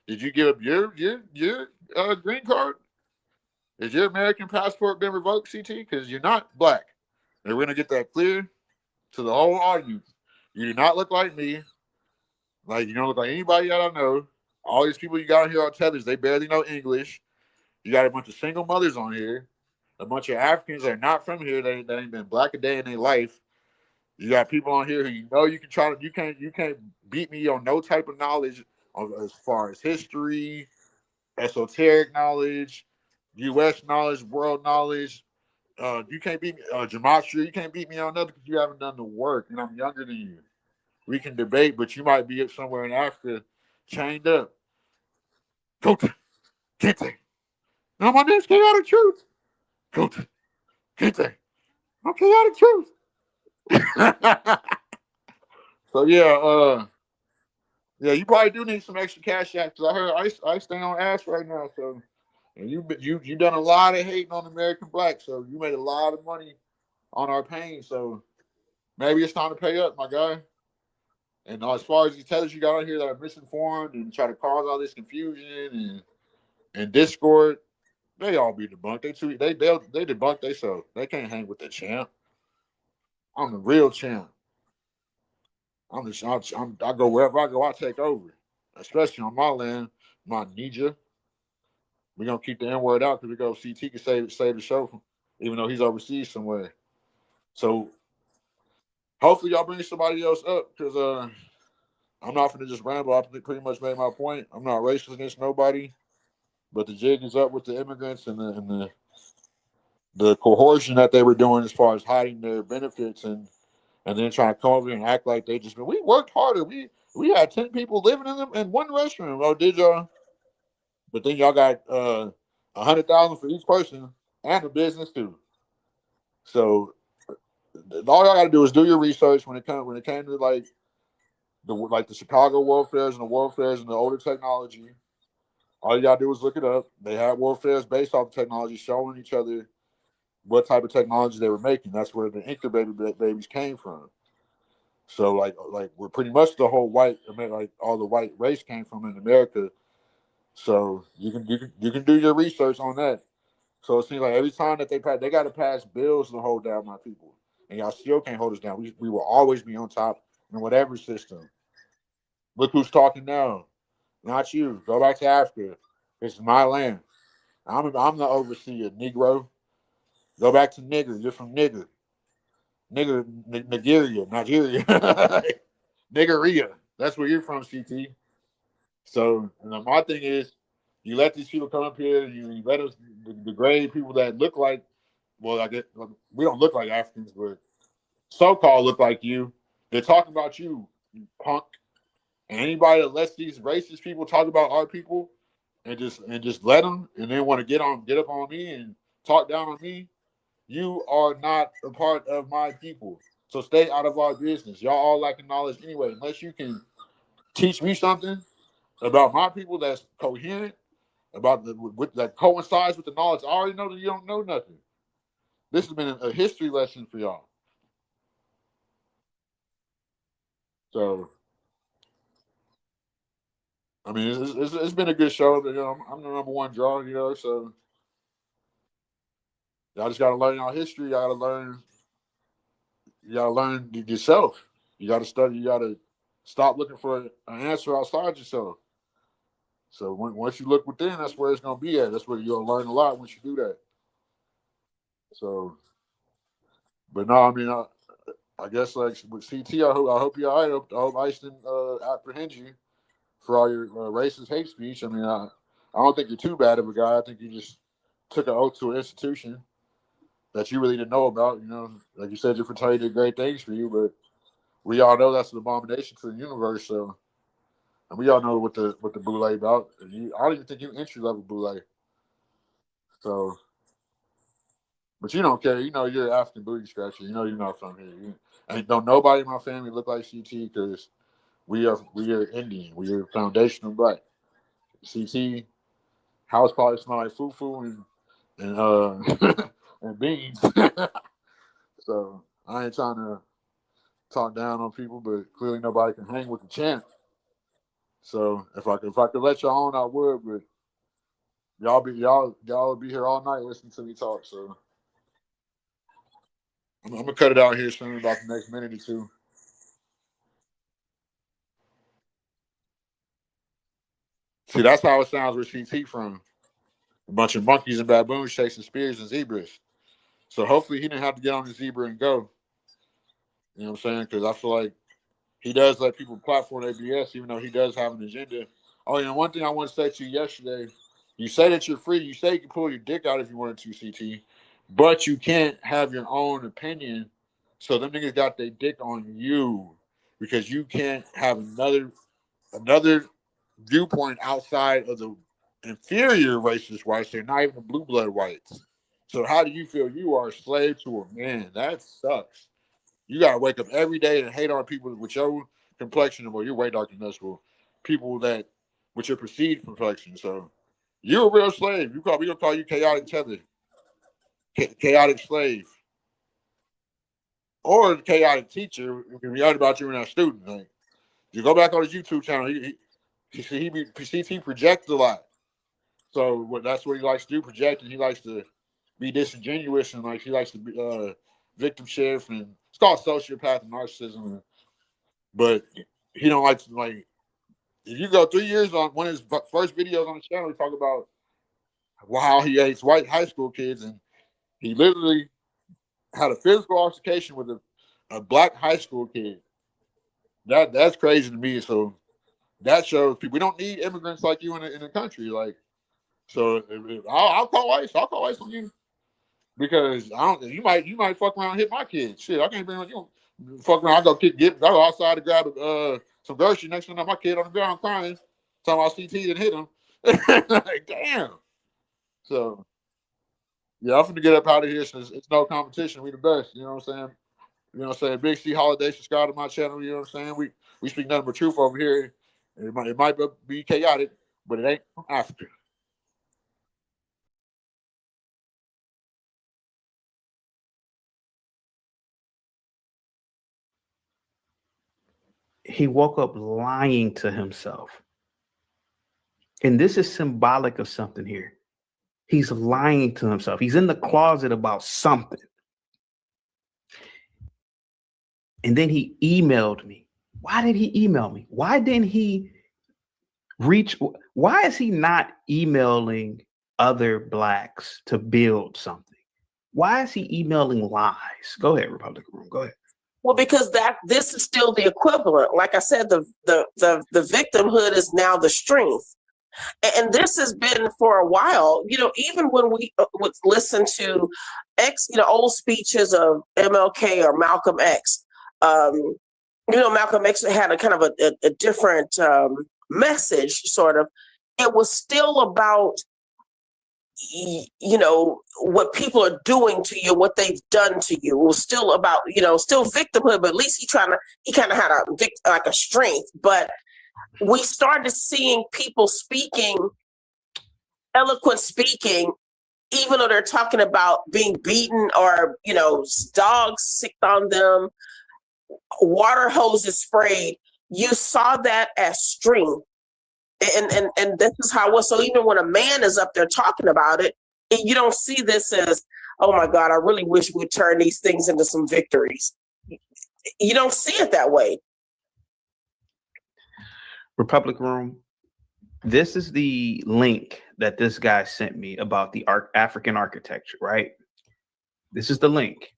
Did you give up your green card? Is your American passport been revoked, CT? Because you're not black. And we're gonna get that clear to the whole audience. You do not look like me. Like, you don't look like anybody that I know. All these people you got here on tethers, they barely know English. You got a bunch of single mothers on here, a bunch of Africans that are not from here. That ain't been black a day in their life. You got people on here who you can't beat me on no type of knowledge as far as history, esoteric knowledge, U.S. knowledge, world knowledge. You can't beat me gematria. You can't beat me on nothing because you haven't done the work, and I'm younger than you. We can debate, but you might be somewhere in Africa, chained up. Kente. Now my name's Chaotic Truth. Kente. I'm Chaotic Truth. So yeah, you probably do need some extra cash out because I heard I stay on ass right now. So, and you done a lot of hating on American black, so you made a lot of money on our pain. So maybe it's time to pay up, my guy. And as far as these tellers you got on here that are misinformed and try to cause all this confusion and discord, they all be debunked. They debunk themselves. They can't hang with the champ. I'm the real champ. I go wherever I go, I take over. Especially on my land, my ninja. We're gonna keep the N word out because we go CT can save the show, even though he's overseas somewhere. So hopefully y'all bring somebody else up because I'm not gonna just ramble. I pretty much made my point. I'm not racist against nobody, but the jig is up with the immigrants and the coercion that they were doing as far as hiding their benefits and then trying to come over here and act like they just we worked harder. We had 10 people living in one restroom. Oh, did y'all? But then y'all got $100,000 for each person and the business too. So all y'all got to do is do your research when it came to like the Chicago World Fairs and the World Fairs and the older technology. All you got to do is look it up. They had World Fairs based off the technology, showing each other what type of technology they were making. That's where the incubator babies came from. So like we're pretty much the whole white, like all the white race came from in America. So you can do your research on that. So it seems like every time that they got to pass bills to hold down my people, and y'all still can't hold us down. We will always be on top in whatever system. Look who's talking now, not you. Go back to Africa. This is my land. I'm the overseer, Negro. Go back to nigger. You're from nigger. Nigger, Nigeria. Niggeria. That's where you're from, CT. So my thing is, you let these people come up here, and you let us degrade people that look like, well, I guess we don't look like Africans, but so-called look like you. They're talking about you, you punk. And anybody that lets these racist people talk about our people and just let them, and then want to get up on me and talk down on me, you are not a part of my people. So stay out of our business. Y'all all lacking knowledge anyway. Unless you can teach me something about my people that's coherent, that coincides with the knowledge I already know, that you don't know nothing. This has been a history lesson for y'all. So, I mean, it's been a good show. You know, I'm the number one draw. You know, so y'all just gotta learn y'all history. You gotta learn yourself. You gotta study. You gotta stop looking for an answer outside yourself. So once you look within, that's where it's gonna be at. That's where you'll learn a lot once you do that. So, but no, I mean, I guess like with CT, I hope you're all right. I hope ICE didn't apprehend you for all your racist hate speech. I mean, I don't think you're too bad of a guy. I think you just took an oath to an institution that you really didn't know about. You know, like you said, your fraternity did great things for you, but we all know that's an abomination to the universe. So, and we all know what the boule about. I don't even think you entry level boule. So, but you don't care. You know, you're an African booty scratcher. You know, you're not from here. And don't nobody in my family look like CT because we are Indian. We are foundational black. CT house probably smell like fufu and and beans. So I ain't trying to talk down on people, but clearly nobody can hang with the champ. So if I could let y'all on, I would, but y'all would be here all night listening to me talk. So I'm gonna cut it out here soon, about the next minute or two. See, that's how it sounds with CT from a bunch of monkeys and baboons chasing spears and zebras. So hopefully he didn't have to get on the zebra and go. You know what I'm saying? Because I feel like he does let people platform their BS, even though he does have an agenda. Oh, you know, one thing I want to say to you yesterday, you say that you're free. You say you can pull your dick out if you wanted to, CT, but you can't have your own opinion. So them niggas got their dick on you because you can't have another viewpoint outside of the inferior racist whites. They're not even the blue blood whites. So how do you feel you are a slave to a man? That sucks. You gotta wake up every day and hate on people with your complexion, or your way darker than us, or people that with your perceived complexion. So you're a real slave. We gonna call you chaotic tether, chaotic slave, or chaotic teacher. We can be out about you and our student. Like, you go back on his YouTube channel. He projects a lot. So that's what he likes to do, projecting. He likes to be disingenuous and like he likes to be victim shift, and it's called sociopath and narcissism. But he don't like to like. If you go 3 years on one of his first videos on the channel, he talk about how he hates white high school kids, and he literally had a physical altercation with a black high school kid. That's crazy to me. So that shows people we don't need immigrants like you in the country. Like, so I'll call ICE. I'll call ICE on you because I don't. You might fuck around and hit my kid. Shit, I can't bring on you. Fuck around. I go outside to grab some groceries. Next thing I know, my kid on the ground crying. Talking about CT and hit him. Like, damn. So yeah, I'm finna get up out of here since it's no competition. We the best. You know what I'm saying? You know what I'm saying? Big C Holiday, subscribe to my channel. You know what I'm saying? We speak nothing but truth over here. It might be chaotic, but it ain't from Africa. He woke up lying to himself. And this is symbolic of something here. He's lying to himself. He's in the closet about something. And then he emailed me. Why did he email me? Why didn't he why is he not emailing other blacks to build something? Why is he emailing lies? Go ahead, Republican Room. Go ahead. Well, because this is still the equivalent. Like I said, the victimhood is now the strength. And this has been for a while, even when we would listen to old speeches of MLK or Malcolm X. Malcolm X had a kind of a different message, sort of. It was still about, what people are doing to you, what they've done to you. It was still about, still victimhood, but at least he kind of had a strength. But we started seeing people eloquent speaking, even though they're talking about being beaten or, dogs sicked on them, water hoses sprayed. You saw that as strength. And this is how it was. So even when a man is up there talking about it, you don't see this as, oh my God, I really wish we'd turn these things into some victories. You don't see it that way. Republic Room, this is the link that this guy sent me about the African architecture, right? This is the link.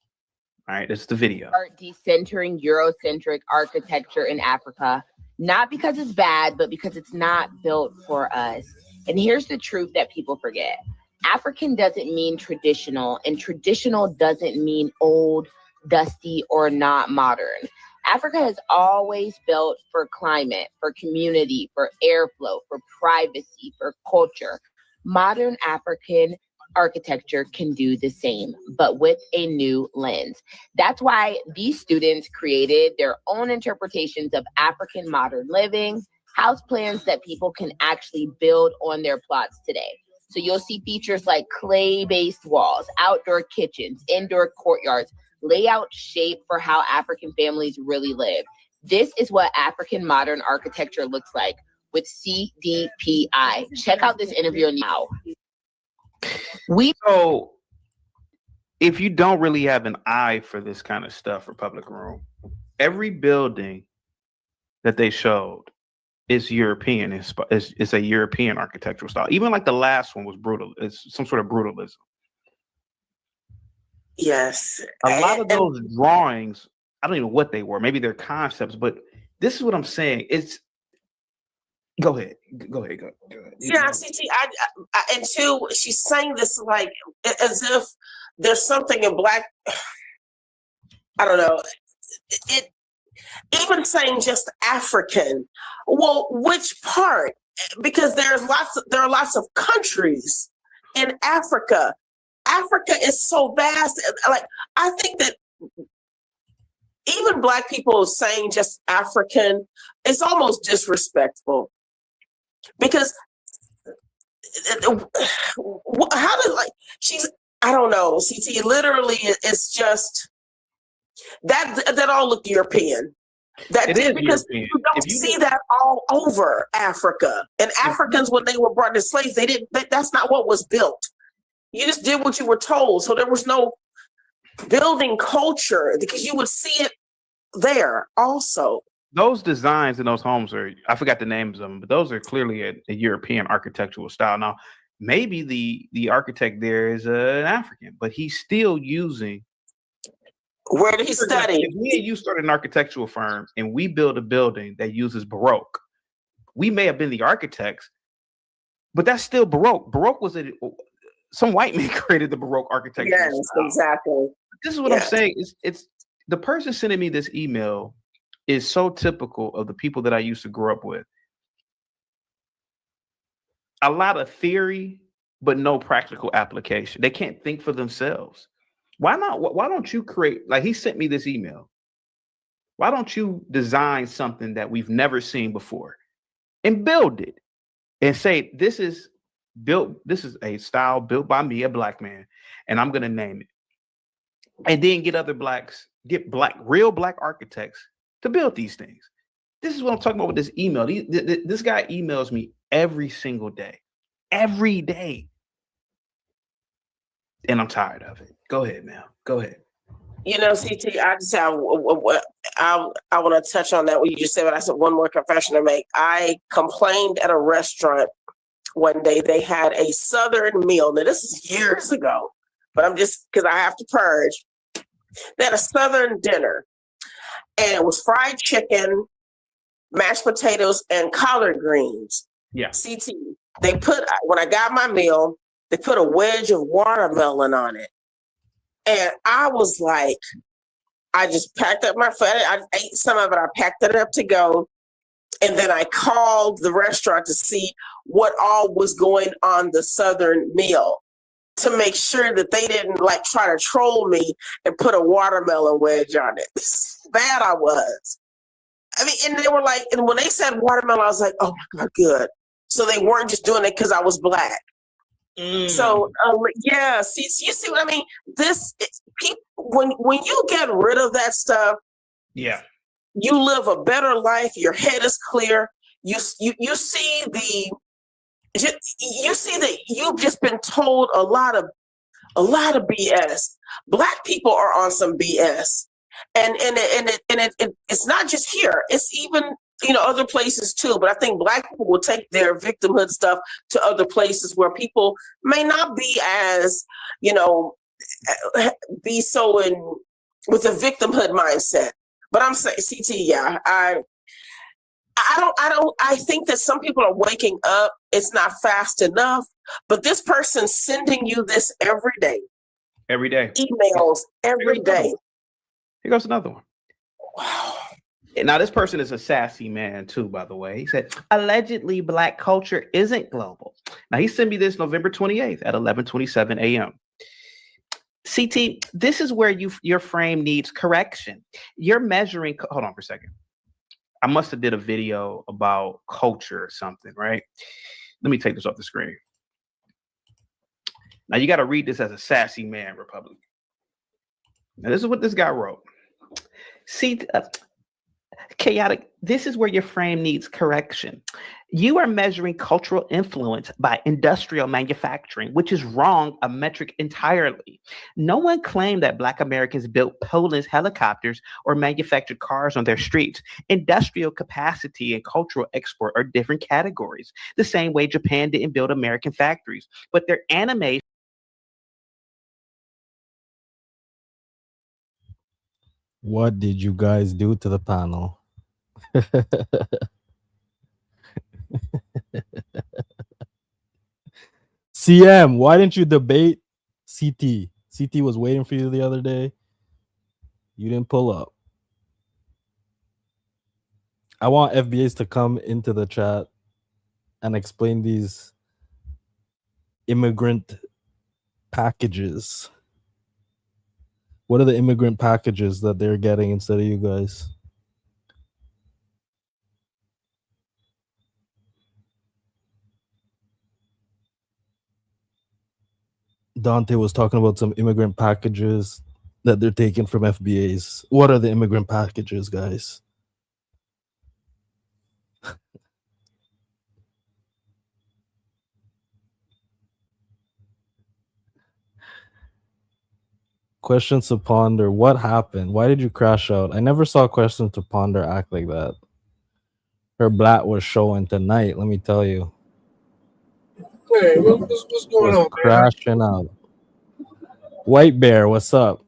All right, this is the video. Decentering Eurocentric architecture in Africa, not because it's bad, but because it's not built for us. And here's the truth that people forget. African doesn't mean traditional, and traditional doesn't mean old, dusty, or not modern. Africa has always built for climate, for community, for airflow, for privacy, for culture. Modern African architecture can do the same, but with a new lens. That's why these students created their own interpretations of African modern living, house plans that people can actually build on their plots today. So you'll see features like clay-based walls, outdoor kitchens, indoor courtyards, layout shape for how African families really live. This is what African modern architecture looks like with CDPI. Check out this interview now. So if you don't really have an eye for this kind of stuff, Republic Room, every building that they showed is European. It's a European architectural style. Even like the last one was brutal. It's some sort of brutalism. Yes. A lot of those drawings, I don't even know what they were. Maybe they're concepts, but this is what I'm saying. Go ahead. Yeah, CT. And two, she's saying this like as if there's something in black. I don't know. It even saying just African. Well, which part? Because there are lots of countries in Africa. Africa is so vast. Like, I think that even Black people saying just African is almost disrespectful. Because how did I don't know, CT, literally it's just that all looked European. That did, because European. You don't see that all over Africa. And Africans, when they were brought as slaves, that's not what was built. You just did what you were told. So there was no building culture, because you would see it there also. Those designs in those homes I forgot the names of them, but those are clearly a European architectural style. Now, maybe the architect there is an African, but he's still using. Where did he study? If me and you started an architectural firm and we build a building that uses Baroque, we may have been the architects, but that's still Baroque. Baroque was some white man created the Baroque architecture. Yes, exactly. This is what I'm saying. It's the person sending me this email is so typical of the people that I used to grow up with. A lot of theory but no practical application. They can't think for themselves. Why not? Why don't you create, like he sent me this email. Why don't you design something that we've never seen before and build it and say, this is a style built by me, a black man, and I'm going to name it. And then get real black architects to build these things. This is what I'm talking about with this email. This guy emails me every single day. Every day. And I'm tired of it. Go ahead, man. Go ahead. You know, CT, I just have I want to touch on that what you just said, but I said one more confession to make. I complained at a restaurant one day. They had a Southern meal. Now, this is years ago, but I'm just, because I have to purge. They had a Southern dinner, and it was fried chicken, mashed potatoes, and collard greens. Yeah. CT, when I got my meal, they put a wedge of watermelon on it. And I was like, I just packed up my food. I ate some of it. I packed it up to go. And then I called the restaurant to see what all was going on the Southern meal to make sure that they didn't like try to troll me and put a watermelon wedge on it. Bad I was. I mean, and they were like, and when they said watermelon, I was like, oh my God, good. So they weren't just doing it because I was black. So yeah, see, you see what I mean? When you get rid of that stuff, yeah, you live a better life. Your head is clear. You see that you've just been told a lot of BS. Black people are on some BS, and it's not just here. It's even other places too. But I think black people will take their victimhood stuff to other places where people may not be as be so with a victimhood mindset. But I'm saying, CT, yeah, I think that some people are waking up. It's not fast enough, but this person's sending you this every day. Every day. Emails every day. Here goes another one. Wow. Now, this person is a sassy man, too, by the way. He said, allegedly, black culture isn't global. Now, he sent me this November 28th at 11:27 a.m. CT, this is where your frame needs correction. You're measuring. Hold on for a second. I must have did a video about culture or something, right? Let me take this off the screen. Now, you got to read this as a sassy man, Republican. Now, this is what this guy wrote. See, chaotic. This is where your frame needs correction. You are measuring cultural influence by industrial manufacturing, which is wrong, a metric entirely. No one claimed that Black Americans built Poland's helicopters or manufactured cars on their streets. Industrial capacity and cultural export are different categories. The same way Japan didn't build American factories, but their anime. What did you guys do to the panel? CM, why didn't you debate CT? CT was waiting for you the other day. You didn't pull up. I want FBAs to come into the chat and explain these immigrant packages. What are the immigrant packages that they're getting instead of you guys? Dante was talking about some immigrant packages that they're taking from FBAs. What are the immigrant packages, guys? Questions to ponder. What happened? Why did you crash out? I never saw Questions to Ponder act like that. Her blat was showing tonight, let me tell you. Hey, what's going on, crashing out. White Bear, what's up?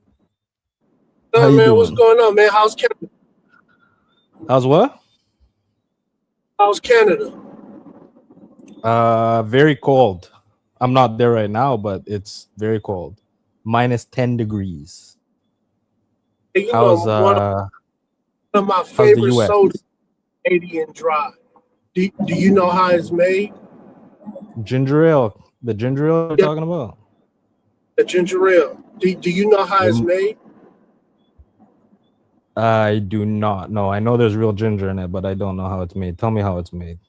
No, How you man, doing? what's going on, man? How's Canada? How's what? How's Canada? Very cold. I'm not there right now, but it's very cold. Minus 10 degrees. Hey, you How's know, one of my how's the favorite US? sodas, Canadian Dry. Do you know how it's made? Ginger ale. The ginger ale you're talking about? The ginger ale. Do you know how it's made? I do not know. I know there's real ginger in it, but I don't know how it's made. Tell me how it's made.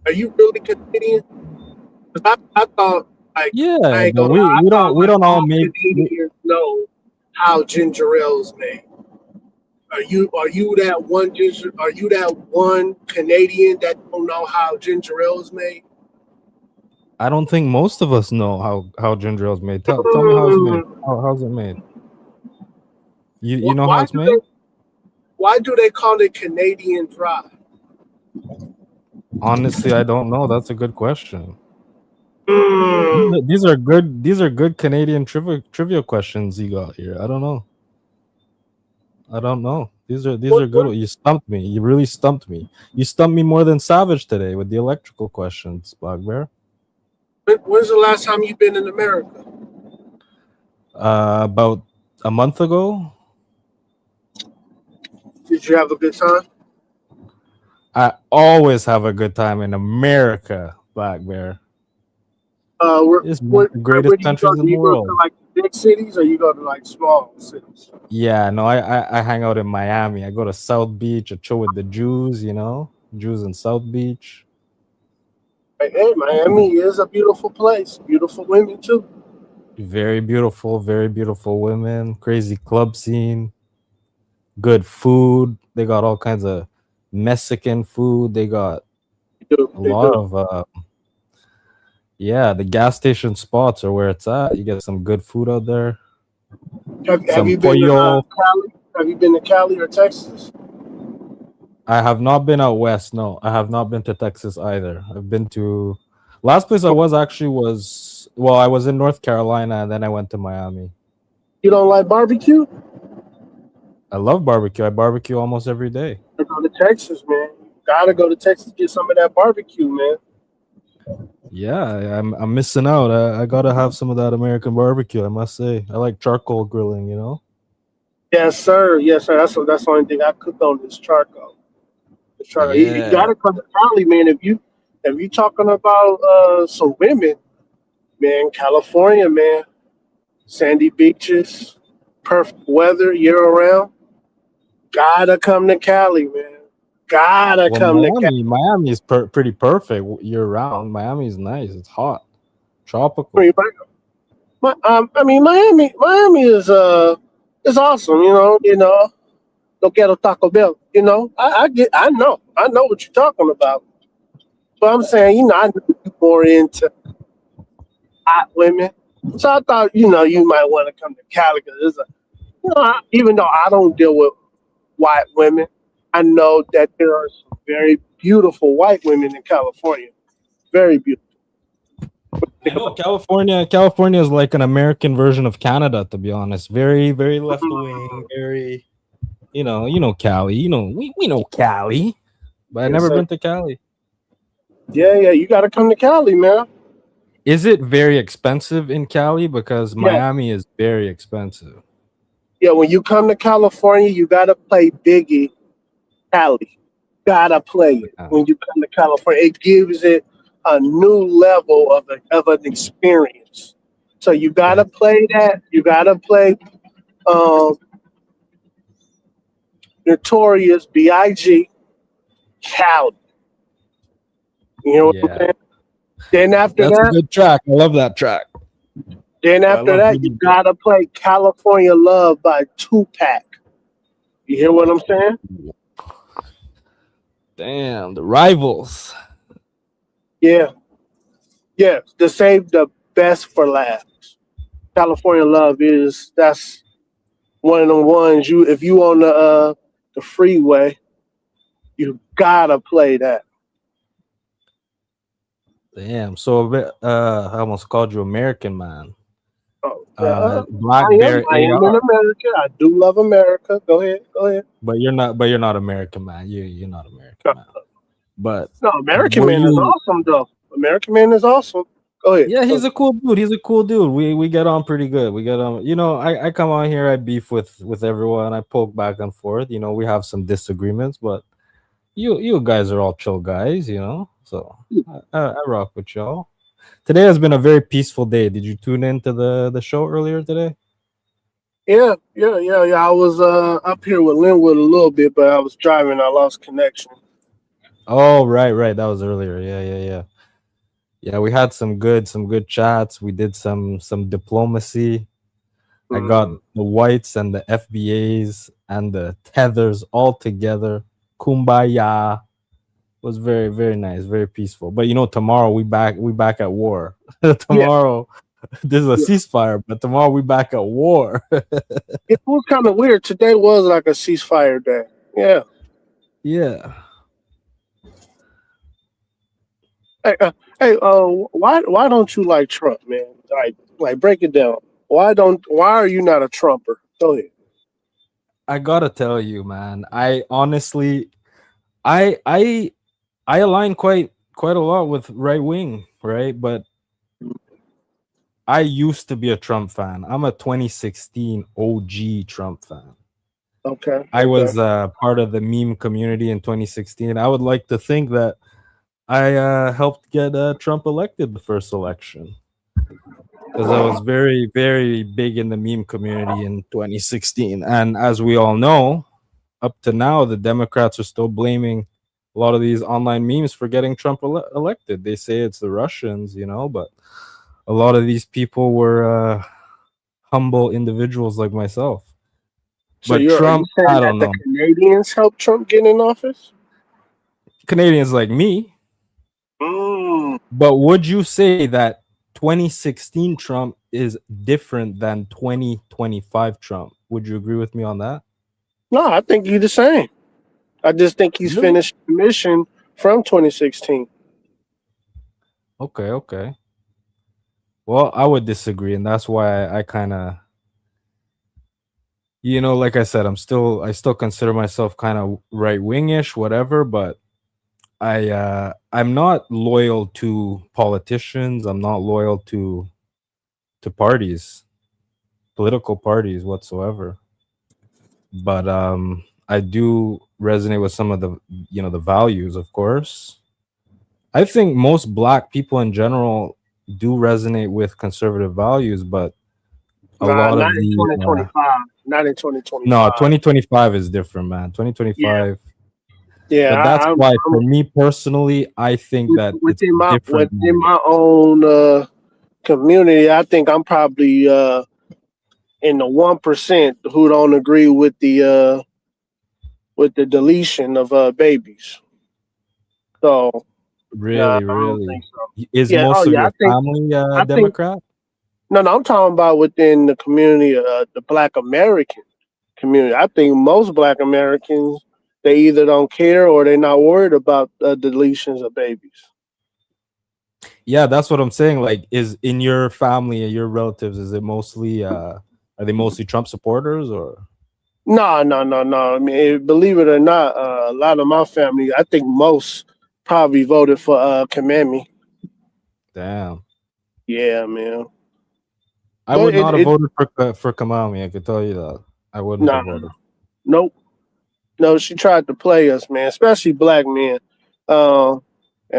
Are you really Canadian? 'Cause I thought like Yeah, I ain't but gonna lie, I we thought don't like all all make. Canadians know how ginger ale is made. Are you that one ginger? Are you that one Canadian that don't know how ginger ale is made? I don't think most of us know how ginger ale is made. Tell me how it's made. How's it made? You know how it's made? Why do they call it Canadian dry? Honestly, I don't know. That's a good question. Mm. These are good. These are good Canadian trivia questions you got here. I don't know. These are good. You stumped me. You really stumped me. You stumped me more than Savage today with the electrical questions, Black Bear. When's the last time you've been in America? About a month ago. Did you have a good time? I always have a good time in America, Black Bear. It's one of the greatest countries in the world. Do you go to like big cities or you go to like small cities? Yeah, no, I hang out in Miami. I go to South Beach. I chill with the Jews, Jews in South Beach. Hey, Miami is a beautiful place. Beautiful women too. Very beautiful women. Crazy club scene. Good food. They got all kinds of Mexican food. They got a lot of the gas station spots are where it's at. You get some good food out there. Have you been to Cali? Have you been to Cali or Texas? I have not been out west. No, I have not been to Texas either. I've been to last place I was actually was I was in North Carolina and then I went to Miami. You don't like barbecue? I love barbecue. I barbecue almost every day. I go to Texas, man. You gotta go to Texas, get some of that barbecue, man. Yeah, I'm missing out. I gotta have some of that American barbecue. I must say, I like charcoal grilling. Yes, sir. Yes, sir. That's the only thing I cook on is charcoal. Yeah. You gotta come to Cali, man. If you talking about some women, man, California, man, sandy beaches, perfect weather year round. Gotta come to Cali, man. Gotta come to Cali. Miami is pretty perfect year round. Miami is nice. It's hot, tropical. Miami is awesome. Go get a Taco Bell. I know what you're talking about. But I'm saying, I know you're more into hot women. So I thought, you might want to come to Cali because even though I don't deal with white women, I know that there are some very beautiful white women in California. Very beautiful. I know California is like an American version of Canada, to be honest. Very, very left wing, very Cali. We know Cali. But I've never been to Cali. Yeah, you gotta come to Cali, man. Is it very expensive in Cali? Because Miami is very expensive. Yeah, when you come to California, you gotta play Biggie Cali. Gotta play it when you come to California. It gives it a new level of an experience. So you gotta play that. You gotta play Notorious B.I.G. Cali. You know what I'm saying? Then after that's a good track. I love that track. Then after that, you gotta play California Love by Tupac. You hear what I'm saying? Damn, the rivals. Yeah. To save the best for last. California Love that's one of the ones if you on the freeway, you gotta play that. Damn. So I almost called you American man. Black Bear I am in America. I do love America. Go ahead. But you're not American man. You're not American man. But no, American man is awesome though. American man is awesome. Go ahead. Yeah, he's a cool dude. We get on pretty good. We get on. I come on here. I beef with everyone. I poke back and forth. We have some disagreements, but You guys are all chill guys, you know. So I rock with y'all. Today has been a very peaceful day. Did you tune into the show earlier today? Yeah. I was up here with Linwood a little bit, but I was driving. I lost connection. Oh, right. That was earlier. Yeah. Yeah, we had some good chats. We did some diplomacy. I got the whites and the FBAs and the tethers all together. Kumbaya. Was very nice, very peaceful. But you know, tomorrow we back at war. Tomorrow this is a ceasefire, but tomorrow we back at war. It was kind of weird. Today was like a ceasefire day. Yeah. Yeah. Hey, why don't you like Trump, man? Like break it down. Why are you not a Trumper? Go ahead. I gotta tell you, man. I honestly, I align quite a lot with right wing, right? But I used to be a Trump fan. I'm a 2016 OG Trump fan. Okay. I was part of the meme community in 2016. I would like to think that I helped get Trump elected the first election because I was very big in the meme community in 2016. And as we all know, up to now, the Democrats are still blaming a lot of these online memes for getting Trump elected. They say it's the Russians, you know, but a lot of these people were humble individuals like myself. So But are Trump, you saying I that don't the know. Canadians helped Trump get in office? Canadians like me. But would you say that 2016 Trump is different than 2025 Trump? Would you agree with me on that? No, I think he's the same. I just think he's finished the mission from 2016. Okay. Well, I would disagree, and that's why I kind of, you know, like I said, I still consider myself kind of right wingish, whatever. But I'm not loyal to politicians. I'm not loyal to parties, political parties whatsoever. But I do resonate with some of the the values, of course. I think most black people in general do resonate with conservative values, but a Nah, lot not of in the 2025. Not in no 2025. 2025 is different, man. 2025. Yeah. But that's I'm why, for me personally, I think that it's different. within my own community. I think I'm probably in the 1% who don't agree with the deletion of babies. So nah, I don't think so. Is Yeah. Oh most of yeah. your family I think. Democrat? No, I'm talking about within the community, the Black American community. I think most Black Americans, they either don't care or they're not worried about deletions of babies. Yeah, that's what I'm saying. Like, is in your family and your relatives, is it mostly are they mostly Trump supporters or? No. I mean, believe it or not, a lot of my family, I think most probably voted for Kamami. Damn. Yeah, man. I would not have voted for Kamami. I could tell you that. I wouldn't have voted. Nope. No, she tried to play us, man, especially black men. And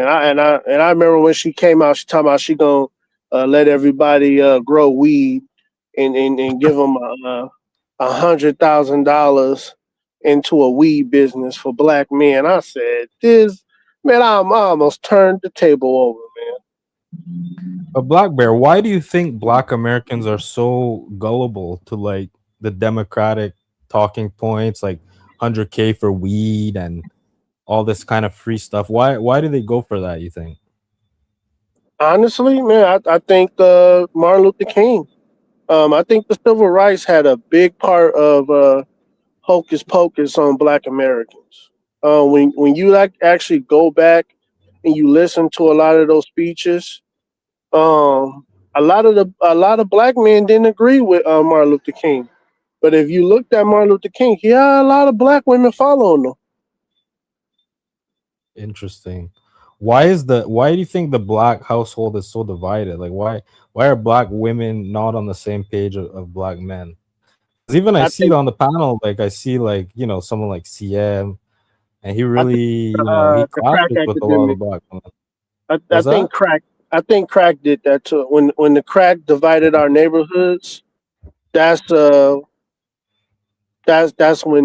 I remember when she came out, she talking about she gonna let everybody grow weed and give them $100,000 into a weed business for black men. I said, "This man, I almost turned the table over, man." But Black Bear, why do you think Black Americans are so gullible to like the Democratic talking points, like 100K for weed and all this kind of free stuff? Why do they go for that, you think? Honestly, man, I think Martin Luther King. I think the civil rights had a big part of hocus pocus on Black Americans. When you actually go back and you listen to a lot of those speeches, a lot of black men didn't agree with Martin Luther King. But if you looked at Martin Luther King, he had a lot of black women following him. Interesting. Why do you think the black household is so divided? Like why are black women not on the same page of black men? Because even I see it on the panel, like I see like, you know, someone like CM, And he really, he The crack clashes with a lot epidemic. of black women. I What's that? think crack did that too. When the crack divided our neighborhoods, that's when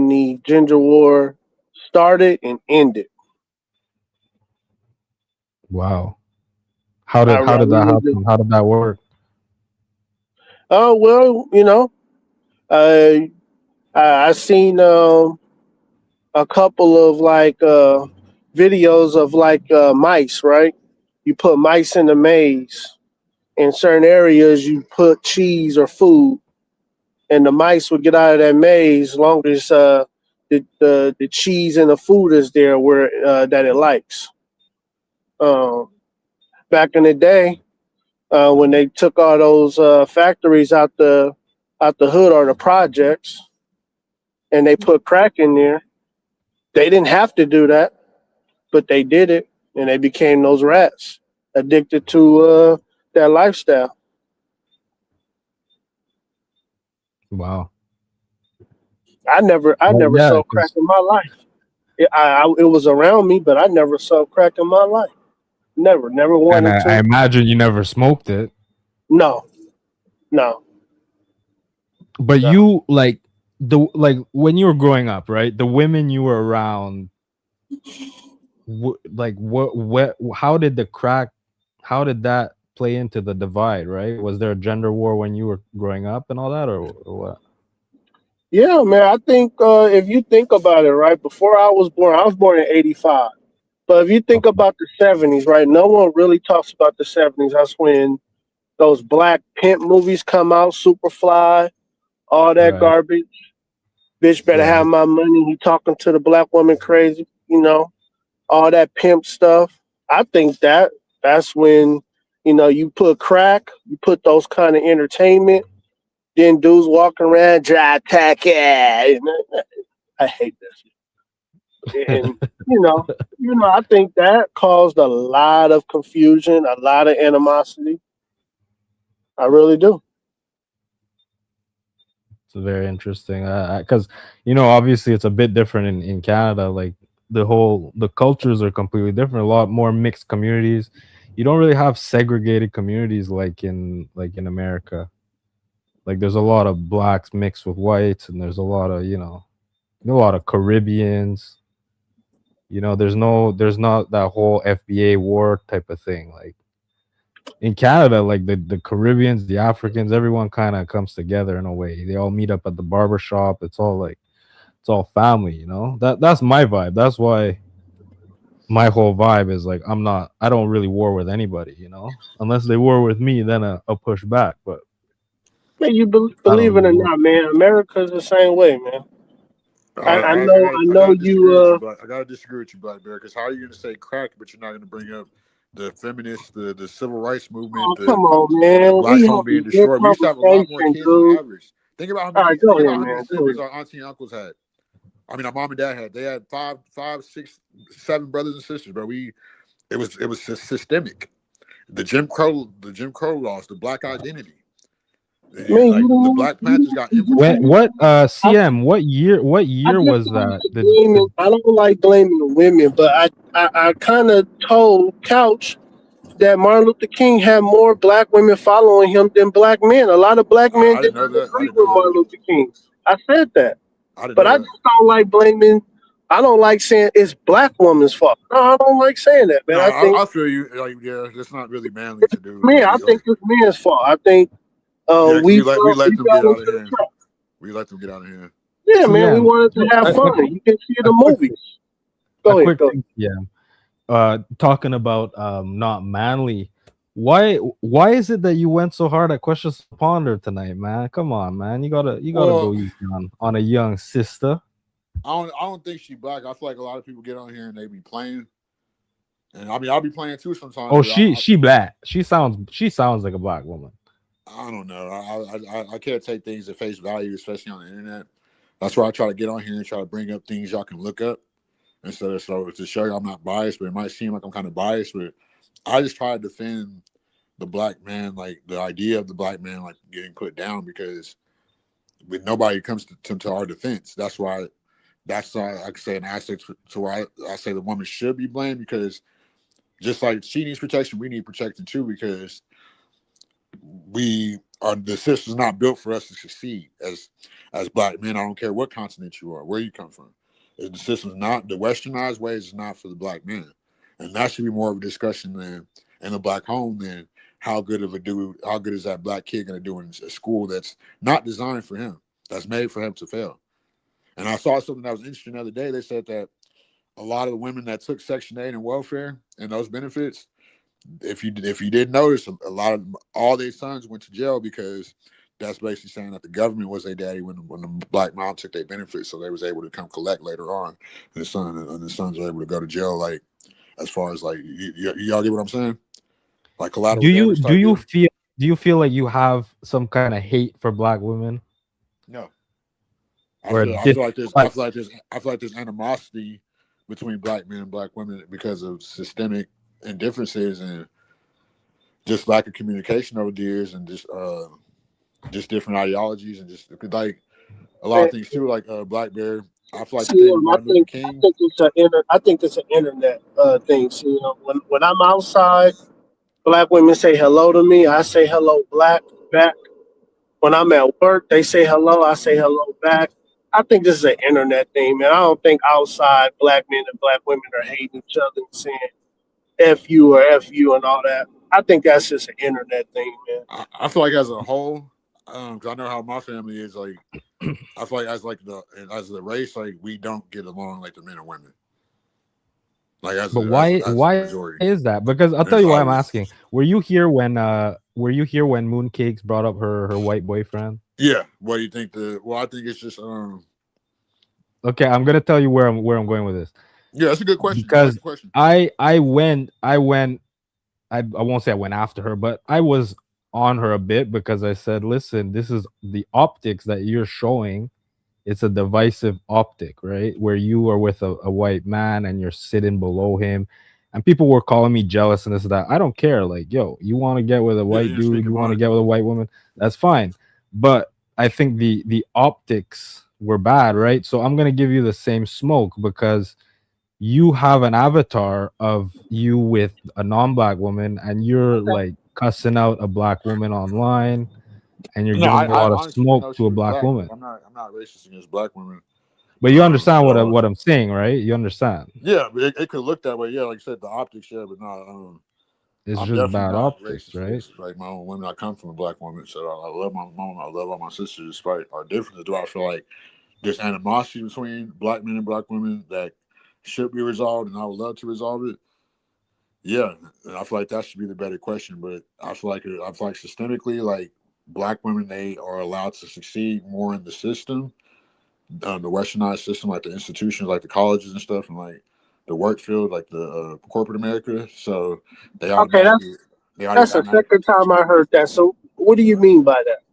the gender war started and ended. Wow. How did I that really do. happen? How did that work? Oh well, I seen a couple of like videos of like mice, right? You put mice in the maze. In certain areas, you put cheese or food, and the mice would get out of that maze as long as the cheese and the food is there where that it likes. Um, Back in the day, when they took all those factories out the hood or the projects, and they put crack in there, they didn't have to do that, but they did it, and they became those rats addicted to that lifestyle. Wow. I never Yeah, saw crack in my life. It was around me, but I never saw crack in my life. Never and wanted I to. imagine you never smoked it. No, no. But you like when you were growing up, right? The women you were around, how did the crack, how did that play into the divide, right? Was there a gender war when you were growing up and all that, or what? Yeah, man. I think if you think about it, right, before I was born in '85. But if you think about the '70s, right, no one really talks about the '70s. That's when those black pimp movies come out, Superfly, all that Right. garbage. Bitch better have my money. He talking to the black woman crazy, all that pimp stuff. I think that's when, you put crack, you put those kind of entertainment, then dudes walking around, dry tack, yeah. I hate this. And I think that caused a lot of confusion, a lot of animosity. I really do. It's very interesting because obviously it's a bit different in Canada. Like the cultures are completely different. A lot more mixed communities. You don't really have segregated communities like in America. Like there's a lot of blacks mixed with whites, and there's a lot of a lot of Caribbeans. There's not that whole FBA war type of thing. Like in Canada, like the Caribbeans, the Africans, everyone kind of comes together in a way. They all meet up at the barber shop. It's all family, That's my vibe. That's why my whole vibe is like I don't really war with anybody, Unless they war with me, then I'll push back. But Man, you I don't believe it really or war. not, man, America's the same way, man. I know, I I know gotta disagree with you, you. but I gotta disagree with you, Black Bear. Because how are you gonna say crack, but you're not gonna bring up the feminists, the civil rights movement, Oh, come on, man. the We blacks home being having a good destroyed? We used to have a lot more conversation, kids on dude. average. Think about All right, go ahead, how many man. Go siblings ahead. our auntie and uncles had. I mean, our mom and dad had. They had 5, 6, 7 brothers and sisters, but it was systemic. The Jim Crow laws, the black identity. Man, Like the Black Panthers got infiltrated. What I, CM? What I year just was that? I don't like blaming the women, but I kind of told Couch that Martin Luther King had more black women following him than black men. A lot of black men I did didn't know not that. I agree didn't with know that. Martin Luther King. I said that. I didn't But know I that. just don't like blaming. I don't like saying it's black woman's fault. No, I don't like saying that, man. No, I think, I feel you. Like, yeah, it's not really manly to do. man, I think it's men's fault. I think Yeah, because we we fell let them get into out of the here. trap. We let them get out of here. Yeah, man, we CM, wanted to have fun. You can see the movies. a Go ahead, quick go. thing, talking about not manly. Why is it that you went so hard at questions to ponder tonight, man? Come on, man. You gotta go Well, easy on a young sister. I don't think she black. I feel like a lot of people get on here and they be playing, and I mean I'll be playing too sometimes. Oh, But she black. She sounds like a black woman. I don't know. I can't take things at face value, especially on the internet. That's why I try to get on here and try to bring up things y'all can look up instead of to show you I'm not biased. But it might seem like I'm kind of biased, but I just try to defend the black man, like the idea of the black man, like getting put down because nobody comes to our defense. That's why that's I could say an aspect to where I say the woman should be blamed, because just like she needs protection, we need protection too, because the system's not built for us to succeed as black men. I don't care what continent you are, where you come from. The system's not, the westernized ways is not for the black man, and that should be more of a discussion than in a black home than how good is that black kid going to do in a school that's not designed for him, that's made for him to fail. And I saw something that was interesting the other day. They said that a lot of the women that took Section 8 and welfare and those benefits, if you didn't notice, a lot of all their sons went to jail, because that's basically saying that the government was their daddy when the black mom took their benefits, so they was able to come collect later on, and the sons were able to go to jail. Like, as far as like y'all get what I'm saying? Like collateral damage type deal? Do you feel like you have some kind of hate for black women? No. I feel like there's animosity between black men and black women because of systemic indifferences and just lack of communication over the years, and just different ideologies, and just like a lot of things too, like Black Bear. I feel like the thing with Martin Luther King. I think it's an internet thing. So, you know, when I'm outside, black women say hello to me. I say hello back. When I'm at work, they say hello. I say hello back. I think this is an internet thing, man. I don't think outside black men and black women are hating each other and saying F you or F you and all that. I think that's just an internet thing, man. I feel like as a whole, because I know how my family is. Like, I feel like as the race, like we don't get along like the men and women. Like, why is that? Because I'll tell you why I'm asking. Were you here when Mooncakes brought up her white boyfriend? Yeah. What do you think? I think it's just Okay, I'm gonna tell you where I'm going with this. Yeah, that's a good question. Because I won't say I went after her, but I was on her a bit, because I said, listen, this is the optics that you're showing. It's a divisive optic, right? Where you are with a white man and you're sitting below him, and people were calling me jealous and this and that. I don't care. Like, yo, you want to get with a white dude, you want to get with a white woman, that's fine. But I think the optics were bad, right? So I'm gonna give you the same smoke, because you have an avatar of you with a non-black woman, and you're like cussing out a black woman online, and you're giving a lot of smoke to a black woman. I'm not racist against black women. But you understand what I'm saying, right? You understand? Yeah, but it could look that way. Yeah, like you said, the optics, yeah, but not. It's I'm just bad not optics, racist, right? like my own women. I come from a black woman, so I love my mom. I love all my sisters, despite our differences. Do I feel like there's animosity between black men and black women that should be resolved, and I would love to resolve it? Yeah, and I feel like that should be the better question. But I feel like systemically, like black women, they are allowed to succeed more in the system, the westernized system, like the institutions, like the colleges and stuff, and like the work field, like the corporate America. So they automatically. That's the second time I heard that. So what do you mean by that?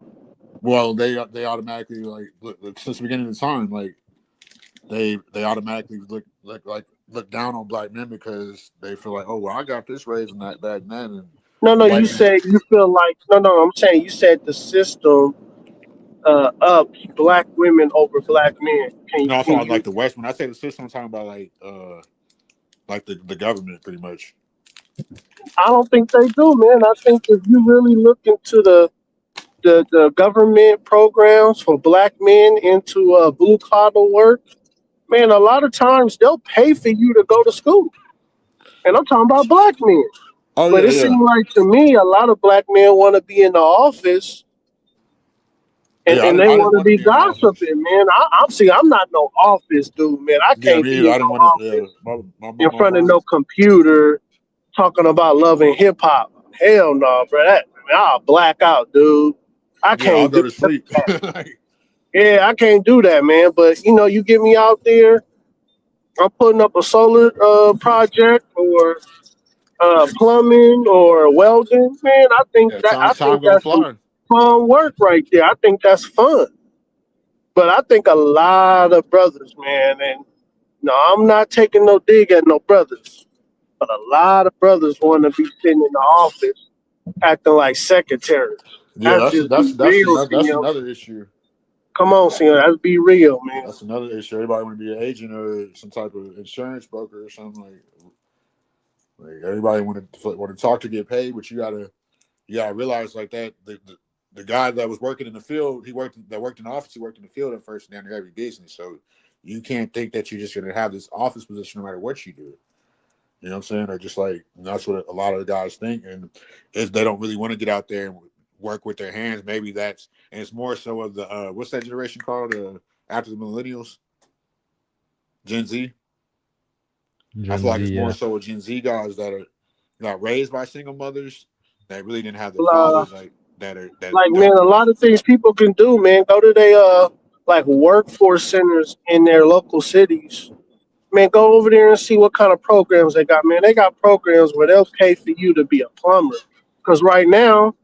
Well, they automatically, like, since the beginning of time, like they automatically look down on black men because they feel like, oh well, I got this raise and that back then. And no, you said you feel like no. I'm saying you said the system ups black women over black men. I'm talking about like the West. When I say the system, I'm talking about like the government, pretty much. I don't think they do, man. I think if you really look into the government programs for black men into blue collar work, man, a lot of times they'll pay for you to go to school. And I'm talking about black men. Oh, but it seems like to me, a lot of black men want to be in the office and they want to be gossiping, man. I'm not no office dude, man. I can't be in no office in front of no computer talking about loving hip hop. Hell no, bro. I'll black out, dude. I can't I'll go to sleep. Yeah, I can't do that, man. But you get me out there, I'm putting up a solar project or plumbing or welding, man. I think that's some fun work right there. I think that's fun. But I think a lot of brothers, man, and no, I'm not taking no dig at no brothers, but a lot of brothers want to be sitting in the office acting like secretaries. Yeah, that's another issue. Come on, Cena. Let's be real, man. That's another issue. Everybody want to be an agent or some type of insurance broker or something like everybody want to talk to get paid, but you gotta realize like that the guy that was working in the field, worked in the office, he worked in the field at first, and down there every business. So you can't think that you're just gonna have this office position no matter what you do. You know what I'm saying? Or just like that's what a lot of the guys think, and if they don't really want to get out there and work with their hands, maybe and it's more so of the what's that generation called after the millennials, Gen Z. I feel like it's more so with Gen Z guys that got raised by single mothers that really didn't have the fathers man, a lot of things people can do, man. Go to their like workforce centers in their local cities. Man, go over there and see what kind of programs they got, man. They got programs where they'll pay for you to be a plumber. Because right now,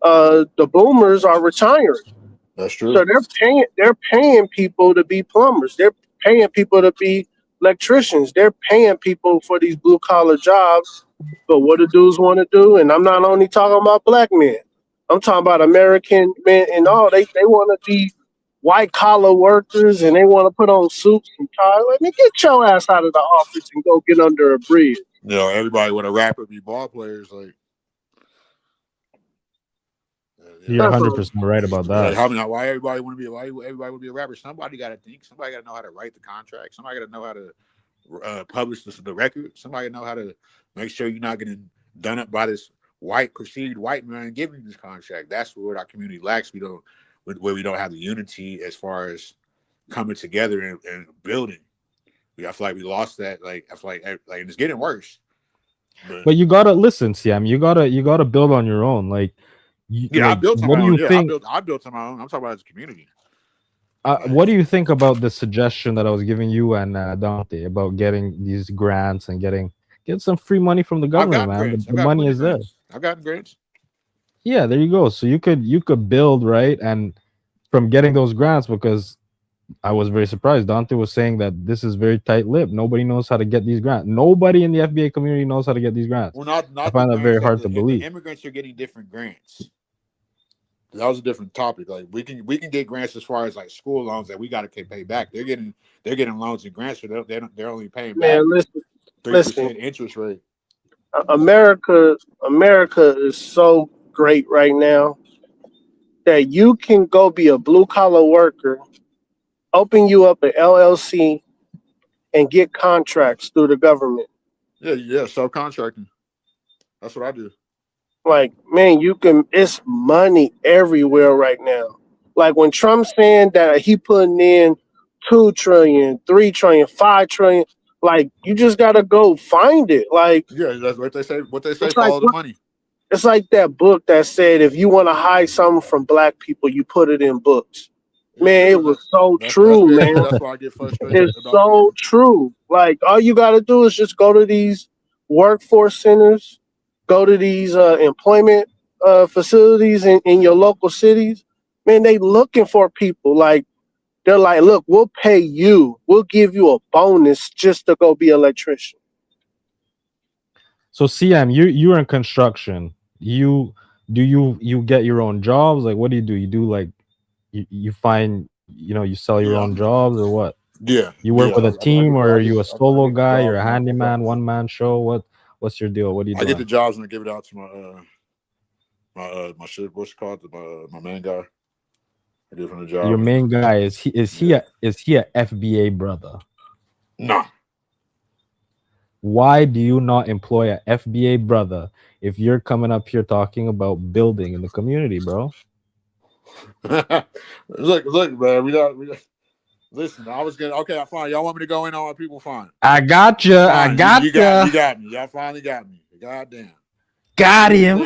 the boomers are retiring. That's true. So they're paying people to be plumbers. They're paying people to be electricians. They're paying people for these blue collar jobs. But what do dudes want to do? And I'm not only talking about black men. I'm talking about American men and all. They want to be white collar workers and they want to put on suits and ties. Let me get your ass out of the office and go get under a bridge. You know, everybody want to rap and be ball players. Like, you're 100% right about that. Like, why everybody want to be a rapper? Somebody got to think. Somebody got to know how to write the contract. Somebody got to know how to publish the record. Somebody know how to make sure you're not getting done up by this perceived white man giving you this contract. That's what our community lacks. Where we don't have the unity as far as coming together and building. I feel like we lost that. Like I feel like it's getting worse. But you gotta listen, Siam. You gotta build on your own. Like, I built on my own. I built on my own. I'm talking about as a community. What do you think about the suggestion that I was giving you and Dante about getting these grants and get some free money from the government, man? The money is there. I've gotten grants. Yeah, there you go. So you could build, right? And from getting those grants, because I was very surprised. Dante was saying that this is very tight-lipped. Nobody knows how to get these grants. Nobody in the FBA community knows how to get these grants. Well, I find that very hard to believe. Immigrants are getting different grants. That was a different topic. Like we can get grants as far as like school loans that we got to pay back. They're getting loans and grants, so they're only paying back 3% interest rate. America is so great right now that you can go be a blue collar worker, open you up an LLC, and get contracts through the government. Yeah, subcontracting. That's what I do. Like, man, it's money everywhere right now. Like when Trump's saying that he putting in 2 trillion, 3 trillion, 5 trillion, like you just gotta go find it. Like, yeah, that's what they say. What they say, follow the money. It's like that book that said if you want to hide something from black people, you put it in books. Man, it was so true, man. That's why I get frustrated. It's so true. Like all you gotta do is just go to these workforce centers, go to these employment facilities in your local cities. Man, they looking for people. Like they're like, look, we'll pay you. We'll give you a bonus just to go be an electrician. So CM, you're in construction. You get your own jobs? Like what do? You do like you find, you sell your own jobs or what? Yeah. You work with a team or are you a solo guy? You're a handyman, one man show? What's your deal? What do you do? I get the jobs and I give it out to my shit. What's it called? My main guy. I do it from the job. Your main guy is he a FBA brother? No. Why do you not employ a FBA brother if you're coming up here talking about building in the community, bro? look, man. We got. Listen, I was gonna. Okay, fine. Y'all want me to go in on our people? Fine. I got you. I got you. You got me. Y'all finally got me. Goddamn. Got him.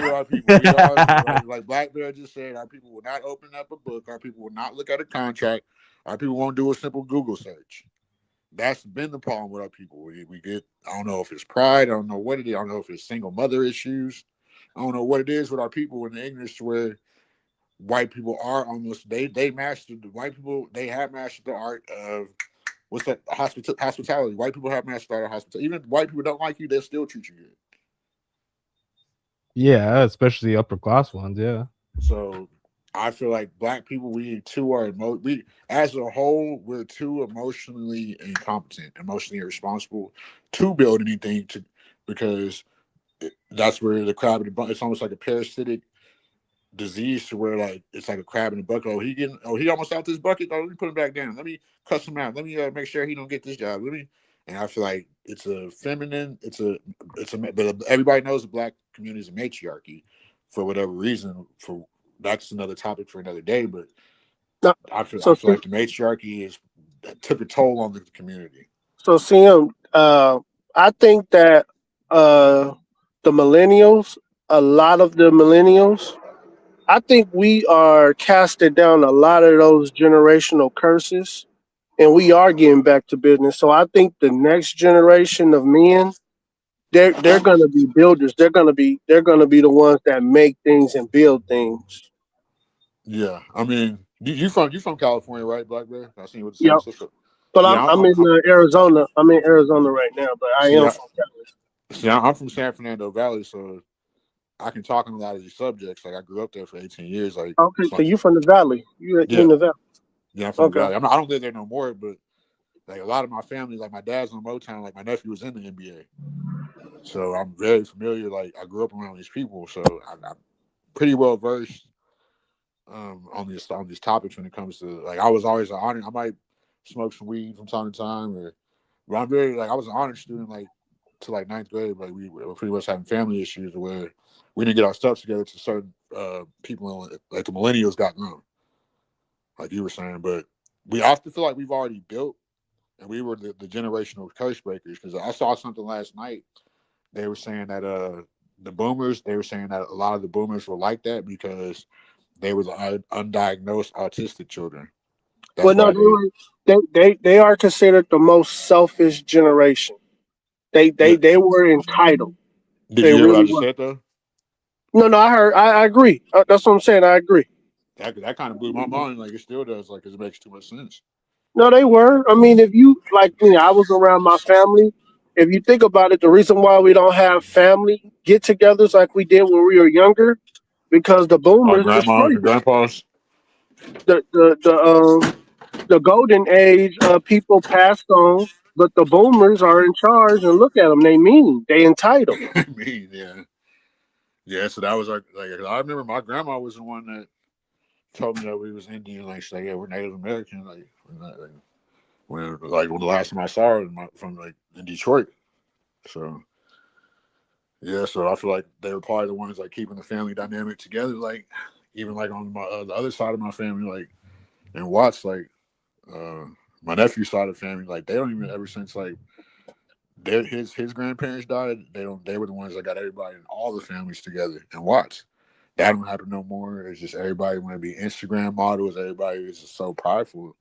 Like Black Bear just said, our people will not open up a book. Our people will not look at a contract. Our people won't do a simple Google search. That's been the problem with our people. We get. I don't know if it's pride. I don't know what it is. I don't know if it's single mother issues. I don't know what it is with our people in the ignorance to where white people are almost they mastered the white people. They have mastered the art of what's that hospitality. White people have mastered the art of hospitality. Even if white people don't like you, they'll still treat you good. Yeah, especially upper class ones. Yeah. So I feel like black people, we as a whole, we're too emotionally incompetent, emotionally irresponsible to build anything because that's where the crab in the bucket. It's almost like a parasitic disease to where like it's like a crab in the bucket. He almost out this bucket. Oh, let me put him back down. Let me cuss him out. Let me make sure he don't get this job. And I feel like it's a feminine. But everybody knows the black community is a matriarchy for whatever reason. That's another topic for another day. But I feel like the matriarchy took a toll on the community. So, CM, I think that the millennials, a lot of the millennials, I think we are casting down a lot of those generational curses, and we are getting back to business. So I think the next generation of men, they're going to be builders. They're going to be the ones that make things and build things. Yeah, I mean, you from California, right, Black Bear? I seen you with the San Yep. Francisco. But I'm in Arizona. I'm in Arizona right now, but I am from Cali. See, I'm from San Fernando Valley, so I can talk on a lot of these subjects. Like I grew up there for 18 years. Like okay, so you from the Valley? You in the Valley? Yeah, I'm from the Valley. I don't live there no more, but like a lot of my family, like my dad's on Motown. Like my nephew was in the NBA, so I'm very familiar. Like I grew up around these people, so I'm pretty well versed on these topics when it comes to like I was always an honor. I might smoke some weed from time to time, but I'm very like I was an honor student like to like ninth grade. Like we were pretty much having family issues where we didn't get our stuff together to certain people like the millennials got grown, like you were saying. But we often feel like we've already built, and we were the generational curse breakers. Because I saw something last night. They were saying that the boomers. They were saying that a lot of the boomers were like that because they were the undiagnosed autistic children. Well, no, they are considered the most selfish generation. They were entitled. Did you hear what I just said though? No, I agree. That's what I'm saying. I agree. That kind of blew my mind. Like it still does. Like 'cause it makes too much sense. No, they were. I mean, if you like, I was around my family. If you think about it, the reason why we don't have family get-togethers like we did when we were younger, because the boomers grandmas and grandpas. The golden age people passed on, but the boomers are in charge. And look at them; they mean, they entitled. Mean, yeah. So that was like I remember my grandma was the one that told me that we was Indian. Like, she said, yeah, we're Native American. Like when the last time I saw her from in Detroit. So yeah, so I feel like they were probably the ones like keeping the family dynamic together. Like even like on my the other side of my family, like in Watts, like my nephew's side of the family, like they don't even ever since like his grandparents died, they were the ones that got everybody and all the families together and Watts. That don't happen no more. It's just everybody want to be Instagram models. Everybody is just so prideful.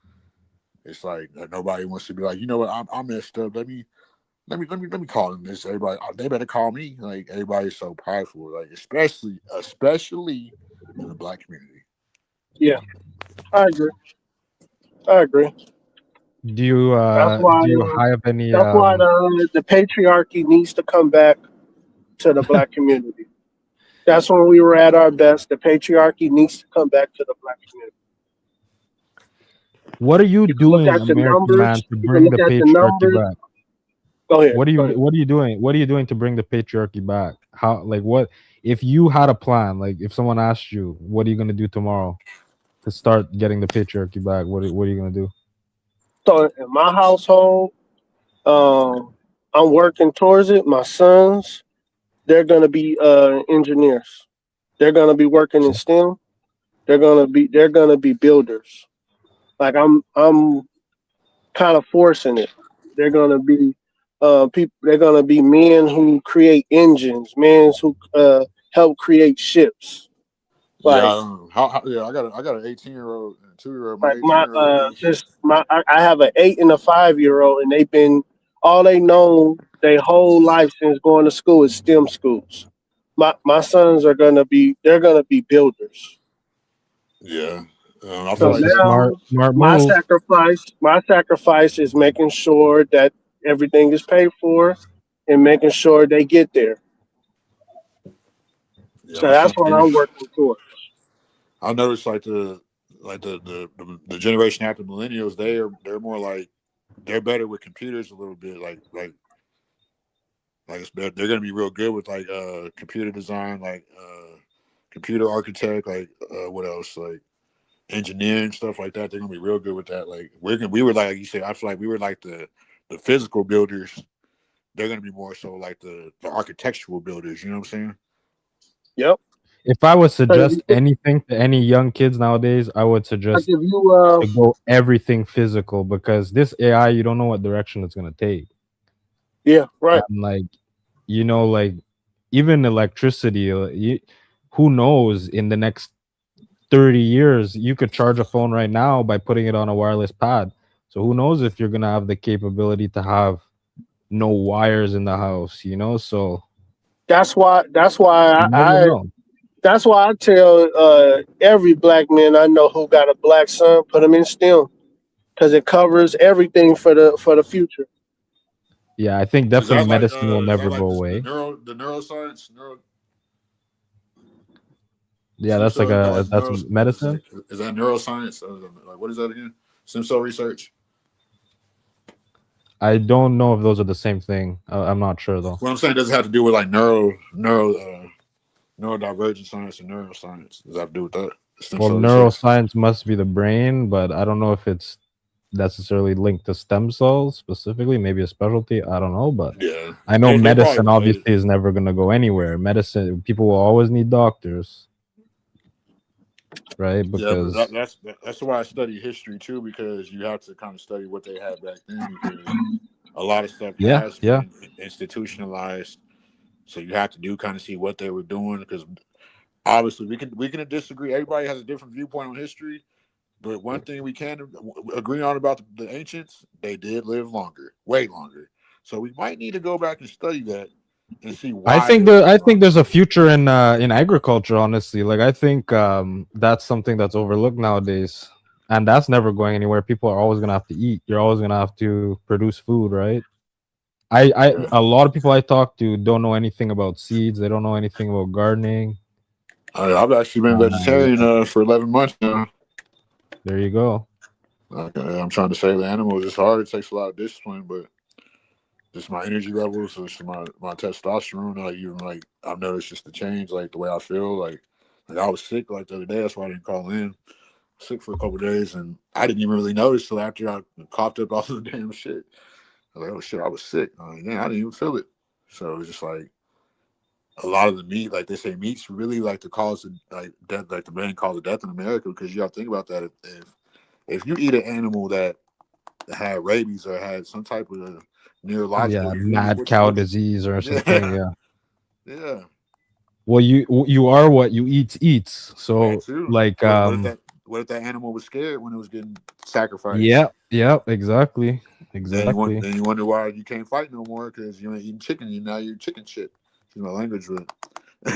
It's like nobody wants to be like, you know what, I messed up. Let me call them this. Everybody, they better call me. Like everybody's so prideful. Like especially in the black community. Yeah, I agree. Do you have any? That's why the patriarchy needs to come back to the black community. That's when we were at our best. The patriarchy needs to come back to the black community. What are you doing, American man, to bring the patriarchy back? Go ahead. What are you doing? What are you doing to bring the patriarchy back? How what if you had a plan? Like if someone asked you, what are you gonna do tomorrow to start getting the patriarchy back? What are you gonna do? So in my household, I'm working towards it. My sons, they're gonna be engineers. They're gonna be working in STEM. They're gonna be builders. Like I'm kind of forcing it. They're gonna be people. They're gonna be men who create engines, men who help create ships. Like, I got an 18-year-old and a 2-year-old. My like 18-year-old I have an 8 and a 5-year-old, and they've been all they know their whole life since going to school is STEM schools. My sons are gonna be builders. Yeah. I So feel like now smart my move. sacrifice is making sure that everything is paid for and making sure they get there. Yeah, So that's what I'm working towards. I noticed like the generation after millennials, they're more like they're better with computers a little bit. It's better. They're gonna be real good with like computer design, like computer architect, like what else, like engineering stuff like that. They're gonna be real good with that. Like we were like you said, I feel like we were like the physical builders. They're gonna be more so like the architectural builders. You know what I'm saying? Yep. If I would suggest anything to any young kids nowadays, I would suggest give you to go everything physical, because this AI, you don't know what direction it's gonna take. Yeah, right. And like, like even electricity, who knows, in the next 30 years, you could charge a phone right now by putting it on a wireless pad. So who knows if you're gonna have the capability to have no wires in the house, so that's why you never know. that's why I tell every black man I know who got a black son, put him in STEM, because it covers everything for the future. Yeah, I think definitely medicine will never go away. The neuroscience, Yeah, that's like that's medicine. Is that neuroscience? Like, what is that again? Stem cell research. I don't know if those are the same thing. I'm not sure though. What I'm saying, does it have to do with like neurodivergent science and neuroscience? Does that have to do with that? Well, neuroscience must be the brain, but I don't know if it's necessarily linked to stem cells specifically. Maybe a specialty. I don't know, but yeah, I know medicine obviously is never going to go anywhere. Medicine, people will always need doctors, right? Because that's why I study history too, because you have to kind of study what they had back then, because a lot of stuff has been institutionalized. So you have to kind of see what they were doing, because obviously we can disagree. Everybody has a different viewpoint on history, but one thing we can agree on about the ancients, they did live longer, way longer. So we might need to go back and study that and see why. I think there's a future in agriculture. Honestly, like I think that's something that's overlooked nowadays, and that's never going anywhere. People are always gonna have to eat. You're always gonna have to produce food, right? A lot of people I talk to don't know anything about seeds. They don't know anything about gardening. I've actually been vegetarian for 11 months now. There you go. Okay, I'm trying to save the animals. It's hard. It takes a lot of discipline, but just my energy levels, just my testosterone. I've noticed just the change, like the way I feel. Like I was sick like the other day. That's why I didn't call in. Sick for a couple of days, and I didn't even really notice till after I coughed up all the damn shit. I was like, oh shit, I was sick. I didn't even feel it. So it was just like a lot of the meat, like they say, meat's really like the cause of like death, like the main cause of death in America. Because you got to think about that. If you eat an animal that had rabies or had some type of neurological disease, mad cow disease or something. Yeah. Yeah. Well, you are what you eats. So like what if that animal was scared when it was getting sacrificed? Yeah, exactly. Then you wonder why you can't fight no more, because you ain't eating chicken. Now you're chicken shit. You know, language with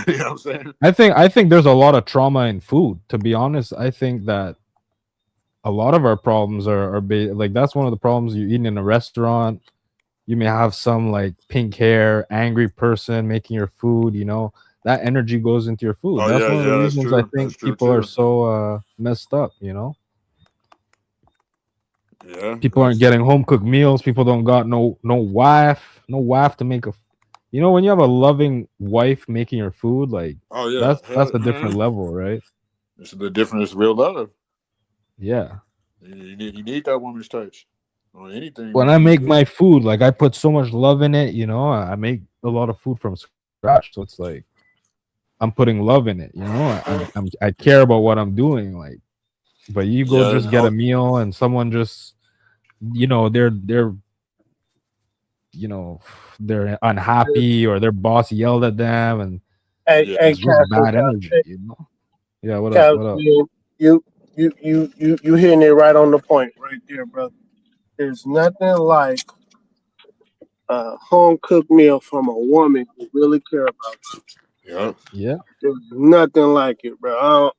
you know what I'm saying? I think there's a lot of trauma in food. To be honest, I think that a lot of our problems are like that's one of the problems. You're eating in a restaurant, you may have some like pink hair, angry person making your food. That energy goes into your food. That's one of the reasons I think people are so messed up. Yeah. People aren't getting home cooked meals. People don't got no wife to make when you have a loving wife making your food, like that's a different level, right? It's the difference. It's real love. Yeah. You need that woman's touch on anything. When I make my food, like I put so much love in it, I make a lot of food from scratch, so it's like I'm putting love in it. I care about what I'm doing, like. But you go just get a meal and someone just, they're unhappy or their boss yelled at them and it's just bad energy. Yeah. What up? You hitting it right on the point right there, brother. There's nothing like a home cooked meal from a woman who really care about you. Yeah. There's nothing like it, bro.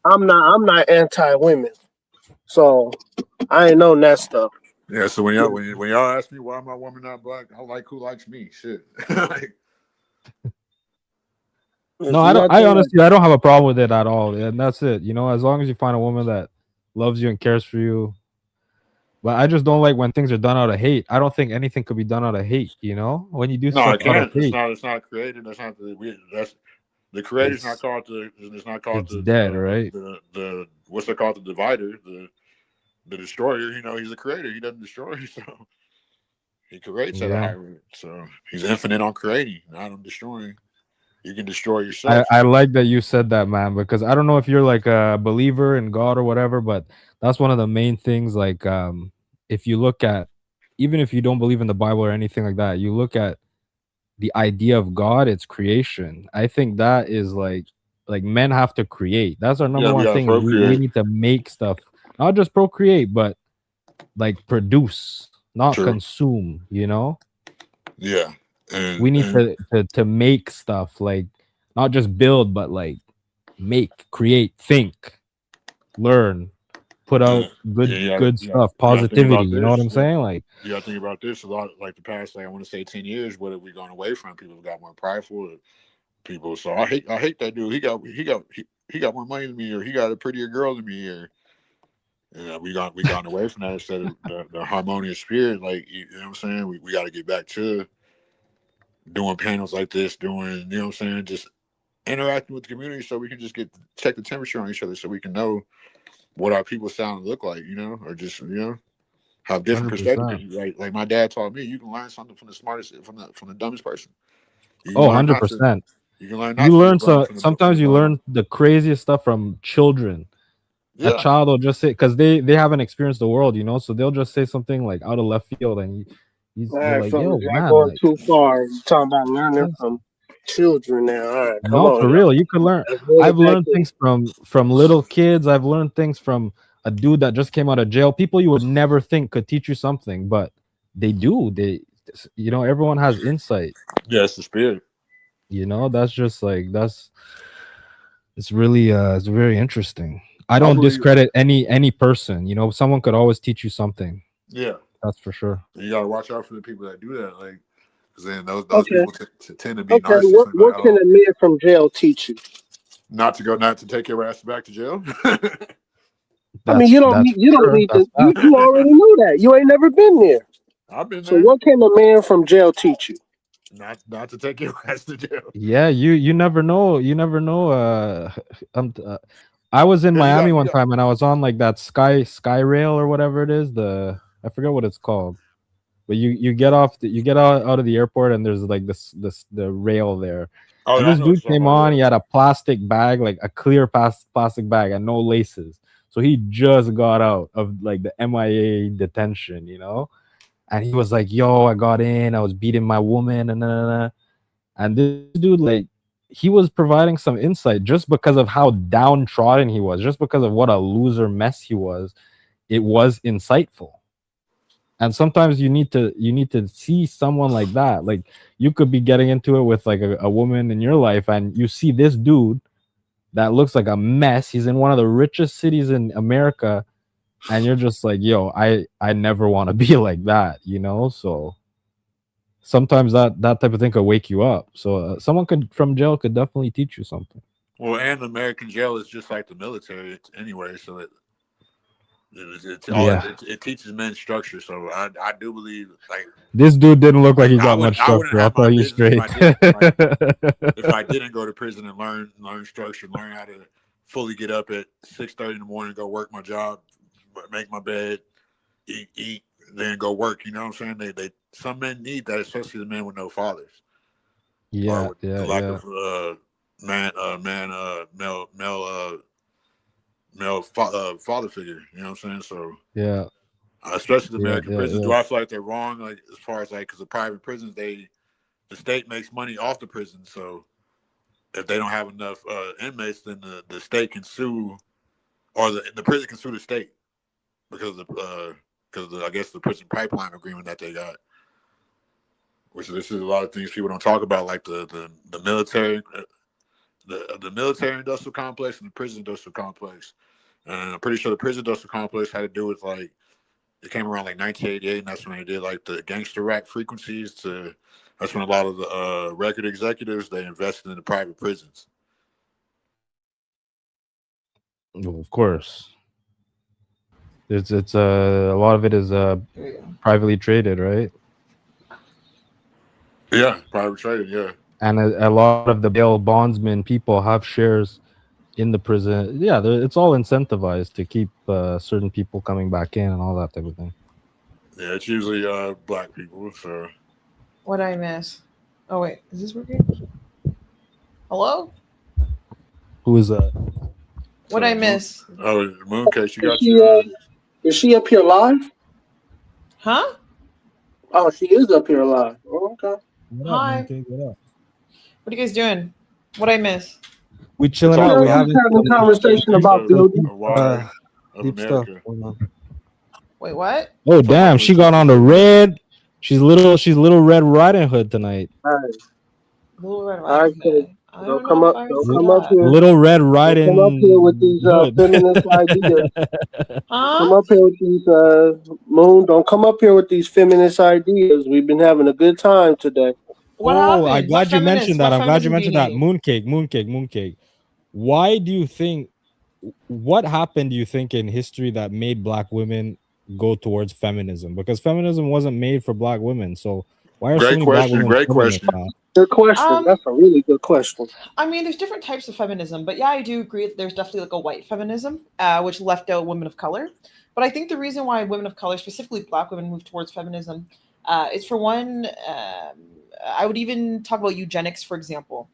I'm not anti women, so I ain't know that stuff. Yeah. So when y'all ask me why my woman not black, I like who likes me. Shit. There's No, I don't. I nothing like honestly, I don't have a problem with it at all, and that's it. You know, as long as you find a woman that loves you and cares for you. But I just don't like when things are done out of hate. I don't think anything could be done out of hate. You know, when you do No, stuff it out of can't. It's hate, not. It's not created. That's not the. That's the creator's not it's called the. It's not called it's dead, right? the what's it called, the divider, the destroyer. You know, he's a creator. He doesn't destroy. So he creates at a high Yeah. rate. So he's infinite on creating, not on destroying. You can destroy I, yourself. I like that you said that, man, because I don't know if you're like a believer in God or whatever, but that's one of the main things. Like, if you look at, even if you don't believe in the Bible or anything like that, you look at the idea of God, it's creation. I think that is like men have to create. That's our number Yeah, we one gotta thing. We procreate. need to make stuff, not just procreate, but like produce, not True. consume. You know, Yeah, we need and to make stuff, like not just build, but like make, create, think, learn, put out yeah, good stuff, you gotta think positivity. about You know what this. I'm Yeah, saying? Like, you gotta think about this. A lot, like the past, like I want to say 10 years. What have we gone away from? People have got more prideful. People. So I hate that dude. He got more money than me, or he got a prettier girl than me, or we gone away from that instead of the harmonious spirit. Like, you know what I'm saying? We got to get back to doing panels like this, doing, you know what I'm saying, just interacting with the community so we can just check the temperature on each other so we can know what our people sound and look like, you know, or just, you know, have different perspectives. 100%. Like my dad taught me, you can learn something from the smartest, from the dumbest person. You can oh, learn not to. 100%. You can learn not You to learn just learn so from sometimes the you dumb. learn the craziest stuff from children. A Yeah. child will just say, because they haven't experienced the world, you know, so they'll just say something like out of left field, and All you're right, like, fellas, yo, y'all man, going like, too far. You talking about learning yes. from children now. All right, come No, on, for y'all. real, you could learn. Let's bring I've it back learned in. things from little kids. I've learned things from a dude that just came out of jail. People you would never think could teach you something, but they do. They, you know, everyone has insight. Yeah, it's the spirit. You know, that's just like it's really it's very interesting. I I don't believe. discredit any person. You know, someone could always teach you something. Yeah, that's for sure. You gotta watch out for the people that do that, like, because then those Okay. people tend to be Okay. narcissists. And What like, can a man from jail teach you? not to take your ass back to jail. I mean, you don't need to. You already knew that. You ain't never been there. I've been So there. what can a man from jail teach you? Not to take your ass to jail. Yeah, you never know. You never know. I was in Miami one time, and I was on like that sky rail or whatever it is. I forget what it's called, but you get off you get out of the airport, and there's like the rail there. Oh, And yeah, I this know what dude you're came talking about, on. yeah. He had a plastic bag, like a clear plastic bag, and no laces. So he just got out of like the MIA detention, you know. And he was like, "Yo, I got in. I was beating my woman, and this dude, like, he was providing some insight just because of how downtrodden he was, just because of what a loser mess he was. It was insightful. And sometimes you need to see someone like that. Like, you could be getting into it with like a woman in your life, and you see this dude that looks like a mess. He's in one of the richest cities in America, and you're just like, yo, I never want to be like that, you know. So sometimes that type of thing could wake you up. So someone from jail could definitely teach you something. Well, and American jail is just like the military anyway, so it teaches men structure. So I do believe, like, this dude didn't look like he I got much wouldn't structure. I'll have my tell you business straight. if I didn't go to prison and learn structure, learn how to fully get up at 6:30 in the morning, go work my job, make my bed, eat, then go work. You know what I'm saying? They some men need that, especially the men with no fathers. Yeah, Or the lack of male father figure. You know what I'm saying? So yeah, especially the American yeah, prisons. yeah. Do I feel like they're wrong? Like, as far as, like, because the private prisons, the state makes money off the prison. So if they don't have enough inmates, then the state can sue, or the prison can sue the state because I guess the prison pipeline agreement that they got. Which this is a lot of things people don't talk about, like the military, the military industrial complex and the prison industrial complex. And I'm pretty sure the prison industrial complex had to do with, like, it came around like 1988, and that's when they did like the gangster rap frequencies. That's when a lot of the record executives, they invested in the private prisons. Well, of course. It's a lot of it is privately traded, right? Yeah, private trading. Yeah. And a lot of the bail bondsmen people have shares in the prison. Yeah, it's all incentivized to keep certain people coming back in and all that type of thing. Yeah, it's usually black people. So What I miss? Oh wait, is this working? Hello? Who is that? What I miss? Oh, Mooncase, you Is got she, your. is she up here live? Huh? Oh, she is up here live. Oh, okay. Hi. What What are you guys doing? What I miss? We chilling We're out. We just having having a conversation about building. deep stuff. Hold on. Wait, what? Oh damn, she got on the red. She's little Red Riding Hood tonight. Little Red I Riding said, Hood. I don't don't come know if up. I would Don't say come up that. here. Little Red Don't Riding come up here with these Hood. feminist ideas. Don't come Huh? up here with these Moon. Don't come up here with these feminist ideas. We've been having a good time today. What Oh, I'm happened? What glad you mentioned that. What I'm glad you feminism do you mentioned that. need? Mooncake. Why do you think? What happened? Do you think in history that made black women go towards feminism? Because feminism wasn't made for black women. So why are so Great many black question. women Great studying it question. now? Good question. That's a really good question. I mean, there's different types of feminism, but yeah, I do agree that there's definitely like a white feminism, which left out women of color. But I think the reason why women of color, specifically black women, move towards feminism is for one, I would even talk about eugenics, for example,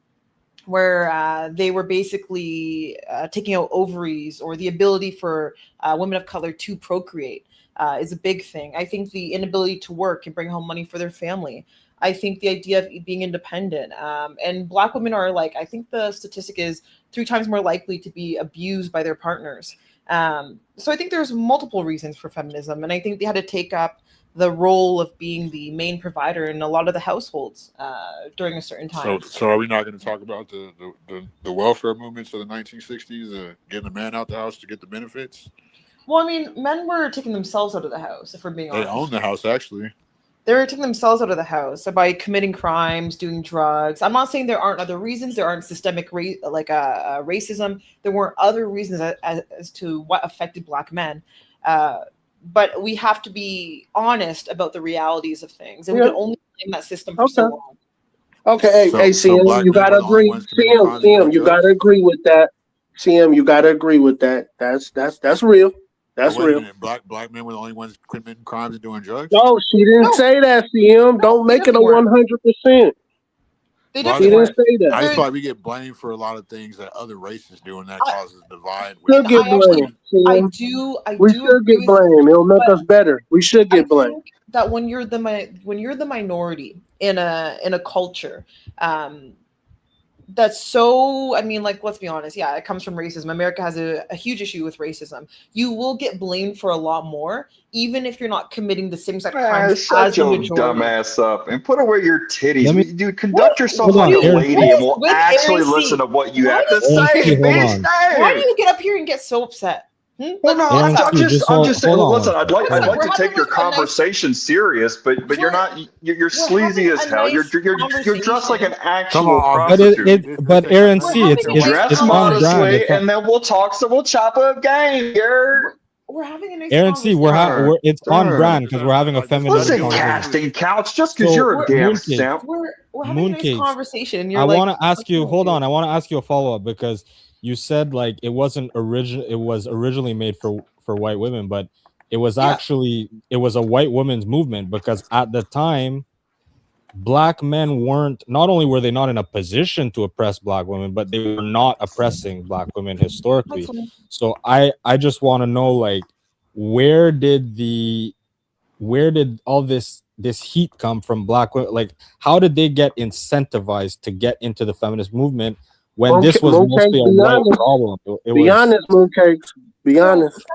where they were basically taking out ovaries or the ability for women of color to procreate is a big thing. I think the inability to work and bring home money for their family. I think the idea of being independent and black women are like, I think the statistic is 3 times more likely to be abused by their partners. So I think there's multiple reasons for feminism, and I think they had to take up the role of being the main provider in a lot of the households during a certain time. So are we not going to talk about the welfare movements of the 1960s, getting a man out the house to get the benefits? Well, I mean, men were taking themselves out of the house, if we're being They honest. own the house, actually. They were taking themselves out of the house by committing crimes, doing drugs. I'm not saying there aren't other reasons. There aren't systemic racism. There weren't other reasons as to what affected black men. But we have to be honest about the realities of things, and we can only blame that system for so long. Okay, hey, CM, you gotta agree. CM, you gotta agree with that. CM, you gotta agree with that. That's real. That's wait a real. minute, black men were the only ones committing crimes and doing drugs? No, she didn't say that, CM. Don't make it a 100%. They Well, didn't say that. I just feel like we get blamed for a lot of things that other races do, and that causes divide. Should get blamed. I CM. do We agree should get with blamed. It'll make but us better. We should get blamed. think that when you're the minority in a culture, that's so, I mean, like, let's be honest, yeah, it comes from racism. America has a huge issue with racism. You will get blamed for a lot more, even if you're not committing the same exact crimes Shut as the your majority. dumb ass up and put away your titties. Let me- Dude, conduct yourself Hold on, like a Aaron. lady, and we'll With actually Aaron C. listen to what you Why have to do you- say, hold bitch. on. Why do you get up here and get so upset? Well, no, Aaron I'm C, just hold saying. on Listen, one I'd second. like We're to take having, your like, a nice- conversation serious, but you're not. You're sleazy having as a hell. nice You're dressed like an actual But prostitute. but Aaron C, Dress it's on brand. modestly, and then we'll talk. So we'll chop up game. We're having a nice Aaron C, conversation. it's on brand because we're having a feminist Listen, conversation. casting couch, just because So, you're a damn Mooncake, simp. We're having a nice Mooncakes. conversation. And you're I like, want to ask you. Hold on. I want to ask you a follow up because you said like it wasn't original. It was originally made for white women, but it was actually it was a white women's movement because at the time, black men weren't. Not only were they not in a position to oppress black women, but they were not oppressing black women historically. So I just want to know like where did all this heat come from black women? Like, how did they get incentivized to get into the feminist movement when this was mostly a white problem? Be honest, Mooncakes. Be honest.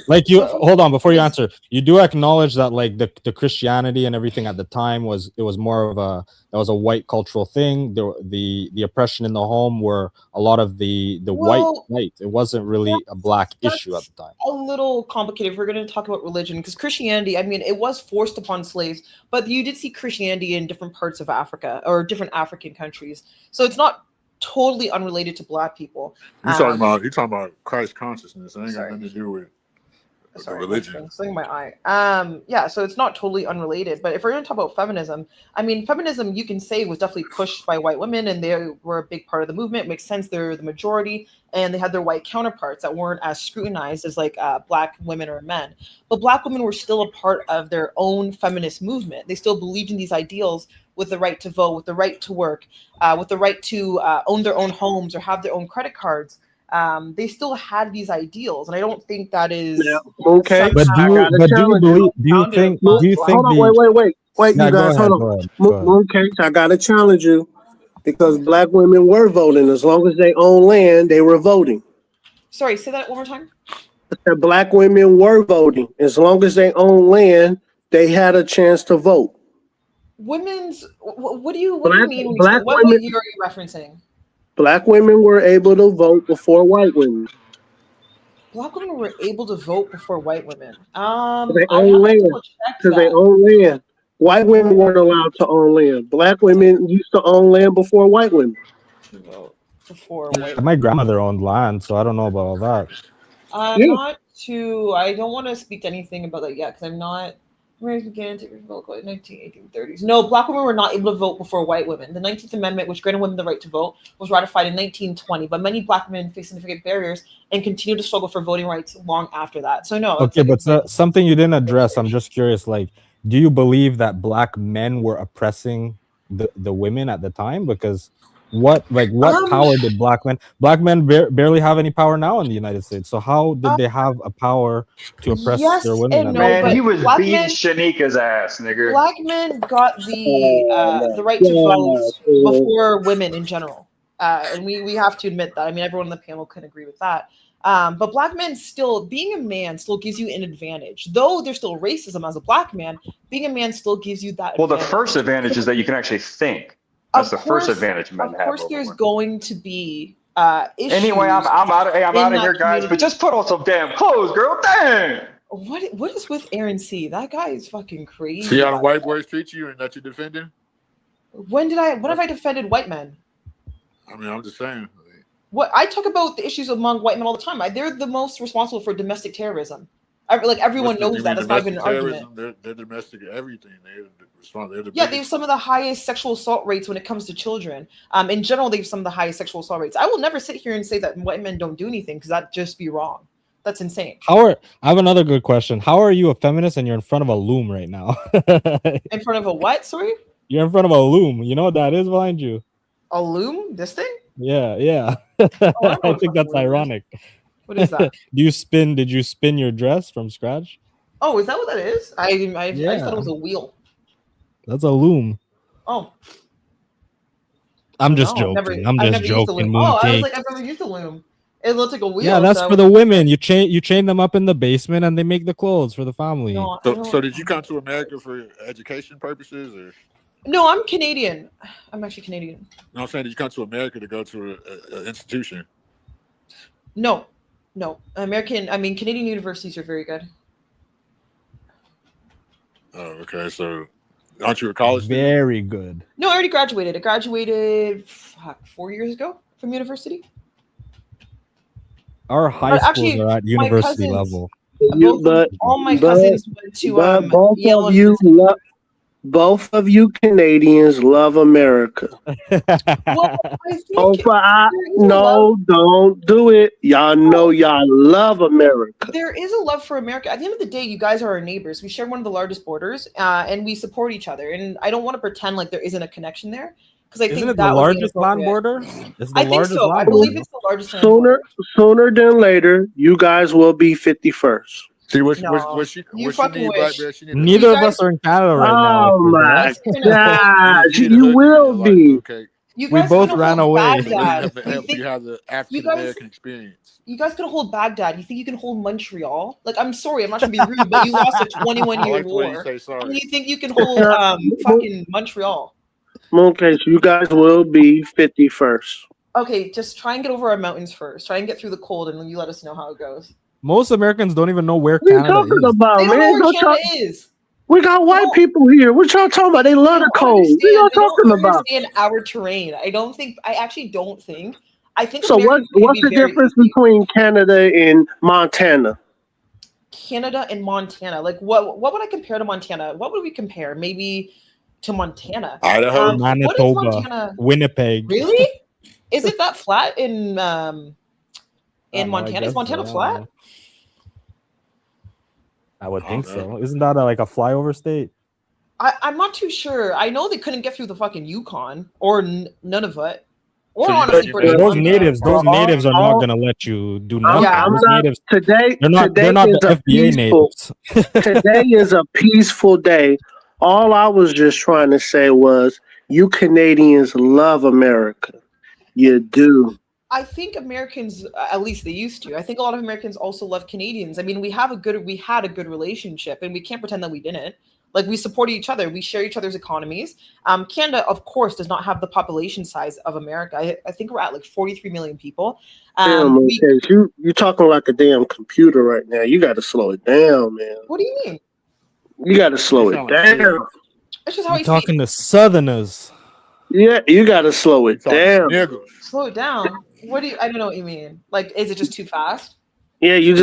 Like you hold on before you answer. You do acknowledge that like the Christianity and everything at the time was more of a white cultural thing. The oppression in the home were a lot of the white. It wasn't really a black issue at the time. a little complicated if we're going to talk about religion, because Christianity, I mean, it was forced upon slaves, but you did see Christianity in different parts of Africa or different African countries. So it's not totally unrelated to Black people. You talking about Christ consciousness? It ain't got nothing to do with the religion. Something in my eye. Yeah, so it's not totally unrelated. But if we're going to talk about feminism, I mean, feminism, you can say, was definitely pushed by white women, and they were a big part of the movement. It makes sense. They're the majority, and they had their white counterparts that weren't as scrutinized as like Black women or men. But Black women were still a part of their own feminist movement. They still believed in these ideals, with the right to vote, with the right to work, with the right to own their own homes or have their own credit cards. They still had these ideals, and I don't think that is okay. But do you think hold on, wait, yeah, you guys, hold on. go ahead. Mooncake, I gotta challenge you because Black women were voting. As long as they own land, they were voting. Sorry, say that one more time. The Black women were voting. As long as they own land, they had a chance to vote. Women's what do you mean when you say, what year are you referencing? Black women were able to vote before white women. Black women were able to vote before white women. They own land. Because they own land. White women weren't allowed to own land. Black women used to own land before white women. Before white. My grandmother owned land, so I don't know about all that. I don't want to speak to anything about that yet because I'm not. Began to vote in 1830s. No, Black women were not able to vote before white women. The 19th Amendment, which granted women the right to vote, was ratified in 1920, but many Black women faced significant barriers and continued to struggle for voting rights long after that. So no. Okay, but something you didn't address, I'm just curious, like, do you believe that Black men were oppressing the women at the time? Because what power did Black men barely have any power now in the United States? So how did they have a power to oppress their women? Man, he was beating Shanika's ass, nigga. Black men got the right to vote before women in general, and we have to admit that. I mean, everyone on the panel can agree with that. But Black men still, being a man still gives you an advantage. Though there's still racism as a Black man, being a man still gives you that Well, advantage. the first advantage is that you can actually think. That's the first advantage men have. Of course, there's going to be issues. Anyway, I'm out of here, guys. But just put on some damn clothes, girl. Damn. What is with Aaron C? That guy is fucking crazy. See how the white boys treat you and that you're defending? When have I defended white men? I mean, I'm just saying. What I talk about the issues among white men all the time. They're the most responsible for domestic terrorism. Everyone knows that. That's not even an argument. They're domestic everything. They're responsible. They have some of the highest sexual assault rates when it comes to children. In general, they have some of the highest sexual assault rates. I will never sit here and say that white men don't do anything because that'd just be wrong. That's insane. I have another good question. How are you a feminist and you're in front of a loom right now? In front of a what? Sorry? You're in front of a loom. You know what that is behind you? A loom? This thing? Yeah. I think that's ironic. What is that? Did you spin your dress from scratch? Oh, is that what that is? I just thought it was a wheel. That's a loom. Oh. I'm just joking. I'm just joking. Oh, I was like, I've never used a loom. It looks like a wheel. Yeah, that's for the women. You chain them up in the basement and they make the clothes for the family. No, so did you come to America for education purposes or? No, I'm Canadian. I'm actually Canadian. No, I'm saying, did you come to America to go to an institution? No. Canadian universities are very good. Oh, okay. So, aren't you a college student? Very good. No, I already graduated. I graduated 4 years ago from university. Our high schools are at university level. All my cousins went to Yale. Both of you Canadians love America. No, don't do it. Y'all know y'all love America. There is a love for America. At the end of the day, you guys are our neighbors. We share one of the largest borders, and we support each other. And I don't want to pretend like there isn't a connection there, because I think it the largest land border? I think so. I believe it's the largest land border. Sooner than later, you guys will be 51st. See, what she need, Blackberry? Neither of us are in Canada right now. Oh my gosh, you will be. Okay. We both ran away. You have the African American experience. You guys could hold Baghdad. You think you can hold Montreal? Like, I'm sorry, I'm not trying to be rude, but you lost a 21-year war. And you think you can hold fucking Montreal? Okay, so you guys will be 51st. Okay, just try and get over our mountains first. Try and get through the cold, and then you let us know how it goes. Most Americans don't even know where Canada is. About, they don't know where Canada is. We got white people here. What y'all talking about? They love the cold. What y'all talking about? Understand our terrain. I actually don't think. I think So Americans what's the very difference easy. between Canada and Montana? Canada and Montana. Like what would I compare to Montana? What would we compare? Maybe to Montana. Idaho, What is Manitoba, Montana? Winnipeg. Really? Is it that flat in Montana? Montana? Is Montana flat? I would think so. Isn't that like a flyover state? I'm not too sure. I know they couldn't get through the fucking Yukon or Nunavut. Or So you honestly, British Those Columbia. natives are not gonna let you do nothing. Yeah, I'm Those not natives, today. they're not Today is the a FBA peaceful. natives. Today is a peaceful day. All I was just trying to say was, you Canadians love America. You do. I think Americans, at least they used to. I think a lot of Americans also love Canadians. I mean, we had a good relationship, and we can't pretend that we didn't. Like, we support each other, we share each other's economies. Canada, of course, does not have the population size of America. I think we're at like 43 million people. Damn, okay. You talking like a damn computer right now. You got to slow it down, man. What do you mean? You got to slow it down. That's just how You're I talking to Southerners. Yeah, you got to slow it down. slow it down. What do you? I don't know what you mean. Like, is it just too fast? Yeah, you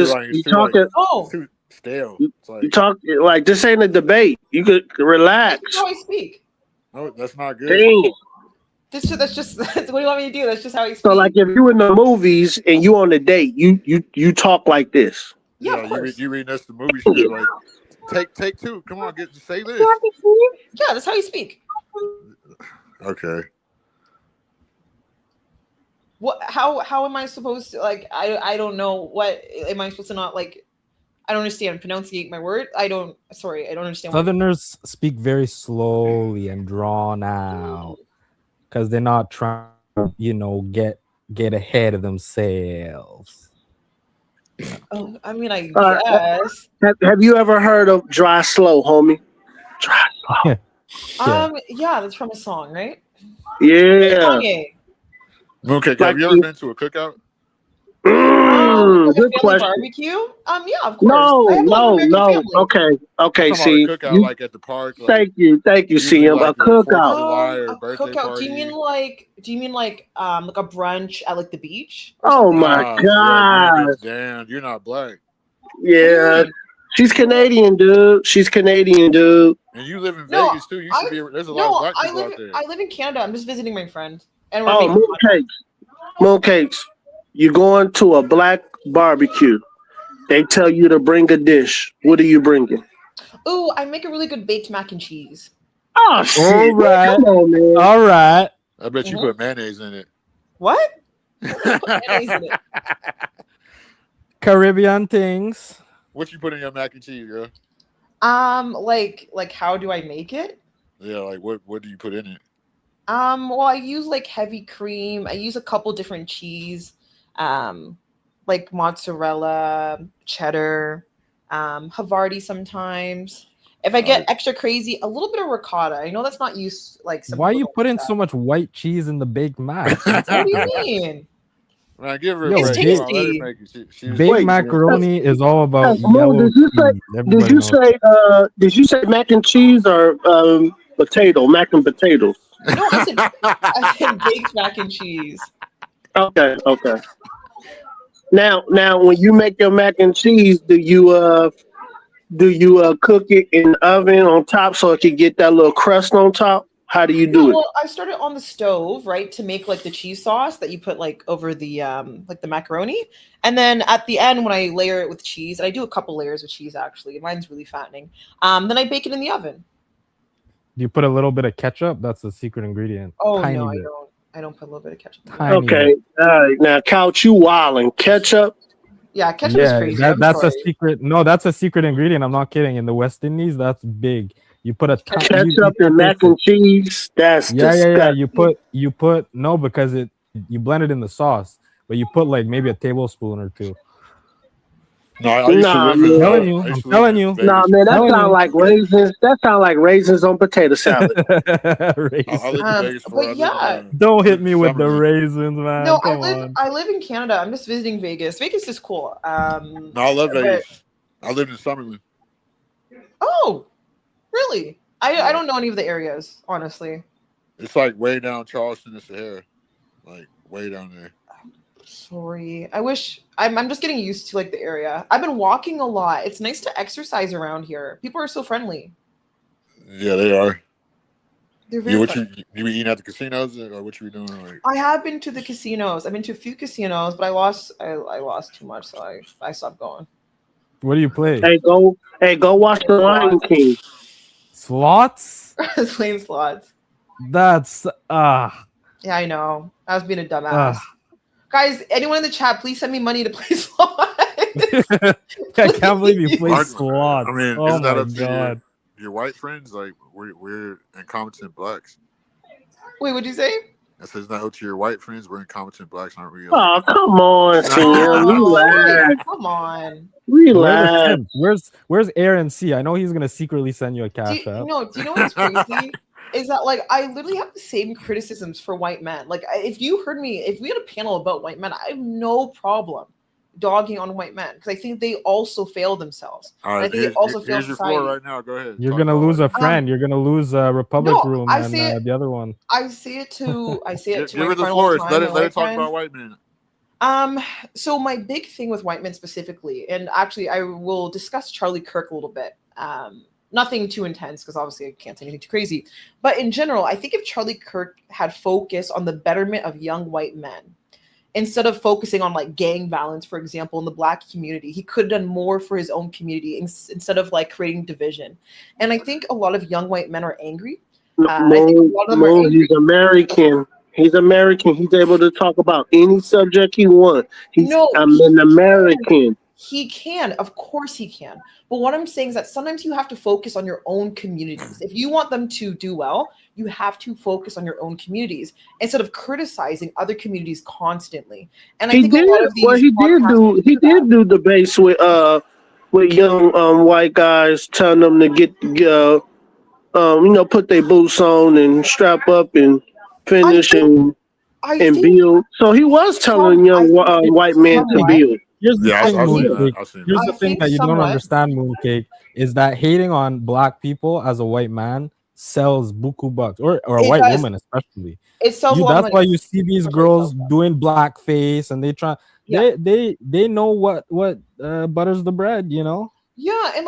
talking. Oh, too stale. You talk like this ain't a debate. You could relax. that's how I speak. No, that's not good. Damn. That's just. What do you want me to do? That's just how I speak. So, like, if you in the movies and you on a date, you talk like this. Yeah, of course. You reading us the movie script like take two. Come on, say this. Yeah, that's how you speak. Okay. What? How am I supposed to like? I don't know. What am I supposed to not like? I don't understand. Pronunciate my word. I don't understand. Southerners speak very slowly and drawn out because they're not trying to, get ahead of themselves. Oh, I mean, I guess. Have you ever heard of Dry Slow, homie? Dry Slow. Yeah, that's from a song, right? Yeah. Kanye. Okay, have you ever been to a cookout? Like good a family question. barbecue? Yeah, of course. I have a lot of American No. family. Okay. See, cookout like at the park. Thank you, CM. like a cookout. A cookout. Do you mean like a brunch at like the beach? Oh my god! Damn, you're not black. Yeah, she's Canadian, dude. And you live in Vegas too. You should be. There's a lot of black people out there. I live in Canada. I'm just visiting my friend. And mooncakes. You going to a black barbecue? They tell you to bring a dish. What are you bringing? Ooh, I make a really good baked mac and cheese. Oh shit! All right. Come on, man. All right. I bet you put mayonnaise in it. What? Put mayonnaise in it. Caribbean things. What you put in your mac and cheese, girl? Like how do I make it? Yeah, like what do you put in it? Well, I use like heavy cream. I use a couple different cheese, like mozzarella, cheddar, Havarti sometimes. If I get extra crazy, a little bit of ricotta. I know that's not used like. Why are you putting so much white cheese in the baked mac? What do you mean? Man, give her It's a tasty. Baked macaroni is all about Mo, yellow cheese. Did you say mac and cheese or mac and potatoes? No, I said baked mac and cheese. Okay. Now, when you make your mac and cheese, do you cook it in the oven on top so it can get that little crust on top? How do you do it? Well, I started on the stove, right, to make like the cheese sauce that you put like over the like the macaroni, and then at the end when I layer it with cheese, and I do a couple layers of cheese actually. Mine's really fattening. Then I bake it in the oven. Do you put a little bit of ketchup? That's the secret ingredient. Oh Tiny no, bit. I don't put a little bit of ketchup. Okay, all right. Now, Couch, you wildin'. Ketchup? Yeah, ketchup is crazy. That's a secret. No, that's a secret ingredient. I'm not kidding. In the West Indies, that's big. You put a ketchup and mac and cheese. That's disgusting. Yeah. You put no because you blend it in the sauce, but you put like maybe a tablespoon or two. No, I'm telling you. Nah, man, that sounds like raisins. That sounds like raisins on potato salad. But yeah, don't hit me with the raisins, man. No, Come I live in Canada. I'm just visiting Vegas. Vegas is cool. No, I love Vegas. I lived in Summerlin. Oh, Really? I don't know any of the areas, honestly. It's like way down Charleston to Sahara, like way down there. Sorry. I wish I'm just getting used to like the area. I've been walking a lot. It's nice to exercise around here. People are so friendly. Yeah, they are. They're very friendly. You be eating at the casinos or what you be doing? Like? I have been to the casinos. I've been to a few casinos, but I lost too much, so I stopped going. What do you play? Hey, go watch the Lion King. Slots? Playing slots. That's Yeah, I know. I was being a dumbass. Guys, anyone in the chat, please send me money to play slots. I can't believe you play slots. I mean, oh isn't that my up to god. Your white friends? Like we're incompetent blacks. Wait, what'd you say? I said, it's not up to your white friends. We're incompetent blacks, aren't we? Oh, come on, Sam. Relax. Come on. Relax. Where's Aaron C? I know he's gonna secretly send you a cash app. Do you know what's crazy? Is that like I literally have the same criticisms for white men. Like if we had a panel about white men, I have no problem dogging on white men because I think they also fail themselves. All right, I think they also fail here's your society. floor right now. Go ahead. You're gonna lose a friend. You're gonna lose Republic Room I and say it, the other one. I say it to my Give friend her the all floor. the time. Let it talk about white men. So my big thing with white men specifically, and actually I will discuss Charlie Kirk a little bit. Nothing too intense because obviously I can't say anything too crazy. But in general, I think if Charlie Kirk had focused on the betterment of young white men, instead of focusing on like gang violence, for example, in the black community, he could have done more for his own community instead of like creating division. And I think a lot of young white men are angry. I think a lot of them are angry. He's American. He's American. He's able to talk about any subject he wants. I'm an American. He can, of course he can. But what I'm saying is that sometimes you have to focus on your own communities. If you want them to do well, you have to focus on your own communities instead of criticizing other communities constantly. And I think a lot of these he did do debates with young white guys, telling them to get put their boots on and strap up and finish and build. So he was telling young white men to build. Here's the thing, Mooncake. Here's the thing that you don't understand, Mooncake, is that hating on black people as a white man sells buku bucks, or a white woman especially. It sells. That's why you see these girls doing blackface, and they try. Yeah. They know what butters the bread, you know. Yeah, and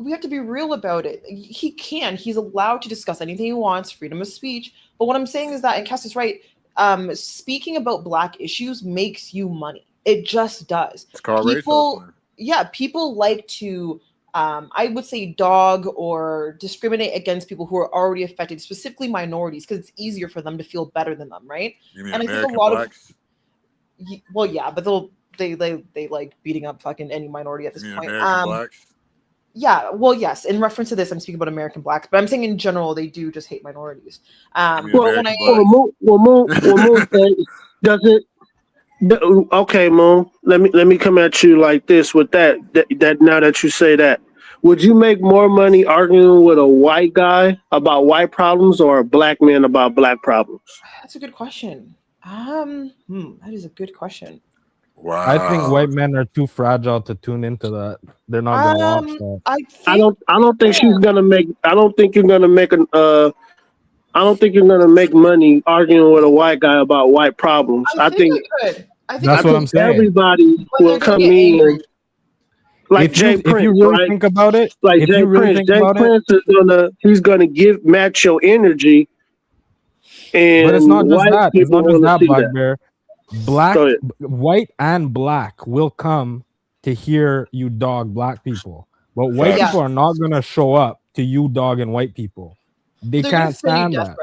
we have to be real about it. He's allowed to discuss anything he wants, freedom of speech. But what I'm saying is that, and Cass is right, speaking about black issues makes you money. It just does. It's called racism. Yeah, people like to, I would say, dog or discriminate against people who are already affected, specifically minorities, because it's easier for them to feel better than them, right? You mean and American I think a lot blacks? Well, yeah, but they like beating up fucking any minority at this point. American blacks? Yeah, well, yes. In reference to this, I'm speaking about American blacks, but I'm saying in general they do just hate minorities. Does it? Okay, Moon. Let me come at you like this with that. Now that you say that, would you make more money arguing with a white guy about white problems or a black man about black problems? That's a good question. That is a good question. Wow. I think white men are too fragile to tune into that. They're not gonna watch that. I don't think she's gonna make. I don't think you're gonna make an. I don't think you're gonna make money arguing with a white guy about white problems. I think that's what I'm saying. Everybody will come in. Like Jay Prince, if you really think about it, like Jay Prince, he's gonna match your energy. And but it's not just that. It's not just that, Black Bear. White and black will come to hear you dog black people, but white people are not gonna show up to you dogging white people. They're can't stand that.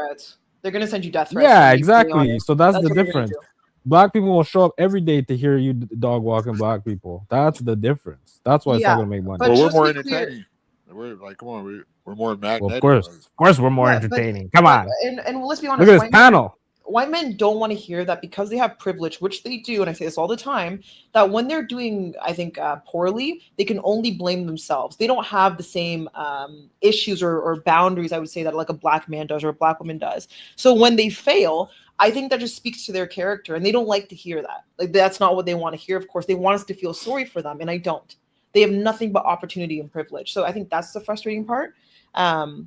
They're gonna send you death threats. Yeah, exactly. So that's the difference. Black people will show up every day to hear you dog walking black people. That's the difference. That's why it's not gonna make money. Well, we're more entertaining. We're like, come on, we're more magnetic. Well, of course, we're more entertaining. Come on. And let's be honest. Look at this panel. White men don't want to hear that because they have privilege, which they do, and I say this all the time, that when they're doing, I think, poorly, they can only blame themselves. They don't have the same issues or boundaries, I would say, that like a black man does or a black woman does. So when they fail, I think that just speaks to their character, and they don't like to hear that. Like, that's not what they want to hear, of course. They want us to feel sorry for them, and I don't. They have nothing but opportunity and privilege. So I think that's the frustrating part. And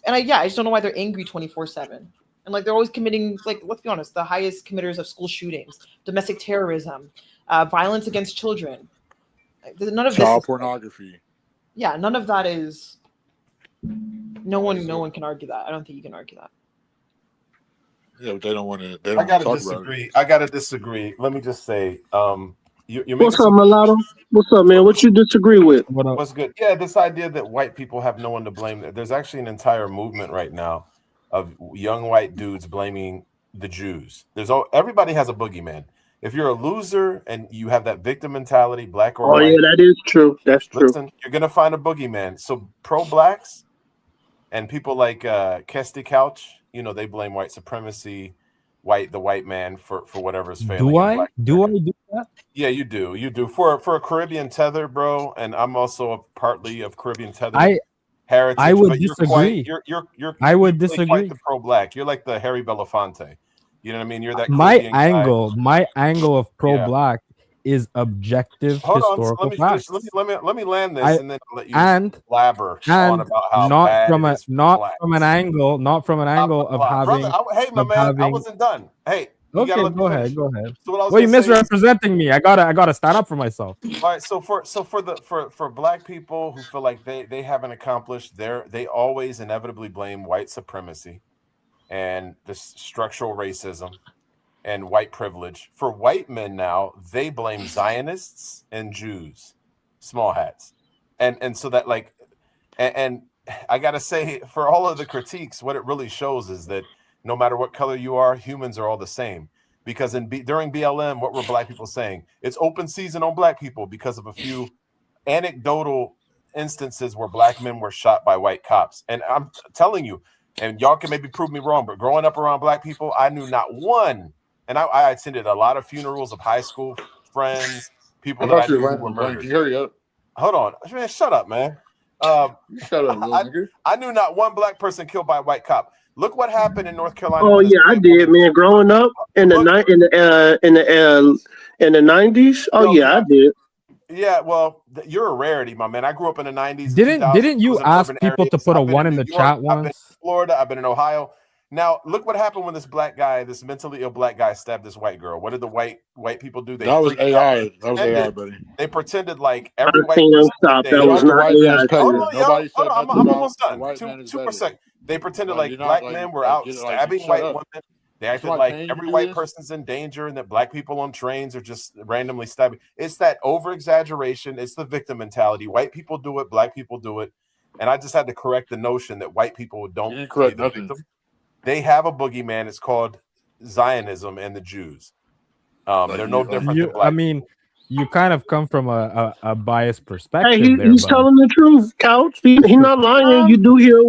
I just don't know why they're angry 24/7. And like they're always committing, like, let's be honest, the highest committers of school shootings, domestic terrorism, violence against children. None of child this pornography. Yeah, none of that is. No one can argue that. I don't think you can argue that. Yeah, but they don't want to. They I don't gotta talk disagree. I gotta disagree. Let me just say, you're making What's up, some. Mulatto? What's up, man? What you disagree with? What's good? Yeah, this idea that white people have no one to blame. There's actually an entire movement right now of young white dudes blaming the Jews. Everybody has a boogeyman. If you're a loser and you have that victim mentality, black or Oh white, yeah, that is true. That's true. listen, you're gonna find a boogeyman. So pro-blacks and people like Kesty Couch, they blame white supremacy, the white man for whatever's failing. Do I do that? Yeah, you do. For a Caribbean tether, bro, and I'm also partly of Caribbean tether heritage. I would but disagree. I would really disagree. quite the pro-black. You're like the Harry Belafonte. You know what I mean? You're that my Caribbean guy. angle of pro-black is objective Hold on, so historical let me finish. facts. Let me land this, and then I'll let you blabber on and about how not bad from it a is for not blacks. from an angle of having. Brother, hey, my man, I wasn't done. Hey, you gotta Okay, let me go finish. ahead, go ahead. So what I was Well, you're gonna say is- misrepresenting me. I gotta stand up for myself. All right, so for black people who feel like they haven't accomplished they always inevitably blame white supremacy and the structural racism and white privilege. For white men now, they blame Zionists and Jews, small hats, and so that like, and I gotta say, for all of the critiques, what it really shows is that no matter what color you are, humans are all the same. Because during BLM, what were black people saying? It's open season on black people because of a few anecdotal instances where black men were shot by white cops. And I'm telling you, and y'all can maybe prove me wrong, but growing up around black people, I knew not one. And I attended a lot of funerals of high school friends, people that I knew who were murdered. Hurry up. Hold on, man, shut up, man. Shut up, little nigga. I knew not one black person killed by a white cop. Look what happened in North Carolina. Oh yeah, I did, man. Growing up in the 90s. Oh yeah, I did. Yeah, well, you're a rarity, my man. I grew up in the 90s. Didn't you ask people to put a one in the chat I've been in once? Florida. I've been in Ohio. Now, look what happened when this mentally ill black guy stabbed this white girl. What did the white people do? They That was freaked AI. out. That was AI, buddy. They pretended like every white seen them person. stop. That was not AI. Hold on, I'm almost the done. white Two man is per better. second. They pretended Like, like you're not, black like, men were like, out get it, like, stabbing shut white up. women. They acted Somebody like paying you every to white do this? person's in danger and that black people on trains are just randomly stabbing. It's that over exaggeration. It's the victim mentality. White people do it, black people do it. And I just had to correct the notion that white people don't be the victim. They have a boogeyman. It's called Zionism and the Jews. They're no different than black. I mean, you kind of come from a biased perspective. Hey, he's telling the truth, Couch. He's not lying. You do hear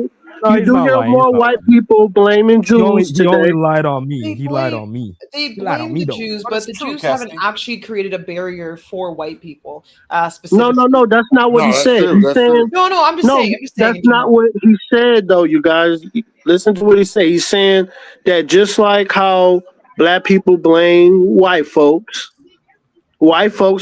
he's not lying, more he's not white people blaming Jews he only today. lied on me. He lied on me. They He lied on blame me, the though. Jews, But but it's the true, Jews Cassie. haven't actually created a barrier for white people. Specifically. No, that's not what No, he that's said. true, He's that's saying true. No, I'm just saying. I'm just saying. that's not what he said, though. You guys, listen to what he said. He's saying that just like how black people blame white folks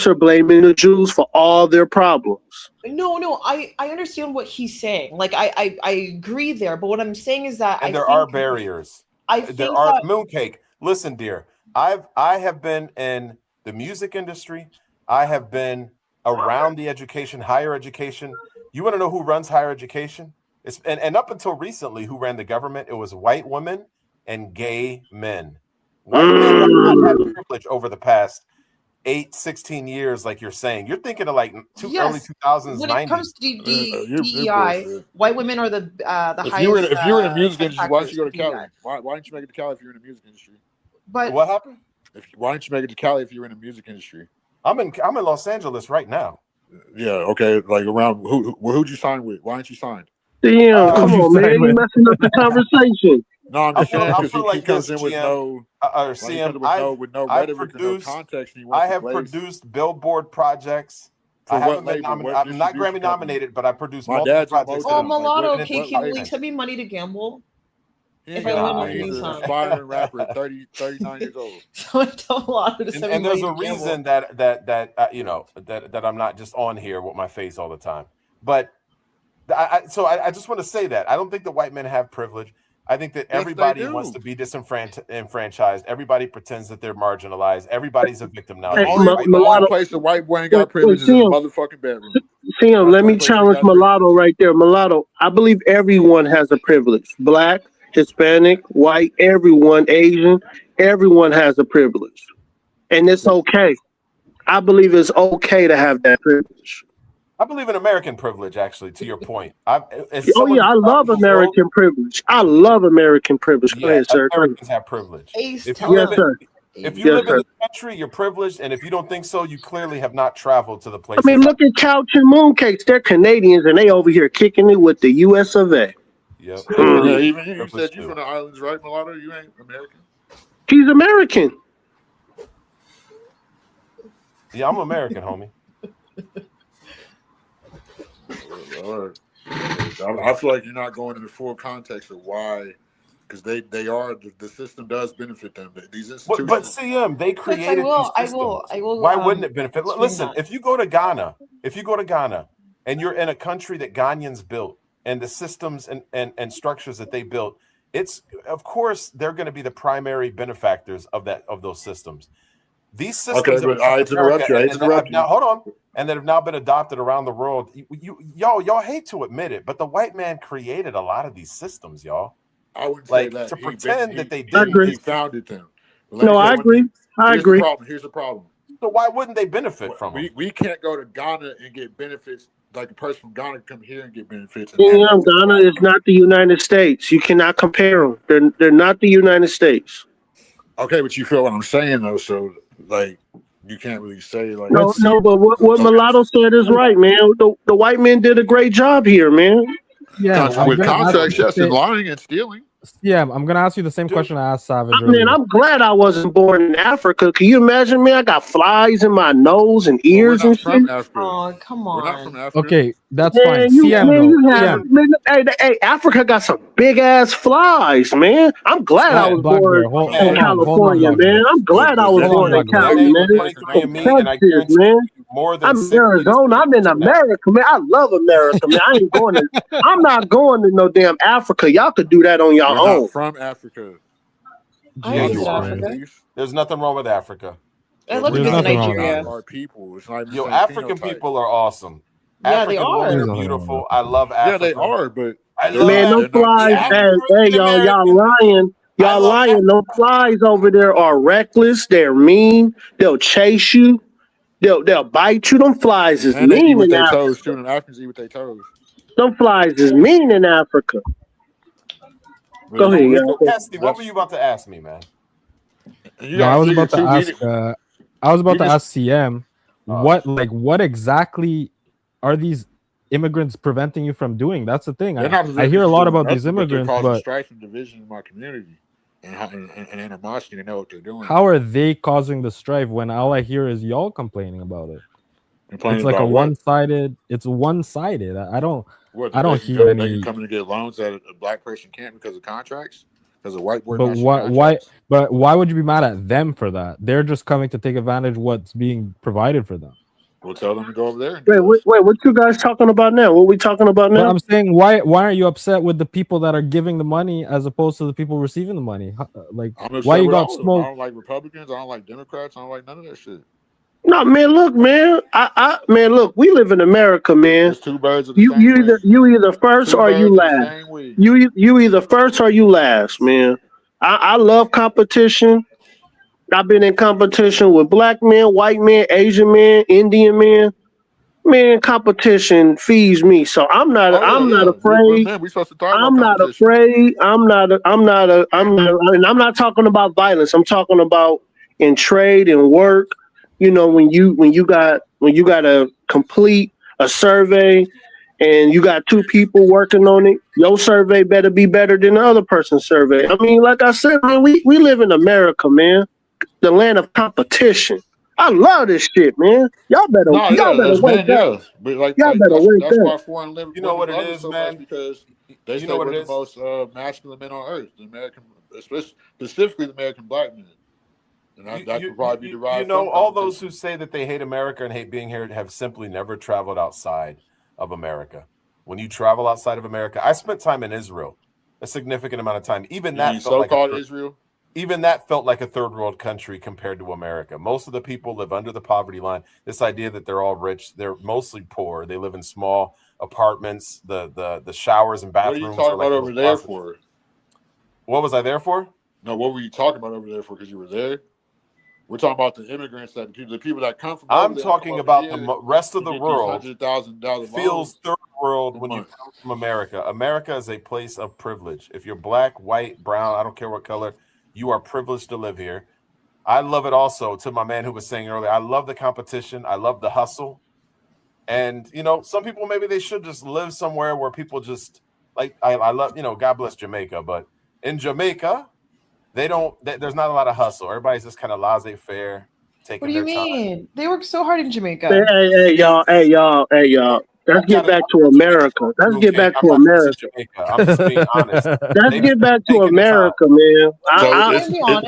are blaming the Jews for all their problems. No, I understand what he's saying. Like I agree there, but what I'm saying is that And there are barriers. I There think are that mooncake. Listen, dear, I have been in the music industry. I have been around the higher education. You want to know who runs higher education? And up until recently, who ran the government? It was white women and gay men. White men have not had privilege over the past 16 years, like you're saying. You're thinking of like early 2000s, when 90s. it comes to you're DEI, bullshit. white women are the highest. If you were in the music industry, why don't factors you go to for Cali? DEI. Why didn't you make it to Cali if you're in the music industry? But what happened? Why didn't you make it to Cali if you were in the music industry? I'm in Los Angeles right now. Yeah, okay. Like around who'd you sign with? Why aren't you signed? Damn, come on, man. You're messing up the conversation. No, I'm just saying I because feel like he comes this, in with GM, no, or like, he CM, comes in with no rhetoric or no context. And he wants I to have blaze. produced billboard projects. For I what haven't been label? nominated. What I'm not distribution Grammy company? nominated, but I produced My multiple dad's on projects. both Oh, of them. Like, Mulatto, what can you label? send me money to gamble? He ain't If I got win, no, I'll give he's you an some. aspiring rapper at 39 years old. So I tell Mulatto to send And me there's money a to gamble. reason that you know that I'm not just on here with my face all the time. But I just want to say that I don't think the white men have privilege. I think that Yes, everybody they do. wants to be disenfranchised. Everybody pretends that they're marginalized. Everybody's a victim The nowadays. only place a white boy ain't got privilege is in the motherfucking bedroom. Sam, That's let the me only place he challenge got Mulatto right there. Mulatto, I believe everyone has a privilege. Black, Hispanic, white, everyone, Asian, everyone has a privilege. And it's okay. I believe it's okay to have that privilege. I believe in American privilege. Actually, to your point, as Oh, someone yeah, who I love travels the world, American privilege. I love American privilege. Go yeah, ahead, sir. Go ahead. Americans have privilege. Ace, If you tell Yes, live them. sir. if you Yes, live in sir. this country, you're privileged, and if you don't think so, you clearly have not traveled to the I places. mean, look at Couch and Mooncakes. They're Canadians, and they over here kicking it with the U.S. of A. Yep. Yeah, even you said you from the islands, right, Mulatto? You ain't American. He's American. Yeah, I'm American, homie. Lord. I feel like you're not going into the full context of why, because they are the system does benefit them. These institutions. But CM, they Chris, created these systems. I will. Why wouldn't it benefit? stream Listen, that. if you go to Ghana, and you're in a country that Ghanaians built, and the systems and structures that they built, it's of course they're going to be the primary benefactors of those systems. These systems Okay, but I interrupt you. now hold on, and that have now been adopted around the world. Y'all hate to admit it, but the white man created a lot of these systems, y'all. I wouldn't Like say that. to pretend that they I didn't. agree. He founded them. But No, I agree. I Here's agree. the problem. Here's the problem. So why wouldn't they benefit from them? We can't go to Ghana and get benefits like a person from Ghana come here and get benefits. Yeah, Ghana is not the United States. You cannot compare them. They're not the United States. Okay, but you feel what I'm saying though. So like, you can't really say like. No, but what Mulatto said is right, man. The white men did a great job here, man. Yeah, With contracts, yes, and lying and stealing. Yeah, I'm gonna ask you the same question I asked Savage I mean, earlier. I'm glad I wasn't born in Africa. Can you imagine me? I got flies in my nose and ears and shit. Oh, come on. We're not from Africa. Okay, that's Man, fine. you CM have, though. man, hey, Africa got some big ass flies, man. I'm glad I was born in California, man. I'm glad I was born in Cali, man. And I Texas, man. more than I'm in 60 Arizona. I'm in America, man. I love America, man. I ain't going to. I'm not going to no damn Africa. Y'all could do that on your We're own. not from Africa. I visited Africa. There's nothing wrong with Africa. I love to visit Nigeria. Our people. It's not even Yo, the same African phenotype. people are awesome. Yeah, they African women are. are beautiful. I love Africa. Yeah, they are, but Man, no flies. Hey, y'all lying. Y'all lying. No flies over there are reckless. They're mean. They'll chase you. They'll bite you. Them flies is and they eat mean with in their Africa. toes too. And Africans eat with their toes. Them flies is mean in Africa. Go ahead, y'all. Cassidy, what were you about to ask me, man? No, I was about to ask. I was about to ask CM, what exactly are these immigrants preventing you from doing? That's the thing. I hear a lot about these immigrants, but but strife and division in my community and animosity to know what they're doing. how are they causing the strife when all I hear is y'all complaining about it? Complaining It's like about a what? one-sided. It's one-sided. I don't hear They any. can come in and get loans that a black person can't because of contracts. Because a white boy. But why? But why would you be mad at them for that? They're just coming to take advantage of what's being provided for them. We'll tell them to go over there. Wait, what you guys talking about now? What we talking about now? But I'm saying, why aren't you upset with the people that are giving the money as opposed to the people receiving the money? Like, why you got smoked? I don't like Republicans. I don't like Democrats. I don't like none of that shit. No, man, look, man. Man, look, we live in America, man. There's two birds of the same wing. You either first or you last. You either first or you last, man. I love competition. I've been in competition with black men, white men, Asian men, Indian men. Man, competition feeds me, so I'm not afraid. We supposed to talk I'm about not afraid. I'm not talking about violence. I'm talking about in trade and work. You know, when you got to complete a survey and you got two people working on it, your survey better be better than the other person's survey. I mean, like I said, man, we live in America, man, the land of competition. I love this shit, man. Y'all better wake up. But Y'all better wake that's why up. foreign women You know what it love us is, so man? much because they You say know what we're it the is? most masculine men on earth, the American, specifically the American black men, and that could probably be derived from all those competition. who say that they hate America and hate being here have simply never traveled outside of America. When you travel outside of America, I spent time in Israel, a significant amount of time. Even You mean that felt like so-called Israel? Even that felt like a third world country compared to America. Most of the people live under the poverty line. This idea that they're all rich, they're mostly poor. They live in small apartments. The showers and What are bathrooms you talking are like about over there closets. for? What was I there for? No, what were you talking about over there for? Because you were there. We're talking about the immigrants, the people that come from. I'm talking about the rest of the world. $100,000 feels third world when you come from America. America is a place of privilege. If you're black, white, brown, I don't care what color, you are privileged to live here. I love it also. To my man who was saying earlier, I love the competition. I love the hustle. And, some people, maybe they should just live somewhere where people just like, I love, God bless Jamaica, but in Jamaica, there's not a lot of hustle. Everybody's just kind of laissez-faire, taking What do you their time. mean? They work so hard in Jamaica. Hey, y'all. Let's get back to America. Let's get back to America. I'm just being honest. Let's get back to America, man.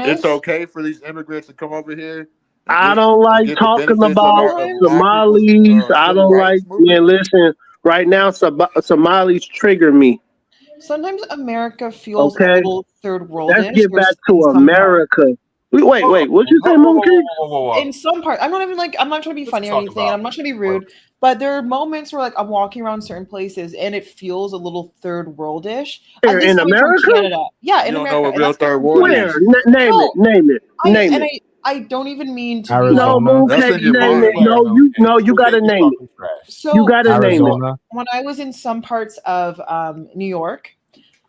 It's okay for these immigrants to come over here. I don't like talking about Somalis. I don't like. Man, listen. Right now, Somalis trigger me. Sometimes America feels a Okay, little third worldish. let's get back to America. Wait. What you say, Mookie? In some parts, I'm not trying to be funny or anything. I'm not trying to be rude, but there are moments where I'm walking around certain places and it feels a little third worldish. In America? Canada. Yeah, in you America. Don't know what real third world Where? Name it. I don't even mean to. No, Mookie, name it. No, you gotta name it. So You gotta name it. When I was in some parts of New York,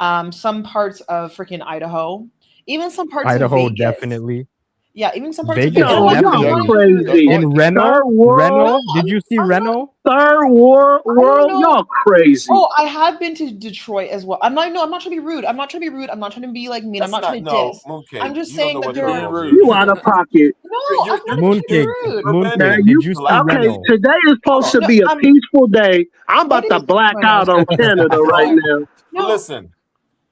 some parts of freaking Idaho, even some parts of Vegas. Definitely. Yeah, even some parts Vegas, of Vegas. definitely. Crazy. In Reno, did you see Reno? Third world, y'all crazy. Oh, I have been to Detroit as well. I'm not trying to be rude. I'm not trying to be rude. I'm not trying to be like mean. I'm not trying to diss. Mooncake, I'm just saying that there are. You out of pocket. No, I'm not trying to be rude. Mooncake, did you see Reno? Today is supposed to be a peaceful day. I'm about to black out on Canada right now. No. Listen,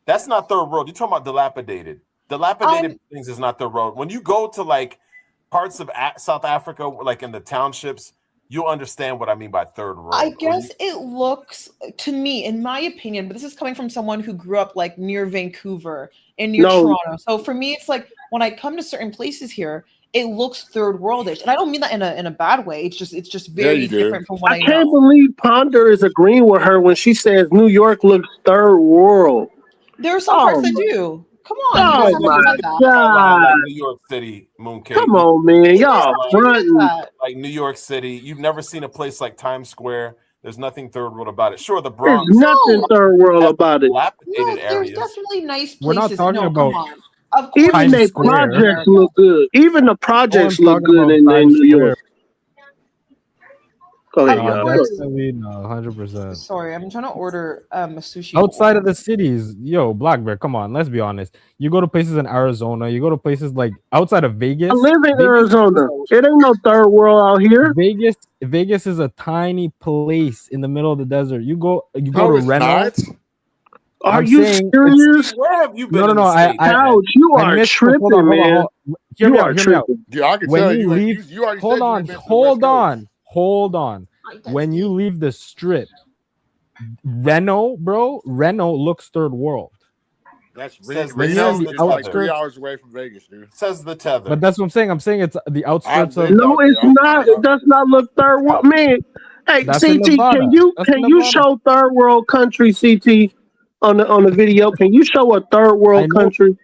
that's not third world. You're talking about dilapidated. Dilapidated things is not third world. When you go to parts of South Africa, like in the townships, you'll understand what I mean by third world. I guess it looks to me, in my opinion, but this is coming from someone who grew up near Vancouver and near Toronto. So for me, it's when I come to certain places here, it looks third worldish, and I don't mean that in a bad way. It's just very different from what I know. I can't believe Ponder is agreeing with her when she says New York looks third world. There are some parts that do. Come on. Oh my God. New York City, Mooncake. Come on, man. Y'all fronting. Like New York City. You've never seen a place like Times Square. There's nothing third world about it. Sure, the Bronx. There's nothing third world about it. No, there's definitely nice places. We're not talking about. Come on. Of course. Even the projects look good. Even the projects look good in New York. Go ahead, y'all. Definitely no, 100%. Sorry, I'm trying to order a sushi. Outside of the cities, Black Bear, come on, let's be honest. You go to places in Arizona, you go to places like outside of Vegas. I live in Arizona. It ain't no third world out here. Vegas is a tiny place in the middle of the desert. You go to Reno. Are you serious? Where have you been? No. Ouch, you are tripping, man. Hear me out. Yeah, I can tell you. You already Hold on. When you leave the strip, Reno looks third world. That's Reno is like 3 hours away from Vegas, dude. Says the tether. But that's what I'm saying. I'm saying it's the outskirts of. No, it's not. It does not look third world, man. Hey, CT, can you show third world country, CT? On the video, can you show a third world country?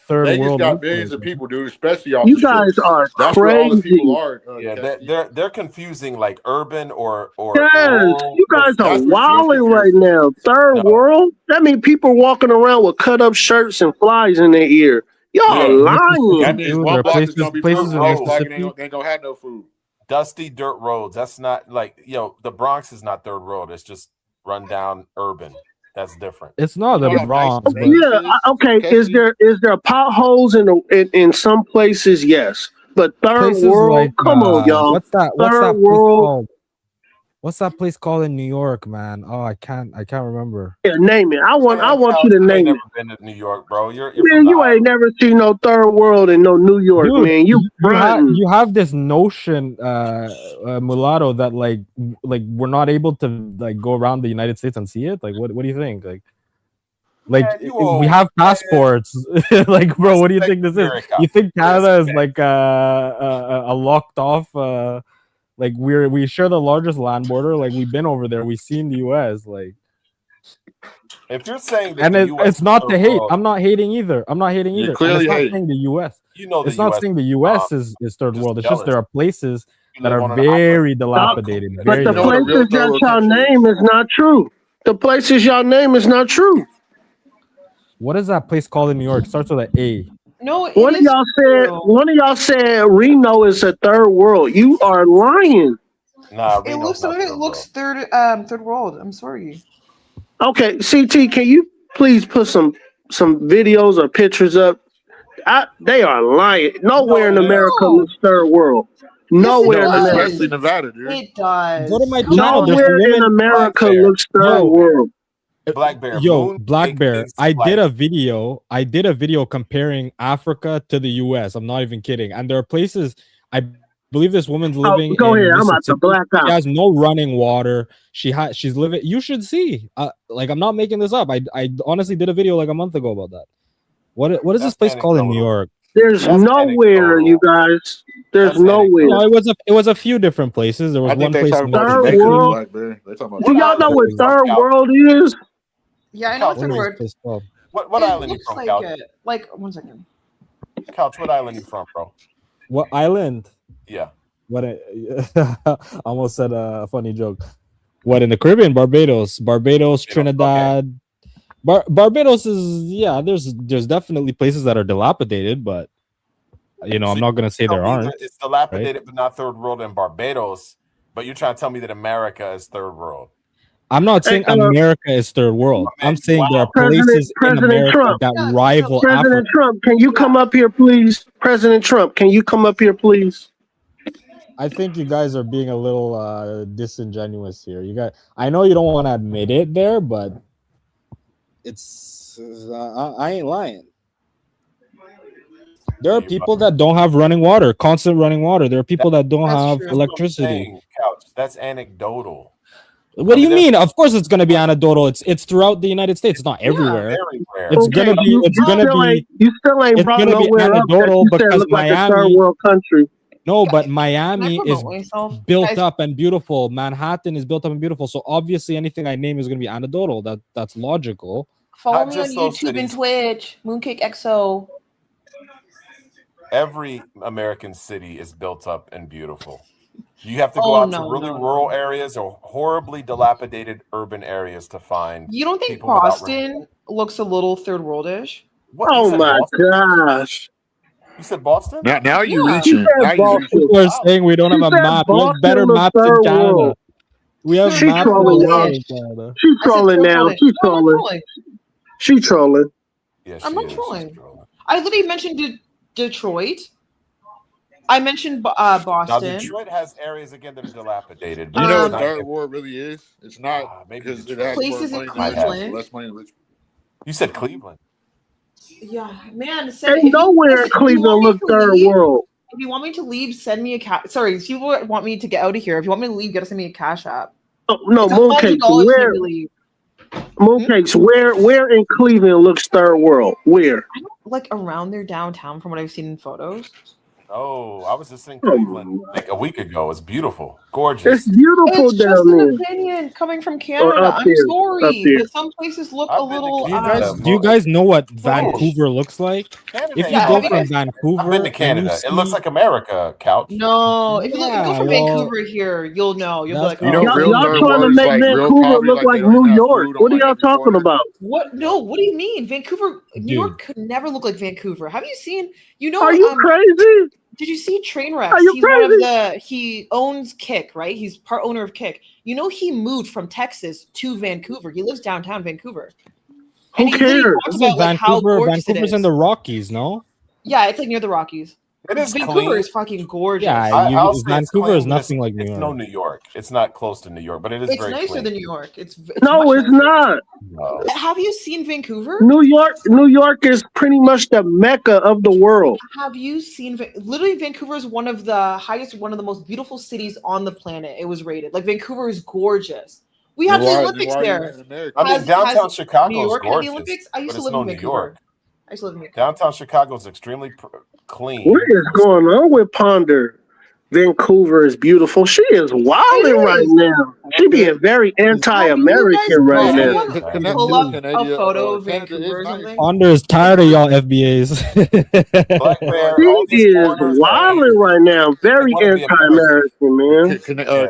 Vegas got millions of people, dude. Especially off you guys are That's crazy. Where all the people are. They're confusing urban or yes. You guys are wilding right now. Third world. That means people walking around with cut up shirts and flies in their ear. Y'all lying. That means one block is gonna be food. Next block ain't gonna have no food. Dusty dirt roads. That's not the Bronx is not third world. It's just run down urban. That's different. It's not the Bronx. Yeah, okay. Is there potholes in some places? Yes, but third places world. like Come on, y'all. what's that Third place world. called? What's that place called in New York, man? Oh, I can't remember. Yeah, name it. I want you to You ain't name never it. been to New York, bro. You're Man, from the you ain't never seen no third world in no New York, Dude, man. You fronting. you have this notion, mulatto, that like we're not able to like go around the United States and see it. Like, what do you think? Like we have passports. Like, bro, what do you think this is? You think Canada is like a locked off? Like we share the largest land border. Like we've been over there. We've seen the U.S. Like, if you're saying that and the U.S. it's not is to third hate. world, I'm not hating either. I'm not hating either. And it's not saying the U.S. You know the It's not U.S. saying the U.S. is third world. It's just jealous. there are places You that live are on an island. very dilapidated. But Very the places that y'all name is not true. The places y'all name is not true. What is that place called in New York? Starts with an A. No, it One of is y'all true. said Reno is a third world. You are lying. Nah, It looks some of it looks third world. I'm sorry. Okay, CT, can you please put some videos or pictures up? They are lying. Nowhere in America looks third world. Nowhere in America. Especially Nevada, dude. It does. Go to my Come channel. on. There's a Nowhere in woman. America looks third world. Black Bear. Yo, Black Bear. I did a video comparing Africa to the US. I'm not even kidding. And there are places, I believe this woman's living Go in ahead. I'm about to Mississippi. black out. She has no running water. She's living. You should see. Like, I'm not making this up. I honestly did a video like a month ago about that. What is this place called in New York? There's nowhere, you guys. There's nowhere. No, it was a few different places. There was one place in third Mississippi. world. Black Bear. They talking about Do y'all know what third world is? Yeah, I know it's a word. What It island you looks from, like Couch? it. Like 1 second. Couch, what island you from, bro? What island? Yeah. I almost said a funny joke. What, in the Caribbean? Barbados, Trinidad. Barbados is, there's definitely places that are dilapidated, but I'm not gonna say there aren't. It's dilapidated, but not third world in Barbados. But you're trying to tell me that America is third world. I'm not saying America is third world. I'm saying there are places in America Trump. that rival President Africa. Trump, can you come up here, please? President Trump, can you come up here, please? I think you guys are being a little disingenuous here. I know you don't want to admit it there, but it's I ain't lying. There are people that don't have running water, constant running water. There are people that don't have electricity. Couch. That's anecdotal. What do you mean? Of course, it's going to be anecdotal. It's throughout the United States. It's not everywhere. It's gonna be. You still ain't brought nowhere up that you said look like a third world country. No, but Miami is myself? built up and beautiful. Manhattan is built up and beautiful. So obviously, anything I name is going to be anecdotal. That's logical. Follow me on YouTube and Twitch. Mooncake XO. Every American city is built up and beautiful. You have to go out to really rural areas or horribly dilapidated urban areas to find. You don't think people without Boston looks a little third worldish? What, oh my gosh! You said Boston? Now you Yeah. reaching. Now you reaching. People are saying we don't have a map. We have better maps in Canada. We have She maps trolling, in y'all. Canada. She's trolling now. She's trolling. She trolling. Yes, I'm not trolling. I literally mentioned Detroit. I mentioned Boston. Now Detroit has areas again that are dilapidated. You know what third world really is? It's not maybe because it has places more in money Cleveland. less money in rich. You said Cleveland. Yeah, man. Ain't nowhere in Cleveland look third world. If you want me to leave, send me a cash. Sorry, if you want me to get out of here, if you want me to leave, you gotta send me a cash app. Oh, no, It's Mooncakes. $100 Where? to leave. Mooncakes. Where in Cleveland looks third world? Where? I don't like around their downtown from what I've seen in photos. Oh, I was just in Cleveland like a week ago. It's beautiful, gorgeous. It's beautiful It's just down an there. opinion coming from Canada. up I'm here, up sorry, here. but some places look a little. Do you guys know what Vancouver looks like? If you Yeah, go have you from guys- Vancouver, I've been to and Canada. you It looks see- like America, Couch. No, if you go from well, Vancouver here, you'll know. You'll be like, You know, oh, real Y'all third trying to world is make like real Vancouver poverty, look like like they don't New have York. food on, What are like, y'all every talking corner. about? what? No, what do you mean? Vancouver, New Dude. York could never look like Vancouver. Have you seen? You know, Are you crazy? did you see Trainwrecks? Are you He's one of crazy? he owns Kick, right? He's part owner of Kick. You know, he moved from Texas to Vancouver. He lives downtown Vancouver. Who And he literally cares? talks Isn't about like how gorgeous Vancouver's it in is. the Rockies, no? Yeah, it's like near the Rockies. It is Vancouver clean. is fucking gorgeous. Yeah, I'll say it's Vancouver clean, is but nothing like New it's York. no New York. It's not close to New York, but it is It's very nicer clean. than New York. It's No, much it's nicer. not. No. Have you seen Vancouver? New York is pretty much the mecca of the world. Have you seen literally Vancouver is one of the most beautiful cities on the planet. It was rated. Like Vancouver is gorgeous. We Then had the why Olympics are you there. in America? I mean, downtown New Chicago is York had the gorgeous, Olympics? I used but to it's live no in New Vancouver. York. I used to live in Vancouver. Downtown Chicago is extremely clean. What is going on with Ponder? Vancouver is beautiful. She is wilding right now. She being very anti-American right now. Pull up a photo of Vancouver or something? Ponder is tired of y'all FBAs. Black Bear, She is wilding right now. Very anti-American, man.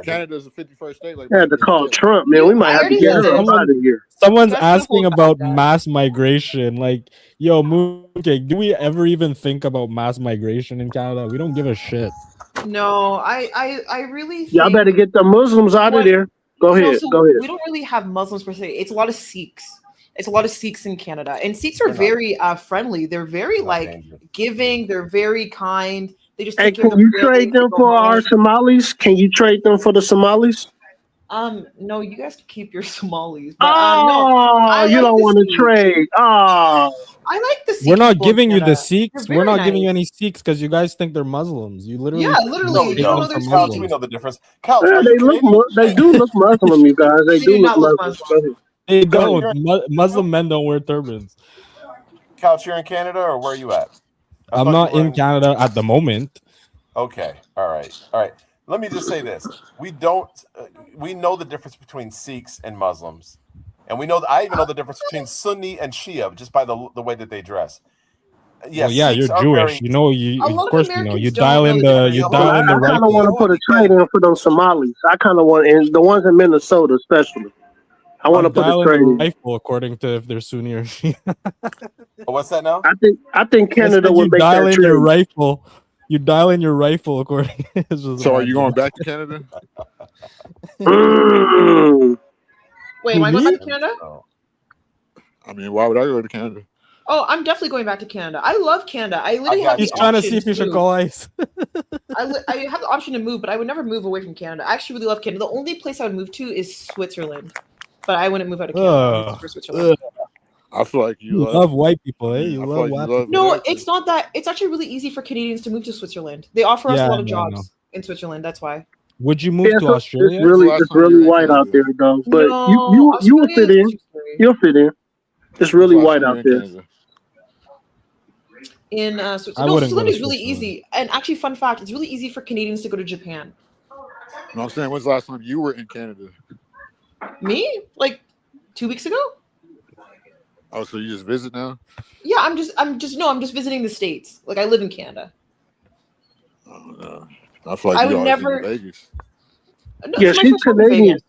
Canada's a 51st state. Like Had to call Trump, man. We might have to get her up out of here. Someone's asking about mass migration. Like, yo, Mooncake, do we ever even think about mass migration in Canada? We don't give a shit. No, I really think Y'all better get the Muslims out of there. Go ahead. so Go ahead. we don't really have Muslims per se. It's a lot of Sikhs. It's a lot of Sikhs in Canada, and Sikhs are very friendly. They're very giving. They're very kind. They just Hey, take care can of you their trade family, them go for our home. Somalis? Can you trade them for the Somalis? No, you guys can keep your Somalis, but no, You don't want to trade. Oh, I like the Sikh We're not people in giving you the Canada. Sikhs. They're We're very not giving you nice. any Sikhs because you guys think they're Muslims. You literally, Yeah, literally, you don't know they're Couch, we know the difference. Couch, are they you look. Canadian? They do look Muslim, you guys. They They do do look not look Muslim. Muslim. Go ahead. They Go don't. ahead. Muslim men don't wear turbans. Couch, you're in Canada, or where are you at? I'm not in Canada at the moment. Okay, all right. Let me just say this: we don't. We know the difference between Sikhs and Muslims, and we know. I even know the difference between Sunni and Shia just by the way that they dress. Yeah, Well, yeah, Sikhs you're are Jewish. very. You know, of course you know. You dial in the I kind of want to put a trade in for those Somalis. I kind of want, and the ones in Minnesota especially. I want to I'm put a dialing trade the in. rifle according to if they're Sunni or Shia. Oh, what's that now? I think Canada You would make dial that in your trade. rifle. You dial in your rifle according. It's just So are mad you going joke. back to Canada? Wait, am I going back to Canada? I mean, why would I go to Canada? Oh, I'm definitely going back to Canada. I love Canada. I literally have He's the trying to option see if he should move. call ICE. I have the option to move, but I would never move away from Canada. I actually really love Canada. The only place I would move to is Switzerland, but I wouldn't move out of Canada. I would for Switzerland. I feel like You love white people, eh? You I feel love like you white love people. No, it's not that. It's actually really easy for Canadians to move to Switzerland. They offer us a Yeah, lot of I know. jobs in Switzerland. That's why. Would you move to so Australia? it's really white out there, though. But No, you will Australia fit is in. too scary. You'll fit in. It's really white out there. In I Switzerland, no, wouldn't go Switzerland to is really Switzerland. easy. And actually, fun fact: it's really easy for Canadians to go to Japan. No, I'm saying, when's the last time you were in Canada? Me, like 2 weeks ago. Oh, so you just visit now? Yeah, I'm just visiting the States. Like I live in Canada. Oh, no. I feel like I you would always never- in Vegas. No, Yeah, it's my she's first time in Canadian.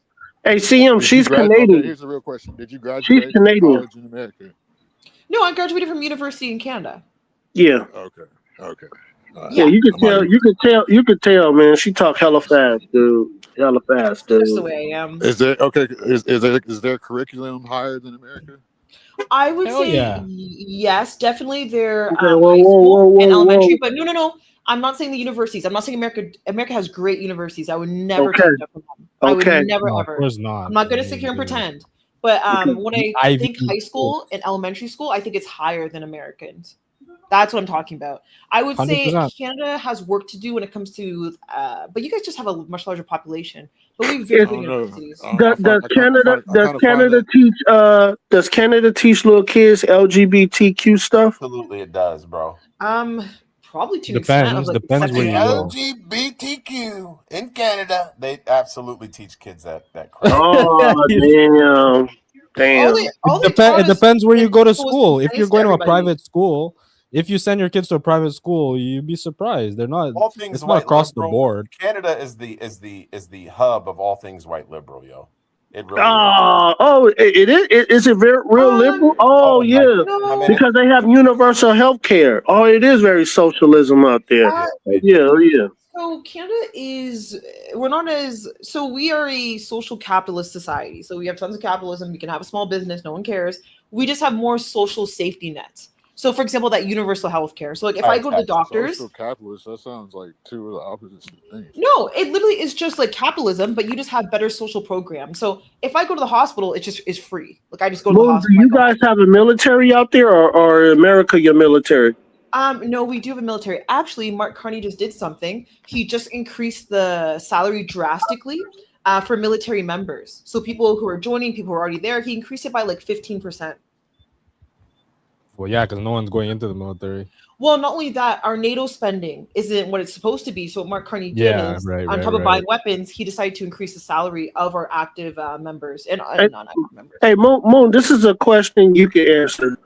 Vegas. Hey, CM, Did she's you grad- Canadian. Okay, here's the real question. Did you graduate from Canadian. college in America? No, I graduated from university in Canada. Yeah. Okay. Yeah, you could tell. You could tell, man. She talk hella fast, dude. Hella fast, dude. That's the way I am. Is there curriculum higher than America? I would Hell say yeah. yes, definitely. They're Okay, whoa, high school whoa, and whoa, elementary, whoa. but no. I'm not saying the universities. I'm not saying America. America has great universities. I would never Okay. take that from them. I would Okay. never No, of ever. course not. I'm not going to sit here and pretend. But when I Ivy think high League school and elementary school, I think it's higher than Americans. That's what I'm talking about. I would say 100%. Canada has work to do when it comes to, but you guys just have a much larger population. But we have very good universities. Does Canada teach little kids LGBTQ stuff? Absolutely, it does, bro. Probably to an extent of like Depends where you go. LGBTQ in Canada, they absolutely teach kids that crap. Oh damn! It depends where you go to schools school. If nice you're to going to a everybody. private school, if you send your kids to a private school, you'd be surprised. They're not. All things It's not white across the liberal. board. Canada is the hub of all things white liberal, yo. It really It is. Is it very real liberal? Oh yeah, because they have universal health care. Oh, it is very socialism out there. Yeah. So Canada we are a social capitalist society. So we have tons of capitalism. We can have a small business. No one cares. We just have more social safety nets. So, for example, that universal health care. So, like, if I go to the doctors, social capitalist, that sounds like two of the opposites of things. no, it literally is just like capitalism, but you just have better social programs. So, if I go to the hospital, it just is free. Like, I just go to the Moon, hospital. do you guys have a military out there, or America your military? No, we do have a military. Actually, Mark Carney just did something. He just increased the salary drastically for military members. So people who are joining, people who are already there, he increased it by like 15%. Well, yeah, because no one's going into the military. Well, not only that, our NATO spending isn't what it's supposed to be. So what Mark Carney did is, on top of buying weapons, he decided to increase the salary of our active members and non-active members. Hey, Moon, this is a question you can answer.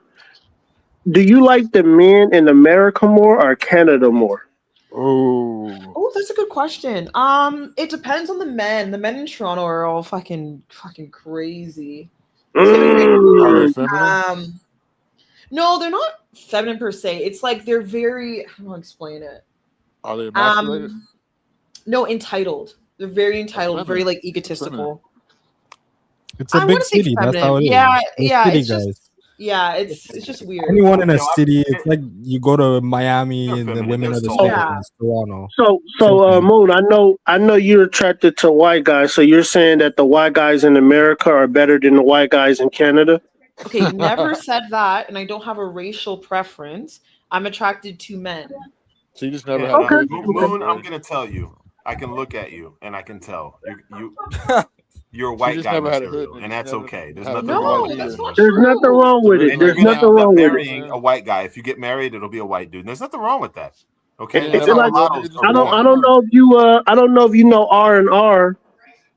Do you like the men in America more or Canada more? Oh, that's a good question. It depends on the men. The men in Toronto are all fucking crazy. No, they're not feminine per se. It's like they're very, how do I explain it? Are they emasculated? No, entitled. They're very entitled, very like egotistical. It's a big city. That's how it is. Yeah, They're yeah. city It's just, guys. yeah, it's just weird. Anyone in a city, it's like you go to Miami and the women are the same as Toronto. So Moon, I know you're attracted to white guys. So you're saying that the white guys in America are better than the white guys in Canada? Okay, never said that, and I don't have a racial preference. I'm attracted to men. So you just never had a Moon, I'm gonna tell you. I can look at you and I can tell you're a white guy material, and that's okay. There's nothing wrong with that. There's nothing wrong with it. There's nothing wrong with it. Marrying a white guy. If you get married, it'll be a white dude. And there's nothing wrong with that. Okay. It's like, I don't know if you know R&R.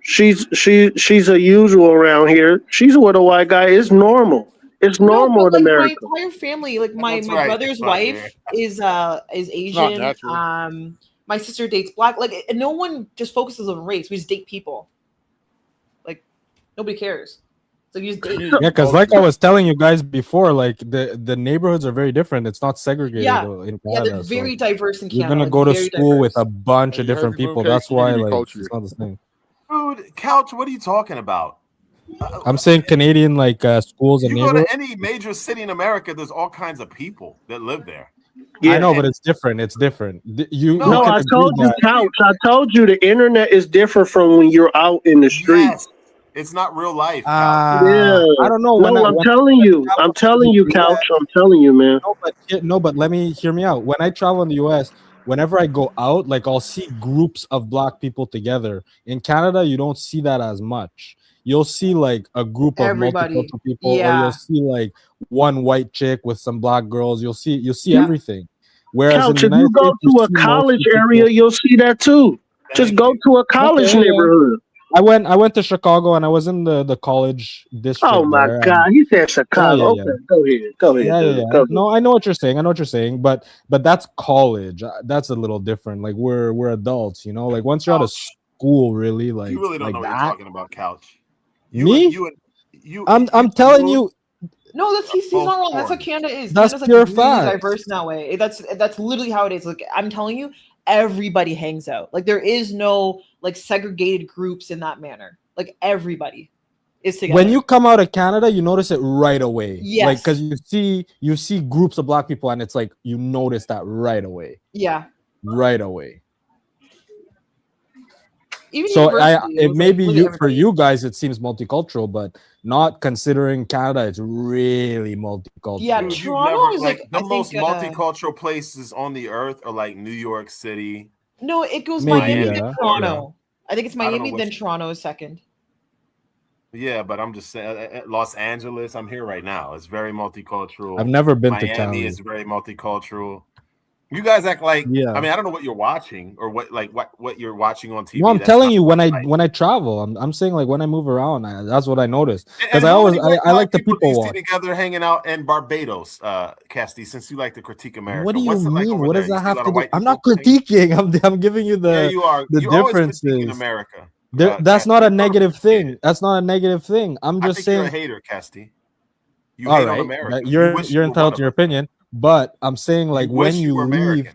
She's a usual around here. She's with a white guy. It's normal. It's normal in America. My entire family, like my brother's wife is Asian. My sister dates black. Like no one just focuses on race. We just date people. Like nobody cares. So you just date. Yeah, because like I was telling you guys before, like the neighborhoods are very different. It's not segregated in Canada. Yeah, they're very diverse in Canada. You're gonna go to school with a bunch of different people. That's why like it's not the same. Dude, Couch, what are you talking about? I'm saying Canadian like schools and you go neighborhoods. to any major city in America, there's all kinds of people that live there. Yeah, I know, but it's different. It's different. I told you, Couch. I told you the internet is different from when you're out in the street. Yes. It's not real life. Yeah, I don't know. No, I'm telling you, Couch. I'm telling you, man. But let me hear me out. When I travel in the US, whenever I go out, like I'll see groups of black people together. In Canada, you don't see that as much. You'll see like a group of multicultural people, or you'll see like one white chick with some black girls. You'll see everything. Whereas Couch, in the if you United go States, to a college area, you'll see that too. Just go to a college neighborhood. I went to Chicago and I was in the college district. Oh my God, he said Chicago. Yeah. Okay, go ahead. Yeah. No, I know what you're saying. But that's college. That's a little different. Like we're adults, you know. Like once you're out of school, really, like you really don't know what you're talking about, Couch. I'm telling you. No, he's not wrong. That's how Canada is. That's Canada's pure like really fact. diverse in that way. That's literally how it is. Like I'm telling you, everybody hangs out. Like there is no like segregated groups in that manner. Like everybody is together. When you come out of Canada, you notice it right away. Yes. Like because you see groups of black people and it's like you notice that right away. Yeah. Right away. Even so it may be for you guys it seems multicultural, but not considering Canada, it's really multicultural. Yeah, Toronto is like the most multicultural places on the earth are like New York City. No, it goes Miami then Toronto. I think it's Miami then Toronto is second. Yeah, but I'm just saying Los Angeles. I'm here right now. It's very multicultural. I've never been to Cali. Miami is very multicultural. You guys act like I mean, I don't know what you're watching or what you're watching on TV. No, I'm telling you when I travel, I'm saying like when I move around, that's what I notice. Because I like the people walk together hanging out in Barbados, Casty. Since you like to critique America, what do you mean? Like what does that have to do? I'm not critiquing. I'm giving you the differences in America. That's not a negative thing. That's not a negative thing. I'm just saying. You're a hater, Casty. You hate on America. You're entitled to your opinion. But I'm saying, like, when you leave,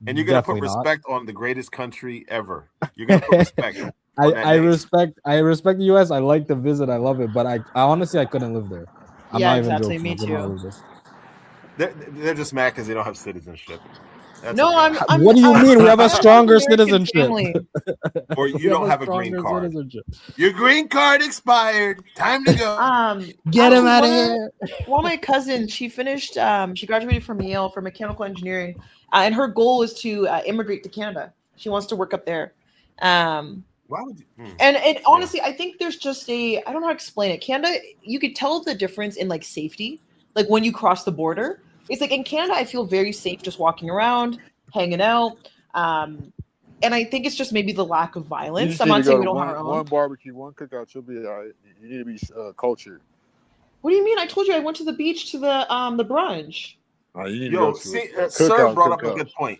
and you're gonna put respect on the greatest country ever. You're gonna put respect. I respect the US. I like to visit. I love it. But I honestly I couldn't live there. I'm not even joking. Me too. They're just mad because they don't have citizenship. That's No, okay. What do you mean? We have a I'm stronger American citizenship. family. Or you don't have a green card. Your green card expired. Time to go. Get him Actually, out of here. One of my cousins, she finished. She graduated from Yale for mechanical engineering, and her goal is to immigrate to Canada. She wants to work up there. Why would you? And honestly, I think there's just I don't know how to explain it. Canada, you could tell the difference in like safety, like when you cross the border. It's like in Canada, I feel very safe just walking around, hanging out. And I think it's just maybe the lack of You violence. just I'm need to not go saying to we don't have our one own. barbecue, one cookout. You'll be all right. You need to be cultured. What do you mean? I told you I went to the beach to the brunch. You need to go Yo, to see, a Sir cookout. brought up a good point.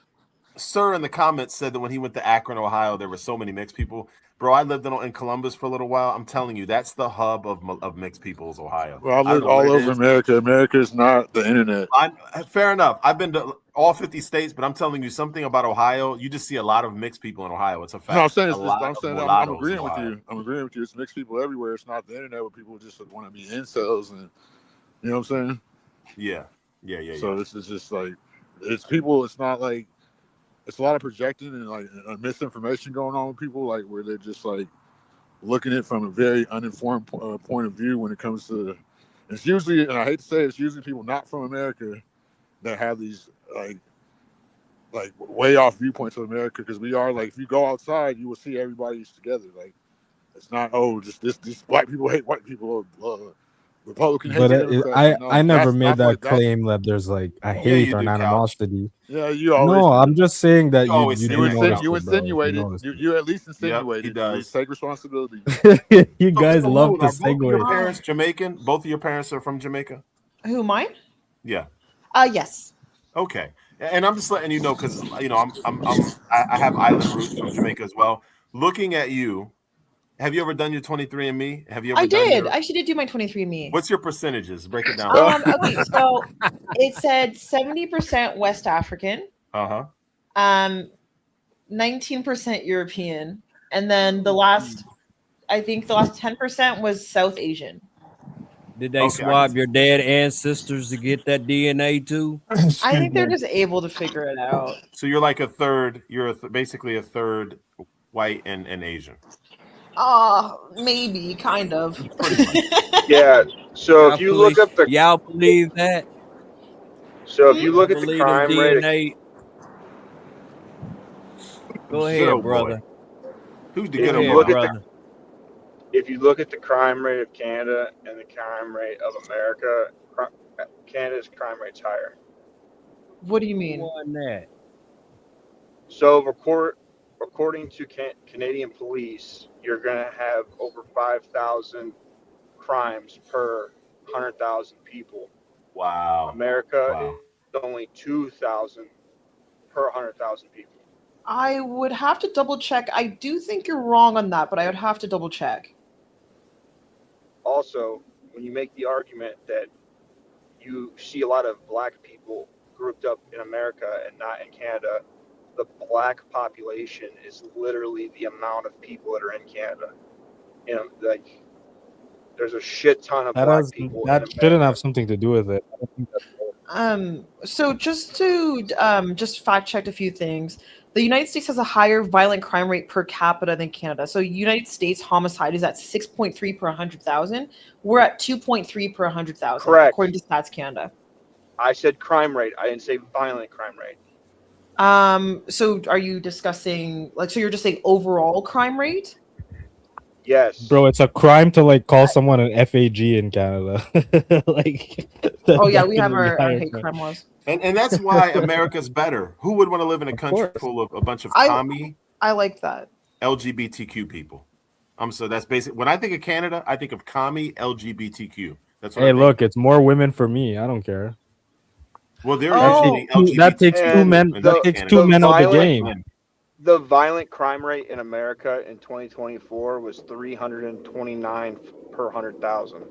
Sir in the comments said that when he went to Akron, Ohio, there were so many mixed people. Bro, I lived in Columbus for a little while. I'm telling you, that's the hub of mixed peoples, Ohio. Well, I lived all over America. America is not the internet. Fair enough. I've been to all 50 states, but I'm telling you something about Ohio. You just see a lot of mixed people in Ohio. It's a fact. No, I'm saying I'm mulattoes agreeing in with Ohio. you. I'm agreeing with you. It's mixed people everywhere. It's not the internet where people just want to be incels, and you know what I'm saying? Yeah. So this is just like it's people. It's not like it's a lot of projecting and like misinformation going on with people, like where they're just like looking at it from a very uninformed point of view when it comes to. It's usually, and I hate to say it, it's usually people not from America that have these like way off viewpoints of America, because we are like, if you go outside, you will see everybody's together. Like it's not just these black people hate white people or Republican hate But Democrats. I never made that claim that there's like a hate or an animosity. Yeah, you always. No, do. I'm just saying that you You insinuated. You at least insinuated. He does. Take responsibility. You guys love to Are both of your segue. parents Jamaican? Both of your parents are from Jamaica? Who, mine? Yeah. Yes. Okay. And I'm just letting you know because I have island roots from Jamaica as well. Looking at you, have you ever done your 23andMe? Have you ever I done did. I actually did do my 23andMe. What's your percentages? Break it down. Okay, so it said 70% West African. 19% European, and then the last 10% was South Asian. Did they swab your dead ancestors to get that DNA too? I think they're just able to figure it out. So you're like a third. You're basically a third white and Asian. Maybe, kind of. Yeah. So if you look up the y'all believe that. So if you look at the crime DNA. rate, Go ahead, brother. Who's the if good you one? look if you look at the crime rate of Canada and the crime rate of America, Canada's crime rate's higher. What do you mean? That? So according to Canadian police, you're going to have over 5,000 crimes per 100,000 people. Wow. America is only 2,000 per 100,000 people. I would have to double check. I do think you're wrong on that, but I would have to double check. Also, when you make the argument that you see a lot of black people grouped up in America and not in Canada, the black population is literally the amount of people that are in Canada. You know, like there's a shit ton of black people. That shouldn't have something to do with it. I don't think that's So just to just fact check a few things. The United States has a higher violent crime rate per capita than Canada. So United States homicide is at 6.3 per 100,000. We're at 2.3 per 100,000, Correct. according to Stats Canada. I said crime rate. I didn't say violent crime rate. So are you discussing so you're just saying overall crime rate? Yes. Bro, it's a crime to like call someone an FAG in Canada. Oh yeah, we have our hate crime laws. And that's why America's better. Who would want to live in a country full of a bunch of commie? I like that. LGBTQ people. So that's basic. When I think of Canada, I think of commie LGBTQ. That's what Hey, I think. look, it's more women for me. I don't care. Well, that takes two men. That takes two men out the game. The violent crime rate in America in 2024 was 329 per 100,000.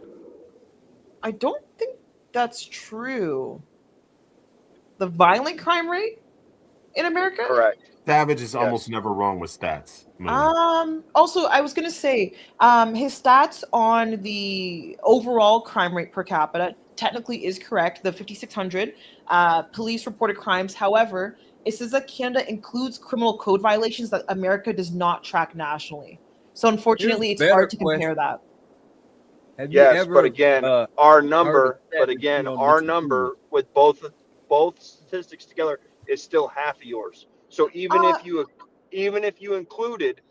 I don't think that's true. The violent crime rate in America? Correct. Savage is almost never wrong with stats. Also, I was gonna say, his stats on the overall crime rate per capita, technically is correct. The 5,600 police reported crimes. However, it says that Canada includes criminal code violations that America does not track nationally. So unfortunately, it's hard to compare that. Have you Yes, ever but again, our number, between with both statistics together is still half of yours. So even if you included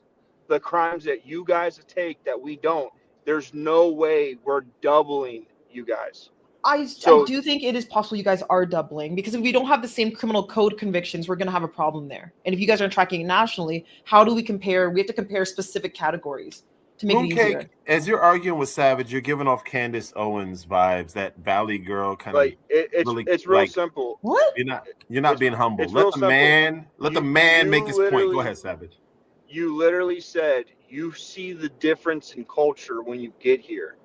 the crimes that you guys take that we don't, there's no way we're doubling you guys. I do think it is possible you guys are doubling, because if we don't have the same criminal code convictions, we're going to have a problem there. And if you guys are tracking nationally, how do we compare? We have to compare specific categories to make it easier. Mooncake, as you're arguing with Savage, you're giving off Candace Owens vibes, that Valley girl kind Like of. it's real simple. What? You're not being humble. It's Let real the simple. man You make his point. Go literally- ahead, Savage. You literally said you see the difference in culture when you get here.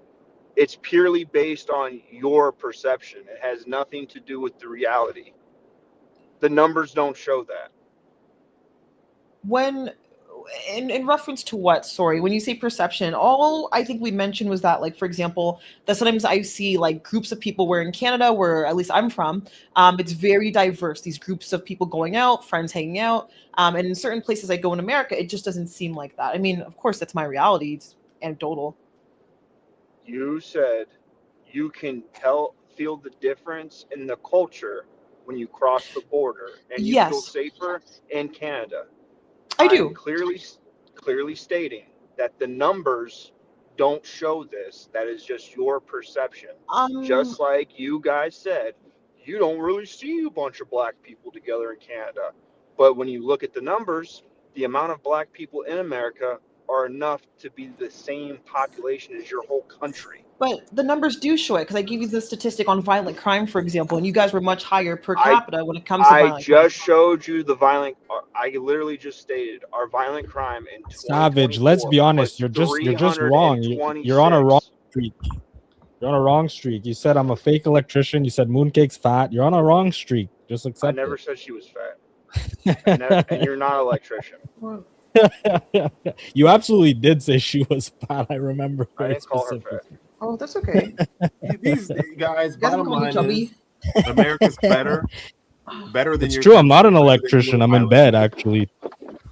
It's purely based on your perception. It has nothing to do with the reality. The numbers don't show that. When in reference to what? Sorry, when you say perception, all I think we mentioned was that, like, for example, that sometimes I see like groups of people where in Canada, where at least I'm from, it's very diverse. These groups of people going out, friends hanging out, and in certain places I go in America, it just doesn't seem like that. I mean, of course, that's my reality. It's anecdotal. You said you can feel the difference in the culture when you cross the border, and you feel Yes. safer in Canada. I do. I'm clearly stating that the numbers don't show this. That is just your perception. Just like you guys said, you don't really see a bunch of black people together in Canada. But when you look at the numbers, the amount of black people in America are enough to be the same population as your whole country. But the numbers do show it, because I gave you the statistic on violent crime, for example, and you guys were much higher per capita when it comes to violent crime. I just showed you the violent. I literally just stated our violent crime in 2024. Savage, let's be honest. You're just wrong. You're on a wrong streak. You're on a wrong streak. You said I'm a fake electrician. You said Mooncake's fat. You're on a wrong streak. Just accept I never it. said she was fat. And you're not an electrician. You absolutely did say she was fat. I remember I very didn't call her specifically. fat. Oh, that's okay. These guys, You guys bottom call me line chubby. is America's better than It's your. true. I'm not an electrician. I'm in bed, actually.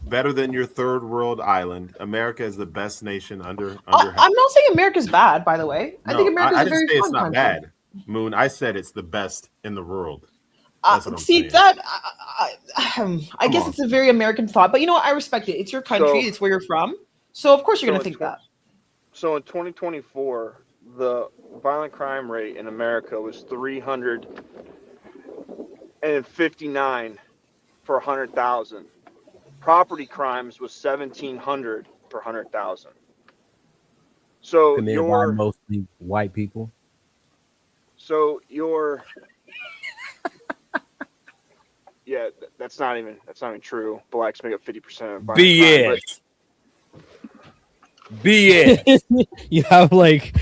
Better than your third world island. America is the best nation under. I'm not saying America's bad, by the way. I think America's I a didn't very say it's fun not country. bad, Moon. I said it's the best in the world. That's what I'm See saying. that I guess it's a very American thought, but you know what? I respect it. It's your country. So- it's where you're from. So of course you're gonna in think that. So in 2024, the violent crime rate in America was 359 for 100,000. Property crimes was 1,700 per 100,000. So committed by mostly white people. Yeah, that's not even true. Blacks make up 50% of violent crime. BS. You have like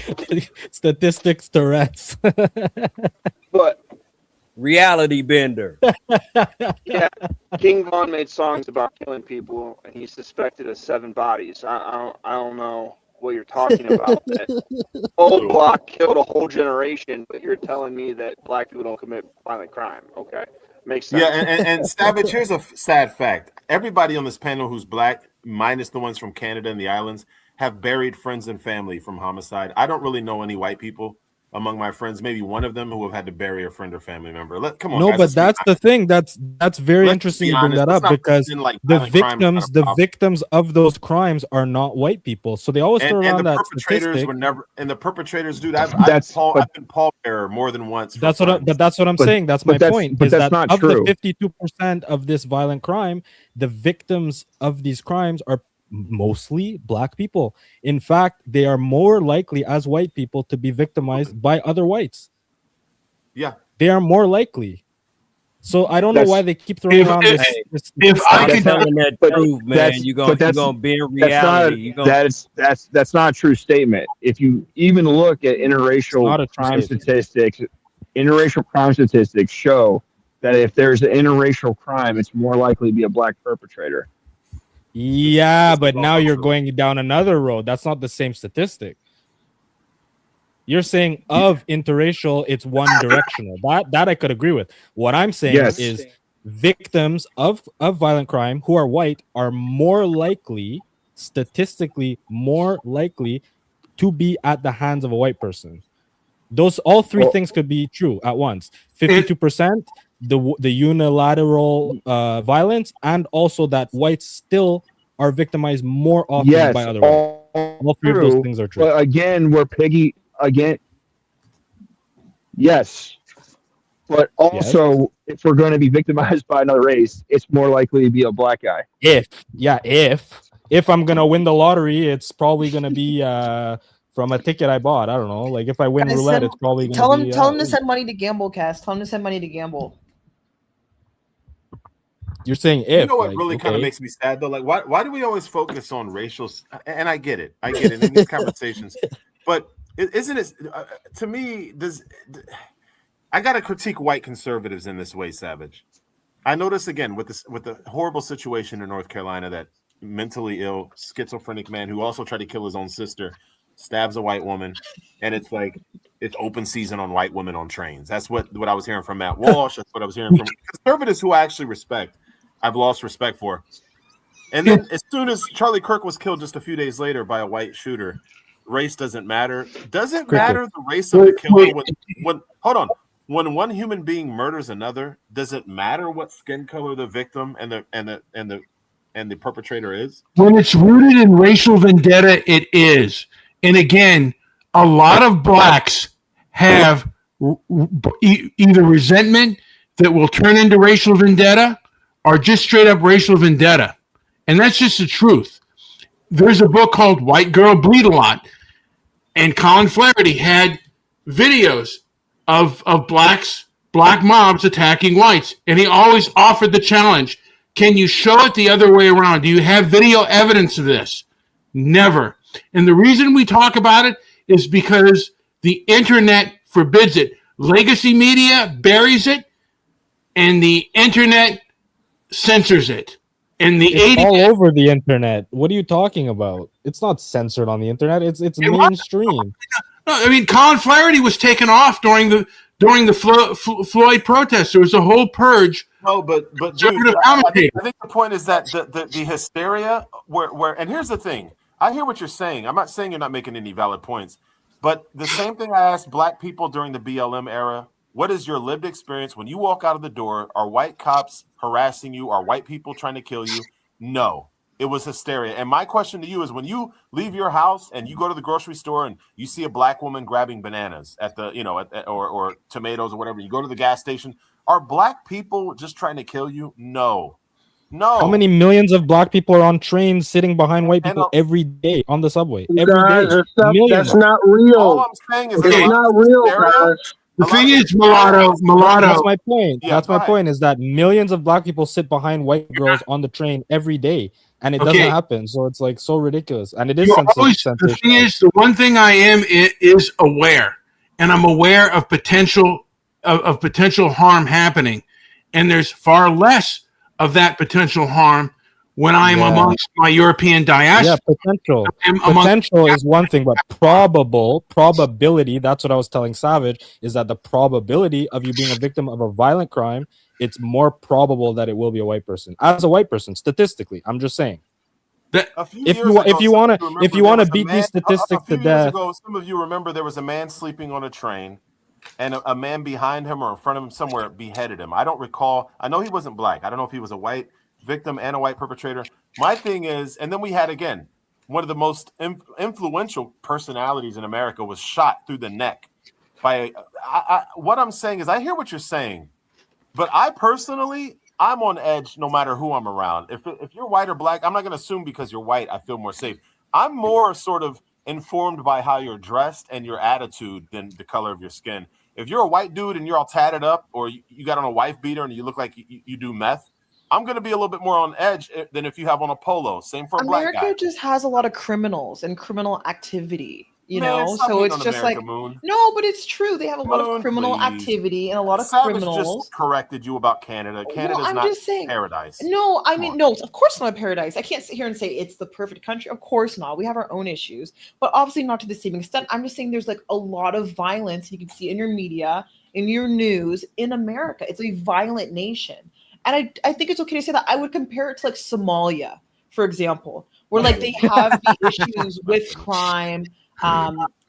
statistics Tourette's. But reality bender. Yeah, King Von made songs about killing people, and he's suspected of 7 bodies. I don't know what you're talking about. That old block killed a whole generation, but you're telling me that black people don't commit violent crime. Okay, makes sense. Yeah, and Savage, here's a sad fact. Everybody on this panel who's black, minus the ones from Canada and the islands, have buried friends and family from homicide. I don't really know any white people among my friends, maybe one of them who have had to bury a friend or family member. Come on, No, guys, but that's the thing. That's very Let's interesting be you bring honest. that Let's up, not because pretend like the violent crime is not a problem. victims of those crimes are not white people. So they always throw and around the that perpetrators statistic. were never. And the perpetrators, dude, I've been pallbearer more than once. That's what I'm saying. That's my point. But Is that's that not of true. the 52% of this violent crime, the victims of these crimes are mostly black people. In fact, they are more likely as white people to be victimized by other whites. Yeah, they are more likely. So I don't know why they keep throwing around this. If I could telling that truth, man, you're gonna be in reality. That's not a true statement. If you even look at interracial crime statistics, interracial crime statistics show that if there's an interracial crime, it's more likely to be a black perpetrator. Yeah, but now you're going down another road. That's not the same statistic. You're saying of interracial, it's one directional. That I could agree with. What I'm saying is victims of violent crime who are white are more likely, statistically more likely, to be at the hands of a white person. Those all three things could be true at once. 52%, the unilateral violence, and also that whites still are victimized more often by other whites. All three of those things are true. But again, yes. But also, if we're going to be victimized by another race, it's more likely to be a black guy. If I'm gonna win the lottery, it's probably gonna be from a ticket I bought. I don't know. Like if I win roulette, it's probably gonna be. Tell him to send money to Gamble Cast. Tell him to send money to Gamble. You're saying if. You know what really kind of makes me sad though? Like why do we always focus on racial? And I get it in these conversations, but isn't it to me? I got to critique white conservatives in this way, Savage. I notice again with the horrible situation in North Carolina that mentally ill schizophrenic man who also tried to kill his own sister stabs a white woman, and it's like it's open season on white women on trains. That's what I was hearing from Matt Walsh. That's what I was hearing from conservatives who I actually respect. I've lost respect for. And then as soon as Charlie Kirk was killed just a few days later by a white shooter, race doesn't matter. Doesn't matter the race of the killer. When one human being murders another, does it matter what skin color the victim and the perpetrator is? When it's rooted in racial vendetta, it is. And again, a lot of blacks have either resentment that will turn into racial vendetta or just straight up racial vendetta. And that's just the truth. There's a book called White Girl Bleed a Lot. And Colin Flaherty had videos of black mobs attacking whites. And he always offered the challenge. Can you show it the other way around? Do you have video evidence of this? Never. And the reason we talk about it is because the internet forbids it. Legacy media buries it, and the internet censors it. In the it's 80s, all over the internet. What are you talking about? It's not censored on the internet. It's mainstream. No, I mean, Colin Flaherty was taken off during the Floyd protest. There was a whole purge. No, but dude, I think the point is that the hysteria where and here's the thing. I hear what you're saying. I'm not saying you're not making any valid points, but the same thing I asked black people during the BLM era. What is your lived experience when you walk out of the door? Are white cops harassing you? Are white people trying to kill you? No, it was hysteria. And my question to you is when you leave your house and you go to the grocery store and you see a black woman grabbing bananas at the, or tomatoes or whatever, you go to the gas station. Are black people just trying to kill you? No. How many millions of black people are on trains sitting behind white people every day on the subway? Every day. That's not real. All I'm saying is it's not real, guys. The thing is, mulatto. That's my point. Yeah, that's my point. Is that millions of black people sit behind white girls on the train every day, and it doesn't happen. So it's like so ridiculous, and it is censored. The thing is, the one thing I am is aware, and I'm aware of potential harm happening, and there's far less of that potential harm when I'm amongst my European diaspora. Yeah, potential is one thing, but probability, that's what I was telling Savage, is that the probability of you being a victim of a violent crime, it's more probable that it will be a white person. As a white person, statistically, I'm just saying. If you want to beat these statistics to death. Some of you remember there was a man sleeping on a train and a man behind him or in front of him somewhere beheaded him. I don't recall. I know he wasn't black. I don't know if he was a white victim and a white perpetrator. My thing is, and then we had again one of the most influential personalities in America was shot through the neck by. What I'm saying is, I hear what you're saying, but I personally, I'm on edge no matter who I'm around. If you're white or black, I'm not going to assume because you're white I feel more safe. I'm more sort of informed by how you're dressed and your attitude than the color of your skin. If you're a white dude and you're all tatted up, or you got on a wife beater and you look like you do meth, I'm going to be a little bit more on edge than if you have on a polo. Same for a black guy. America just has a lot of criminals and criminal activity. You Man, know, stop so hating it's on just America, like Moon. no, but it's true. They have a lot of Moon, criminal please. activity and a lot of Savage criminals. just corrected you about Canada. Canada's Well, I'm not just saying. paradise. No, I mean, no, of course not a paradise. I can't sit here and say it's the perfect country. Of course not. We have our own issues, but obviously not to the same extent. I'm just saying there's like a lot of violence you can see in your media, in your news in America. It's a violent nation. And I think it's okay to say that. I would compare it to like Somalia, for example, where like they have the issues with crime,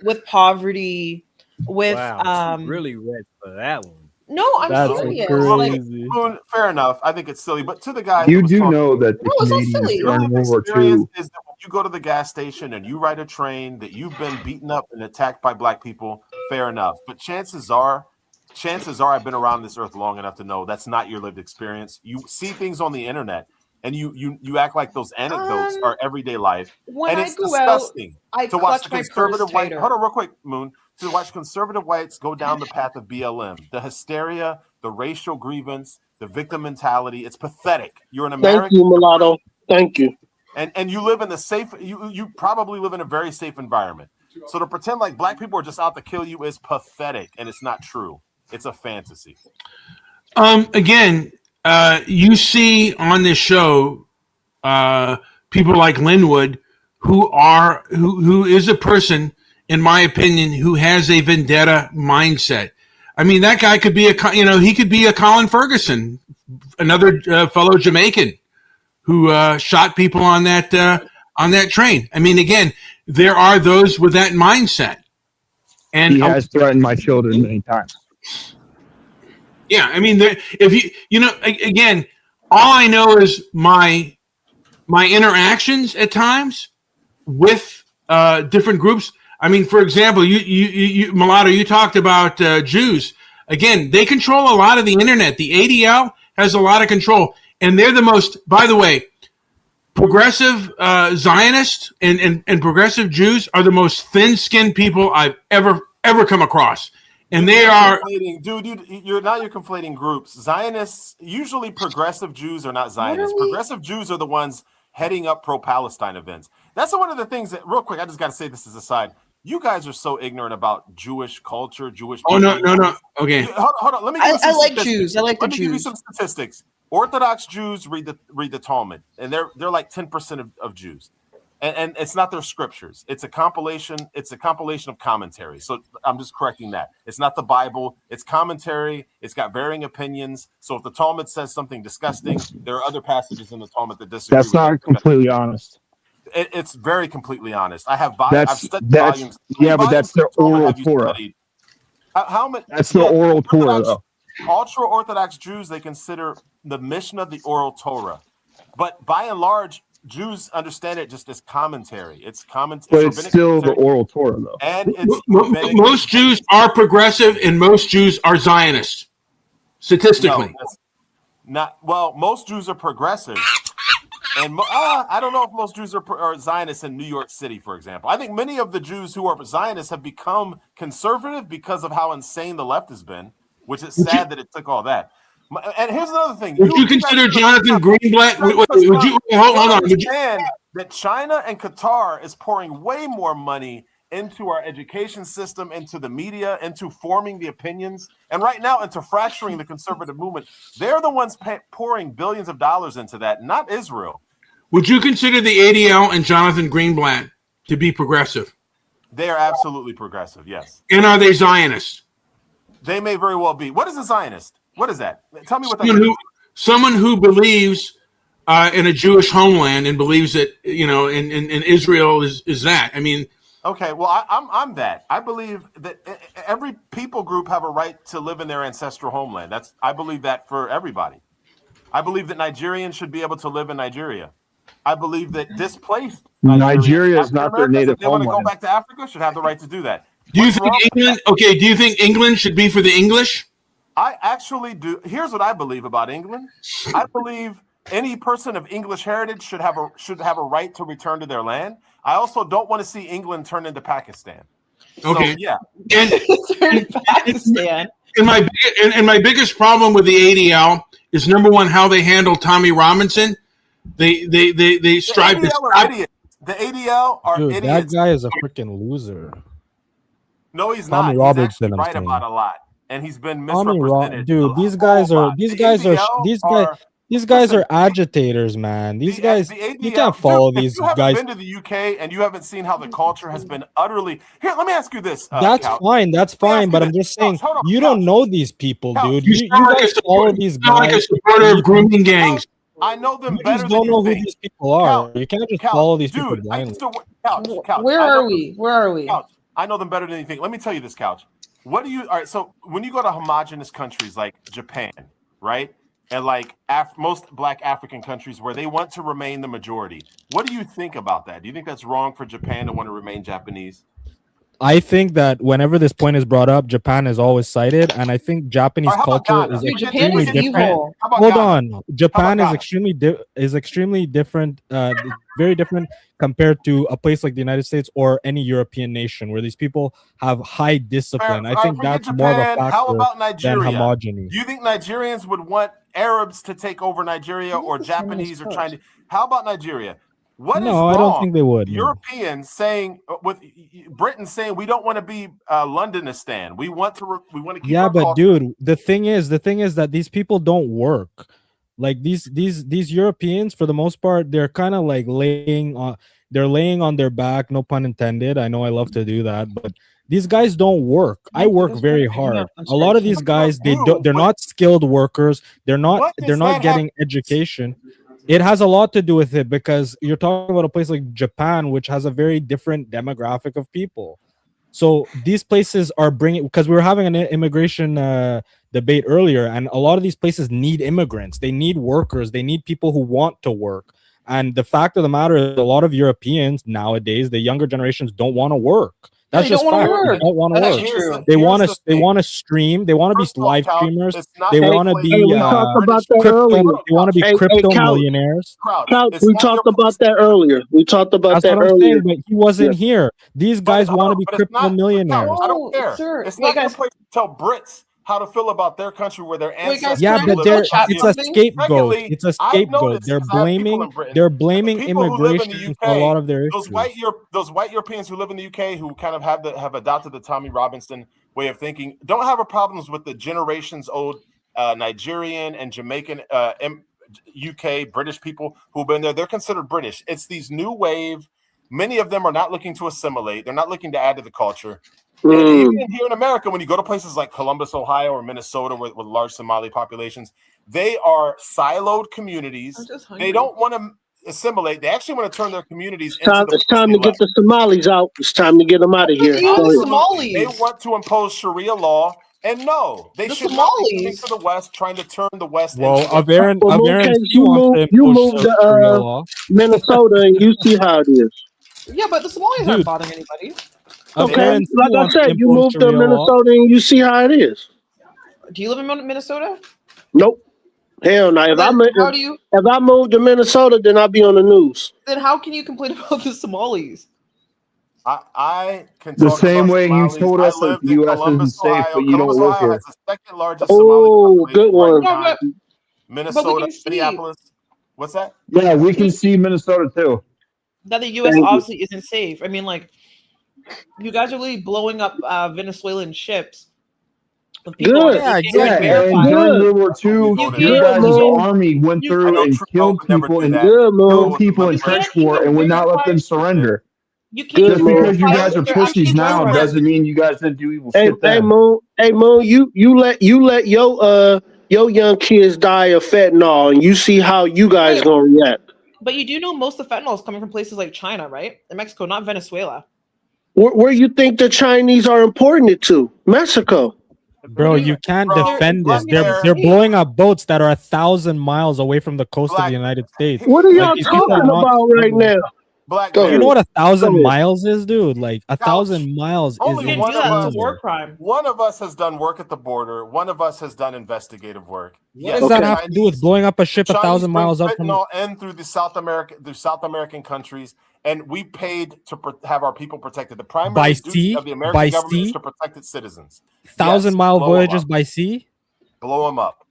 with poverty, with Wow, she really read for that one. No, I'm That's serious. crazy. Moon, fair enough. I think it's silly, but to the guy, You who was do talking, know that the No, it's not Canadians silly. during your World War experience II. is that when you go to the gas station and you ride a train that you've been beaten up and attacked by black people. Fair enough, but chances are I've been around this earth long enough to know that's not your lived experience. You see things on the internet and you act like those anecdotes are everyday life, When and I it's go disgusting out, I to watch the clutch my purse conservative white. tighter. Hold on, real quick, Moon. To watch conservative whites go down the path of BLM, the hysteria, the racial grievance, the victim mentality. It's pathetic. You're an American. Thank you, Mulatto. Thank you. And you live in the safe. You probably live in a very safe environment. So to pretend like black people are just out to kill you is pathetic, and it's not true. It's a fantasy. Again, you see on this show people like Linwood, who is a person, in my opinion, who has a vendetta mindset. I mean, that guy could be he could be a Colin Ferguson, another fellow Jamaican who shot people on that train. I mean, again, there are those with that mindset, and He has threatened my children many times. yeah, I mean, if again, all I know is my interactions at times with different groups. I mean, for example, you Mulatto, you talked about Jews. Again, they control a lot of the internet. The ADL has a lot of control, and they're the most, by the way, progressive Zionists and progressive Jews are the most thin-skinned people I've ever come across. And they are, dude. You're conflating groups. Zionists, usually progressive Jews are not Zionists. Progressive Jews are the ones heading up pro-Palestine events. That's one of the things that, real quick, I just got to say this as a side. You guys are so ignorant about Jewish culture, Jewish. Oh no. Okay, hold on. Let me. Give you some I like statistics. Jews. I like the Let me Jews. give you some statistics. Orthodox Jews read the Talmud, and they're like 10% of Jews, and it's not their scriptures. It's a compilation. It's a compilation of commentary. So I'm just correcting that. It's not the Bible. It's commentary. It's got varying opinions. So if the Talmud says something disgusting, there are other passages in the Talmud that disagree. That's not completely honest. It's very completely honest. I have I've studied volumes. Yeah, but that's the oral Torah. How many? That's the oral Torah, though. Ultra Orthodox Jews, they consider the Mishnah the oral Torah, but by and large, Jews understand it just as commentary. It's commentary, but it's still the oral Torah, though. And it's most Jews are progressive, and most Jews are Zionist. Statistically, most Jews are progressive. And I don't know if most Jews are Zionists in New York City, for example. I think many of the Jews who are Zionists have become conservative because of how insane the left has been, which is sad that it took all that. And here's another thing. Would you consider Jonathan Greenblatt? Would you hold on? Would you understand that China and Qatar is pouring way more money into our education system, into the media, into forming the opinions, and right now into fracturing the conservative movement? They're the ones pouring billions of dollars into that, not Israel. Would you consider the ADL and Jonathan Greenblatt to be progressive? They are absolutely progressive, yes. And are they Zionists? They may very well be. What is a Zionist? What is that? Tell me what that means. Someone who believes in a Jewish homeland and believes that, in Israel is that. I mean, okay, well, I'm that. I believe that every people group have a right to live in their ancestral homeland. I believe that for everybody. I believe that Nigerians should be able to live in Nigeria. I believe that displaced Nigeria is not their native if they want to homeland. go back to Africa, should have the right to do that. Do you think England? Okay, do you think England should be for the English? I actually do. Here's what I believe about England. I believe any person of English heritage should have a right to return to their land. I also don't want to see England turn into Pakistan. Okay. So, yeah. And Pakistan. And my biggest problem with the ADL is, number one, how they handle Tommy Robinson. They strive to stop. The ADL are Dude, idiots. that guy is a freaking loser. No, he's Tommy not. Roberts He's actually I'm right saying. about a lot, and he's been Tommy misrepresented. Dude, these guys are Listen, agitators, man. These guys, the ADL, you can't follow dude, these if you haven't guys. been to the UK and you haven't seen how the culture has been utterly here, let me ask you this. That's Couch. fine. That's fine. But I'm just saying, Couch, you don't know these people, dude. You You sound like guys a follow support- these you sound like a guys. supporter of grooming gangs. I know them You better just than don't you know who think. these people are. You can't just follow these people Dude, I blindly. used to Couch. Where I know are them- we? Where are we? Couch. I know them better than you think. Let me tell you this, Couch. What do you? All right. So when you go to homogenous countries like Japan, right, and like most Black African countries where they want to remain the majority, what do you think about that? Do you think that's wrong for Japan to want to remain Japanese? I think that whenever this point is brought up, Japan is always cited, and I think Japanese All right, how about culture Ghana? is Dude, Japan extremely is different. evil. How about Hold Ghana? on, Japan is Ghana? extremely different, very different compared to a place like the United States or any European nation where these people have high discipline. I think Forget that's more of a Japan. How factor about than Nigeria? homogeny. Do you think Nigerians would want Arabs to take over Nigeria or Japanese or Chinese? How about Nigeria? What is No, wrong? I don't think they would. No. Europeans saying with Britain saying we don't want to be Londonistan. We want to keep Yeah, our but culture. dude, the thing is that these people don't work. Like these Europeans, for the most part, they're kind of like laying on their back. No pun intended. I know I love to do that, but these guys don't work. I work very hard. A lot of these guys, they're not skilled workers. They're not getting education. It has a lot to do with it because you're talking about a place like Japan, which has a very different demographic of people. So these places are bringing, because we were having an immigration debate earlier, and a lot of these places need immigrants. They need workers. They need people who want to work. And the fact of the matter is, a lot of Europeans nowadays, the younger generations, don't want to work. That's just fact. They don't want to work. They want to stream. They want to be live streamers. They want to be we talked about that crypto. earlier. They want to be crypto Couch. millionaires. Couch, we talked about that earlier. We talked about That's that what I'm earlier. saying, but he wasn't here. These guys want to be crypto millionaires. I don't care. Sir, it's wait, not your guys. place to tell Brits how to feel about their country where their Wait, ancestors. guys, Yeah, can I but just chat it's a something? scapegoat. Secondly, It's a I've scapegoat. noticed, They're 'cause I have people blaming in Britain, they're blaming people who live in the immigration for a lot of their those issues. those white Europeans who live in the UK who kind of have adopted the Tommy Robinson way of thinking don't have a problems with the generations old Nigerian and Jamaican UK British people who've been there. They're considered British. It's these new wave. Many of them are not looking to assimilate. They're not looking to add to the culture. And even here in America, when you go to places like Columbus, Ohio, or Minnesota with large Somali populations, they are siloed communities. They don't want to assimilate. They actually want to turn their communities into the It's time to get the Somalis out. It's time to get them out of here. Even the Somalis. They want to impose Sharia law, and no, they should not be coming to the West, trying to turn the West Well, into Aaron, you moved to Minnesota and you see how it is. Yeah, but the Somalis aren't bothering anybody. Okay, like I said, you moved to Minnesota and you see how it is. Do you live in Minnesota? Nope. Hell no. If I moved to Minnesota, then I'll be on the news. Then how can you complain about the Somalis? I can The talk same about way you Somalis. told I us that lived the in U.S. Columbus, isn't safe, Ohio. but you Columbus, don't live Ohio here. has the second largest Somali good one. behind But we Minnesota, can see Minneapolis. What's that? Yeah, we can see Minnesota too. that the U.S. Thank you. obviously isn't safe. I mean, like, you guys are really blowing up Venezuelan ships. With people Good. that they can't Yeah, even verify. and during World War II, you guys' army went through and killed people and killed people in trench war and would not let them surrender. You can't Just even because you verify guys that are they're pussies actually now Venezuelan. doesn't mean you guys didn't do evil Hey, shit then. Moon, you let your young kids die of fentanyl, and you see how you guys gonna react. But you do know most of the fentanyl is coming from places like China, right? And Mexico, not Venezuela. Where you think the Chinese are importing it to? Mexico. Bro, you can't defend this. They're blowing up boats that are 1,000 miles away from the coast of the United States. What are y'all these people talking are not about right now? You know what 1,000 Go ahead. miles is, dude? Like 1,000 miles is Only one of us. insane. War crime. One of us has done work at the border. One of us has done investigative work. What does that have to do with blowing up a ship 1,000 miles up from? And through South American countries, and we paid to have our people protected. The primary By duty sea? of the American By government is sea? to protect its citizens. 1,000-mile blow 'em voyages up. by sea? Blow them up.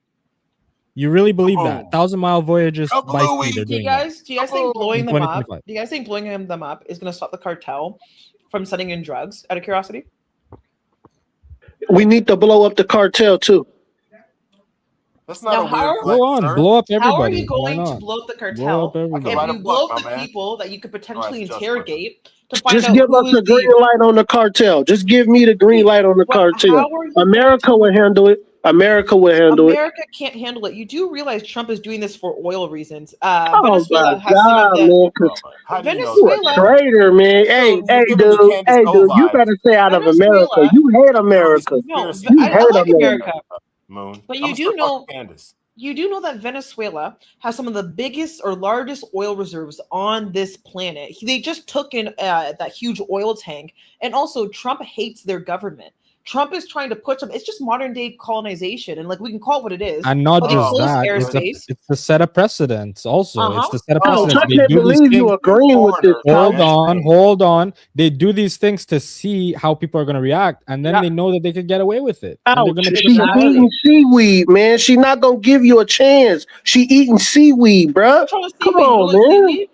You really believe that? 1,000-mile voyages by sea. They're Do you doing guys think blowing them up? 2025. Do you guys think blowing them up is going to stop the cartel from sending in drugs? Out of curiosity. We need to blow up the cartel too. That's not Now, a weird Go on, blow up everybody. How are you Why going to not? blow up the Blow cartel up everybody. if you blow up the people that you could potentially interrogate to find Just out give who us is the green light on the cartel. Just give me the green light on the cartel. how are you America will handle it. America will handle it. America can't handle it. You do realize Trump is doing this for oil reasons. Oh Venezuela my has some of God, the man! 'Cause you a Venezuela. traitor, man. Hey, dude, you better stay out of America. Venezuela. You hate America. No, You I hate like America. Moon. But you do know that Venezuela has some of the biggest or largest oil reserves on this planet. They just took in that huge oil tank, and also Trump hates their government. Trump is trying to put some. It's just modern day colonization, and like we can call it what it is. And not But they just close that, airspace. it's a set of precedents. Also, it's the set of Ouch, precedents. I They can't do these believe you things. agreeing with this. Hold on. They do these things to see how people are going to react, and then they know that they can get away with it. And they're Ouch, going to she's eating seaweed, man. She not gonna give you a chance. She eating seaweed, bruh. Come on, man.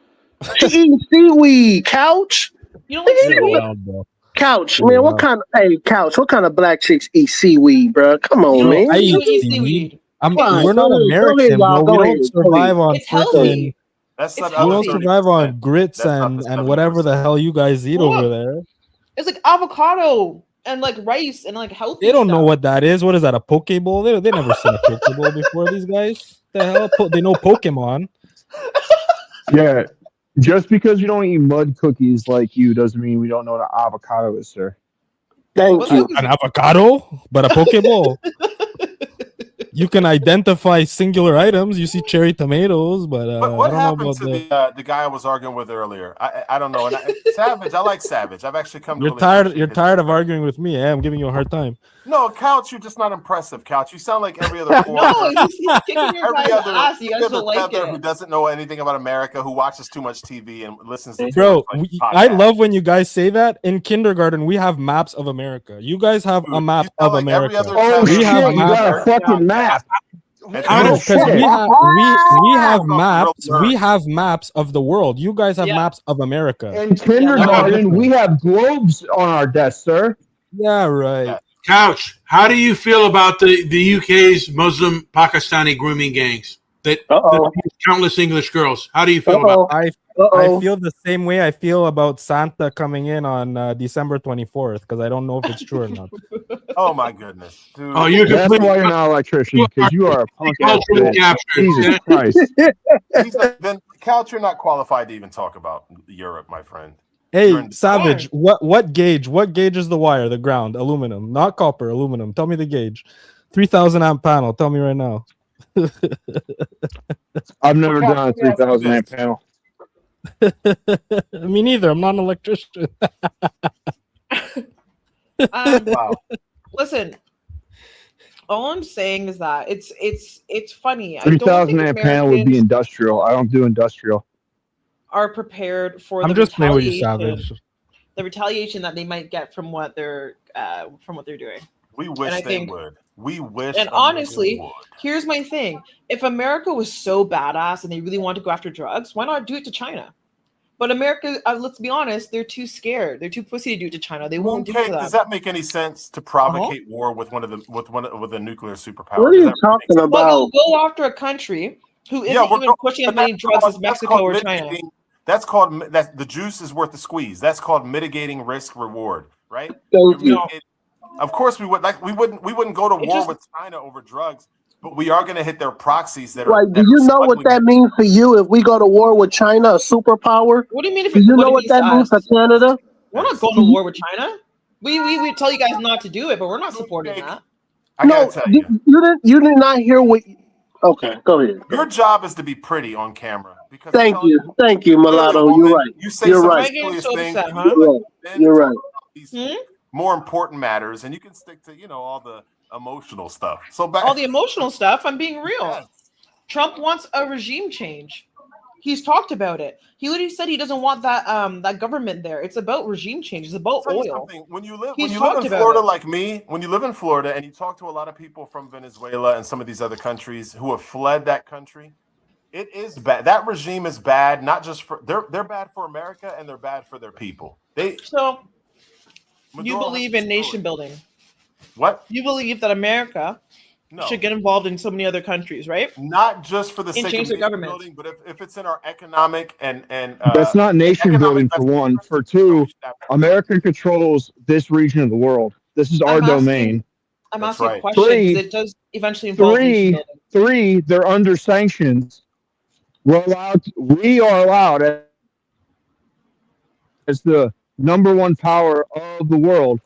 She eating seaweed. Couch. You don't like seaweed? Couch, man. What kind of Couch? What kind of black chicks eat seaweed, bruh? Come on, man. I eat seaweed. We're not Go ahead, American, y'all. bro. Go We ahead. don't survive on It's healthy. That's It's the other we don't 30%. survive on grits and whatever the hell you guys eat Look. over there. It's like avocado and like rice and like healthy. They don't know stuff. what that is. What is that? A poke bowl? They never seen a poke bowl before. These guys, the hell? They know Pokemon. Yeah. Just because you don't eat mud cookies like you doesn't mean we don't know what an avocado is, sir. Thank you. An avocado, but a poke bowl. You can identify singular items. You see cherry tomatoes, but What I don't know happened about to the guy I was arguing with earlier? I don't know. And Savage, I like Savage. I've actually come to You're really tired. appreciate You're his- tired of arguing with me. I'm giving you a hard time. No, Couch, you're just not impressive, Couch. You sound like every other foreigner. No, he's kicking your every guys' other, ass. You guys every other don't like feather it. who doesn't know anything about America, who watches too much TV and listens to Bro, too much, I love when you guys say that. In kindergarten, we have maps of America. You guys have a map of like every America. other Oh, we shit, have you got a fucking map. No, because we have maps. Real We have maps of the world. You guys have maps of America. In kindergarten, we have globes on our desk, sir. Yeah, right. Couch, how do you feel about the UK's Muslim Pakistani grooming gangs that countless English girls? How do you feel about I feel the same way I feel about Santa coming in on December 24th because I don't know if it's true or not. Oh my goodness, dude. Oh, you're That's why you're not an electrician, because you are a punk ass bitch. Jesus Christ. He's like, then Couch, you're not qualified to even talk about Europe, my friend. Hey, Savage, what gauge? What gauge is the wire? The ground, aluminum, not copper, aluminum. Tell me the gauge. 3,000 amp panel. Tell me right now. I've never done a 3,000 amp panel. Me neither. I'm not an electrician. Wow. Listen, all I'm saying is that it's funny. 3,000 amp panel would be industrial. I don't do industrial. Are prepared for I'm the just playing with you, retaliation, Savage. the retaliation that they might get from what they're doing. We wish And I they think- would. We wish. And America honestly, would. here's my thing: if America was so badass and they really want to go after drugs, why not do it to China? But America, let's be honest, they're too scared. They're too pussy to do it to China. They won't do it Okay, to them. does that make any sense to provocate war with with a nuclear superpower? What are Does you that make talking sense? Well, about? you'll go after a country who isn't we're even go- pushing as but many that's drugs called- as that's Mexico called or China. mitigating- That's called that the juice is worth the squeeze. That's called mitigating risk reward, right? Thank you. Of course, we wouldn't go to war with China over drugs, but we are going to hit their proxies that are. Like, do you know what that means for you if we go to war with China, a superpower? What do you mean if Do it, you what know it what means that to means us? for Canada? We're not going to war with China. We tell you guys not to do it, but we're not supporting that. I No, gotta tell you, you did not hear what. Okay, go ahead. your job is to be pretty on camera. Because Thank you, Mulatto. You're right. You say You're some right. silliest so things. upset, you huh? do it, then You're talk right. about these more important matters, and you can stick to all the emotional stuff. So back All the emotional stuff. I'm being real. Trump wants a regime change. He's talked about it. He literally said he doesn't want that that government there. It's about regime change. It's about oil. When you live He's in talked about Florida it. like me, when you live in Florida and you talk to a lot of people from Venezuela and some of these other countries who have fled that country, it is bad. That regime is bad, not just for they're bad for America and they're bad for their people. So you believe in nation building. What? You believe that America should get involved in so many other countries, right? Not just for the And sake change of their nation government. building, but if it's in our economic and That's not nation building for one. For two, America controls this region of the world. This is our domain. I'm asking a question because it does eventually involve nation building. Three, they're under sanctions. We are allowed as the number one power of the world.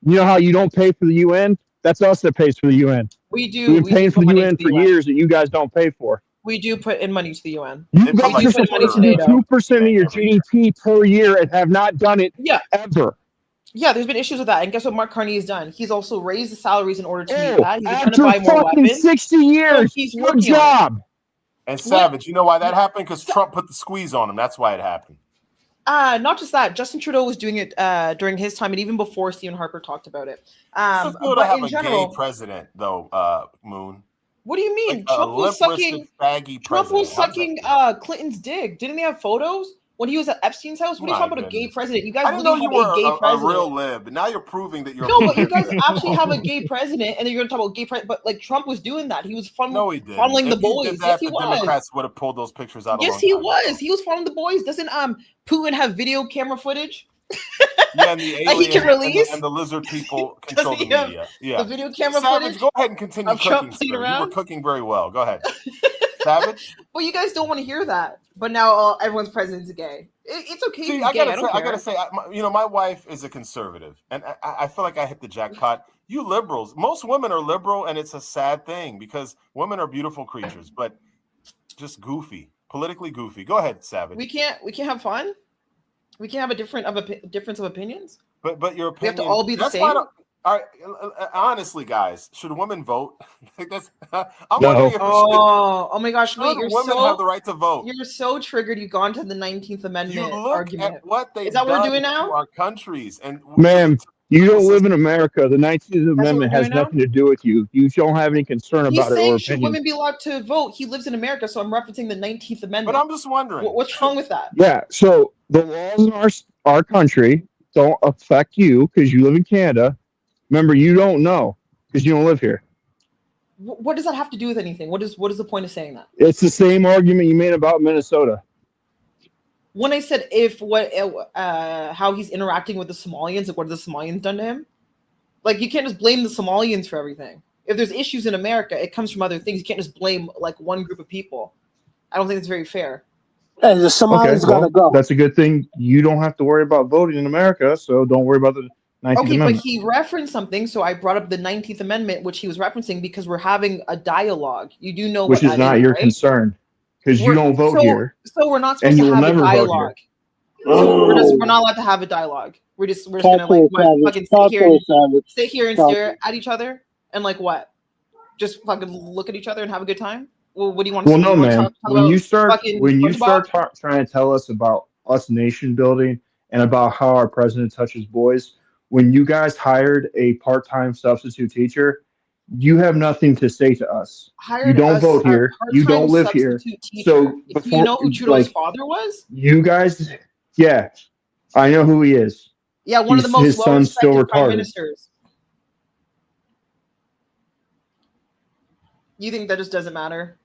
You know how you don't pay for the UN? That's us that pays for the UN. We do. We've been paying for the UN for years that you guys don't pay for. We do put in money to the UN. You guys are supposed to do 2% of your GDP per year and have not done it ever. Yeah, there's been issues with that. And guess what Mark Carney has done? He's also raised the salaries in order to meet that. He's trying to buy more weapons. 60 years. He's Good job. And Savage, you know why that happened? Because Trump put the squeeze on him. That's why it happened. Not just that. Justin Trudeau was doing it during his time, and even before Stephen Harper talked about it. It's cool to have a gay president, though, Moon. What do you mean? Like Trump was sucking. Trump was sucking Clinton's dick. Didn't they have photos when he was at Epstein's house? What are you talking about? A gay president? You guys I didn't know literally you have a gay were a president. real lib, but now you're proving that you're. No, but you guys actually have a gay president, and then you're going to talk about gay president. But like Trump was doing that. He was funneling the boys. Yes, he was. Democrats would have pulled those pictures out. Yes, he was. He was funneling the boys. Doesn't Putin have video camera footage? Yeah, and the Like he can release and the lizard people control the have media. Yeah, the video camera Savage, footage. go ahead and continue of Trump cooking. playing Sir. You around? were cooking very well. Go ahead, Savage. Well, you guys don't want to hear that, but now everyone's president's gay. It's okay. See, He's I gay. gotta say, my wife is a conservative, and I feel like I hit the jackpot. You liberals, most women are liberal, and it's a sad thing because women are beautiful creatures, but just goofy, politically goofy. Go ahead, Savage. We can't have fun. We can't have a difference of opinions. But your opinion. We have to all be the that's same. Why all right, honestly, guys, should women vote? Like that's. I'm No. wondering if Oh my gosh! Wait, women have the right to vote. You're so triggered. You've gone to the 19th Amendment You look argument. at what they Is that what we're doing to now? our countries and Ma'am, you don't live in America. The 19th Amendment has doing now? nothing to do with you. You don't have any concern He's about it or saying should opinion. women be allowed to vote? He lives in America, so I'm referencing the 19th Amendment. But I'm just wondering, what's wrong with that? Yeah, so the laws in our country don't affect you because you live in Canada. Remember, you don't know because you don't live here. What does that have to do with anything? What is the point of saying that? It's the same argument you made about Minnesota. When I said how he's interacting with the Somalians, like what have the Somalians done to him? Like you can't just blame the Somalians for everything. If there's issues in America, it comes from other things. You can't just blame like one group of people. I don't think it's very fair. Hey, the Somalis gotta go. That's a good thing. You don't have to worry about voting in America, so don't worry about the 19th Okay, Amendment. but he referenced something, so I brought up the 19th Amendment, which he was referencing because we're having a dialogue. You do know Which what is that not your right? concern because you don't vote here. So we're not and supposed you to will have a never vote here. dialogue. So we're not allowed to have a dialogue. We're just gonna like fucking sit here and stare at each other and like what? Just fucking look at each other and have a good time. Well, what do you want to? Well, say? no, You wanna man. talk When about you start fucking trying to tell us about us nation building and about how our president touches boys, when you guys hired a part-time substitute teacher, you have nothing to say to us. You don't vote here. You don't live here. So do you know who Trudeau's father was? You guys, yeah, I know who he is. Yeah, one of the most his son's still well-respected prime retarded. ministers. You think that just doesn't matter?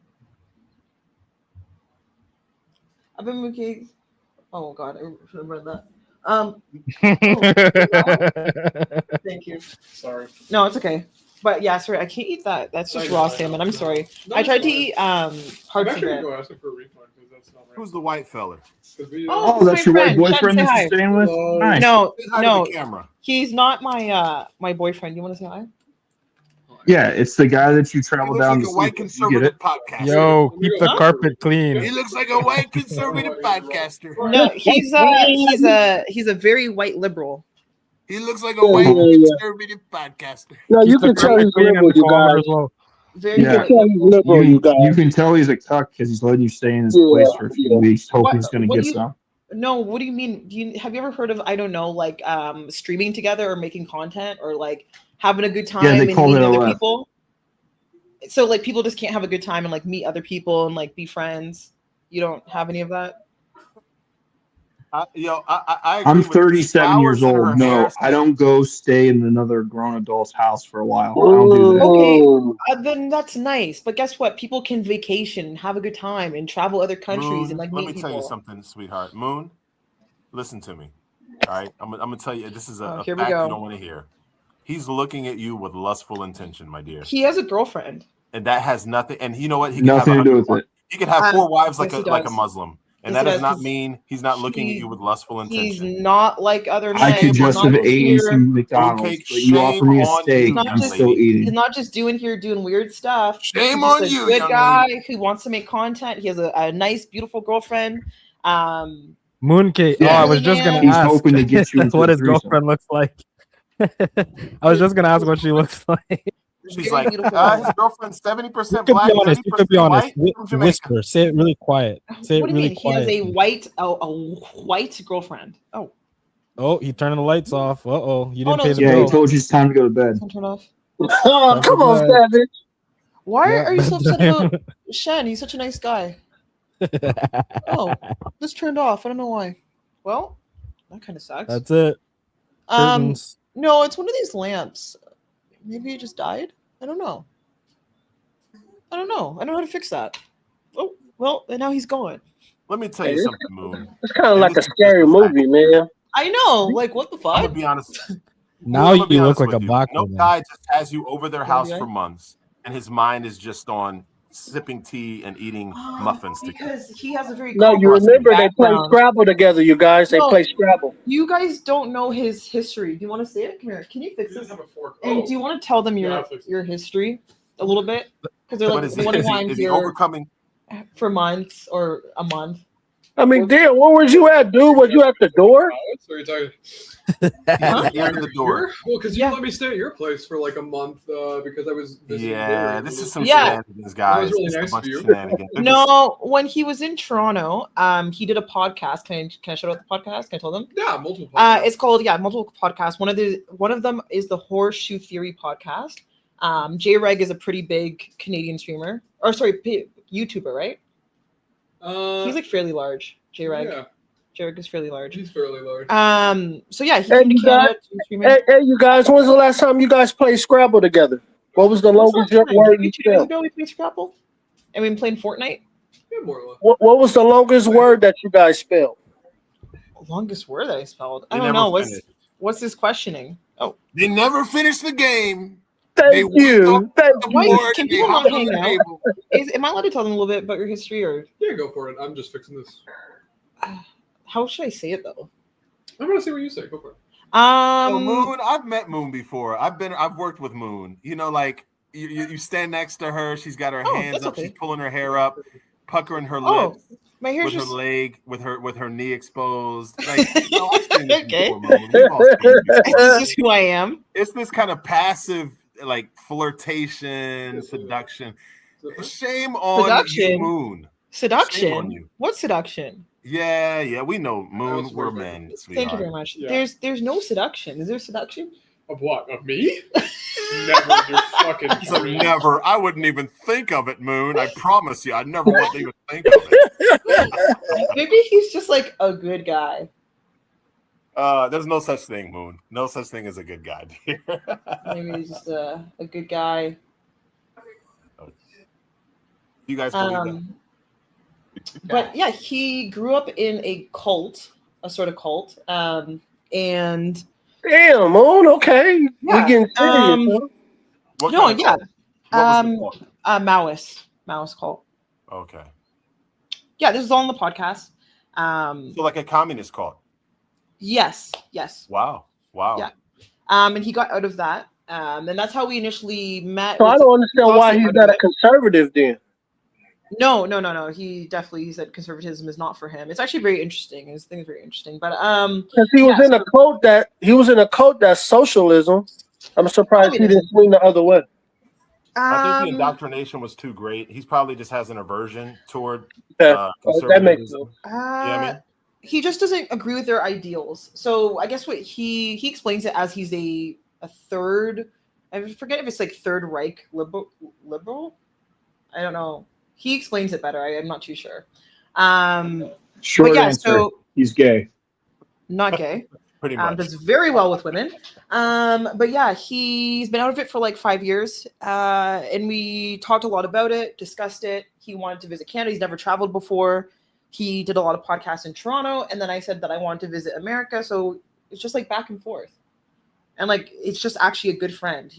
I've been okay. Oh God, I should have read that. Thank you. Sorry. No, it's okay. But yeah, sorry, I can't eat that. That's just raw salmon. I'm sorry. I tried to eat parts of it. Who's the white fella? Oh, that's your white boyfriend that you're staying with? Nice. No, Say hi to no, the camera. he's not my my boyfriend. You want to say hi? Yeah, it's the guy that you travel looks down like to a white sleep with. You get conservative it? podcaster. Yo, keep the carpet clean. He looks like a white conservative podcaster. No, he's a very white liberal. He looks like a white conservative podcaster. No, you Keep the can tell carpet he's clean in liberal, the you corner guys. as well. Very Yeah. political. You can tell he's a cuck because he's letting you stay in his place for a few weeks, hoping he's going to get some. No, what do you mean? Have you ever heard of, I don't know, like streaming together or making content or like having a good time Yeah, they and call meeting it other LF. people? So like people just can't have a good time and like meet other people and like be friends. You don't have any of that? I agree I'm with 37 years flowers in her old. No, hair. I don't go stay in another grown adult's house for a while. I don't do that. Okay, then that's nice. But guess what? People can vacation and have a good time and travel other countries Moon, and like let meet me people. tell you something, sweetheart. Moon, listen to me. All right, I'm gonna tell you. This is a Here we fact go. you don't want to hear. He's looking at you with lustful intention, my dear. He has a girlfriend. And that has nothing. And you know what? He Nothing to do with it. He could have 4 wives like yes, he a does. Muslim, and Yes, that he does does, not 'cause mean he's not looking at you with lustful He's intention. not like other men. I could just have eaten some McDonald's, Fruitcake, but you offer me a steak, He's I'm still he's eating. not just doing weird stuff. Shame He's just on a you, good young guy lady. who wants to make content. He has a nice, beautiful girlfriend. Mooncake. Yeah, I was just gonna he's ask hoping to get you into what a his threesome. girlfriend looks like. I was just gonna ask what she looks like. She's like, his girlfriend's 70% You could black, be honest. You could be 30% honest. white from Jamaica. Whisper. Say it really quiet. Say What it do you really mean? quiet. He has a white girlfriend. Oh. Oh, he turning the lights off. Uh-oh. You didn't no, pay the Yeah, bill. he told you it's time to go to bed. Turn off. Oh, come on, Savage. Why Yeah, are you so upset bedtime. about Shen? He's such a nice guy. Oh, this turned off. I don't know why. Well, that kind of sucks. That's it. Curtains. No, it's one of these lamps. Maybe it just died. I don't know. I don't know how to fix that. Oh, well, and now he's gone. Let me tell you something, Moon. It's kind of like a scary movie, man. I know. Like, what the fuck? I'm gonna be honest. Now I'm gonna be you honest look like with a you. black No woman. guy just has you over their house Yeah. for months, and his mind is just on sipping tea and eating muffins together. Because he has a very No, you complex remember they play background. Scrabble together, you guys. They No. play Scrabble. You guys don't know his history. Do you want to see it? Come here. Can you fix this? And do you want to tell them your history a little bit? Because they're But like is he, wondering is why he, I'm is he here overcoming? for months or a month. I mean, damn, where was you at, dude? Was you at the door? So you're talking. At the end of the door. Here? Well, because you let me stay at your place for like a month because I was visiting Yeah, there. this is some Yeah. shenanigans, guys. That was really This is a nice bunch of you. shenanigans. No, when he was in Toronto, he did a podcast. Can I shout out the podcast? Can I tell them? Yeah, multiple. Podcasts. It's called multiple podcasts. One of them is the Horseshoe Theory podcast. J Reg is a pretty big Canadian streamer, or sorry, YouTuber, right? He's like fairly large. J Reg. Yeah. J Reg is fairly large. He's fairly large. So yeah, he Hey, came to you Canada guys. to stream. Hey, you guys. When's the last time you guys played Scrabble together? What was the longest word Maybe you 2 days spelled? ago we played Scrabble, and we've been playing Fortnite. Yeah, more or less. What was the longest word that you guys spelled? Longest word that I spelled. I They don't never know. finished. What's this questioning? Oh, They never finished the game. Thank you. Thank why you. can people not hang out? Am I allowed to tell them a little bit about your history, or Yeah, go for it. I'm just fixing this. how should I say it though? I'm gonna see what you say. Go for it. Oh, Moon, I've met Moon before. I've worked with Moon. You know, like you stand next to her, she's got her hands that's up, okay. she's pulling her hair up, puckering her Oh, lips my hair's with just her leg, with her knee exposed. Like, you know, I've seen this okay. before, Moon. We've all seen this before. This is who I am. It's this kind of passive, like flirtation, seduction. Shame on Seduction. you, Moon. Seduction. Shame on you. What seduction? Yeah, we know, Moon. We're men, sweetheart. Thank you very much. Yeah. There's no seduction. Is there seduction? Of what? Of me? Never. You're fucking So crazy. never. I wouldn't even think of it, Moon. I promise you, I'd never want to even think of it. Maybe he's just like a good guy. There's no such thing, Moon. No such thing as a good guy, dear. Maybe he's just a good guy. You guys believe that? But yeah, he grew up in a cult, a sort of cult, and Damn, Moon. Okay, yeah, we getting serious. Huh? What no, kind of yeah, cult? What was the cult? Maoist cult. Okay. Yeah, this is all on the podcast. So like a communist cult. Yes. Wow. Yeah. And he got out of that. And that's how we initially met. So I don't understand why he's not a conservative then. No. He said conservatism is not for him. It's actually very interesting. His thing is very interesting. But because he was in a cult that's socialism. I'm surprised he didn't swing the other way. I think the indoctrination was too great. He's probably just has an aversion toward that makes sense. conservatism. I mean? He just doesn't agree with their ideals. So I guess what he explains it as he's a third. I forget if it's like Third Reich liberal. I don't know. He explains it better. I'm not too sure. Short but yeah, answer. so He's gay. not gay. Pretty much. Does very well with women. But yeah, he's been out of it for like 5 years. And we talked a lot about it, discussed it. He wanted to visit Canada. He's never traveled before. He did a lot of podcasts in Toronto. And then I said that I wanted to visit America. So it's just like back and forth. And like, it's just actually a good friend.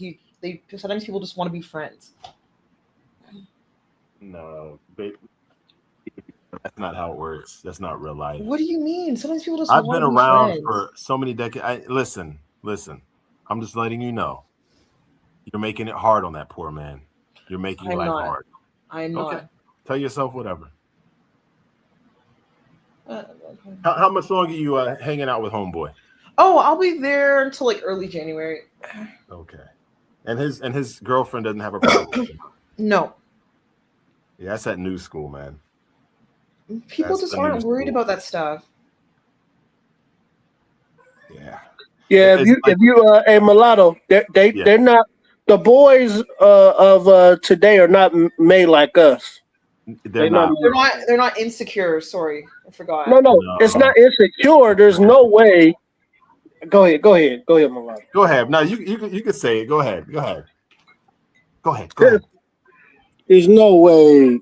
Sometimes people just want to be friends. No, that's not how it works. That's not real life. What do you mean? Sometimes people just I've want been to be around friends. for so many decades. Listen. I'm just letting you know. You're making it hard on that poor man. You're making life hard. I'm not. Okay. Tell yourself whatever. How much longer are you hanging out with homeboy? Oh, I'll be there until like early January. Okay. And his girlfriend doesn't have a problem. No. Yeah, that's that new school, man. People just aren't worried about that stuff. Yeah. Yeah, if you a mulatto, they're not, the boys of today are not made like us. They're not. They're not insecure. Sorry, I forgot. No, it's not insecure. There's no way. Go ahead, mulatto. Go ahead. No, you can say it. Go ahead. There's no way.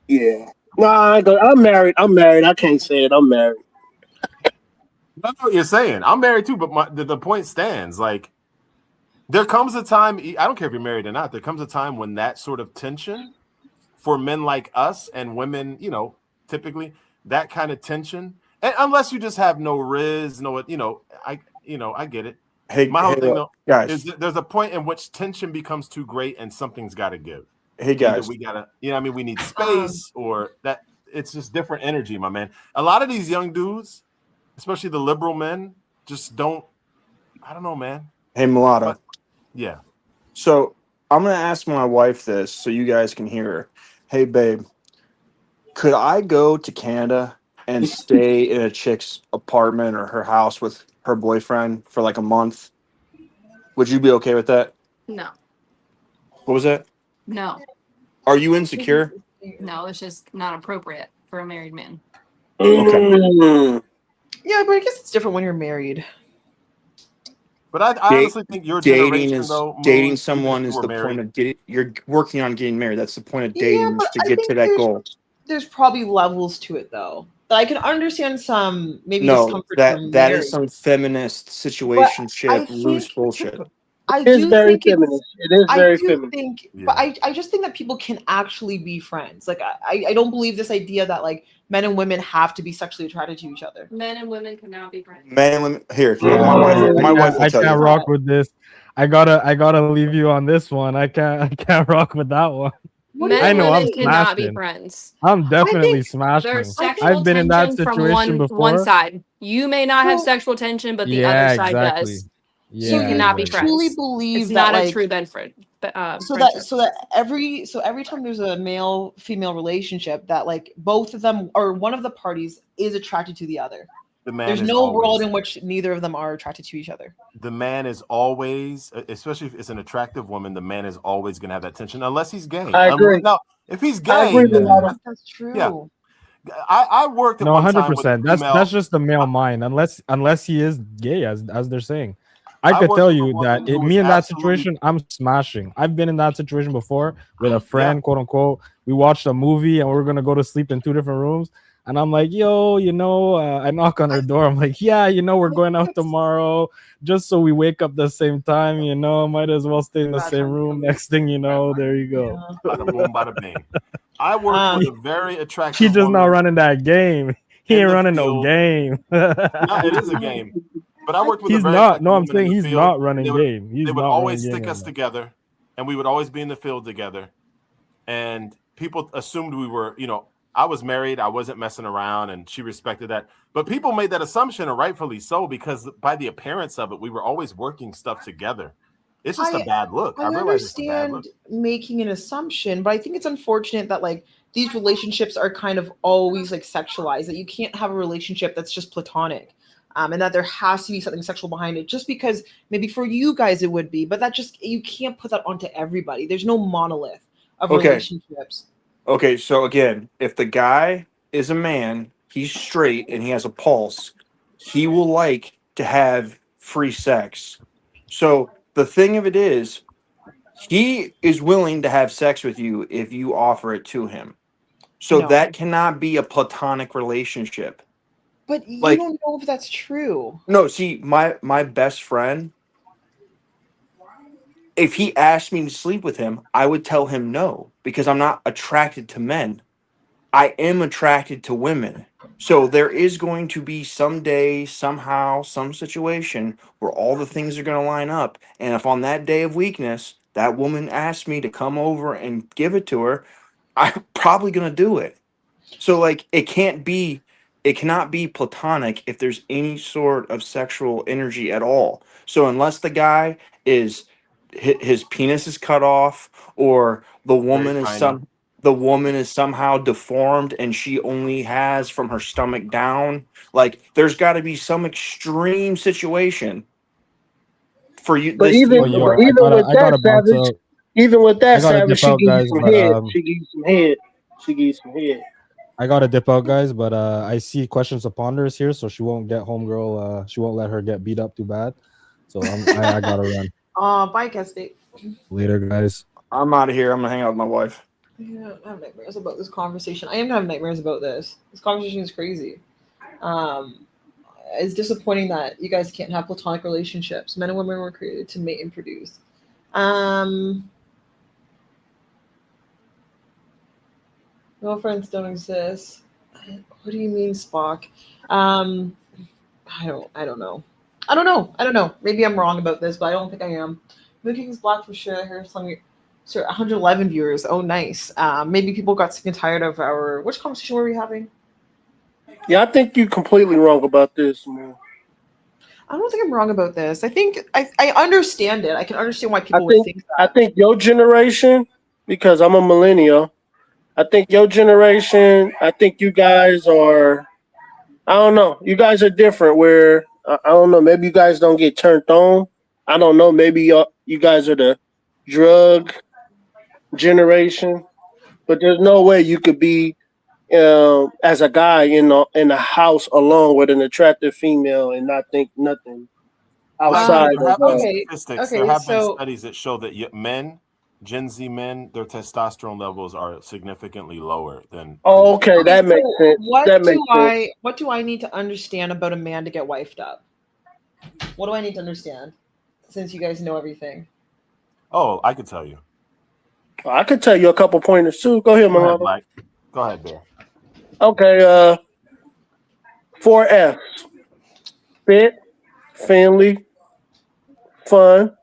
Yeah. No, I'm married. I can't say it. I'm married. That's what you're saying. I'm married too, but the point stands. Like, there comes a time, I don't care if you're married or not, there comes a time when that sort of tension for men like us and women, typically that kind of tension, and unless you just have no riz, I get it. My whole thing though, guys, is that there's a point in which tension becomes too great and something's got to give. Hey guys, either we gotta, we need space, or that it's just different energy, my man. A lot of these young dudes, especially the liberal men, just don't. I don't know, man. Hey mulatto. Yeah. So I'm gonna ask my wife this, so you guys can hear her. Hey babe, could I go to Canada and stay in a chick's apartment or her house with her boyfriend for like a month? Would you be okay with that? No. What was that? No. Are you insecure? No, it's just not appropriate for a married man. Okay. Yeah, but I guess it's different when you're married. But I honestly think your dating generation, though, dating moves, someone even if is you the were point married. of getting. You're working on getting married. That's the point of dating, is but to I get think to that goal. There's probably levels to it, though. But I can understand some maybe No, discomfort from that marriage. is some feminist situationship loose bullshit. I It is do very think it's- feminist. It is I very do feminist. think, but I just think that people can actually be friends. Like I don't believe this idea that like men and women have to be sexually attracted to each other. Men and women cannot be friends. Man and women. Here, my wife will I tell can't you. rock with this. I gotta leave you on this one. I can't rock with that one. Men I and know I'm women cannot be smashing. friends. I'm definitely smashing. There's sexual I've been in that tension from situation before. one side. You may not have sexual tension, but the other side does. Yeah, You cannot be friends. Truly believe it's that, not a like, true friend. so that every time there's a male female relationship, that like both of them or one of the parties is attracted to the other. The man There's is no always- world in which neither of them are attracted to each other. The man is always, especially if it's an attractive woman, the man is always going to have that tension, unless he's gay. I agree. No, if he's gay, I agree with that. That's true. Yeah. I worked at No, one time 100%. with a female. That's just the male mind. Unless he is gay, as they're saying. I could worked tell with a you woman that who was me in that absolutely- situation, I'm smashing. I've been in that situation before with a friend, quote unquote. We watched a movie and we are gonna go to sleep in 2 different rooms. And I'm like, yo, I knock on her door. I'm like, yeah, we're going out tomorrow, just so we wake up the same time. Might as well stay in the same room. Next thing you know, there you go. Bada boom, bada bing. I worked with a very attractive. He's just woman not running that game. He in ain't the running no field. game. No, it is a game. But I worked with He's a very not. attractive No, I'm woman in saying the he's field. not running They would- game. He's They would not always running stick game us right now. together, and we would always be in the field together. And people assumed we were, I was married, I wasn't messing around, and she respected that. But people made that assumption, and rightfully so, because by the appearance of it, we were always working stuff together. It's just a bad look. I realize it's a bad look. understand making an assumption, but I think it's unfortunate that like these relationships are kind of always like sexualized. That you can't have a relationship that's just platonic, and that there has to be something sexual behind it. Just because maybe for you guys it would be, but that just you can't put that onto everybody. There's no monolith of relationships. Okay, so again, if the guy is a man, he's straight and he has a pulse, he will like to have free sex. So the thing of it is, he is willing to have sex with you if you offer it to him. So that cannot be a platonic relationship. But you don't know if that's true. No, see, my best friend, if he asked me to sleep with him, I would tell him no because I'm not attracted to men. I am attracted to women. So there is going to be someday, somehow, some situation where all the things are going to line up. And if on that day of weakness, that woman asked me to come over and give it to her, I'm probably going to do it. So like it cannot be platonic if there's any sort of sexual energy at all. So unless the guy is his penis is cut off or the woman is somehow deformed and she only has from her stomach down, like there's got to be some extreme situation for you. But even with that, Savage, she gives you some head. She gives you some head. She gives you some head. I gotta dip out, guys, but I see questions of ponders here, so she won't get homegirl. She won't let her get beat up too bad. So I gotta run. Bye, Kesty. Later, guys. I'm out of here. I'm gonna hang out with my wife. Yeah, I have nightmares about this conversation. I am gonna have nightmares about this. This conversation is crazy. It's disappointing that you guys can't have platonic relationships. Men and women were created to mate and produce. No friends don't exist. What do you mean, Spock? I don't know. Maybe I'm wrong about this, but I don't think I am. Mookie is black for sure. Here's some 111 viewers. Oh, nice. Maybe people got sick and tired of which conversation were we having? Yeah, I think you're completely wrong about this, man. I don't think I'm wrong about this. I think I understand it. I can understand why people would think that. I think your generation, because I'm a millennial, I think your generation, I think you guys are, I don't know. You guys are different where, I don't know, maybe you guys don't get turned on. I don't know. Maybe you guys are the drug generation, but there's no way you could be as a guy in a house alone with an attractive female and not think nothing outside. There have been studies that show that men, Gen Z men, their testosterone levels are significantly lower than. Oh, okay, that makes sense. What do I need to understand about a man to get wifed up? What do I need to understand? Since you guys know everything. Oh, I could tell you. I could tell you a couple pointers too. Go ahead, Malone. Go ahead, Bear. Okay, 4 F's. Fit, family, fun.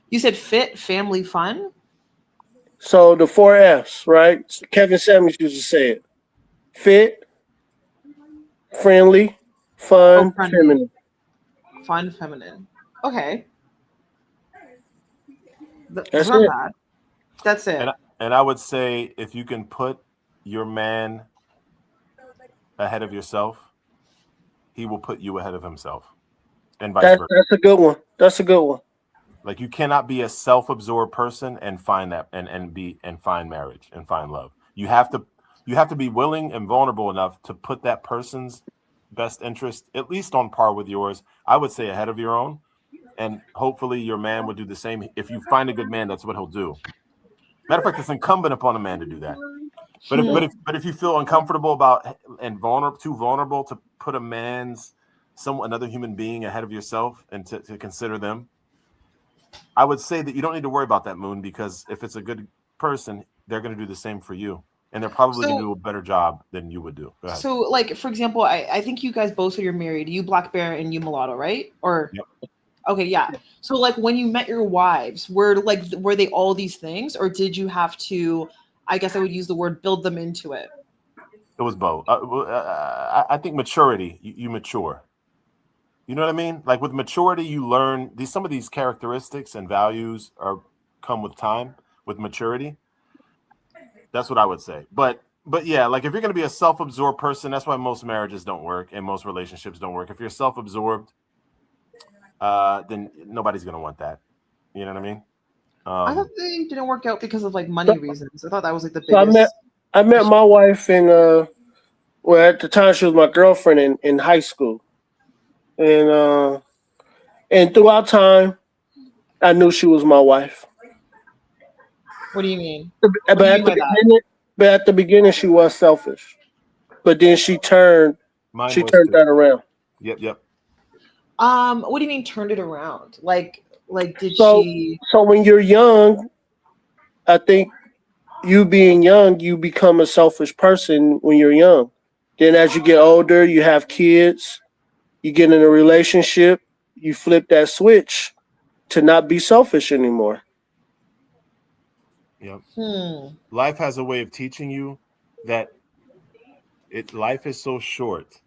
You said fit, family, fun? So the 4 F's, right? Kevin Samuels used to say it. Fit, friendly, fun, feminine. Fun, feminine. Okay. That's not it. bad. That's it. And I would say if you can put your man ahead of yourself, he will put you ahead of himself. And vice versa. That's a good one. That's a good one. Like you cannot be a self-absorbed person and find that and find marriage and find love. You have to be willing and vulnerable enough to put that person's best interest at least on par with yours. I would say ahead of your own. And hopefully your man would do the same. If you find a good man, that's what he'll do. Matter of fact, it's incumbent upon a man to do that. But if you feel uncomfortable about and too vulnerable to put another human being ahead of yourself and to consider them, I would say that you don't need to worry about that, Moon, because if it's a good person, they're going to do the same for you. And they're probably going to do a better job than you would do. So, like, for example, I think you guys both said you're married. You Black Bear and you Mulatto, right? Or yep. Okay, yeah. So, like, when you met your wives, were they all these things, or did you have to? I guess I would use the word build them into it. It was both. I think maturity. You mature. You know what I mean? Like with maturity, you learn some of these characteristics and values come with time, with maturity. That's what I would say. But yeah, like if you're going to be a self-absorbed person, that's why most marriages don't work and most relationships don't work. If you're self-absorbed, then nobody's going to want that. You know what I mean? I thought they didn't work out because of like money reasons. I thought that was like the So biggest. I met my wife in well, at the time she was my girlfriend in high school, and throughout time I knew she was my wife. What do you mean? But at the beginning she was selfish, but then she turned that around. Yep. What do you mean turned it around? Like did So she? so when you're young, I think you being young, you become a selfish person when you're young. Then as you get older, you have kids, you get in a relationship, you flip that switch to not be selfish anymore. Yep. Life has a way of teaching you that life is so short,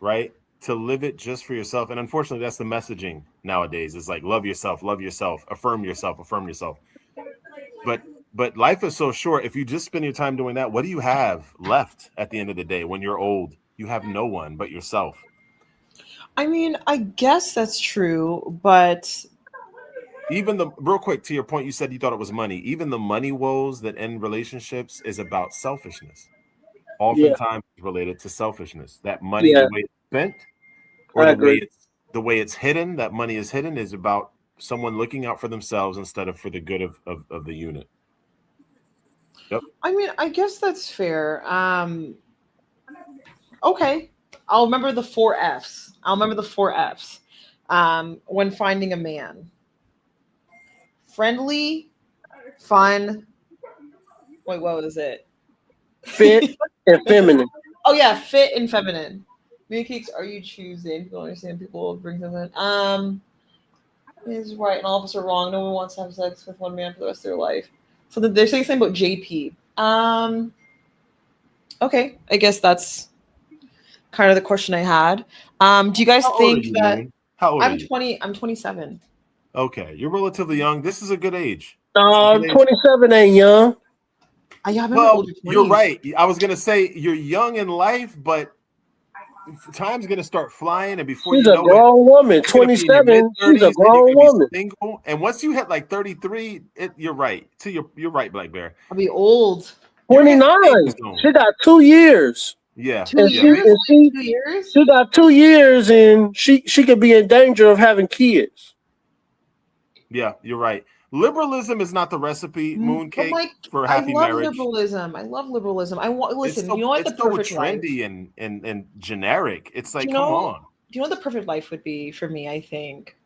right? To live it just for yourself. And unfortunately, that's the messaging nowadays. It's like love yourself, affirm yourself, affirm yourself. But life is so short. If you just spend your time doing that, what do you have left at the end of the day when you're old? You have no one but yourself. I mean, I guess that's true, but even real quick to your point, you said you thought it was money. Even the money woes that end relationships is about selfishness. Oftentimes related to selfishness. That money, the way it's spent, or the way it's hidden, that money is hidden, is about someone looking out for themselves instead of for the good of the unit. Yep. I mean, I guess that's fair. Okay. I'll remember the 4 Fs. When finding a man. Friendly, fun. Wait, what was it? Fit and feminine. Oh yeah, fit and feminine. Mooncakes, are you choosing? People understand people bring them in. Is right and all of us are wrong. No one wants to have sex with one man for the rest of their life. So they're saying something about JP. Okay, I guess that's kind of the question I had. Do you guys think that How old I'm are you? 20? I'm 27. Okay, you're relatively young. This is a good age. 27 ain't young. Well, you're right. I was gonna say you're young in life, but time's gonna start flying, and before She's you a know grown woman. 27. She's a grown woman. Single, and once you hit like 33, you're right. You're right, Black Bear. I'll be old. 29. She got 2 years. Yeah. 2 years? 2 years? She got 2 years, and she could be in danger of having kids. Yeah, you're right. Liberalism is not the recipe, Mooncake, for happy marriage. Liberalism. I love liberalism. I want listen. So, you know what the perfect trendy life? and generic. It's like, come on. Do you know what the perfect life would be for me? I think,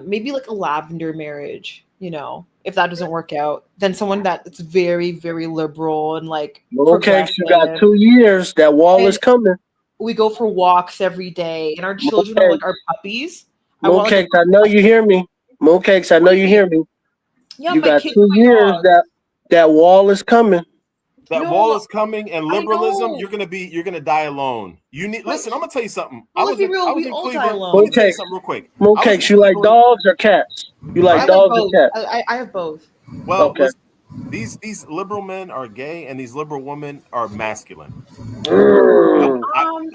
maybe like a lavender marriage. You know, if that doesn't work out, then someone that's very, very liberal and like. Okay, she got 2 years. That wall is coming. We go for walks every day, and our children are like our puppies. Mooncakes, I know you hear me. Mooncakes, I know you hear me. Yeah, you my got kids 2 years. That wall is coming. That wall is coming, and liberalism, you're gonna die alone. You need listen. I'm gonna tell you something. Well, I was in Cleveland. Let me tell you something real quick. Mooncakes, you like dogs or cats? You like dogs or cats? I have both. Well, listen, these liberal men are gay, and these liberal women are masculine.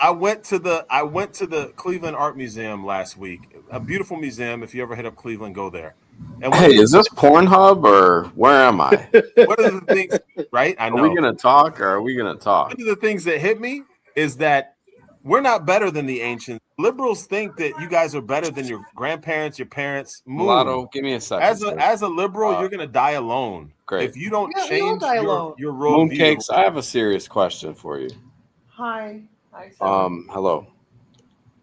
I went to the Cleveland Art Museum last week. A beautiful museum. If you ever hit up Cleveland, go there. And hey, is this Pornhub or where am I? What are the things? Right? I know. Are we gonna talk or are we gonna talk? One of the things that hit me is that we're not better than the ancients. Liberals think that you guys are better than your grandparents, your parents. Mulatto, give me a second. As a liberal, you're gonna die alone. Great. If you don't change your worldview. Mooncakes, I have a serious question for you. Hi. Hello.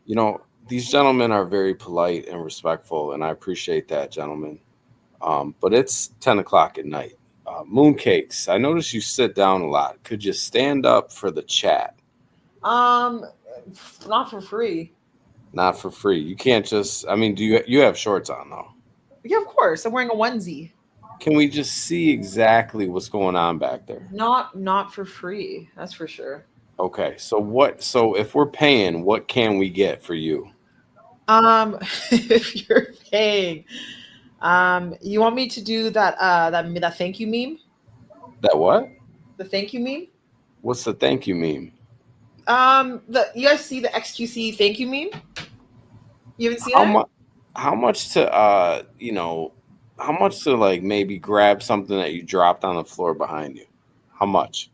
You know, these gentlemen are very polite and respectful, and I appreciate that, gentlemen. But it's 10 o'clock at night. Mooncakes, I notice you sit down a lot. Could you stand up for the chat? Not for free. Not for free. You can't just. I mean, do you have shorts on though? Yeah, of course. I'm wearing a onesie. Can we just see exactly what's going on back there? Not for free. That's for sure. Okay, so if we're paying, what can we get for you? If you're paying, you want me to do that thank you meme? That what? The thank you meme? What's the thank you meme? You guys see the XQC thank you meme? You haven't seen it? How much to how much to like maybe grab something that you dropped on the floor behind you? How much?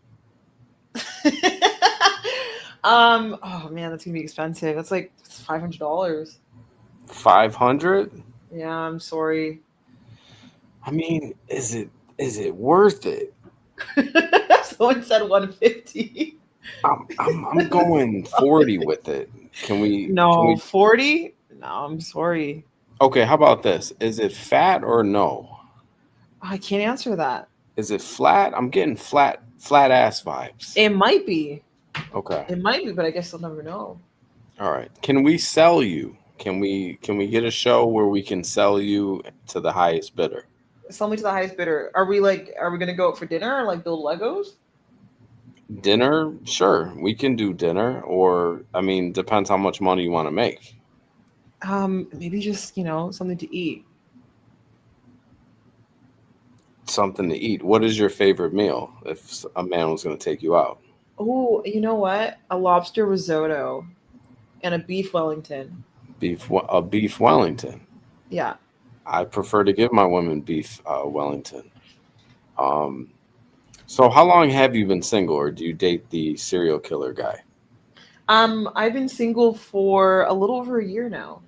Oh man, that's gonna be expensive. That's like $500. 500? Yeah, I'm sorry. I mean, is it worth it? Someone said 150. I'm going 40 with it. Can we 40? No, I'm sorry. Okay, how about this? Is it fat or no? I can't answer that. Is it flat? I'm getting flat ass vibes. It might be. Okay. It might be, but I guess I'll never know. All right. Can we sell you? Can we get a show where we can sell you to the highest bidder? Sell me to the highest bidder. Are we gonna go out for dinner or like build Legos? Dinner? Sure. We can do dinner, or I mean, depends how much money you want to make. Maybe just, something to eat. Something to eat. What is your favorite meal if a man was going to take you out? Oh, you know what? A lobster risotto and a beef Wellington. A beef Wellington. Yeah. I prefer to give my women beef Wellington. So how long have you been single, or do you date the serial killer guy? I've been single for a little over a year now.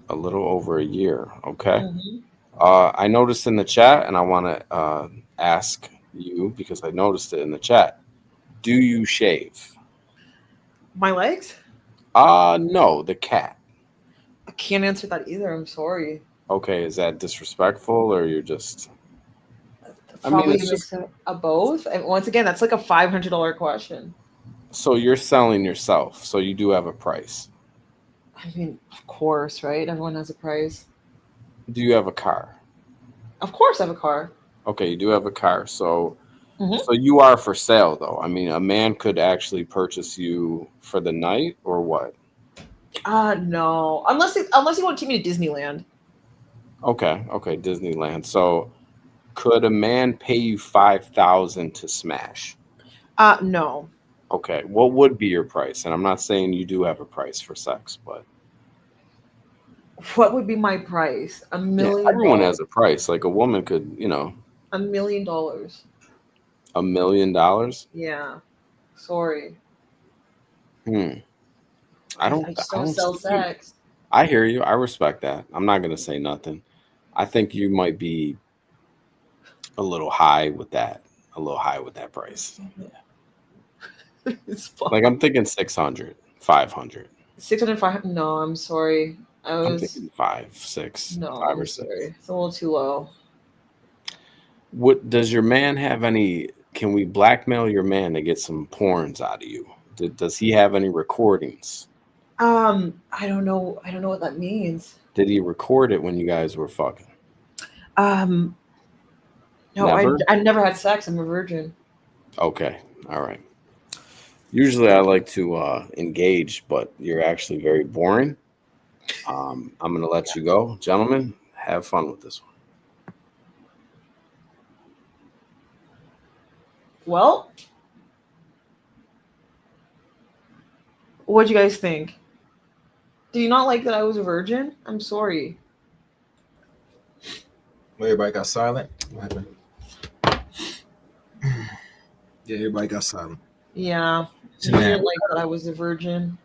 A little over a year. Okay. Mm-hmm. I noticed in the chat, and I want to ask you because I noticed it in the chat. Do you shave? My legs? No, the cat. I can't answer that either. I'm sorry. Okay, is that disrespectful, or you're just? Probably a mix of both. And once again, that's like a $500 question. So you're selling yourself, so you do have a price. I mean, of course, right? Everyone has a price. Do you have a car? Of course I have a car. Okay, you do have a car. So so you are for sale, though. I mean, a man could actually purchase you for the night, or what? No. Unless you want to take me to Disneyland. Okay, Disneyland. So could a man pay you $5,000 to smash? No. Okay, what would be your price? And I'm not saying you do have a price for sex, but what would be my price? $1 million. Everyone has a price. Like a woman could, $1 million. $1 million? Yeah. Sorry. I don't sell sex. I hear you. I respect that. I'm not gonna say nothing. I think you might be a little high with that. A little high with that price. Yeah. It's fun. Like I'm thinking 600, 500. 600, 500. No, I'm sorry. I'm thinking 5, 6, No, 5 or I'm 6. sorry. It's a little too low. What does your man have any? Can we blackmail your man to get some porns out of you? Does he have any recordings? I don't know. I don't know what that means. Did he record it when you guys were fucking? No, Never? I never had sex. I'm a virgin. Okay, all right. Usually I like to engage, but you're actually very boring. I'm going to let you go. Gentlemen, have fun with this one. Well, what'd you guys think? Do you not like that I was a virgin? I'm sorry. Everybody got silent. What happened? Yeah, everybody got silent. Yeah. You didn't like that I was a virgin.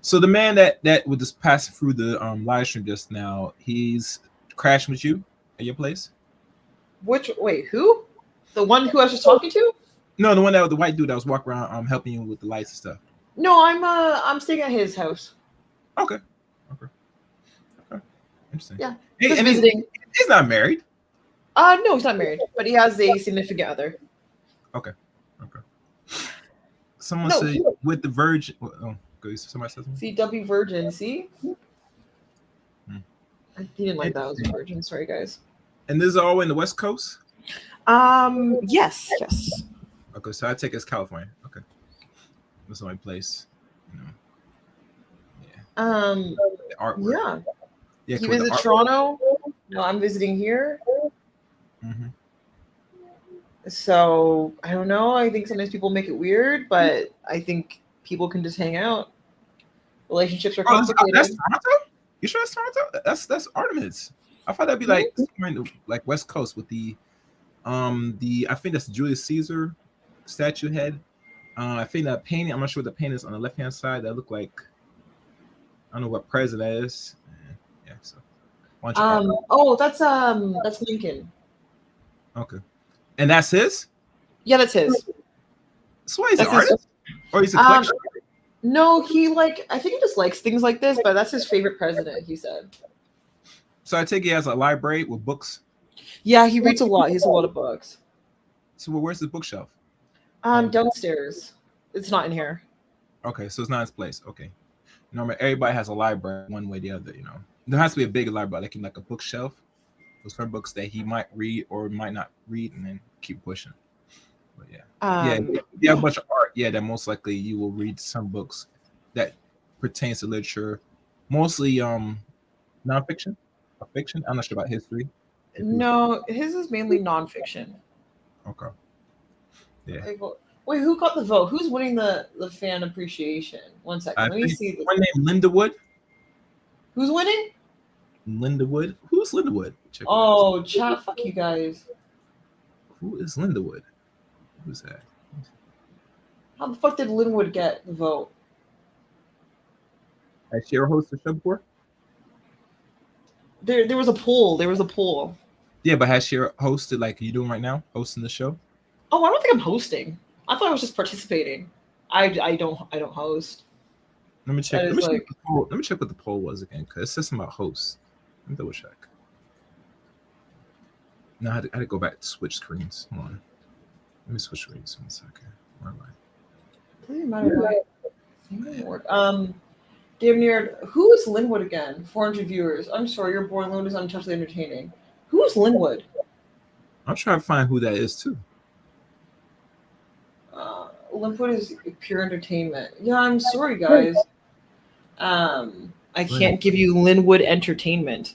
So the man that was just passing through the live stream just now, he's crashing with you at your place? Wait, who? The one who I was just talking to? No, the white dude that was walking around helping you with the lights and stuff. No, I'm staying at his house. Okay. Interesting. Yeah. And visiting. He's not married. No, he's not married, but he has a significant other. Okay. Someone said with the virgin. Oh, somebody said something. CW virgin. See, I didn't like that I was a virgin. Sorry, guys. And this is all in the West Coast. Yes. Okay, so I take it as California. Okay. That's my place. You know. The artwork. Yeah. Yeah, He cool. The visits artwork. Toronto. No, I'm visiting here. Mm-hmm. So I don't know. I think sometimes people make it weird, but I think people can just hang out. Relationships are complicated. That's Toronto. You sure that's Toronto? That's Artemis. I thought that'd be like like West Coast with the I think that's Julius Caesar statue head. I think that painting. I'm not sure what the painting is on the left hand side. That look like I don't know what president that is. Yeah. So. Oh, that's Lincoln. Okay. And that's his? Yeah, that's his. So why he's an artist? Or he's a collection? No, I think he just likes things like this, but that's his favorite president, he said. So I take it as a library with books? Yeah, he reads a lot. He has a lot of books. So where's the bookshelf? Downstairs. It's not in here. Okay, so it's not his place. Okay. Normally everybody has a library one way or the other, you know. There has to be a big library, like a bookshelf. Those are books that he might read or might not read and then keep pushing. But yeah. You have a bunch of art, then most likely you will read some books that pertains to literature. Mostly nonfiction or fiction. I'm not sure about history. No, his is mainly nonfiction. Okay. Yeah. Wait, who got the vote? Who's winning the fan appreciation? 1 second. Let me see this. One named Linda Wood. Who's winning? Linda Wood. Who's Linda Wood? Oh, chat. Fuck you guys. Who is Linda Wood? Who's that? How the fuck did Linwood get the vote? Has she ever hosted a show before? There was a poll. Yeah, but has she hosted like you doing right now, hosting the show? Oh, I don't think I'm hosting. I thought I was just participating. I don't host. Let me check. Let me check what the poll was again, because it says something about hosts. Let me double check. No, I had to go back to switch screens. Hold on. Let me switch screens 1 second. Where am I? Doesn't matter. Damn near. Who is Linwood again? 400 viewers. I'm sorry, your boring Linwood is untouchably entertaining. Who is Linwood? I'm trying to find who that is too. Linwood is pure entertainment. Yeah, I'm sorry, guys. I can't give you Linwood entertainment.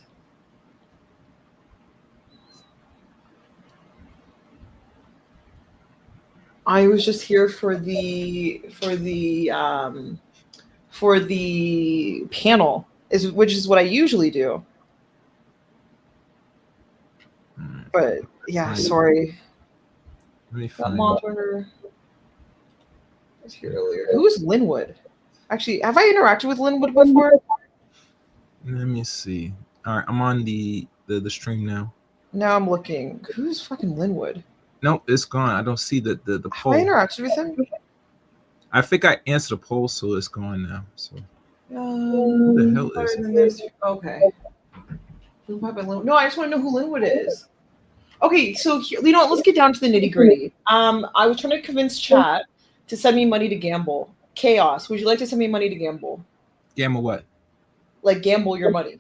I was just here for the panel, which is what I usually do. But yeah, sorry. Let me find that was here earlier. Who's Linwood? Actually, have I interacted with Linwood before? Let me see. All right, I'm on the stream now. Now I'm looking. Who's fucking Linwood? Nope, it's gone. I don't see the poll. Have I interacted with him? I think I answered the poll, so it's gone now. So who the hell is it? Okay. No, I just want to know who Linwood is. Okay, so let's get down to the nitty gritty. I was trying to convince chat to send me money to gamble. Chaos, would you like to send me money to gamble? Gamble what? Like gamble your money.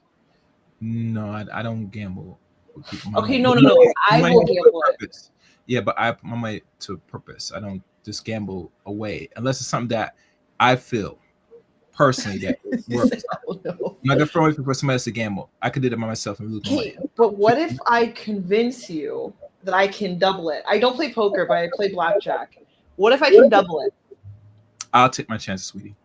No, I don't gamble. Okay, no. I will gamble it. Yeah, but I put my money to purpose. I don't just gamble away unless it's something that I feel personally that works. I'm not gonna throw it for somebody else to gamble. I could do that by myself and lose money. But what if I convince you that I can double it? I don't play poker, but I play blackjack. What if I can double it? I'll take my chances, sweetie.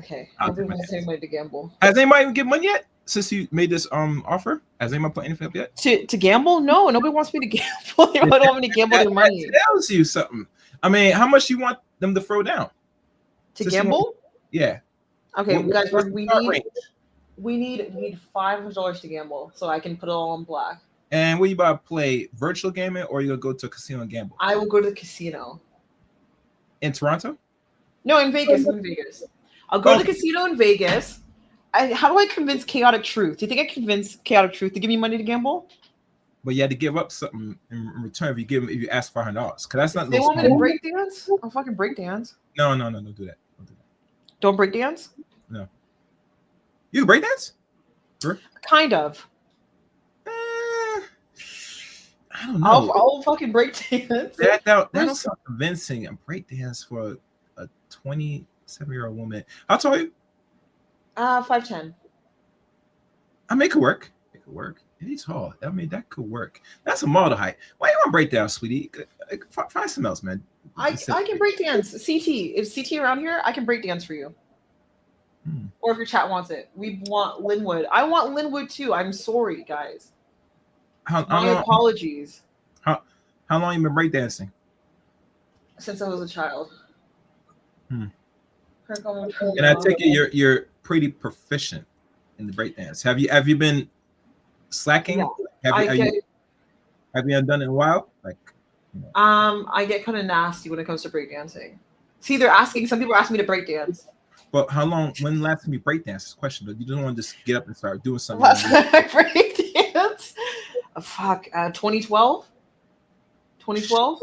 Okay, everyone's the same way to gamble. Has anybody even given money yet since you made this offer? Has anyone put anything up yet? To gamble? No, nobody wants me to gamble. I don't want me to gamble their money. That tells you something. I mean, how much you want them to throw down? To gamble? Yeah. Okay, guys, we need $500 to gamble, so I can put it all on black. And what you about to play virtual gaming, or you gonna go to a casino and gamble? I will go to the casino. In Toronto? No, in Vegas. I'll go to the casino in Vegas. How do I convince Chaotic Truth? Do you think I convince Chaotic Truth to give me money to gamble? But you had to give up something in return if you ask $500. Because that's not. They want me to break dance? I'll fucking break dance. No, don't do that. Don't break dance? No. You break dance? Sure. Kind of. I don't know. I'll fucking break dance. That sounds convincing. A break dance for a 27-year-old woman. How tall are you? 5'10". I make it work. Make it work. He's tall. I mean, that could work. That's a model height. Why you want to break down, sweetie? Find something else, man. I can break dance. CT. If CT around here, I can break dance for you. Or if your chat wants it. We want Linwood. I want Linwood too. I'm sorry, guys. How My long, apologies. how long you been breakdancing? Since I was a child. And I take it you're pretty proficient in the breakdance. Have you been slacking? Yeah. Have you done it in a while? Like, I get kind of nasty when it comes to breakdancing. See, some people are asking me to breakdance. But how long? When last time you breakdance? Is the question. But you don't want to just get up and start doing something. Last time I breakdance? 2012. 2012.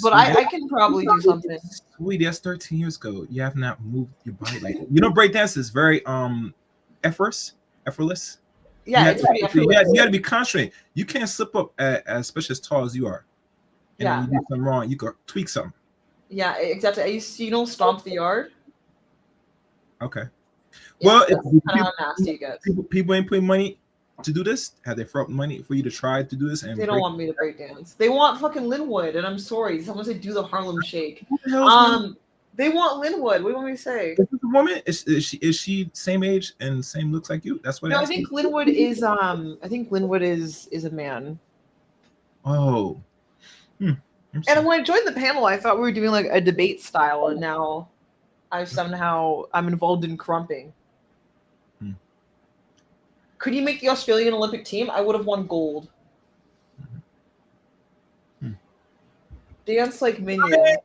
But I can probably do something. Sweetie, that's 13 years ago. You have not moved your body like that. You know, breakdance is very effortless. Yeah, it's pretty effortless. You got to be concentrated. You can't slip up, especially as tall as you are. And when you do something wrong, you could tweak something. Yeah, exactly. I used to, stomp the yard. Okay. Yeah, Well, that's kind of how nasty it gets. People ain't putting money to do this. Have they thrown money for you to try to do this? And they don't want me to break dance. They want fucking Linwood, and I'm sorry. Someone said do the Harlem Shake. They want Linwood. What do you want me to say? Is this a woman? Is she same age and same looks like you? That's what. No, I think Linwood is a man. Oh. And when I joined the panel, I thought we were doing like a debate style, and now I'm involved in crumping. Could you make the Australian Olympic team? I would have won gold. Dance like Minion.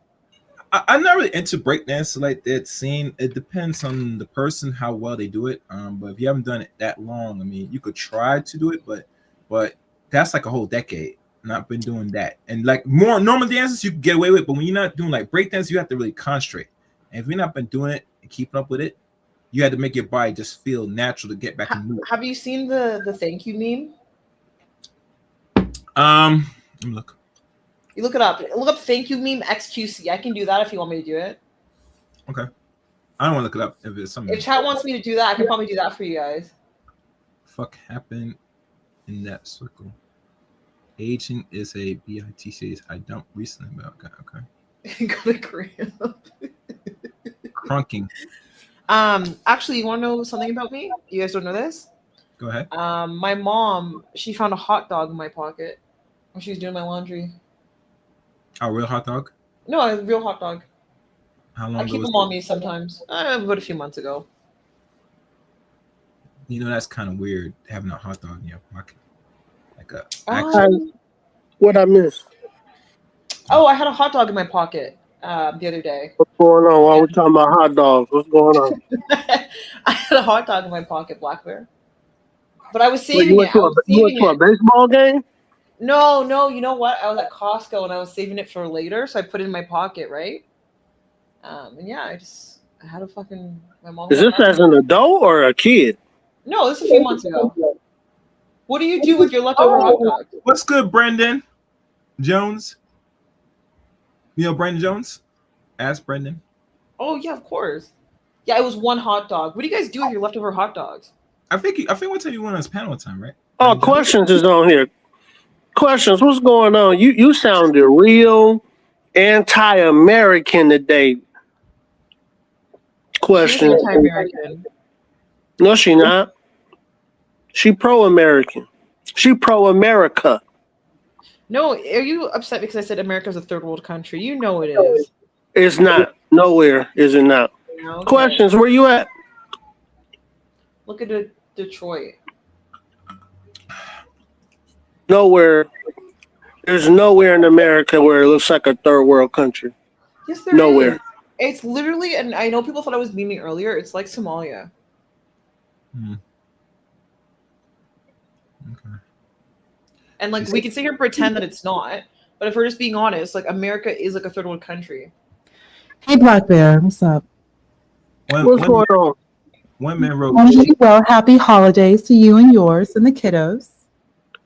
I'm not really into breakdance like that scene. It depends on the person how well they do it. But if you haven't done it that long, I mean, you could try to do it, but that's like a whole decade. Not been doing that. And like more normal dances you can get away with, but when you're not doing like breakdance, you have to really concentrate. And if you're not been doing it and keeping up with it, you had to make your body just feel natural to get back and move. Have you seen the thank you meme? Let me look. You look it up. Look up thank you meme XQC. I can do that if you want me to do it. Okay. I don't want to look it up if it's something. If chat wants me to do that, I can probably do that for you guys. Fuck happened in that circle. Aging is a BITC. I don't recently about okay. Got a cramp. Crunking. Actually, you want to know something about me? You guys don't know this? Go ahead. My mom, she found a hot dog in my pocket when she was doing my laundry. A real hot dog? No, a real hot dog. How long I keep them on me sometimes. About a few months ago. You know, that's kind of weird having a hot dog in your pocket. Like what I missed? Oh, I had a hot dog in my pocket the other day. What's going on? While we're talking about hot dogs, what's going on? I had a hot dog in my pocket, Black Bear. But I was saving You went to a baseball game? No. You know what? I was at Costco and I was saving it for later, so I put it in my pocket, right? And yeah, I had a fucking my mom. Is this as an adult or a kid? No, this is a few months ago. What do you do with your leftover hot dog? What's good, Brendan Jones? You know Brendan Jones? Ask Brendan. Oh yeah, of course. Yeah, it was one hot dog. What do you guys do with your leftover hot dogs? I think one time you went on his panel time, right? Oh, Questions is on here. Questions, what's going on? You sounded real anti-American today. Question. She's anti-American. No, she not. She pro-American. She pro-America. No, are you upset because I said America's a third world country? You know it is. It's not. Nowhere is it not. Okay. Questions, where you at? Look at Detroit. Nowhere. There's nowhere in America where it looks like a third world country. Yes, there nowhere. is. It's literally, and I know people thought I was memeing earlier, it's like Somalia. Okay. And like we can sit here and pretend that it's not, but if we're just being honest, like America is like a third world country. Hey, Black Bear, what's up? What's going on? Women wrote. Well, happy holidays to you and yours and the kiddos.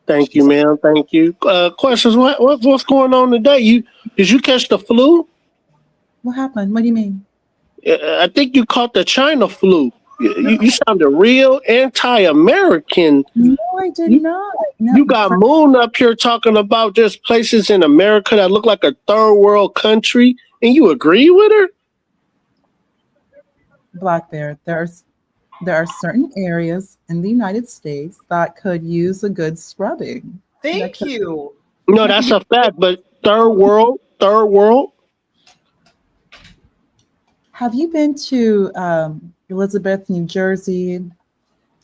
Thank you, ma'am. Thank you. Questions? What's going on today? Did you catch the flu? What happened? What do you mean? I think you caught the China flu. You sounded real anti-American. No, I did not. No, You got Moon up here talking about just places in America that look like a third world country, and you agree with her? Black Bear, there are certain areas in the United States that could use a good scrubbing. Thank you. No, that's a fact. But third world. Have you been to Elizabeth, New Jersey,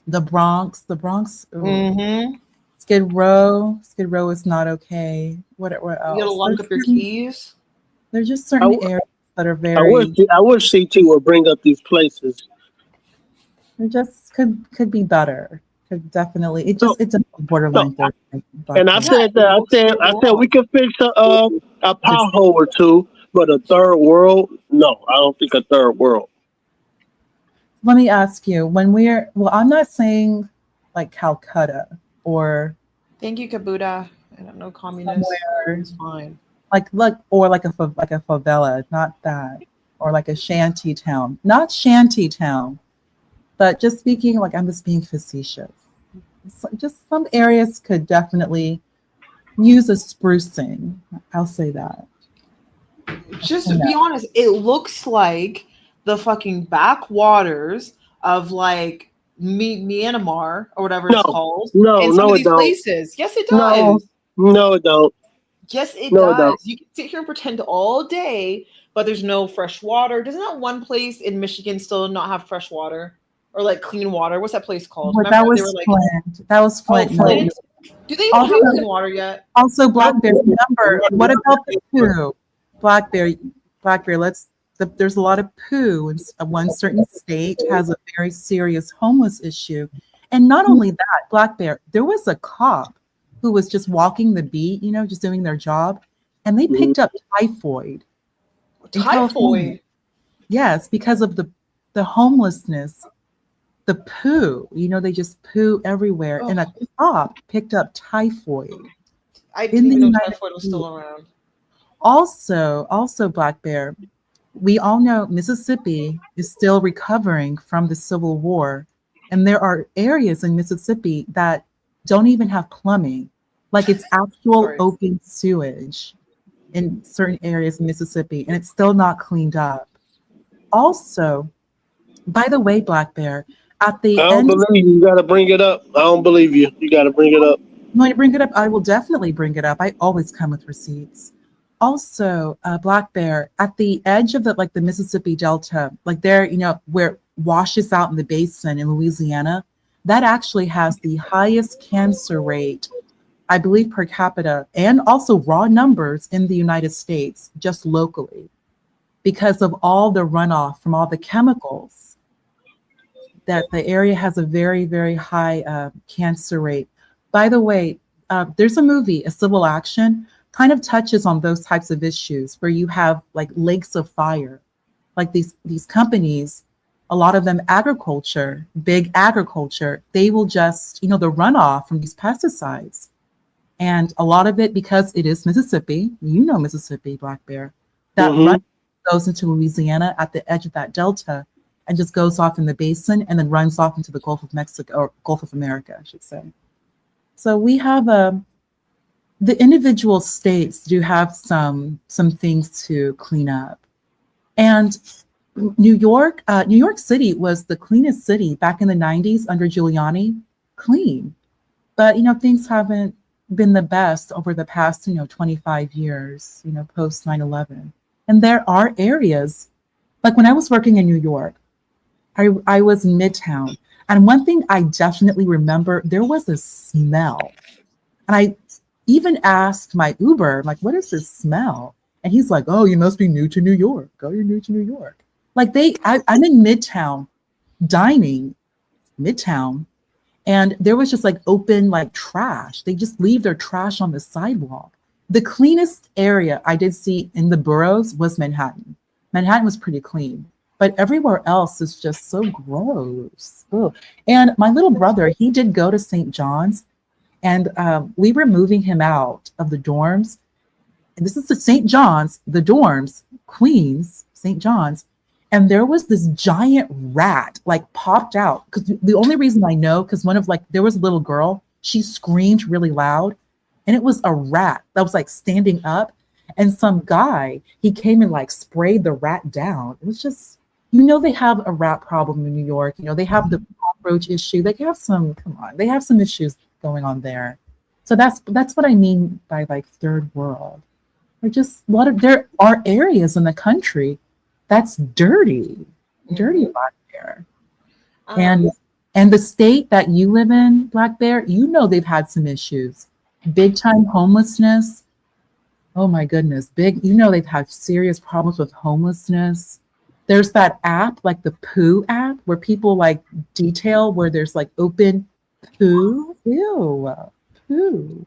the Bronx? The Bronx. Mm-hmm. Skid Row. Skid Row is not okay. What else? You gotta lock up your keys. There's just certain areas that are I very. wish CT would bring up these places. They just could be better. Could definitely. It's a borderline third. And I said that I said we could fix a pothole or two, but a third world, no, I don't think a third world. Let me ask you, I'm not saying like Calcutta or Thank you, Kabuta. I don't know, communist. It's fine. or like a favela, not that, or like a shanty town, not shanty town, but just speaking like I'm just being facetious. Just some areas could definitely use a sprucing. I'll say that. Just to be honest, it looks like the fucking backwaters of like Myanmar or whatever it's called. In some of these places. Yes, it does. No, it don't. Yes, it No, it does. don't. You can sit here and pretend all day, but there's no fresh water. Doesn't that one place in Michigan still not have fresh water or like clean water? What's that place called? Well, that was Flint. That was Flint. Oh, Flint? Do they even have clean water yet? Also, Black Bear, remember, what about the poo? Black Bear, there's a lot of poo, and one certain state has a very serious homeless issue. And not only that, Black Bear, there was a cop who was just walking the beat, just doing their job, and they picked up typhoid. Typhoid? Yes, because of the homelessness, the poo, they just poo everywhere. And a cop picked up typhoid. I didn't even know typhoid was still around. Also, Black Bear, we all know Mississippi is still recovering from the Civil War. And there are areas in Mississippi that don't even have plumbing. Like it's actual open sewage in certain areas in Mississippi, and it's still not cleaned up. Also, by the way, Black Bear, at the I don't believe you. You got to bring it up. I don't believe you. You got to bring it up. You want to bring it up? I will definitely bring it up. I always come with receipts. Also, Black Bear, at the edge of the Mississippi Delta, like there, where it washes out in the basin in Louisiana, that actually has the highest cancer rate, I believe, per capita, and also raw numbers in the United States, just locally, because of all the runoff from all the chemicals. That the area has a very, very high cancer rate. By the way, there's a movie, A Civil Action, kind of touches on those types of issues where you have like lakes of fire, like these companies, a lot of them agriculture, big agriculture, they will just, the runoff from these pesticides. And a lot of it, because it is Mississippi, Mississippi, Black Bear, that run goes into Louisiana at the edge of that delta and just goes off in the basin and then runs off into the Gulf of Mexico, or Gulf of America, I should say. So we have the individual states do have some things to clean up. And New York City was the cleanest city back in the 90s under Giuliani, clean. But, things haven't been the best over the past, 25 years, post 9/11. And there are areas, like when I was working in New York, I was in Midtown. And one thing I definitely remember, there was a smell. And I even asked my Uber, like, what is this smell? And he's like, oh, you must be new to New York. Oh, you're new to New York. Like I'm in Midtown, dining, Midtown, and there was just like open like trash. They just leave their trash on the sidewalk. The cleanest area I did see in the boroughs was Manhattan. Manhattan was pretty clean, but everywhere else is just so gross. Ugh. And my little brother, he did go to St. John's, and we were moving him out of the dorms. And this is the St. John's, the dorms, Queens, St. John's. and there was this giant rat like popped out. Because the only reason I know, because there was a little girl, she screamed really loud, and it was a rat that was like standing up, and some guy, he came and like sprayed the rat down. It was just, they have a rat problem in New York. They have the cockroach issue. They have some, come on, they have some issues going on there. So that's what I mean by like third world. There are areas in the country that's dirty Black Bear. And the state that you live in, Black Bear, they've had some issues. Big time homelessness. Oh my goodness. They've had serious problems with homelessness. There's that app, like the poo app, where people like detail where there's like open poo. Ew. Poo.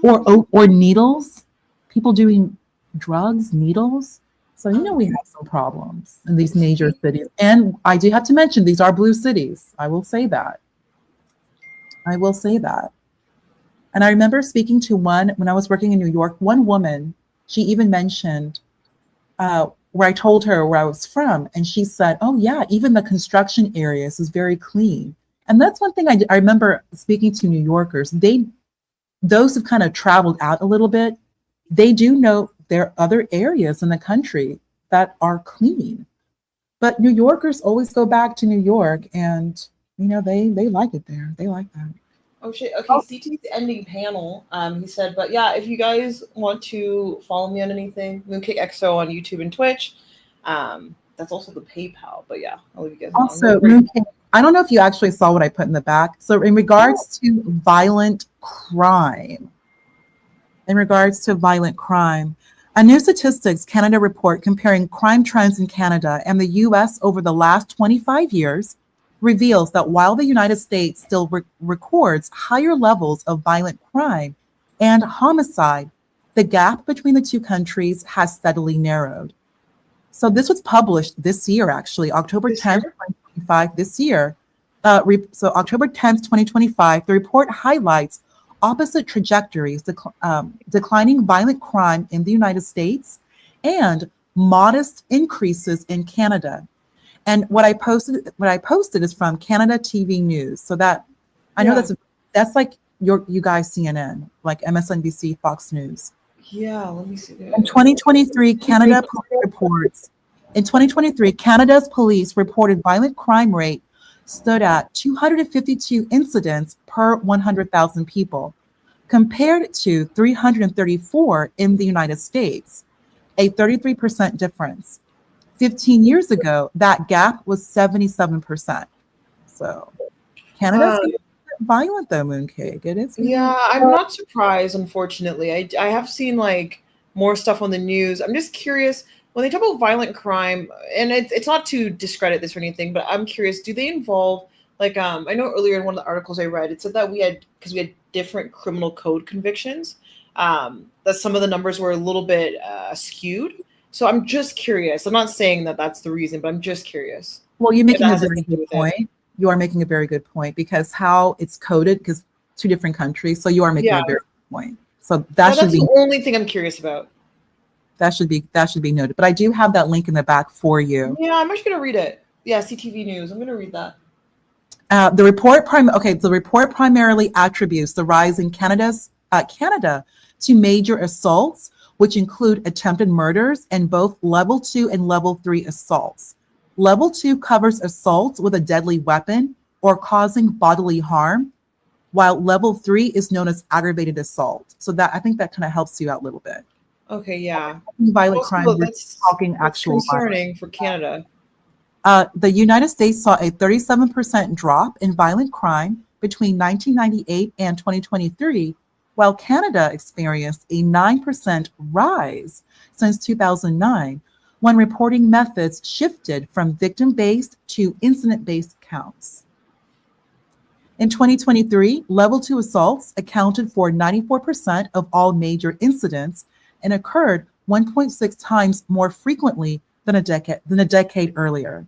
Or needles. People doing drugs, needles. So we have some problems in these major cities. And I do have to mention, these are blue cities. I will say that. And I remember speaking to when I was working in New York, one woman, she even mentioned where I told her where I was from. And she said, oh yeah, even the construction areas is very clean. And that's one thing I remember speaking to New Yorkers. Those who've kind of traveled out a little bit, they do know there are other areas in the country that are clean. But New Yorkers always go back to New York, and they like it there. They like that. Oh shit. Okay, CT's ending panel. He said, but yeah, if you guys want to follow me on anything, Moonkick XO on YouTube and Twitch. That's also the PayPal. But yeah, I'll leave you guys also, alone. Moonkick, I don't know if you actually saw what I put in the back. So in regards to violent crime, a new Statistics Canada report comparing crime trends in Canada and the US over the last 25 years reveals that while the United States still records higher levels of violent crime and homicide, the gap between the two countries has steadily narrowed. So this was published this year, actually, October 10th, 2025, this year. So October 10th, 2025, the report highlights opposite trajectories, declining violent crime in the United States and modest increases in Canada. And what I posted is from Canada TV News. So that I know that's like you guys CNN, like MSNBC, Fox News. Yeah, let me see. In 2023, Canada's police reported violent crime rate stood at 252 incidents per 100,000 people, compared to 334 in the United States, a 33% difference. 15 years ago, that gap was 77%. So Canada's getting violent though, Mooncake. It is. Yeah, I'm not surprised, unfortunately. I have seen like more stuff on the news. I'm just curious when they talk about violent crime, and it's not to discredit this or anything, but I'm curious, do they involve like I know earlier in one of the articles I read, it said that we had different criminal code convictions, that some of the numbers were a little bit skewed. So I'm just curious. I'm not saying that that's the reason, but I'm just curious. Well, you're making a very good point. You are making a very good point because how it's coded, because two different countries. So you are making a very good point. So that's the only thing I'm curious about. That should be noted. But I do have that link in the back for you. Yeah, I'm actually gonna read it. Yeah, CTV News. I'm gonna read that. The report primarily attributes the rise in Canada to major assaults, which include attempted murders and both level 2 and level 3 assaults. Level 2 covers assaults with a deadly weapon or causing bodily harm, while level 3 is known as aggravated assault. So that I think that kind of helps you out a little bit. Okay, yeah. Violent crime. That's concerning for Canada. The United States saw a 37% drop in violent crime between 1998 and 2023, while Canada experienced a 9% rise since 2009, when reporting methods shifted from victim-based to incident-based counts. In 2023, level 2 assaults accounted for 94% of all major incidents and occurred 1.6 times more frequently than a decade earlier.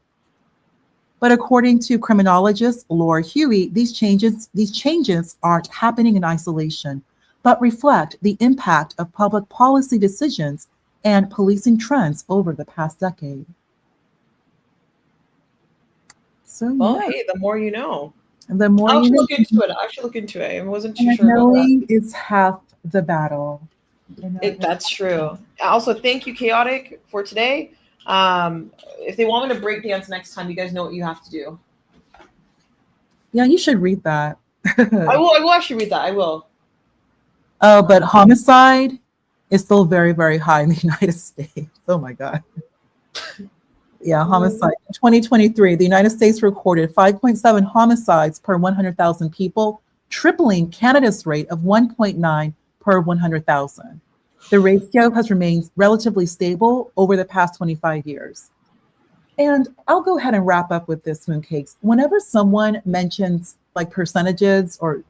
But according to criminologist Laura Huey, these changes aren't happening in isolation, but reflect the impact of public policy decisions and policing trends over the past decade. So Well, yeah, hey, the more you know. and the more I'll you actually know, look into it. I'll actually look into it. I wasn't too and sure about that. knowing is half the battle. You know, That's true. Also, thank you, Chaotic, for today. If they want me to break dance next time, you guys know what you have to do. yeah, you should read that. I will actually read that. I will. Oh, but homicide is still very, very high in the United States. Oh my God. Yeah, homicide. In 2023, the United States recorded 5.7 homicides per 100,000 people, tripling Canada's rate of 1.9 per 100,000. The ratio has remained relatively stable over the past 25 years. And I'll go ahead and wrap up with this, Mooncakes. Whenever someone mentions like percentages, or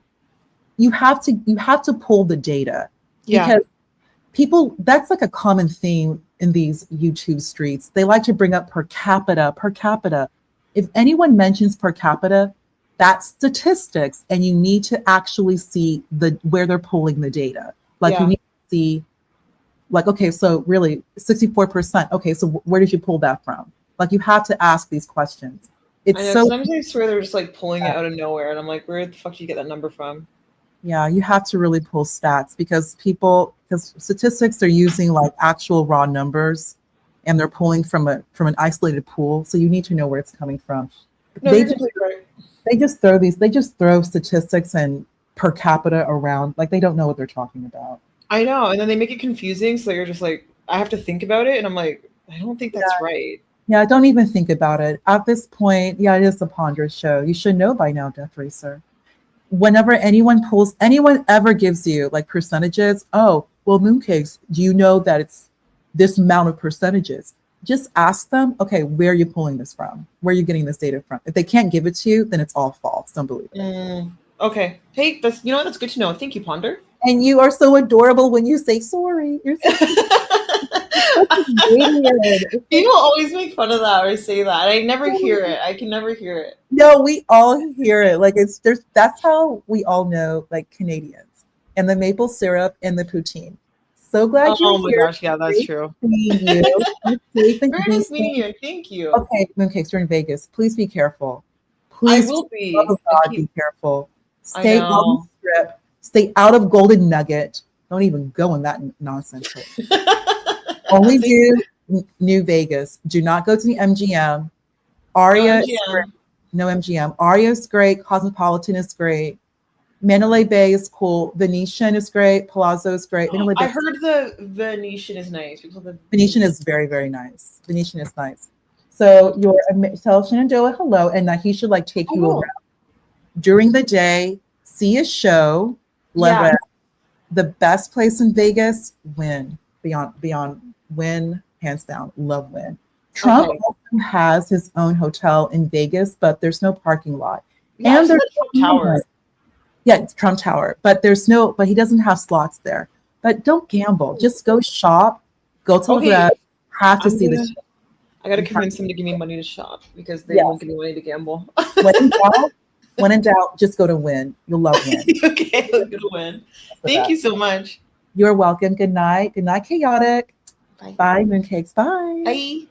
you have to pull the data, because people, that's like a common theme in these YouTube streets. They like to bring up per capita. If anyone mentions per capita, that's statistics, and you need to actually see where they're pulling the data. Like you need to see, like, okay, so really 64%. Okay, so where did you pull that from? Like you have to ask these questions. It's I know, so sometimes I swear they're just like pulling it out of nowhere, and I'm like, where the fuck did you get that number from? Yeah, you have to really pull stats because statistics are using like actual raw numbers, and they're pulling from an isolated pool. So you need to know where it's coming from. No, They you're just, completely right. they just throw statistics and per capita around like they don't know what they're talking about. I know, and then they make it confusing, so you're just like, I have to think about it, and I'm like, I don't think that's right. Yeah, don't even think about it. At this point, yeah, it is a ponderous show. You should know by now, Death Racer. Whenever anyone ever gives you like percentages, oh, well, Mooncakes, do you know that it's this amount of percentages? Just ask them, okay, where are you pulling this from? Where are you getting this data from? If they can't give it to you, then it's all false. Don't believe it. Okay. Hey, that's good to know. Thank you, Ponder. And you are so adorable when you say sorry. You're so People always make fun of that or say that. I never hear it. I can never hear it. No, we all hear it. Like that's how we all know, like Canadians, and the maple syrup and the poutine. So glad you're here. Oh my gosh, yeah, that's true. Meeting you. Very nice meeting you. Thank you. Okay, Mooncakes, you're in Vegas. Please be careful. Please, I will be. Oh God, be careful. Stay I on know. the strip. Stay out of Golden Nugget. Don't even go in that nonsense. Only do New Vegas. Do not go to the MGM. Aria is great. No MGM. Aria is great. Cosmopolitan is great. Mandalay Bay is cool. Venetian is great. Palazzo is great. Mandalay Bay I heard the Venetian is nice. Venetian is very, very nice. Venetian is nice. So tell Shenandoah hello, and that he should like take you around during the day. See a show. The best place in Vegas. Win beyond Win, hands down. Love Win. Trump also has his own hotel in Vegas, but there's no parking lot. Yeah, and there's Trump Tower. Yeah, it's Trump Tower, but he doesn't have slots there. But don't gamble. Just go shop. Go to the red. Have to see the show. I got to convince them to give me money to shop because they won't give me money to gamble. When in doubt, just go to Win. You'll love Win. Okay, let's go to Win. Thank you so much. You're welcome. Good night. Good night, Chaotic. Bye, Mooncakes. Bye. Bye.